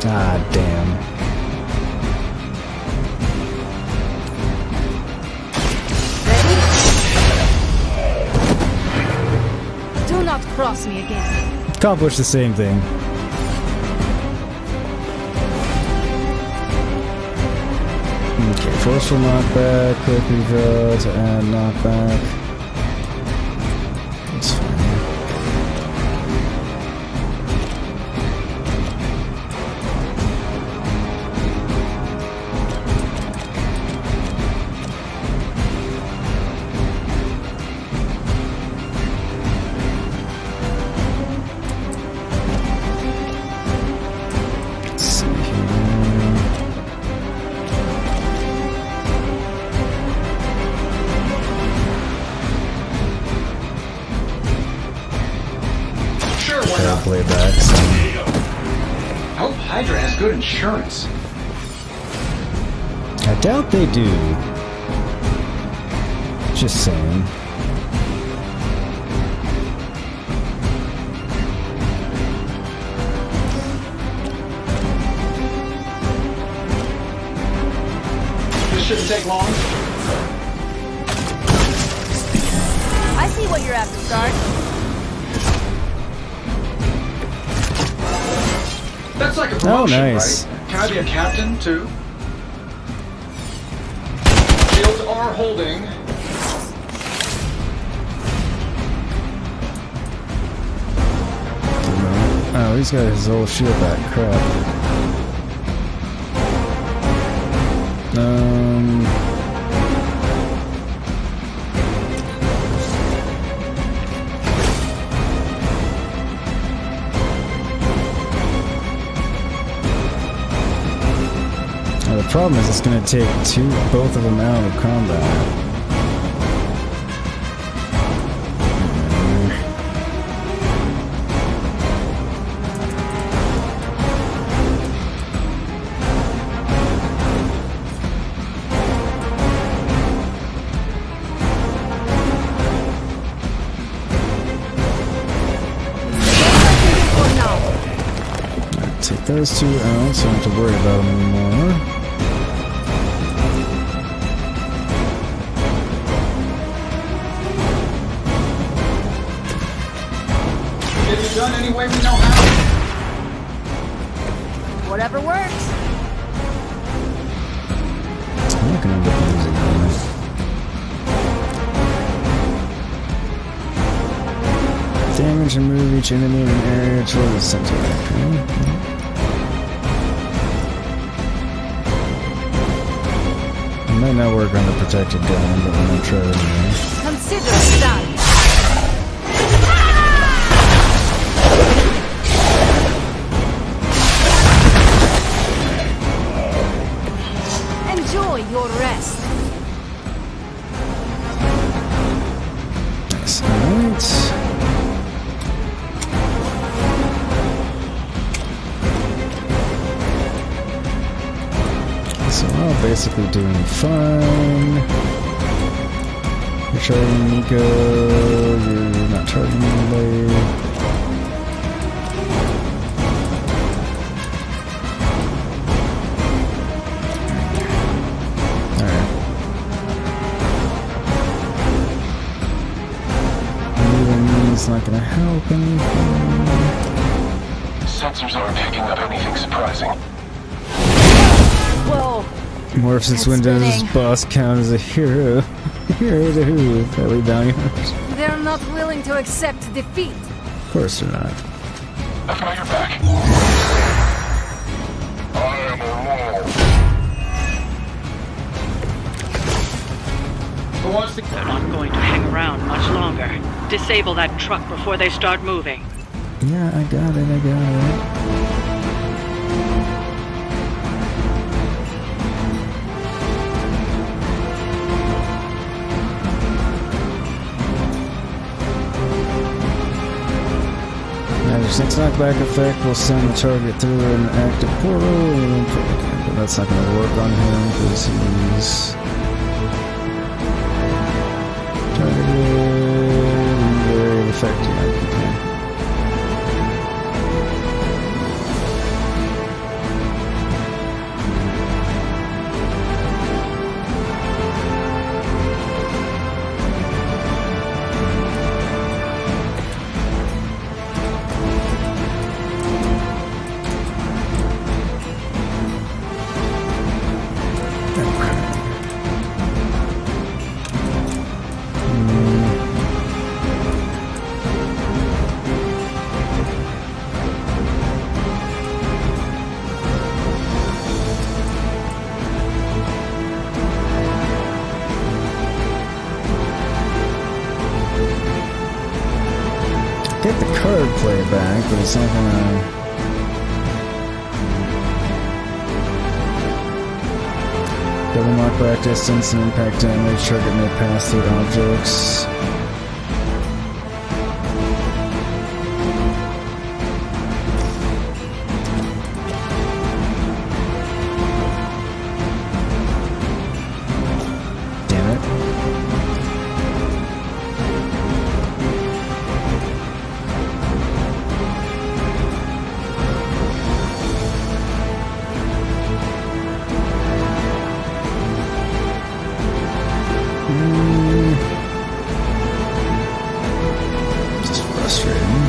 Ah, damn. Ready? Do not cross me again. Accomplish the same thing. Okay, forceful knockback, quick reveal to add knockback. That's fine. Let's see here. Sure, why Fair not? playback. So. I hope Hydra has good insurance. I doubt they do. Just saying. This shouldn't take long. I see what you're after, Stark. That's like a promotion, nice. right? Can I be a captain, too? Shields are holding. Oh, he's got his old shield back. Crap. Now the problem is it's going to take both of them out of combat. Take those two out, so I don't have to worry about them anymore. Get it done any way we know how. Whatever works. I'm not gonna end up losing that. Damage and move each enemy in an area toward the center. Okay. It might not work on the protected gun, but I'm gonna try it anyway. Consider it done. Enjoy your rest. Nice. Alright. So we're all basically doing fine. You're charging Nico, you're not Charging layer. Alright. Moving is not gonna help anything. Sensors aren't picking up anything surprising. Whoa. Morph since when does this boss count as a hero? Hero to who? Fairly valiant. They're not willing to accept defeat. Of course they're not. I've got your back. I am alone. Who wants to... They're not going to hang around much longer. Disable that truck before they start moving. Yeah, I got it. Since knockback effect will send the target through an active portal, but that's not going to work on him because he's targeted. Very effective. Okay. Get the card play back, but it's not gonna... Double knockback distance and impact damage. Target may pass through objects. Just frustrating.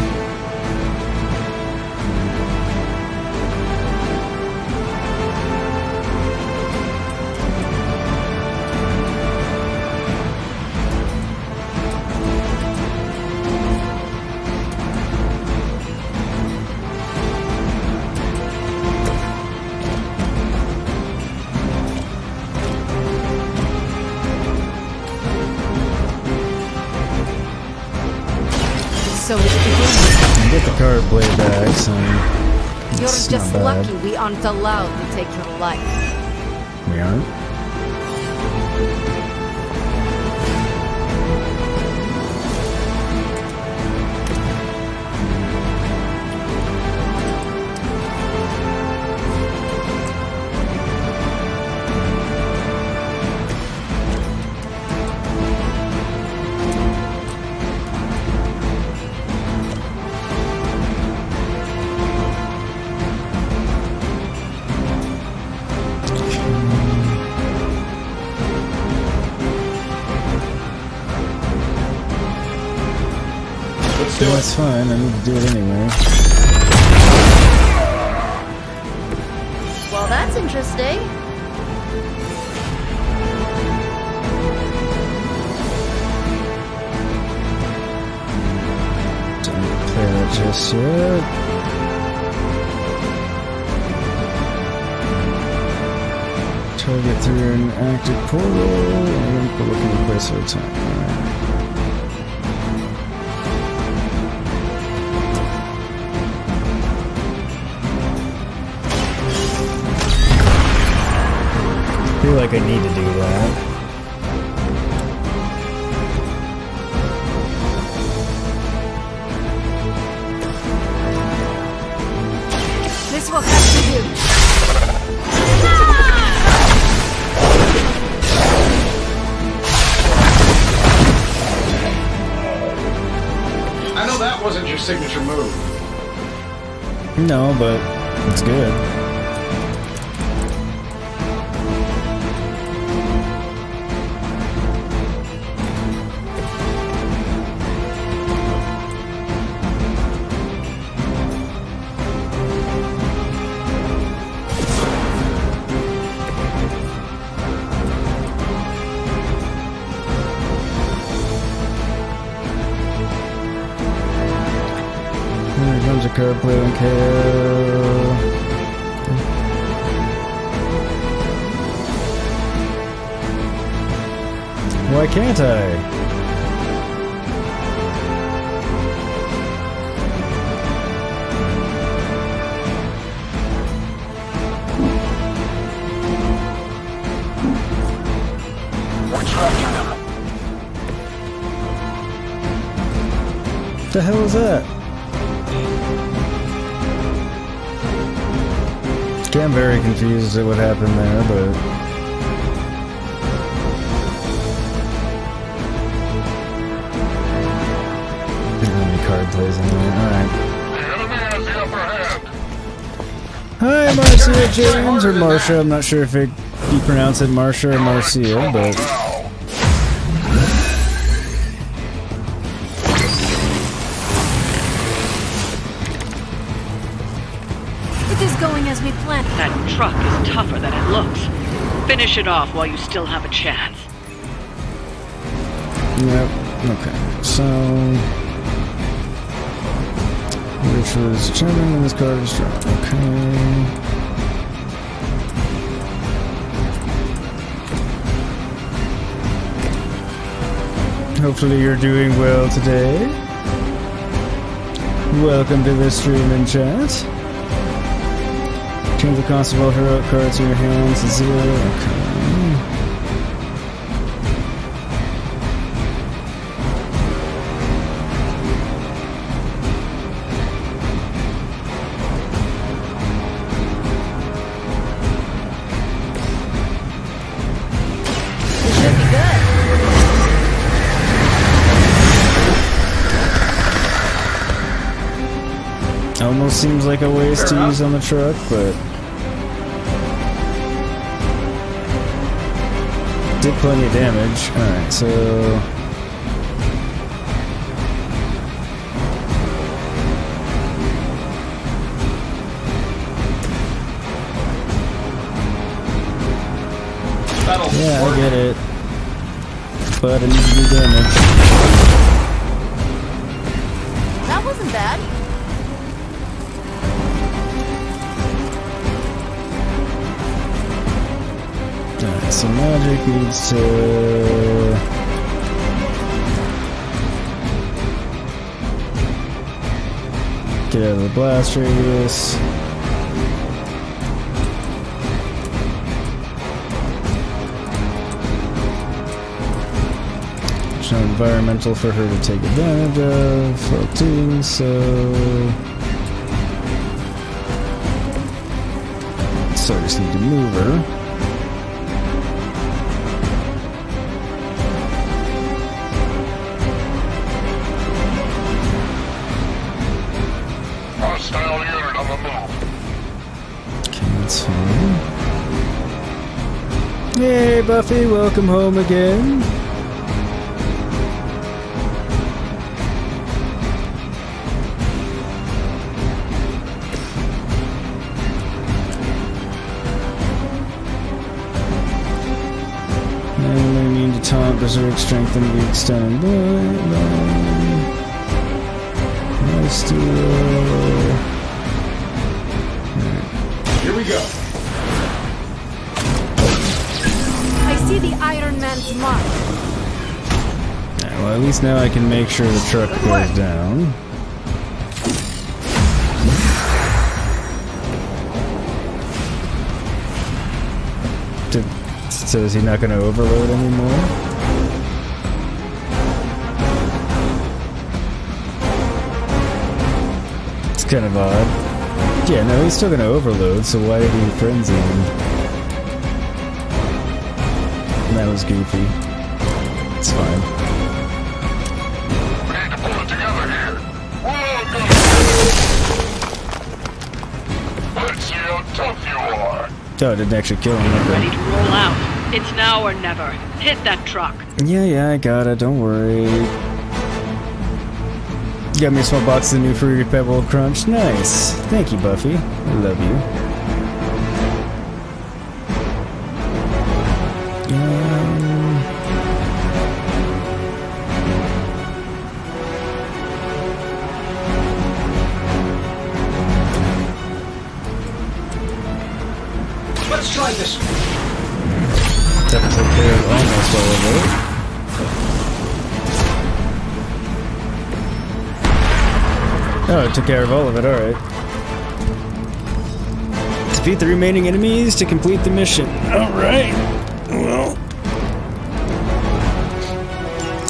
So it begins. Get the card play back, so You're it's just not bad. lucky we aren't allowed to take your life. We aren't? Yeah, that's fine. I need to do it anyway. Well, that's interesting. Don't play that just yet. Target through an active portal and put looking in place at a time. Alright. I feel like I need to do that. This will have to do. signature move. No, but it's good. Here comes a card playing KO. Why can't I? We're tracking them. What the hell is that? Okay, I'm very confused at what happened there, but... How many card plays in there? Alright. Hi, Marcia James, or Marcia. I'm not sure if you pronounce it Marcia or Marcia, but... It is going as we planned. That truck is tougher than it looks. Finish it off while you still have a chance. Yep, okay. So... Which was determined when this card is dropped. Okay. Hopefully you're doing well today. Welcome to the stream and chat. Change the cost of all heroic cards in your hands to 0. Okay. Almost seems like a waste to use on the truck, but did plenty of damage. Alright, so yeah, I get it. But I need to do damage. That wasn't bad. Alright, so Magik needs to get out of the blast radius. There's no environmental for her to take advantage of, floating, so I just need to move her. Hey Buffy, welcome home again. And we need to taunt, berserk, strengthen, weak, stun, and blind. Nice steal. Here we go. I see the Iron Man's mark. Alright, well, at least now I can make sure the truck goes down. So is he not going to overload anymore? It's kind of odd. Yeah, no, he's still going to overload, so why did he frenzy him? That was goofy. It's fine. We need to pull it together here. We'll all go. Oh, it didn't actually kill him. Okay. Ready to roll out. It's now or never. Hit that truck. Yeah, I got it. Don't worry. You got me a small box of the new Fruity Pebble Crunch. Nice. Thank you, Buffy. I love you. Let's try this. That took care of almost all of it. Oh, it took care of all of it, alright. Defeat the remaining enemies to complete the mission. Alright. Well.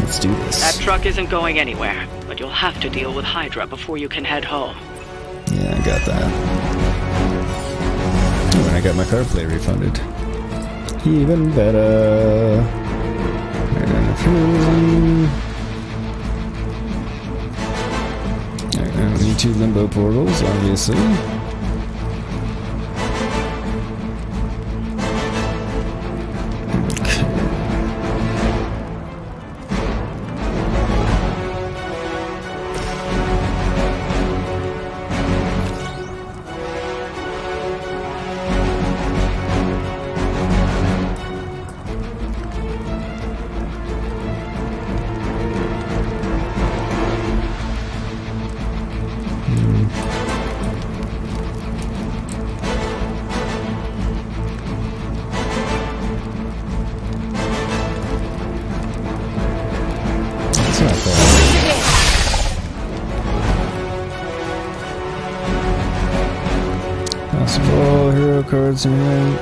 Let's do this. That truck isn't going anywhere, but you'll have to deal with Hydra before you can head home. Yeah, I got that. Oh, and I got my card play refunded. Even better. I don't need 2 limbo portals, obviously. Possible hero cards in here.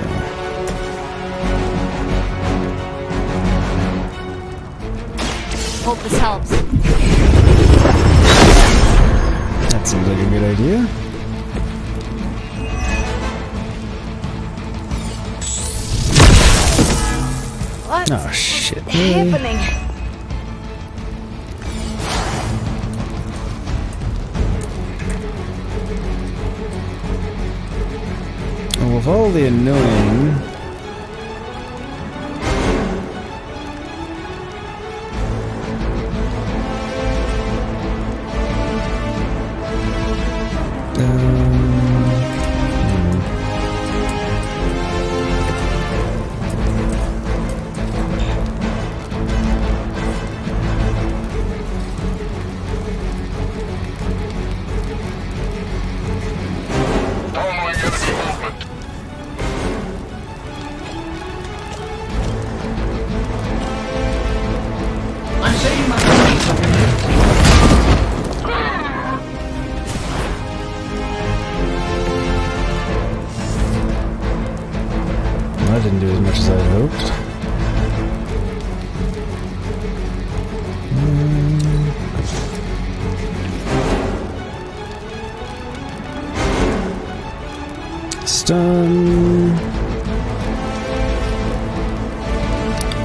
Hope this helps. That seems like a good idea. What? Oh shit. Happening? Well, with all the annoying... That didn't do as much as I had hoped. Stun.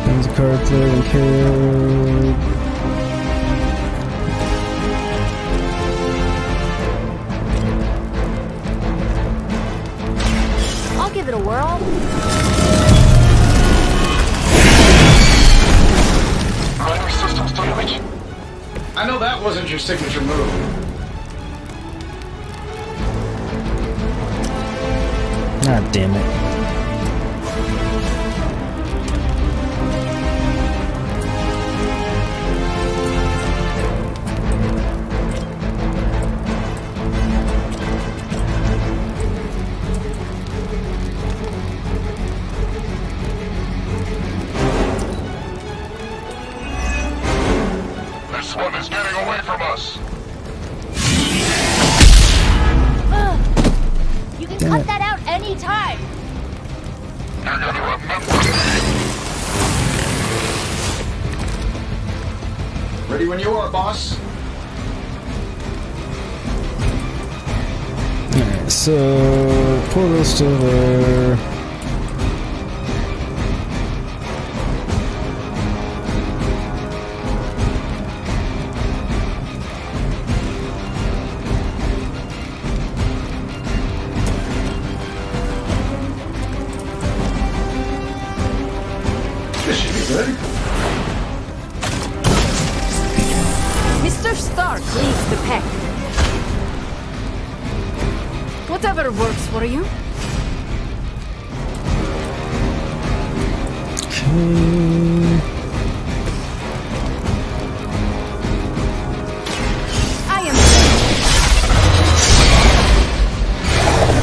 There's a card play and kill. I'll give it a whirl. Systems damage. I know that wasn't your signature move. God damn it. This one is getting away from us. You can cut that out anytime. You're gonna remember. Ready when you are, boss. Alright, so portal's still there. good? Mr. Stark leads the pack. Whatever works for you. I am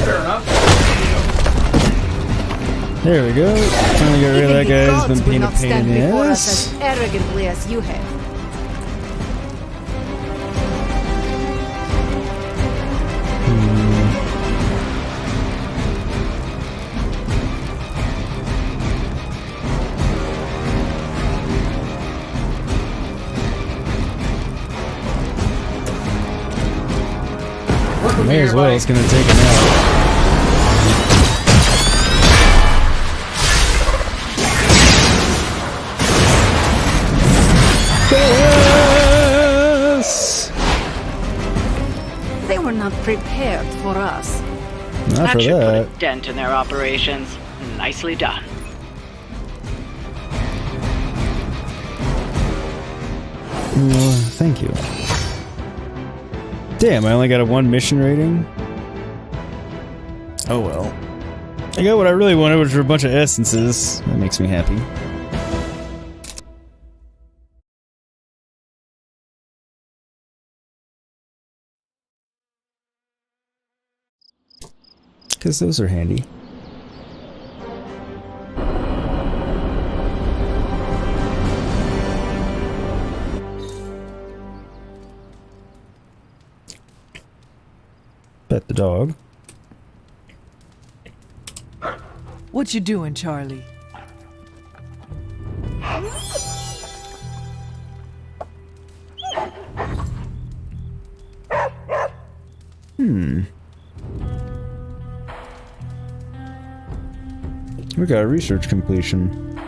Fair enough. There we go. Finally got rid of that guy. He's been being a not pain in stand the before us ass. as arrogantly as you have. May as well. It's gonna take him out. Yes! They were not prepared for us. Not That for should put that. a dent in their operations. Nicely done. Well, thank you. Damn, I only got a 1 mission rating? Oh well. I got what I really wanted, which were a bunch of essences. That makes me happy. Because those are handy. Pet the dog. What you doing, Charlie? We got a research completion.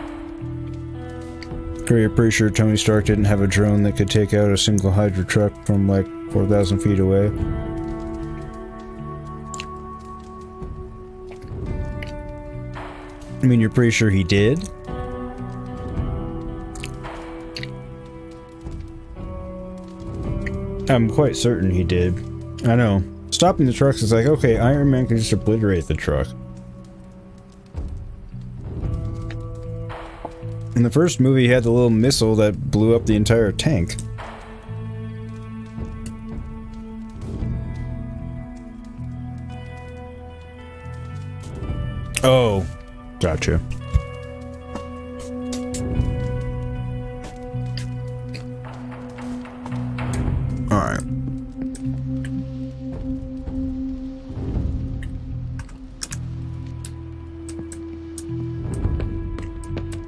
You're pretty sure Tony Stark didn't have a drone that could take out a single Hydra truck from like 4,000 feet away. I mean, you're pretty sure he did? I'm quite certain he did. I know. Stopping the trucks is like, okay, Iron Man can just obliterate the truck. In the first movie, he had the little missile that blew up the entire tank. Oh, gotcha. Alright.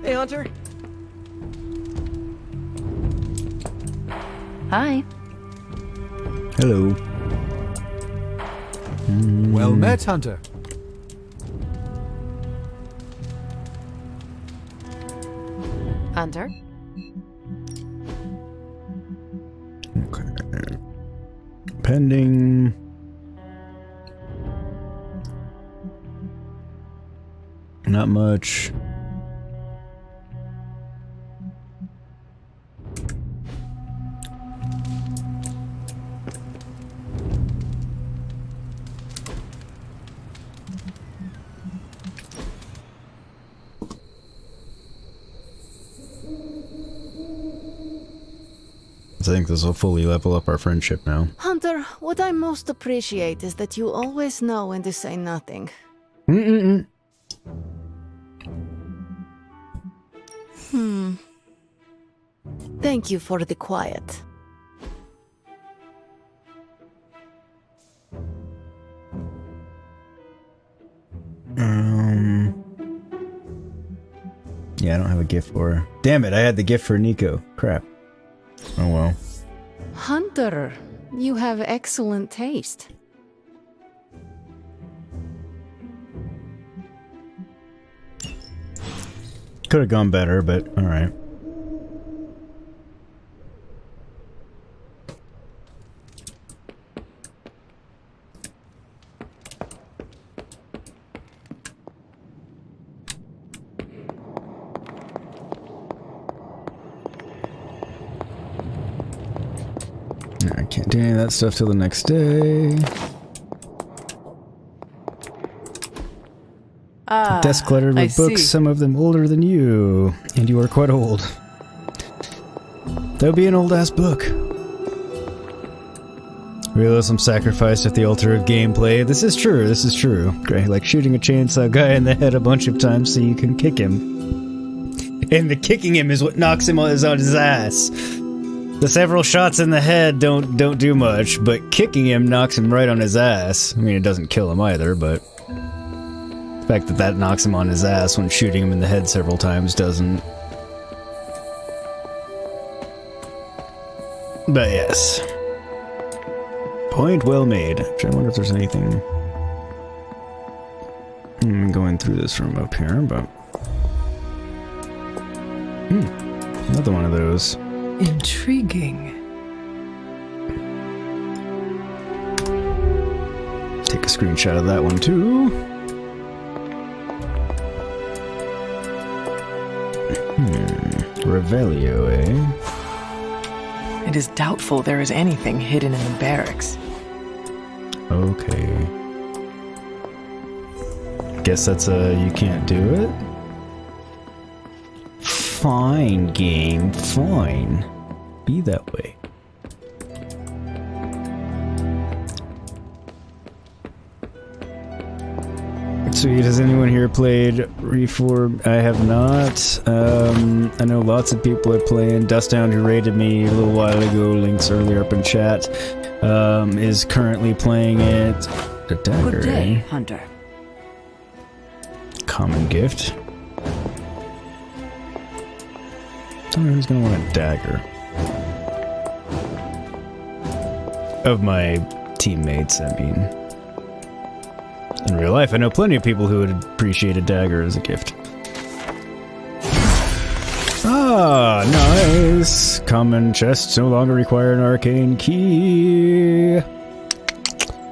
Hey, Hunter. Hi. Hello. Well met, Hunter. Hunter? Okay. Pending. Not much. I think this will fully level up our friendship now. Hunter, what I most appreciate is that you always know when to say nothing. Thank you for the quiet. Yeah, I don't have a gift for her. Damn it, I had the gift for Nico. Crap. Oh well. Hunter, you have excellent taste. Could have gone better, but alright. Continue that stuff till the next day. Desk cluttered with books, some of them older than you. And you are quite old. That would be an old-ass book. Realism sacrificed at the altar of gameplay. This is true, this is true. Great, like shooting a chainsaw guy in the head a bunch of times so you can kick him. And the kicking him is what knocks him on his ass. The several shots in the head don't do much, but kicking him knocks him right on his ass. I mean, it doesn't kill him either, but the fact that knocks him on his ass when shooting him in the head several times doesn't. But yes. Point well made. I wonder if there's anything... I'm going through this from up here, but... Another one of those. Intriguing. Take a screenshot of that one too. Revelio, eh? It is doubtful there is anything hidden in the barracks. Okay. Guess that's you can't do it? Fine, game, fine. Be that way. Sweet. Has anyone here played Reform? I have not. I know lots of people are playing. Dusthound, who raided me a little while ago, links earlier up in chat, is currently playing it. The dagger, Good day, eh? Hunter. Common gift. I don't know who's gonna want a dagger. Of my teammates, I mean. In real life, I know plenty of people who would appreciate a dagger as a gift. Ah, nice! Common chests no longer require an arcane key.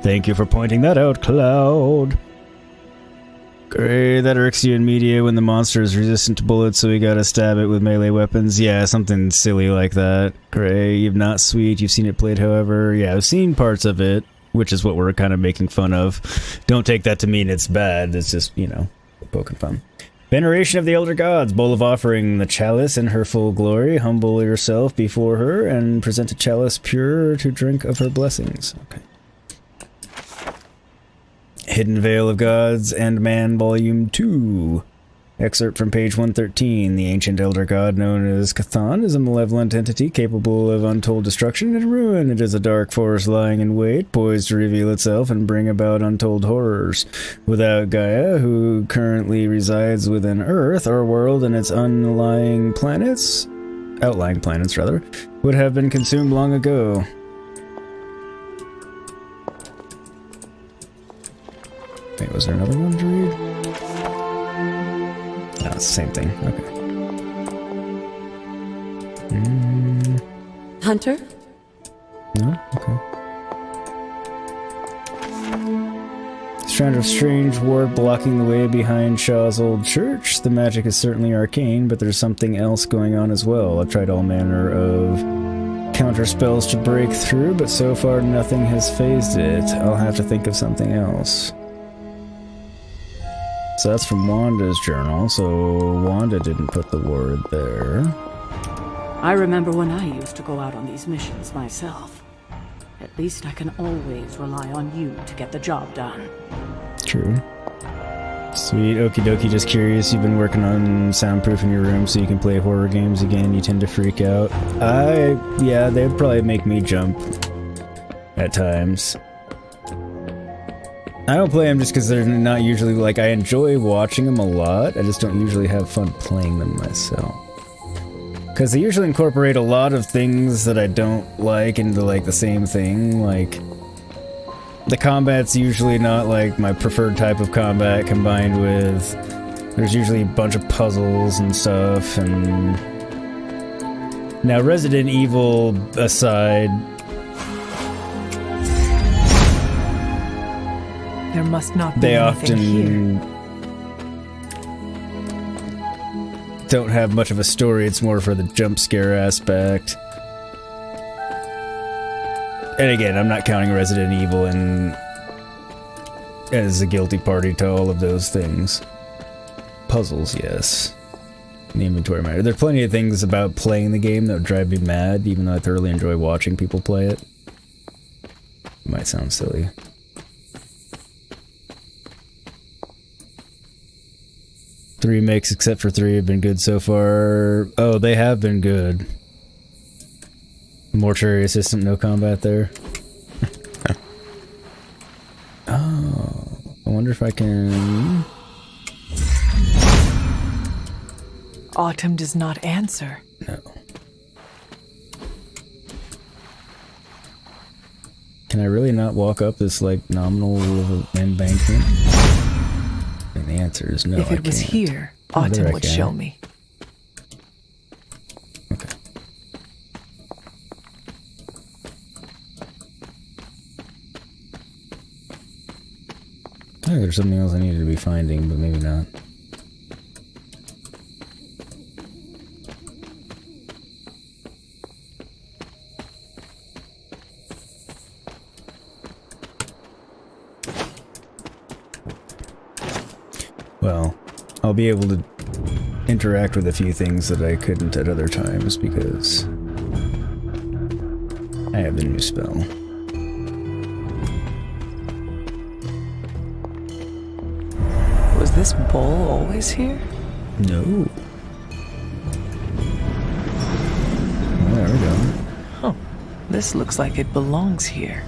Thank you for pointing that out, Cloud. Great, that irks you in media when the monster is resistant to bullets, so we gotta stab it with melee weapons. Yeah, something silly like that. Great, you've not sweet, you've seen it played however. Yeah, I've seen parts of it, which is what we're kind of making fun of. Don't take that to mean it's bad, it's just, you know, poking fun. Veneration of the Elder Gods, bowl of offering, the chalice in her full glory. Humble yourself before her and present a chalice pure to drink of her blessings. Okay. Hidden Veil of Gods and Man, Volume 2. Excerpt from page 113. The ancient elder god known as Cthon is a malevolent entity capable of untold destruction and ruin. It is a dark force lying in wait, poised to reveal itself and bring about untold horrors. Without Gaia, who currently resides within Earth, our world and its outlying planets, would have been consumed long ago. Wait, was there another one to read? No, it's the same thing. Okay. Hunter? No? Okay. Strand of strange ward blocking the way behind Shaw's old church. The magic is certainly arcane, but there's something else going on as well. I've tried all manner of counter spells to break through, but so far nothing has phased it. I'll have to think of something else. So that's from Wanda's journal, so Wanda didn't put the word there. I remember when I used to go out on these missions myself. At least I can always rely on you to get the job done. True. Sweet, okie dokie, just curious, you've been working on soundproofing your room so you can play horror games again, you tend to freak out. Yeah, they'd probably make me jump at times. I don't play them just because they're not usually, like, I enjoy watching them a lot, I just don't usually have fun playing them myself. Because they usually incorporate a lot of things that I don't like into, like, the same thing, like... The combat's usually not, like, my preferred type of combat, combined with... There's usually a bunch of puzzles and stuff, and... Now, Resident Evil aside... There must not be They anything often... here. don't have much of a story, it's more for the jump scare aspect. And again, I'm not counting Resident Evil and as a guilty party to all of those things. Puzzles, yes. The inventory matter. There are plenty of things about playing the game that would drive me mad, even though I thoroughly enjoy watching people play it. It might sound silly. The remakes, except for 3, have been good so far. Oh, they have been good. Mortuary assistant, no combat there. Oh, I wonder if I can... Autumn does not answer. No. Can I really not walk up this, like, nominal embankment? And the answer is no, If it I was can't. here, Oh, there Autumn I would can. show me. Okay. Oh, there's something else I needed to be finding, but maybe not. Well, I'll be able to interact with a few things that I couldn't at other times because I have the new spell. Was this bowl always here? No. Oh, there we go. Huh. This looks like it belongs here.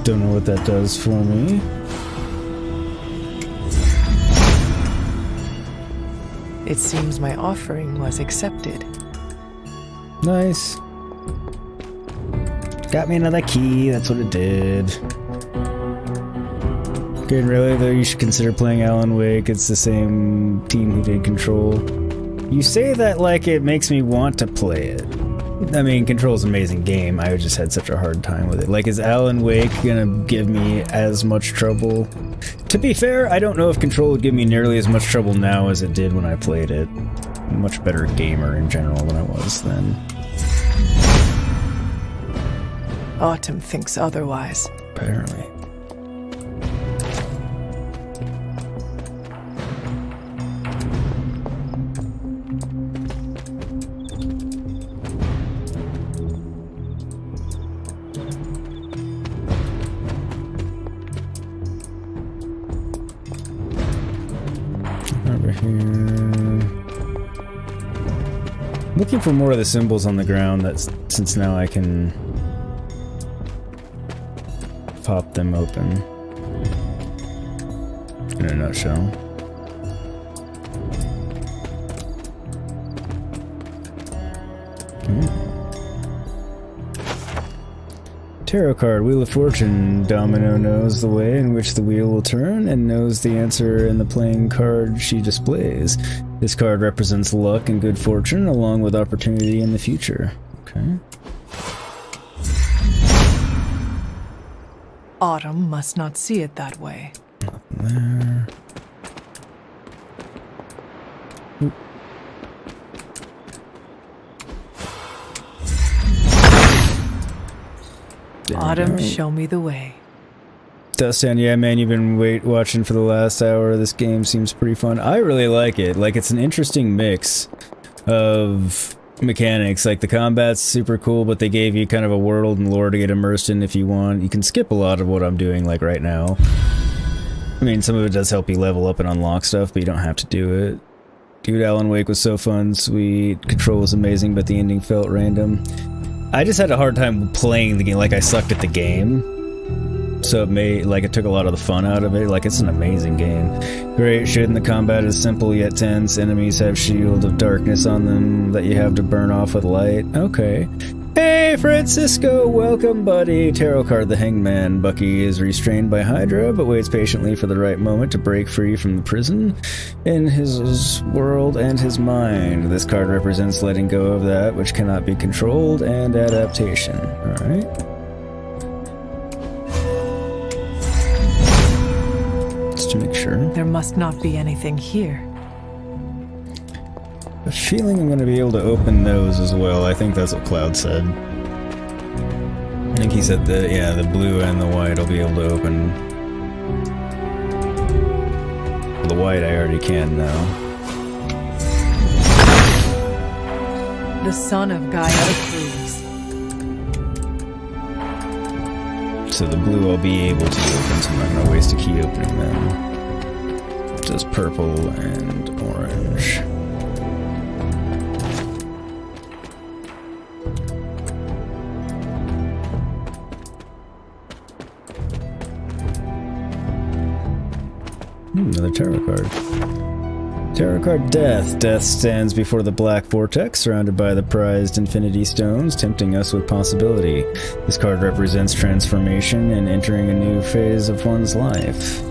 Don't know what that does for me. It seems my offering was accepted. Nice. Got me another key, that's what it did. Good, really, though, you should consider playing Alan Wake. It's the same team who did Control. You say that like it makes me want to play it. I mean, Control's an amazing game, I just had such a hard time with it. Like, is Alan Wake gonna give me as much trouble? To be fair, I don't know if Control would give me nearly as much trouble now as it did when I played it. I'm a much better gamer in general than I was then. Autumn thinks otherwise. Apparently. Over here. Looking for more of the symbols on the ground, that's since now I can pop them open. In a nutshell. Tarot card, Wheel of Fortune. Domino knows the way in which the wheel will turn and knows the answer in the playing card she displays. This card represents luck and good fortune along with opportunity in the future. Okay. Autumn must not see it that way. There. Oop. Autumn, show me the way. Dustin, yeah, man, you've been watching for the last hour. This game seems pretty fun. I really like it. Like, it's an interesting mix of mechanics. Like, the combat's super cool, but they gave you kind of a world and lore to get immersed in if you want. You can skip a lot of what I'm doing, like, right now. I mean, some of it does help you level up and unlock stuff, but you don't have to do it. Dude, Alan Wake was so fun, sweet. Control was amazing, but the ending felt random. I just had a hard time playing the game. Like, I sucked at the game. So it took a lot of the fun out of it. Like, it's an amazing game. Great shit, and the combat is simple yet tense. Enemies have shield of darkness on them that you have to burn off with light. Okay. Hey, Francisco, welcome, buddy. Tarot card, the Hangman. Bucky is restrained by Hydra, but waits patiently for the right moment to break free from the prison in his world and his mind. This card represents letting go of that which cannot be controlled and adaptation. Alright. Just to make sure. There must not be anything here. a feeling I'm going to be able to open those as well. I think that's what Cloud said. I think he said that, yeah, the blue and the white I'll be able to open. The white I already can now. The son of Gaia approves. So the blue I'll be able to open, so I'm not going to waste a key opening them. Just purple and orange. Another tarot card. Tarot card Death. Death stands before the black vortex, surrounded by the prized infinity stones, tempting us with possibility. This card represents transformation and entering a new phase of one's life.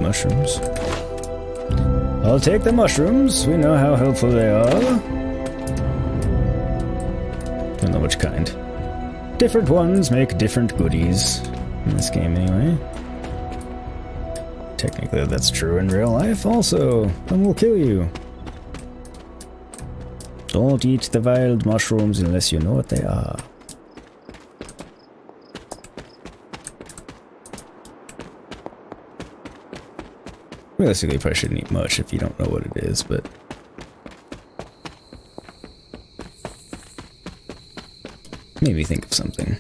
Mushrooms. I'll take the mushrooms. We know how helpful they are. Don't know which kind. Different ones make different goodies. In this game, anyway. Technically, that's true in real life also. And will kill you. Don't eat the wild mushrooms unless you know what they are. Realistically, you probably shouldn't eat much if you don't know what it is, but... maybe think of something.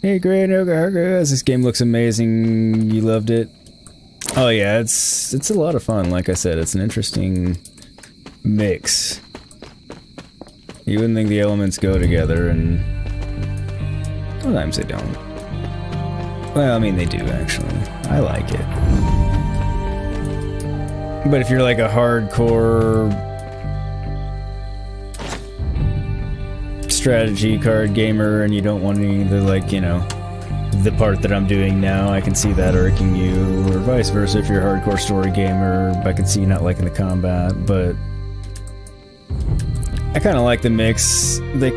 Hey, Gray Noga, this game looks amazing. You loved it. Oh yeah, it's a lot of fun. Like I said, it's an interesting mix. You wouldn't think the elements go together, and sometimes they don't. Well, I mean, they do, actually. I like it. But if you're like a hardcore strategy card gamer and you don't want any of the, like, you know, the part that I'm doing now, I can see that irking you, or vice versa. If you're a hardcore story gamer, I can see you not liking the combat, but I kind of like the mix. They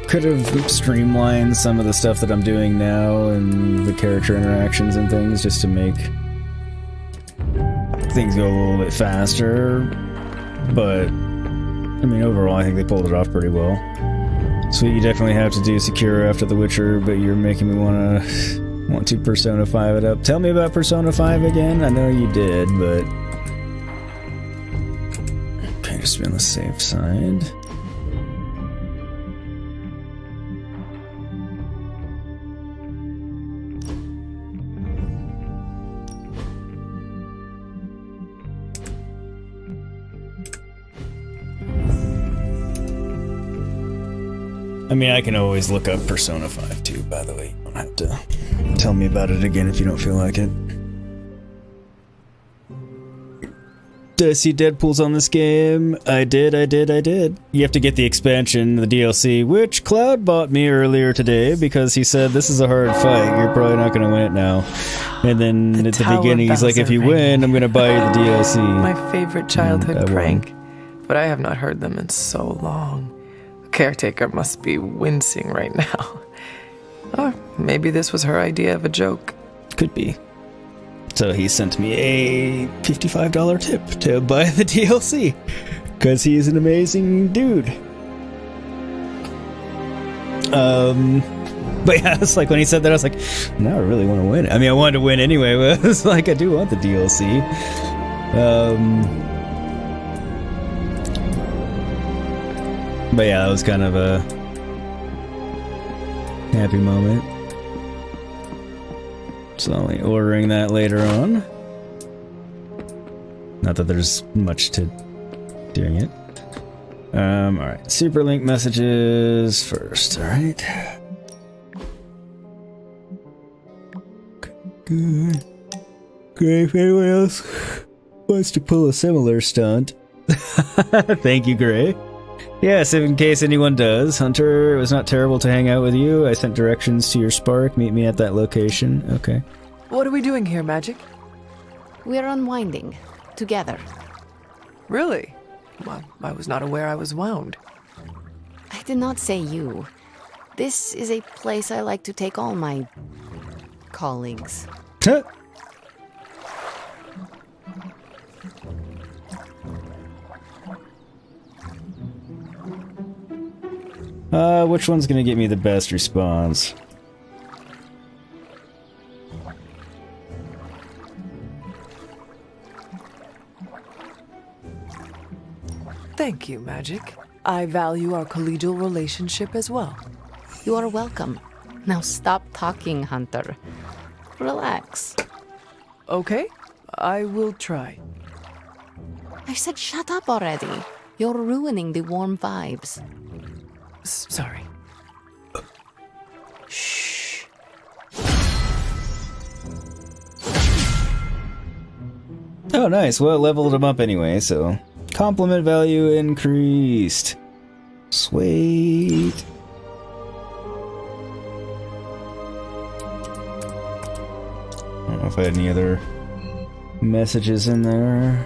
could have streamlined some of the stuff that I'm doing now and the character interactions and things just to make things go a little bit faster, but I mean, overall I think they pulled it off pretty well. Sweet, you definitely have to do Sekiro after The Witcher, but you're making me want to Persona 5 it up. Tell me about Persona 5 again. I know you did, but okay, just be on the safe side. I mean, I can always look up Persona 5 too, by the way. You don't have to tell me about it again if you don't feel like it. Did I see Deadpool's on this game? I did. You have to get the expansion, the DLC, which Cloud bought me earlier today because he said, this is a hard fight, you're probably not going to win it now. And then at the beginning, he's like, if you win, I'm going to buy you the DLC. My favorite childhood prank, but I have not heard them in so long. Caretaker must be wincing right now. Or maybe this was her idea of a joke. Could be. So he sent me a $55 tip to buy the DLC. Because he's an amazing dude. But yeah, it's like when he said that, I was like, now I really want to win it. I mean, I wanted to win anyway, but it's like, I do want the DLC. But yeah, that was kind of a happy moment. So I'll be ordering that later on. Not that there's much to doing it. Alright, super link messages first, alright. Good. Great, if anyone else wants to pull a similar stunt. Thank you, Gray. Yes, in case anyone does. Hunter, it was not terrible to hang out with you. I sent directions to your spark. Meet me at that location. Okay. What are we doing here, Magik? We're unwinding. Together. Really? Well, I was not aware I was wound. I did not say you. This is a place I like to take all my colleagues. Which one's gonna get me the best response? Thank you, Magik. I value our collegial relationship as well. You are welcome. Now stop talking, Hunter. Relax. Okay, I will try. I said shut up already. You're ruining the warm vibes. Sorry. Shh. Oh, nice. Well, it leveled him up anyway, so... Compliment value increased. Sweet. I don't know if I had any other messages in there.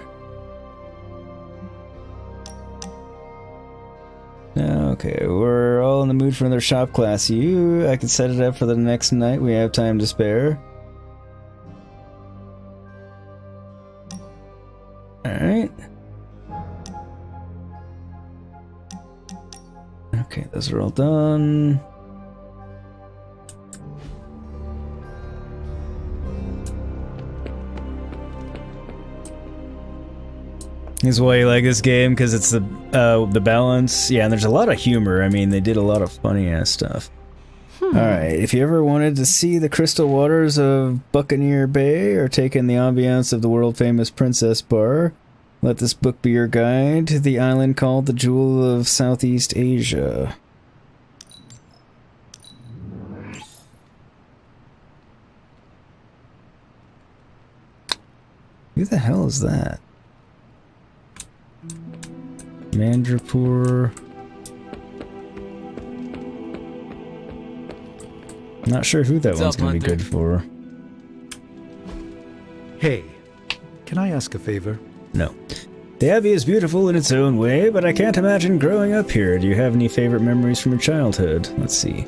Okay, we're all in the mood for another shop class. I can set it up for the next night. We have time to spare. Alright. Okay, those are all done. This is why you like this game, because it's the balance. Yeah, and there's a lot of humor. I mean, they did a lot of funny-ass stuff. Alright, if you ever wanted to see the crystal waters of Buccaneer Bay or take in the ambiance of the world-famous Princess Bar, let this book be your guide to the island called the Jewel of Southeast Asia. Who the hell is that? Mandrapur. Not sure who that one's gonna be good for. Hey, can I ask a favor? No. The Abbey is beautiful in its own way, but I can't imagine growing up here. Do you have any favorite memories from your childhood? Let's see.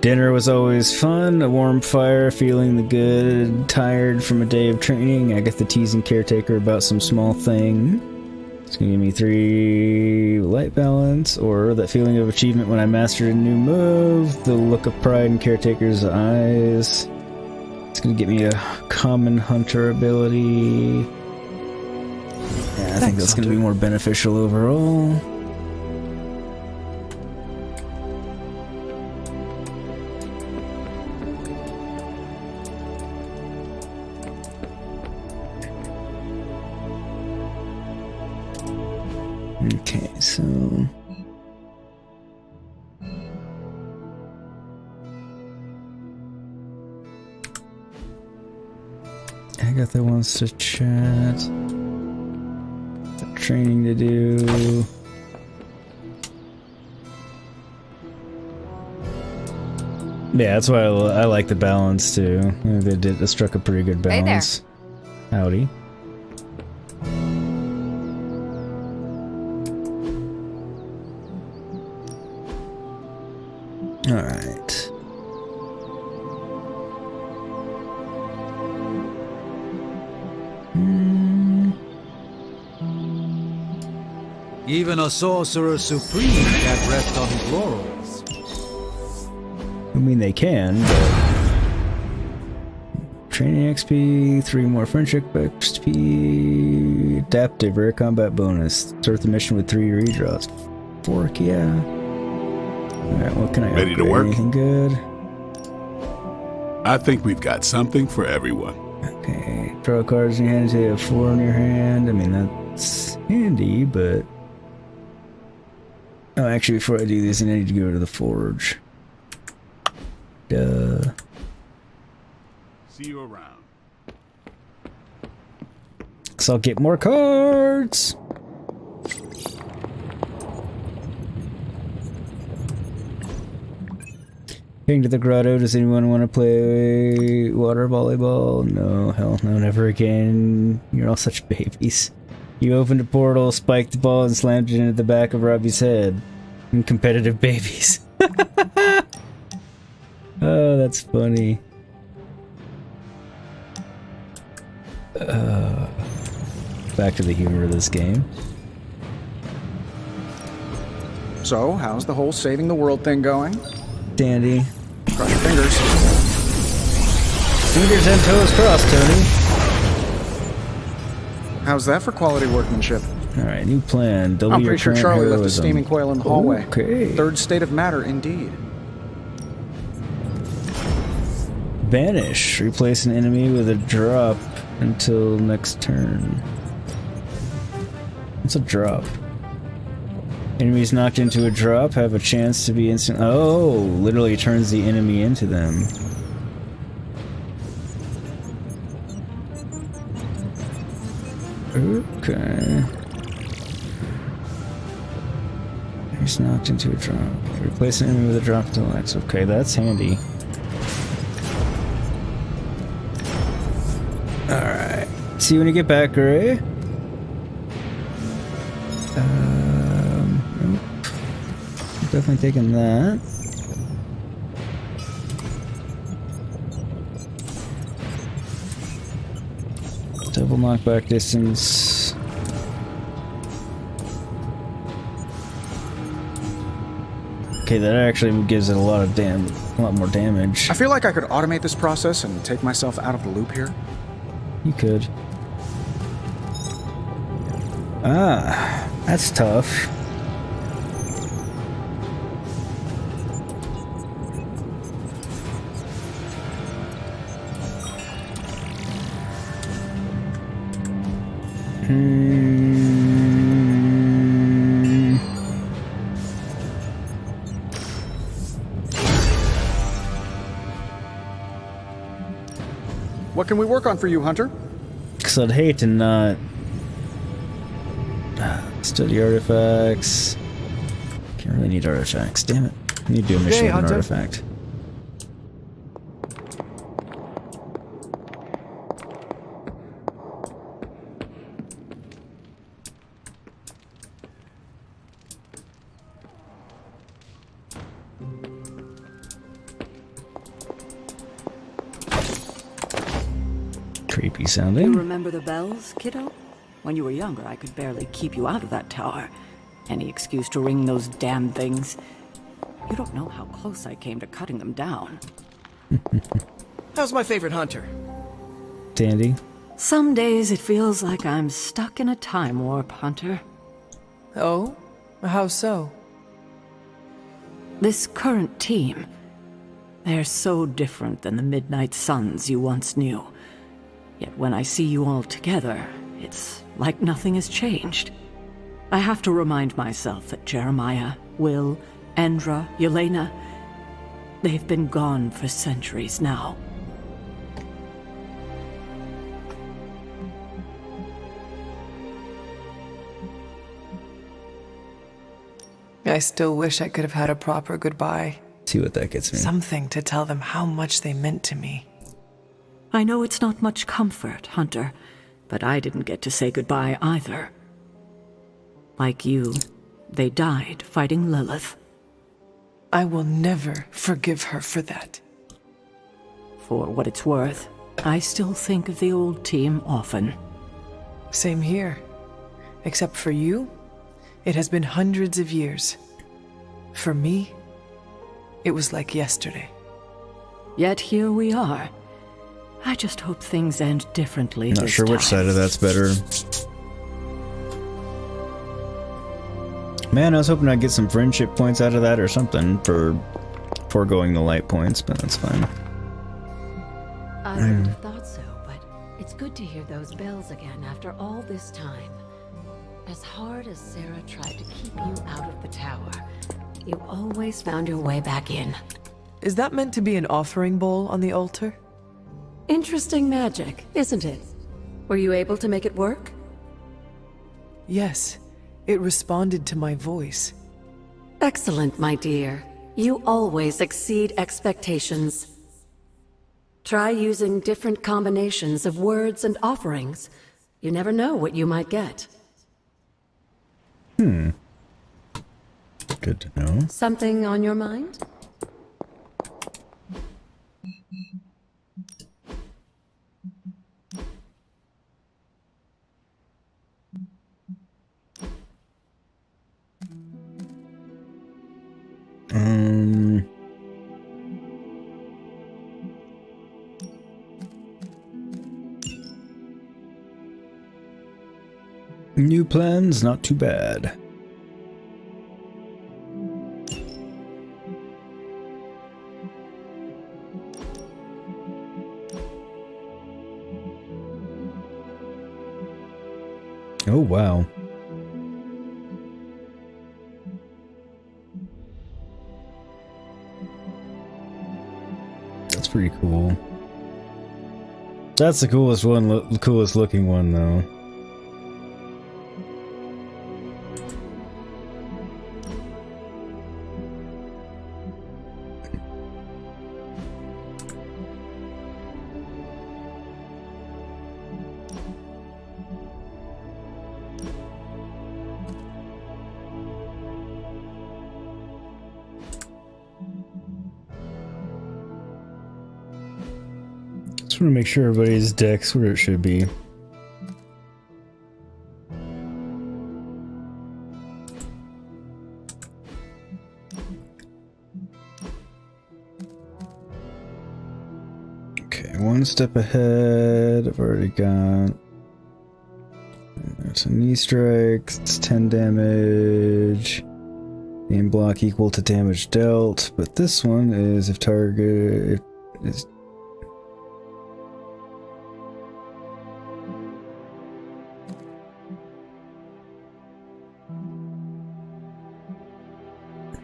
Dinner was always fun, a warm fire, feeling the good, tired from a day of training. Agatha teasing caretaker about some small thing. It's gonna give me 3 light balance, or that feeling of achievement when I mastered a new move, the look of pride in caretaker's eyes. It's gonna get me a common hunter ability. Yeah, I think that's gonna be more beneficial overall. Okay, so... Agatha wants to chat. Got training to do. Yeah, that's why I like the balance too. They struck a pretty good balance. Hey there. Howdy. Alright. Even a sorcerer supreme can't rest on his laurels. I mean, they can, but... Training XP, 3 more friendship XP... Adaptive, rare combat bonus. Start the mission with 3 redraws. Fork, yeah. Alright, what can I Ready to upgrade? work? Anything good? I think we've got something for everyone. Okay, draw cards in your hand until you have 4 in your hand. I mean, that's handy, but... Oh, actually, before I do this, I need to go to the forge. Duh. See you around. So I'll get more cards! Heading to the grotto, does anyone want to play water volleyball? No, hell no, never again. You're all such babies. You opened a portal, spiked the ball, and slammed it into the back of Robbie's head. And competitive babies. Oh, that's funny. Back to the humor of this game. So, how's the whole saving the world thing going? Dandy. Cross your fingers. Fingers and toes crossed, Tony. How's that for quality workmanship? Alright, new plan. Double I'm your pretty sure current Charlie left a heroism. steaming coil in the hallway. Okay. Third state of matter, indeed. Banish. Replace an enemy with a drop until next turn. What's a drop? Enemies knocked into a drop have a chance to be instant. Oh, literally turns the enemy into them. Okay. Enemies knocked into a drop. Replace an enemy with a drop until next. Okay, that's handy. Alright. See you when you get back, Gray. Nope. Definitely taking that. Double knockback distance. Okay, that actually gives it a lot more damage. I feel like I could automate this process and take myself out of the loop here. You could. Ah, that's tough. What can we work on for you, Hunter? Because I'd hate to not study artifacts. Can't really need artifacts. Damn it. I need to do a mission with an artifact. Creepy sounding. You remember the bells, kiddo? When you were younger, I could barely keep you out of that tower. Any excuse to ring those damn things. You don't know how close I came to cutting them down. How's my favorite hunter? Dandy. Some days it feels like I'm stuck in a time warp, Hunter. Oh? How so? This current team, they're so different than the Midnight Suns you once knew. Yet when I see you all together, it's like nothing has changed. I have to remind myself that Jeremiah, Will, Endra, Yelena, they've been gone for centuries now. I still wish I could have had a proper goodbye. See what that gets me. Something to tell them how much they meant to me. I know it's not much comfort, Hunter, but I didn't get to say goodbye either. Like you, they died fighting Lilith. I will never forgive her for that. For what it's worth, I still think of the old team often. Same here. Except for you, it has been hundreds of years. For me, it was like yesterday. Yet here we are. I just hope things end differently this time. Not sure which side of that's better. Man, I was hoping I'd get some friendship points out of that or something for foregoing the light points, but that's fine. I wouldn't have thought so, but it's good to hear those bells again after all this time. As hard as Sarah tried to keep you out of the tower, you always found your way back in. Is that meant to be an offering bowl on the altar? Interesting magic, isn't it? Were you able to make it work? Yes, it responded to my voice. Excellent, my dear. You always exceed expectations. Try using different combinations of words and offerings. You never know what you might get. Good to know. Something on your mind? New plans, not too bad. Oh, wow. That's pretty cool. That's the coolest one, the coolest looking one, though. Just want to make sure everybody's deck's where it should be. Okay, one step ahead. I've already got. There's a knee strike. It's 10 damage. Aim block equal to damage dealt. But this one is if target is.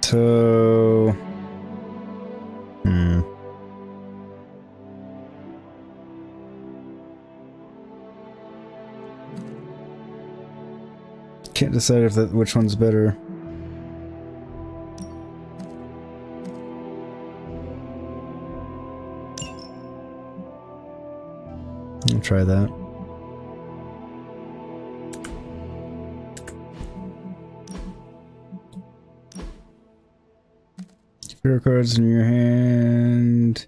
So, can't decide if which one's better. I'll try that. Hero cards in your hand.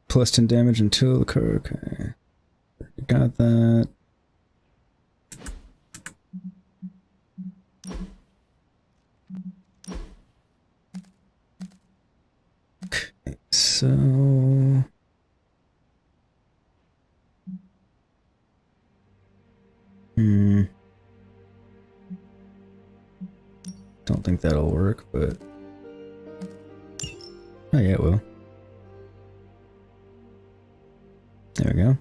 Plus 10 damage until the card. Okay. Got that. Okay, so. Don't think that'll work, but. Oh yeah, it will. There we go.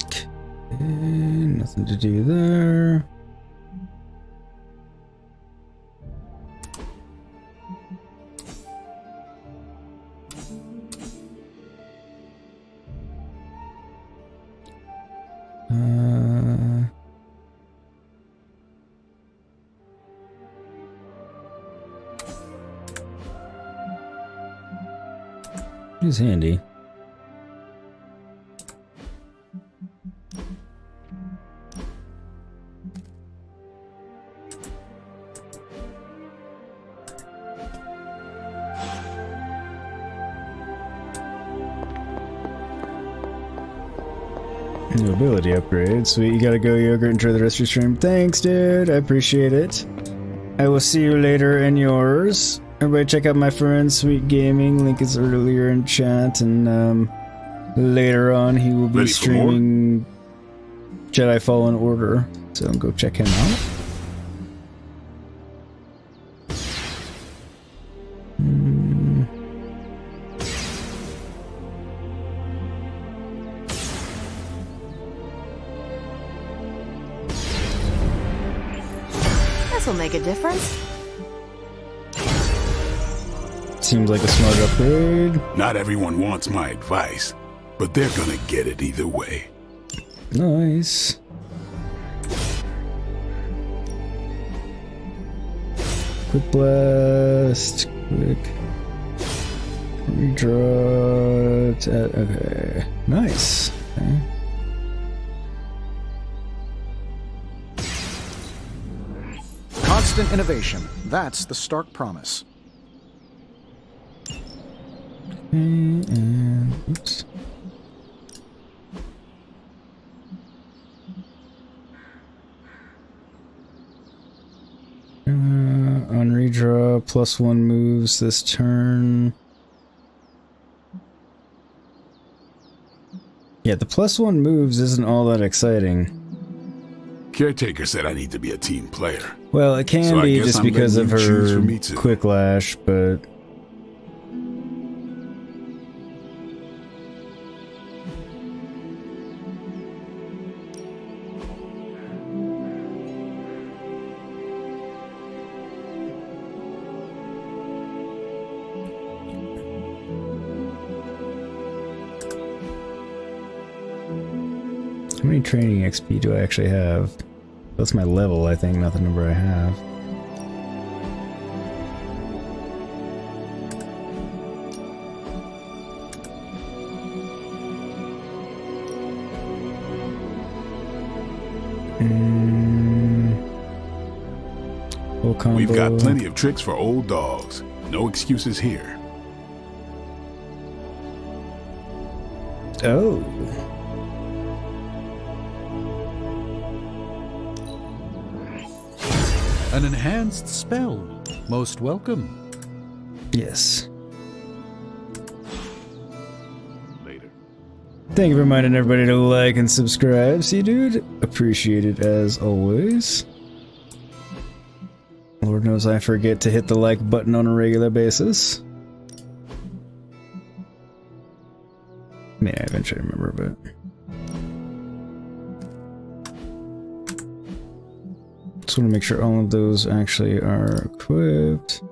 Okay, nothing to do there. It's handy. New ability upgrade. Sweet, you gotta go, Yogurt. Enjoy the rest of your stream. Thanks, dude. I appreciate it. I will see you later in yours. Everybody check out my friend Sweet Gaming. Link is earlier in chat, and later on he will be streaming Jedi Fallen Order. So go check him out. This'll make a difference. Seems like a smart upgrade. Not everyone wants my advice, but they're gonna get it either way. Nice. Quick blast. Quick. Redraw. Okay. Nice. Okay. Constant innovation. That's the Stark promise. And oops. On redraw, +1 moves this turn. Yeah, the +1 moves isn't all that exciting. Caretaker said I need to be a team player. Well, it can So I be guess just I'm because of letting you choose for her me too. quick lash, but how many training XP do I actually have? That's my level, I think, not the number I have. Full combo. We've got plenty of tricks for old dogs. No excuses here. Oh. An enhanced spell. Most welcome. Yes. Later. Thank you for reminding everybody to like and subscribe. See, dude? Appreciate it as always. Lord knows I forget to hit the like button on a regular basis. I mean, I eventually remember, but... just want to make sure all of those actually are equipped.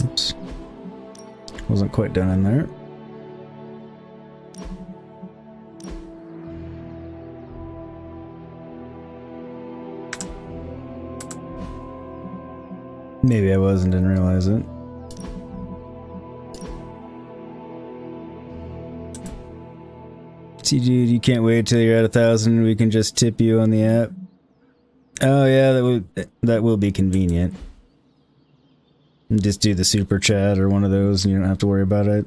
Oops. Wasn't quite done in there. Maybe I was and didn't realize it. See, dude, you can't wait till you're at 1,000. We can just tip you on the app. Oh yeah, that will be convenient. And just do the super chat or one of those, and you don't have to worry about it.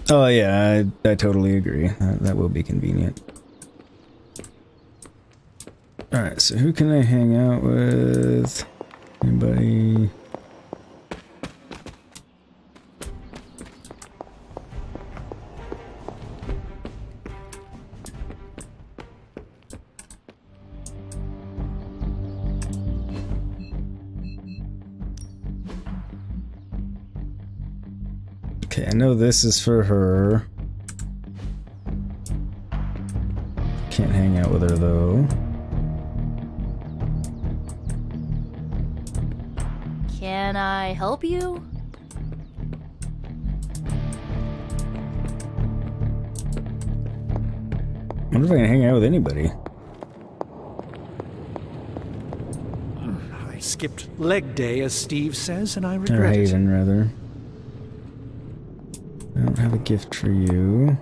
Oh yeah, I totally agree. That will be convenient. All right, so who can I hang out with? Anybody? Okay, I know this is for her. Can't hang out with her though. Can I help you? I wonder if I can hang out with anybody. I skipped leg day, as Steve says, and I Or regret it. Haven, rather. I don't have a gift for you.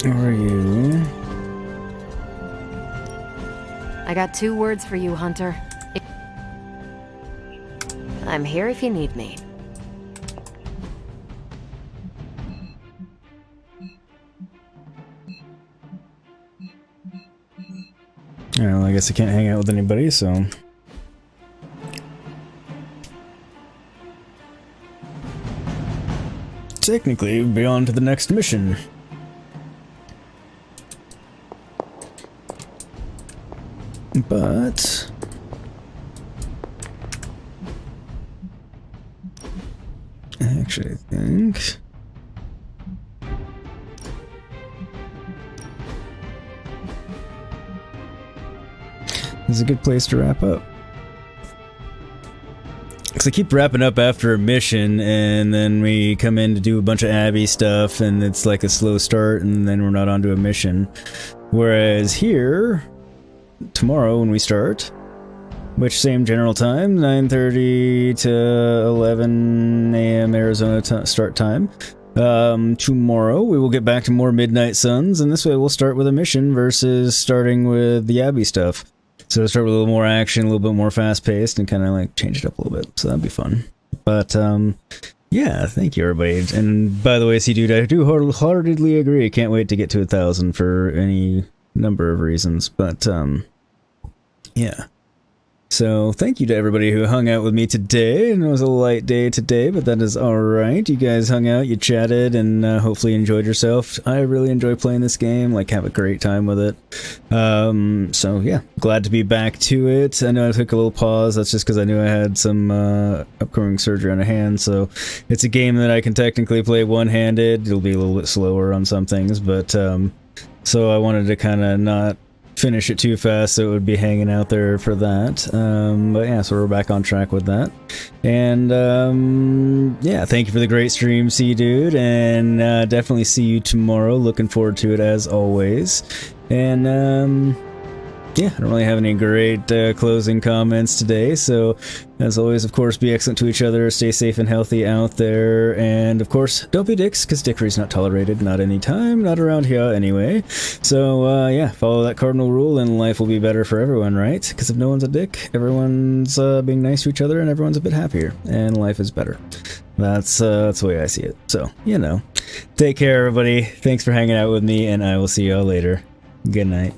Where are you? I got 2 words for you, Hunter. I'm here if you need me. Alright, well, I guess I can't hang out with anybody, so... technically, we'll be on to the next mission. But actually, I think this is a good place to wrap up. Because I keep wrapping up after a mission, and then we come in to do a bunch of Abby stuff, and it's like a slow start, and then we're not onto a mission. Whereas here, tomorrow when we start, which same general time, 9:30 to 11 a.m. Arizona start time, tomorrow we will get back to more Midnight Suns, and this way we'll start with a mission versus starting with the Abby stuff. So start with a little more action, a little bit more fast-paced, and kind of like change it up a little bit. So that'd be fun. But yeah, thank you everybody. And by the way, dude, I do wholeheartedly agree. Can't wait to get to 1,000 for any number of reasons. But yeah. So thank you to everybody who hung out with me today. And it was a light day today, but that is alright. You guys hung out, you chatted, and hopefully enjoyed yourself. I really enjoy playing this game, like have a great time with it. So yeah, glad to be back to it. I know I took a little pause, that's just because I knew I had some upcoming surgery on a hand, so it's a game that I can technically play one-handed. It'll be a little bit slower on some things, but so I wanted to kind of not finish it too fast, so it would be hanging out there for that. But yeah, so we're back on track with that. And yeah, thank you for the great stream, dude, and definitely see you tomorrow. Looking forward to it as always. And yeah, I don't really have any great closing comments today, so as always, of course, be excellent to each other, stay safe and healthy out there, and of course, don't be dicks, because dickery's not tolerated, not anytime, not around here anyway. So yeah, follow that cardinal rule and life will be better for everyone, right? Because if no one's a dick, everyone's being nice to each other and everyone's a bit happier, and life is better. That's the way I see it. So, you know, take care everybody, thanks for hanging out with me, and I will see y'all later. Good night.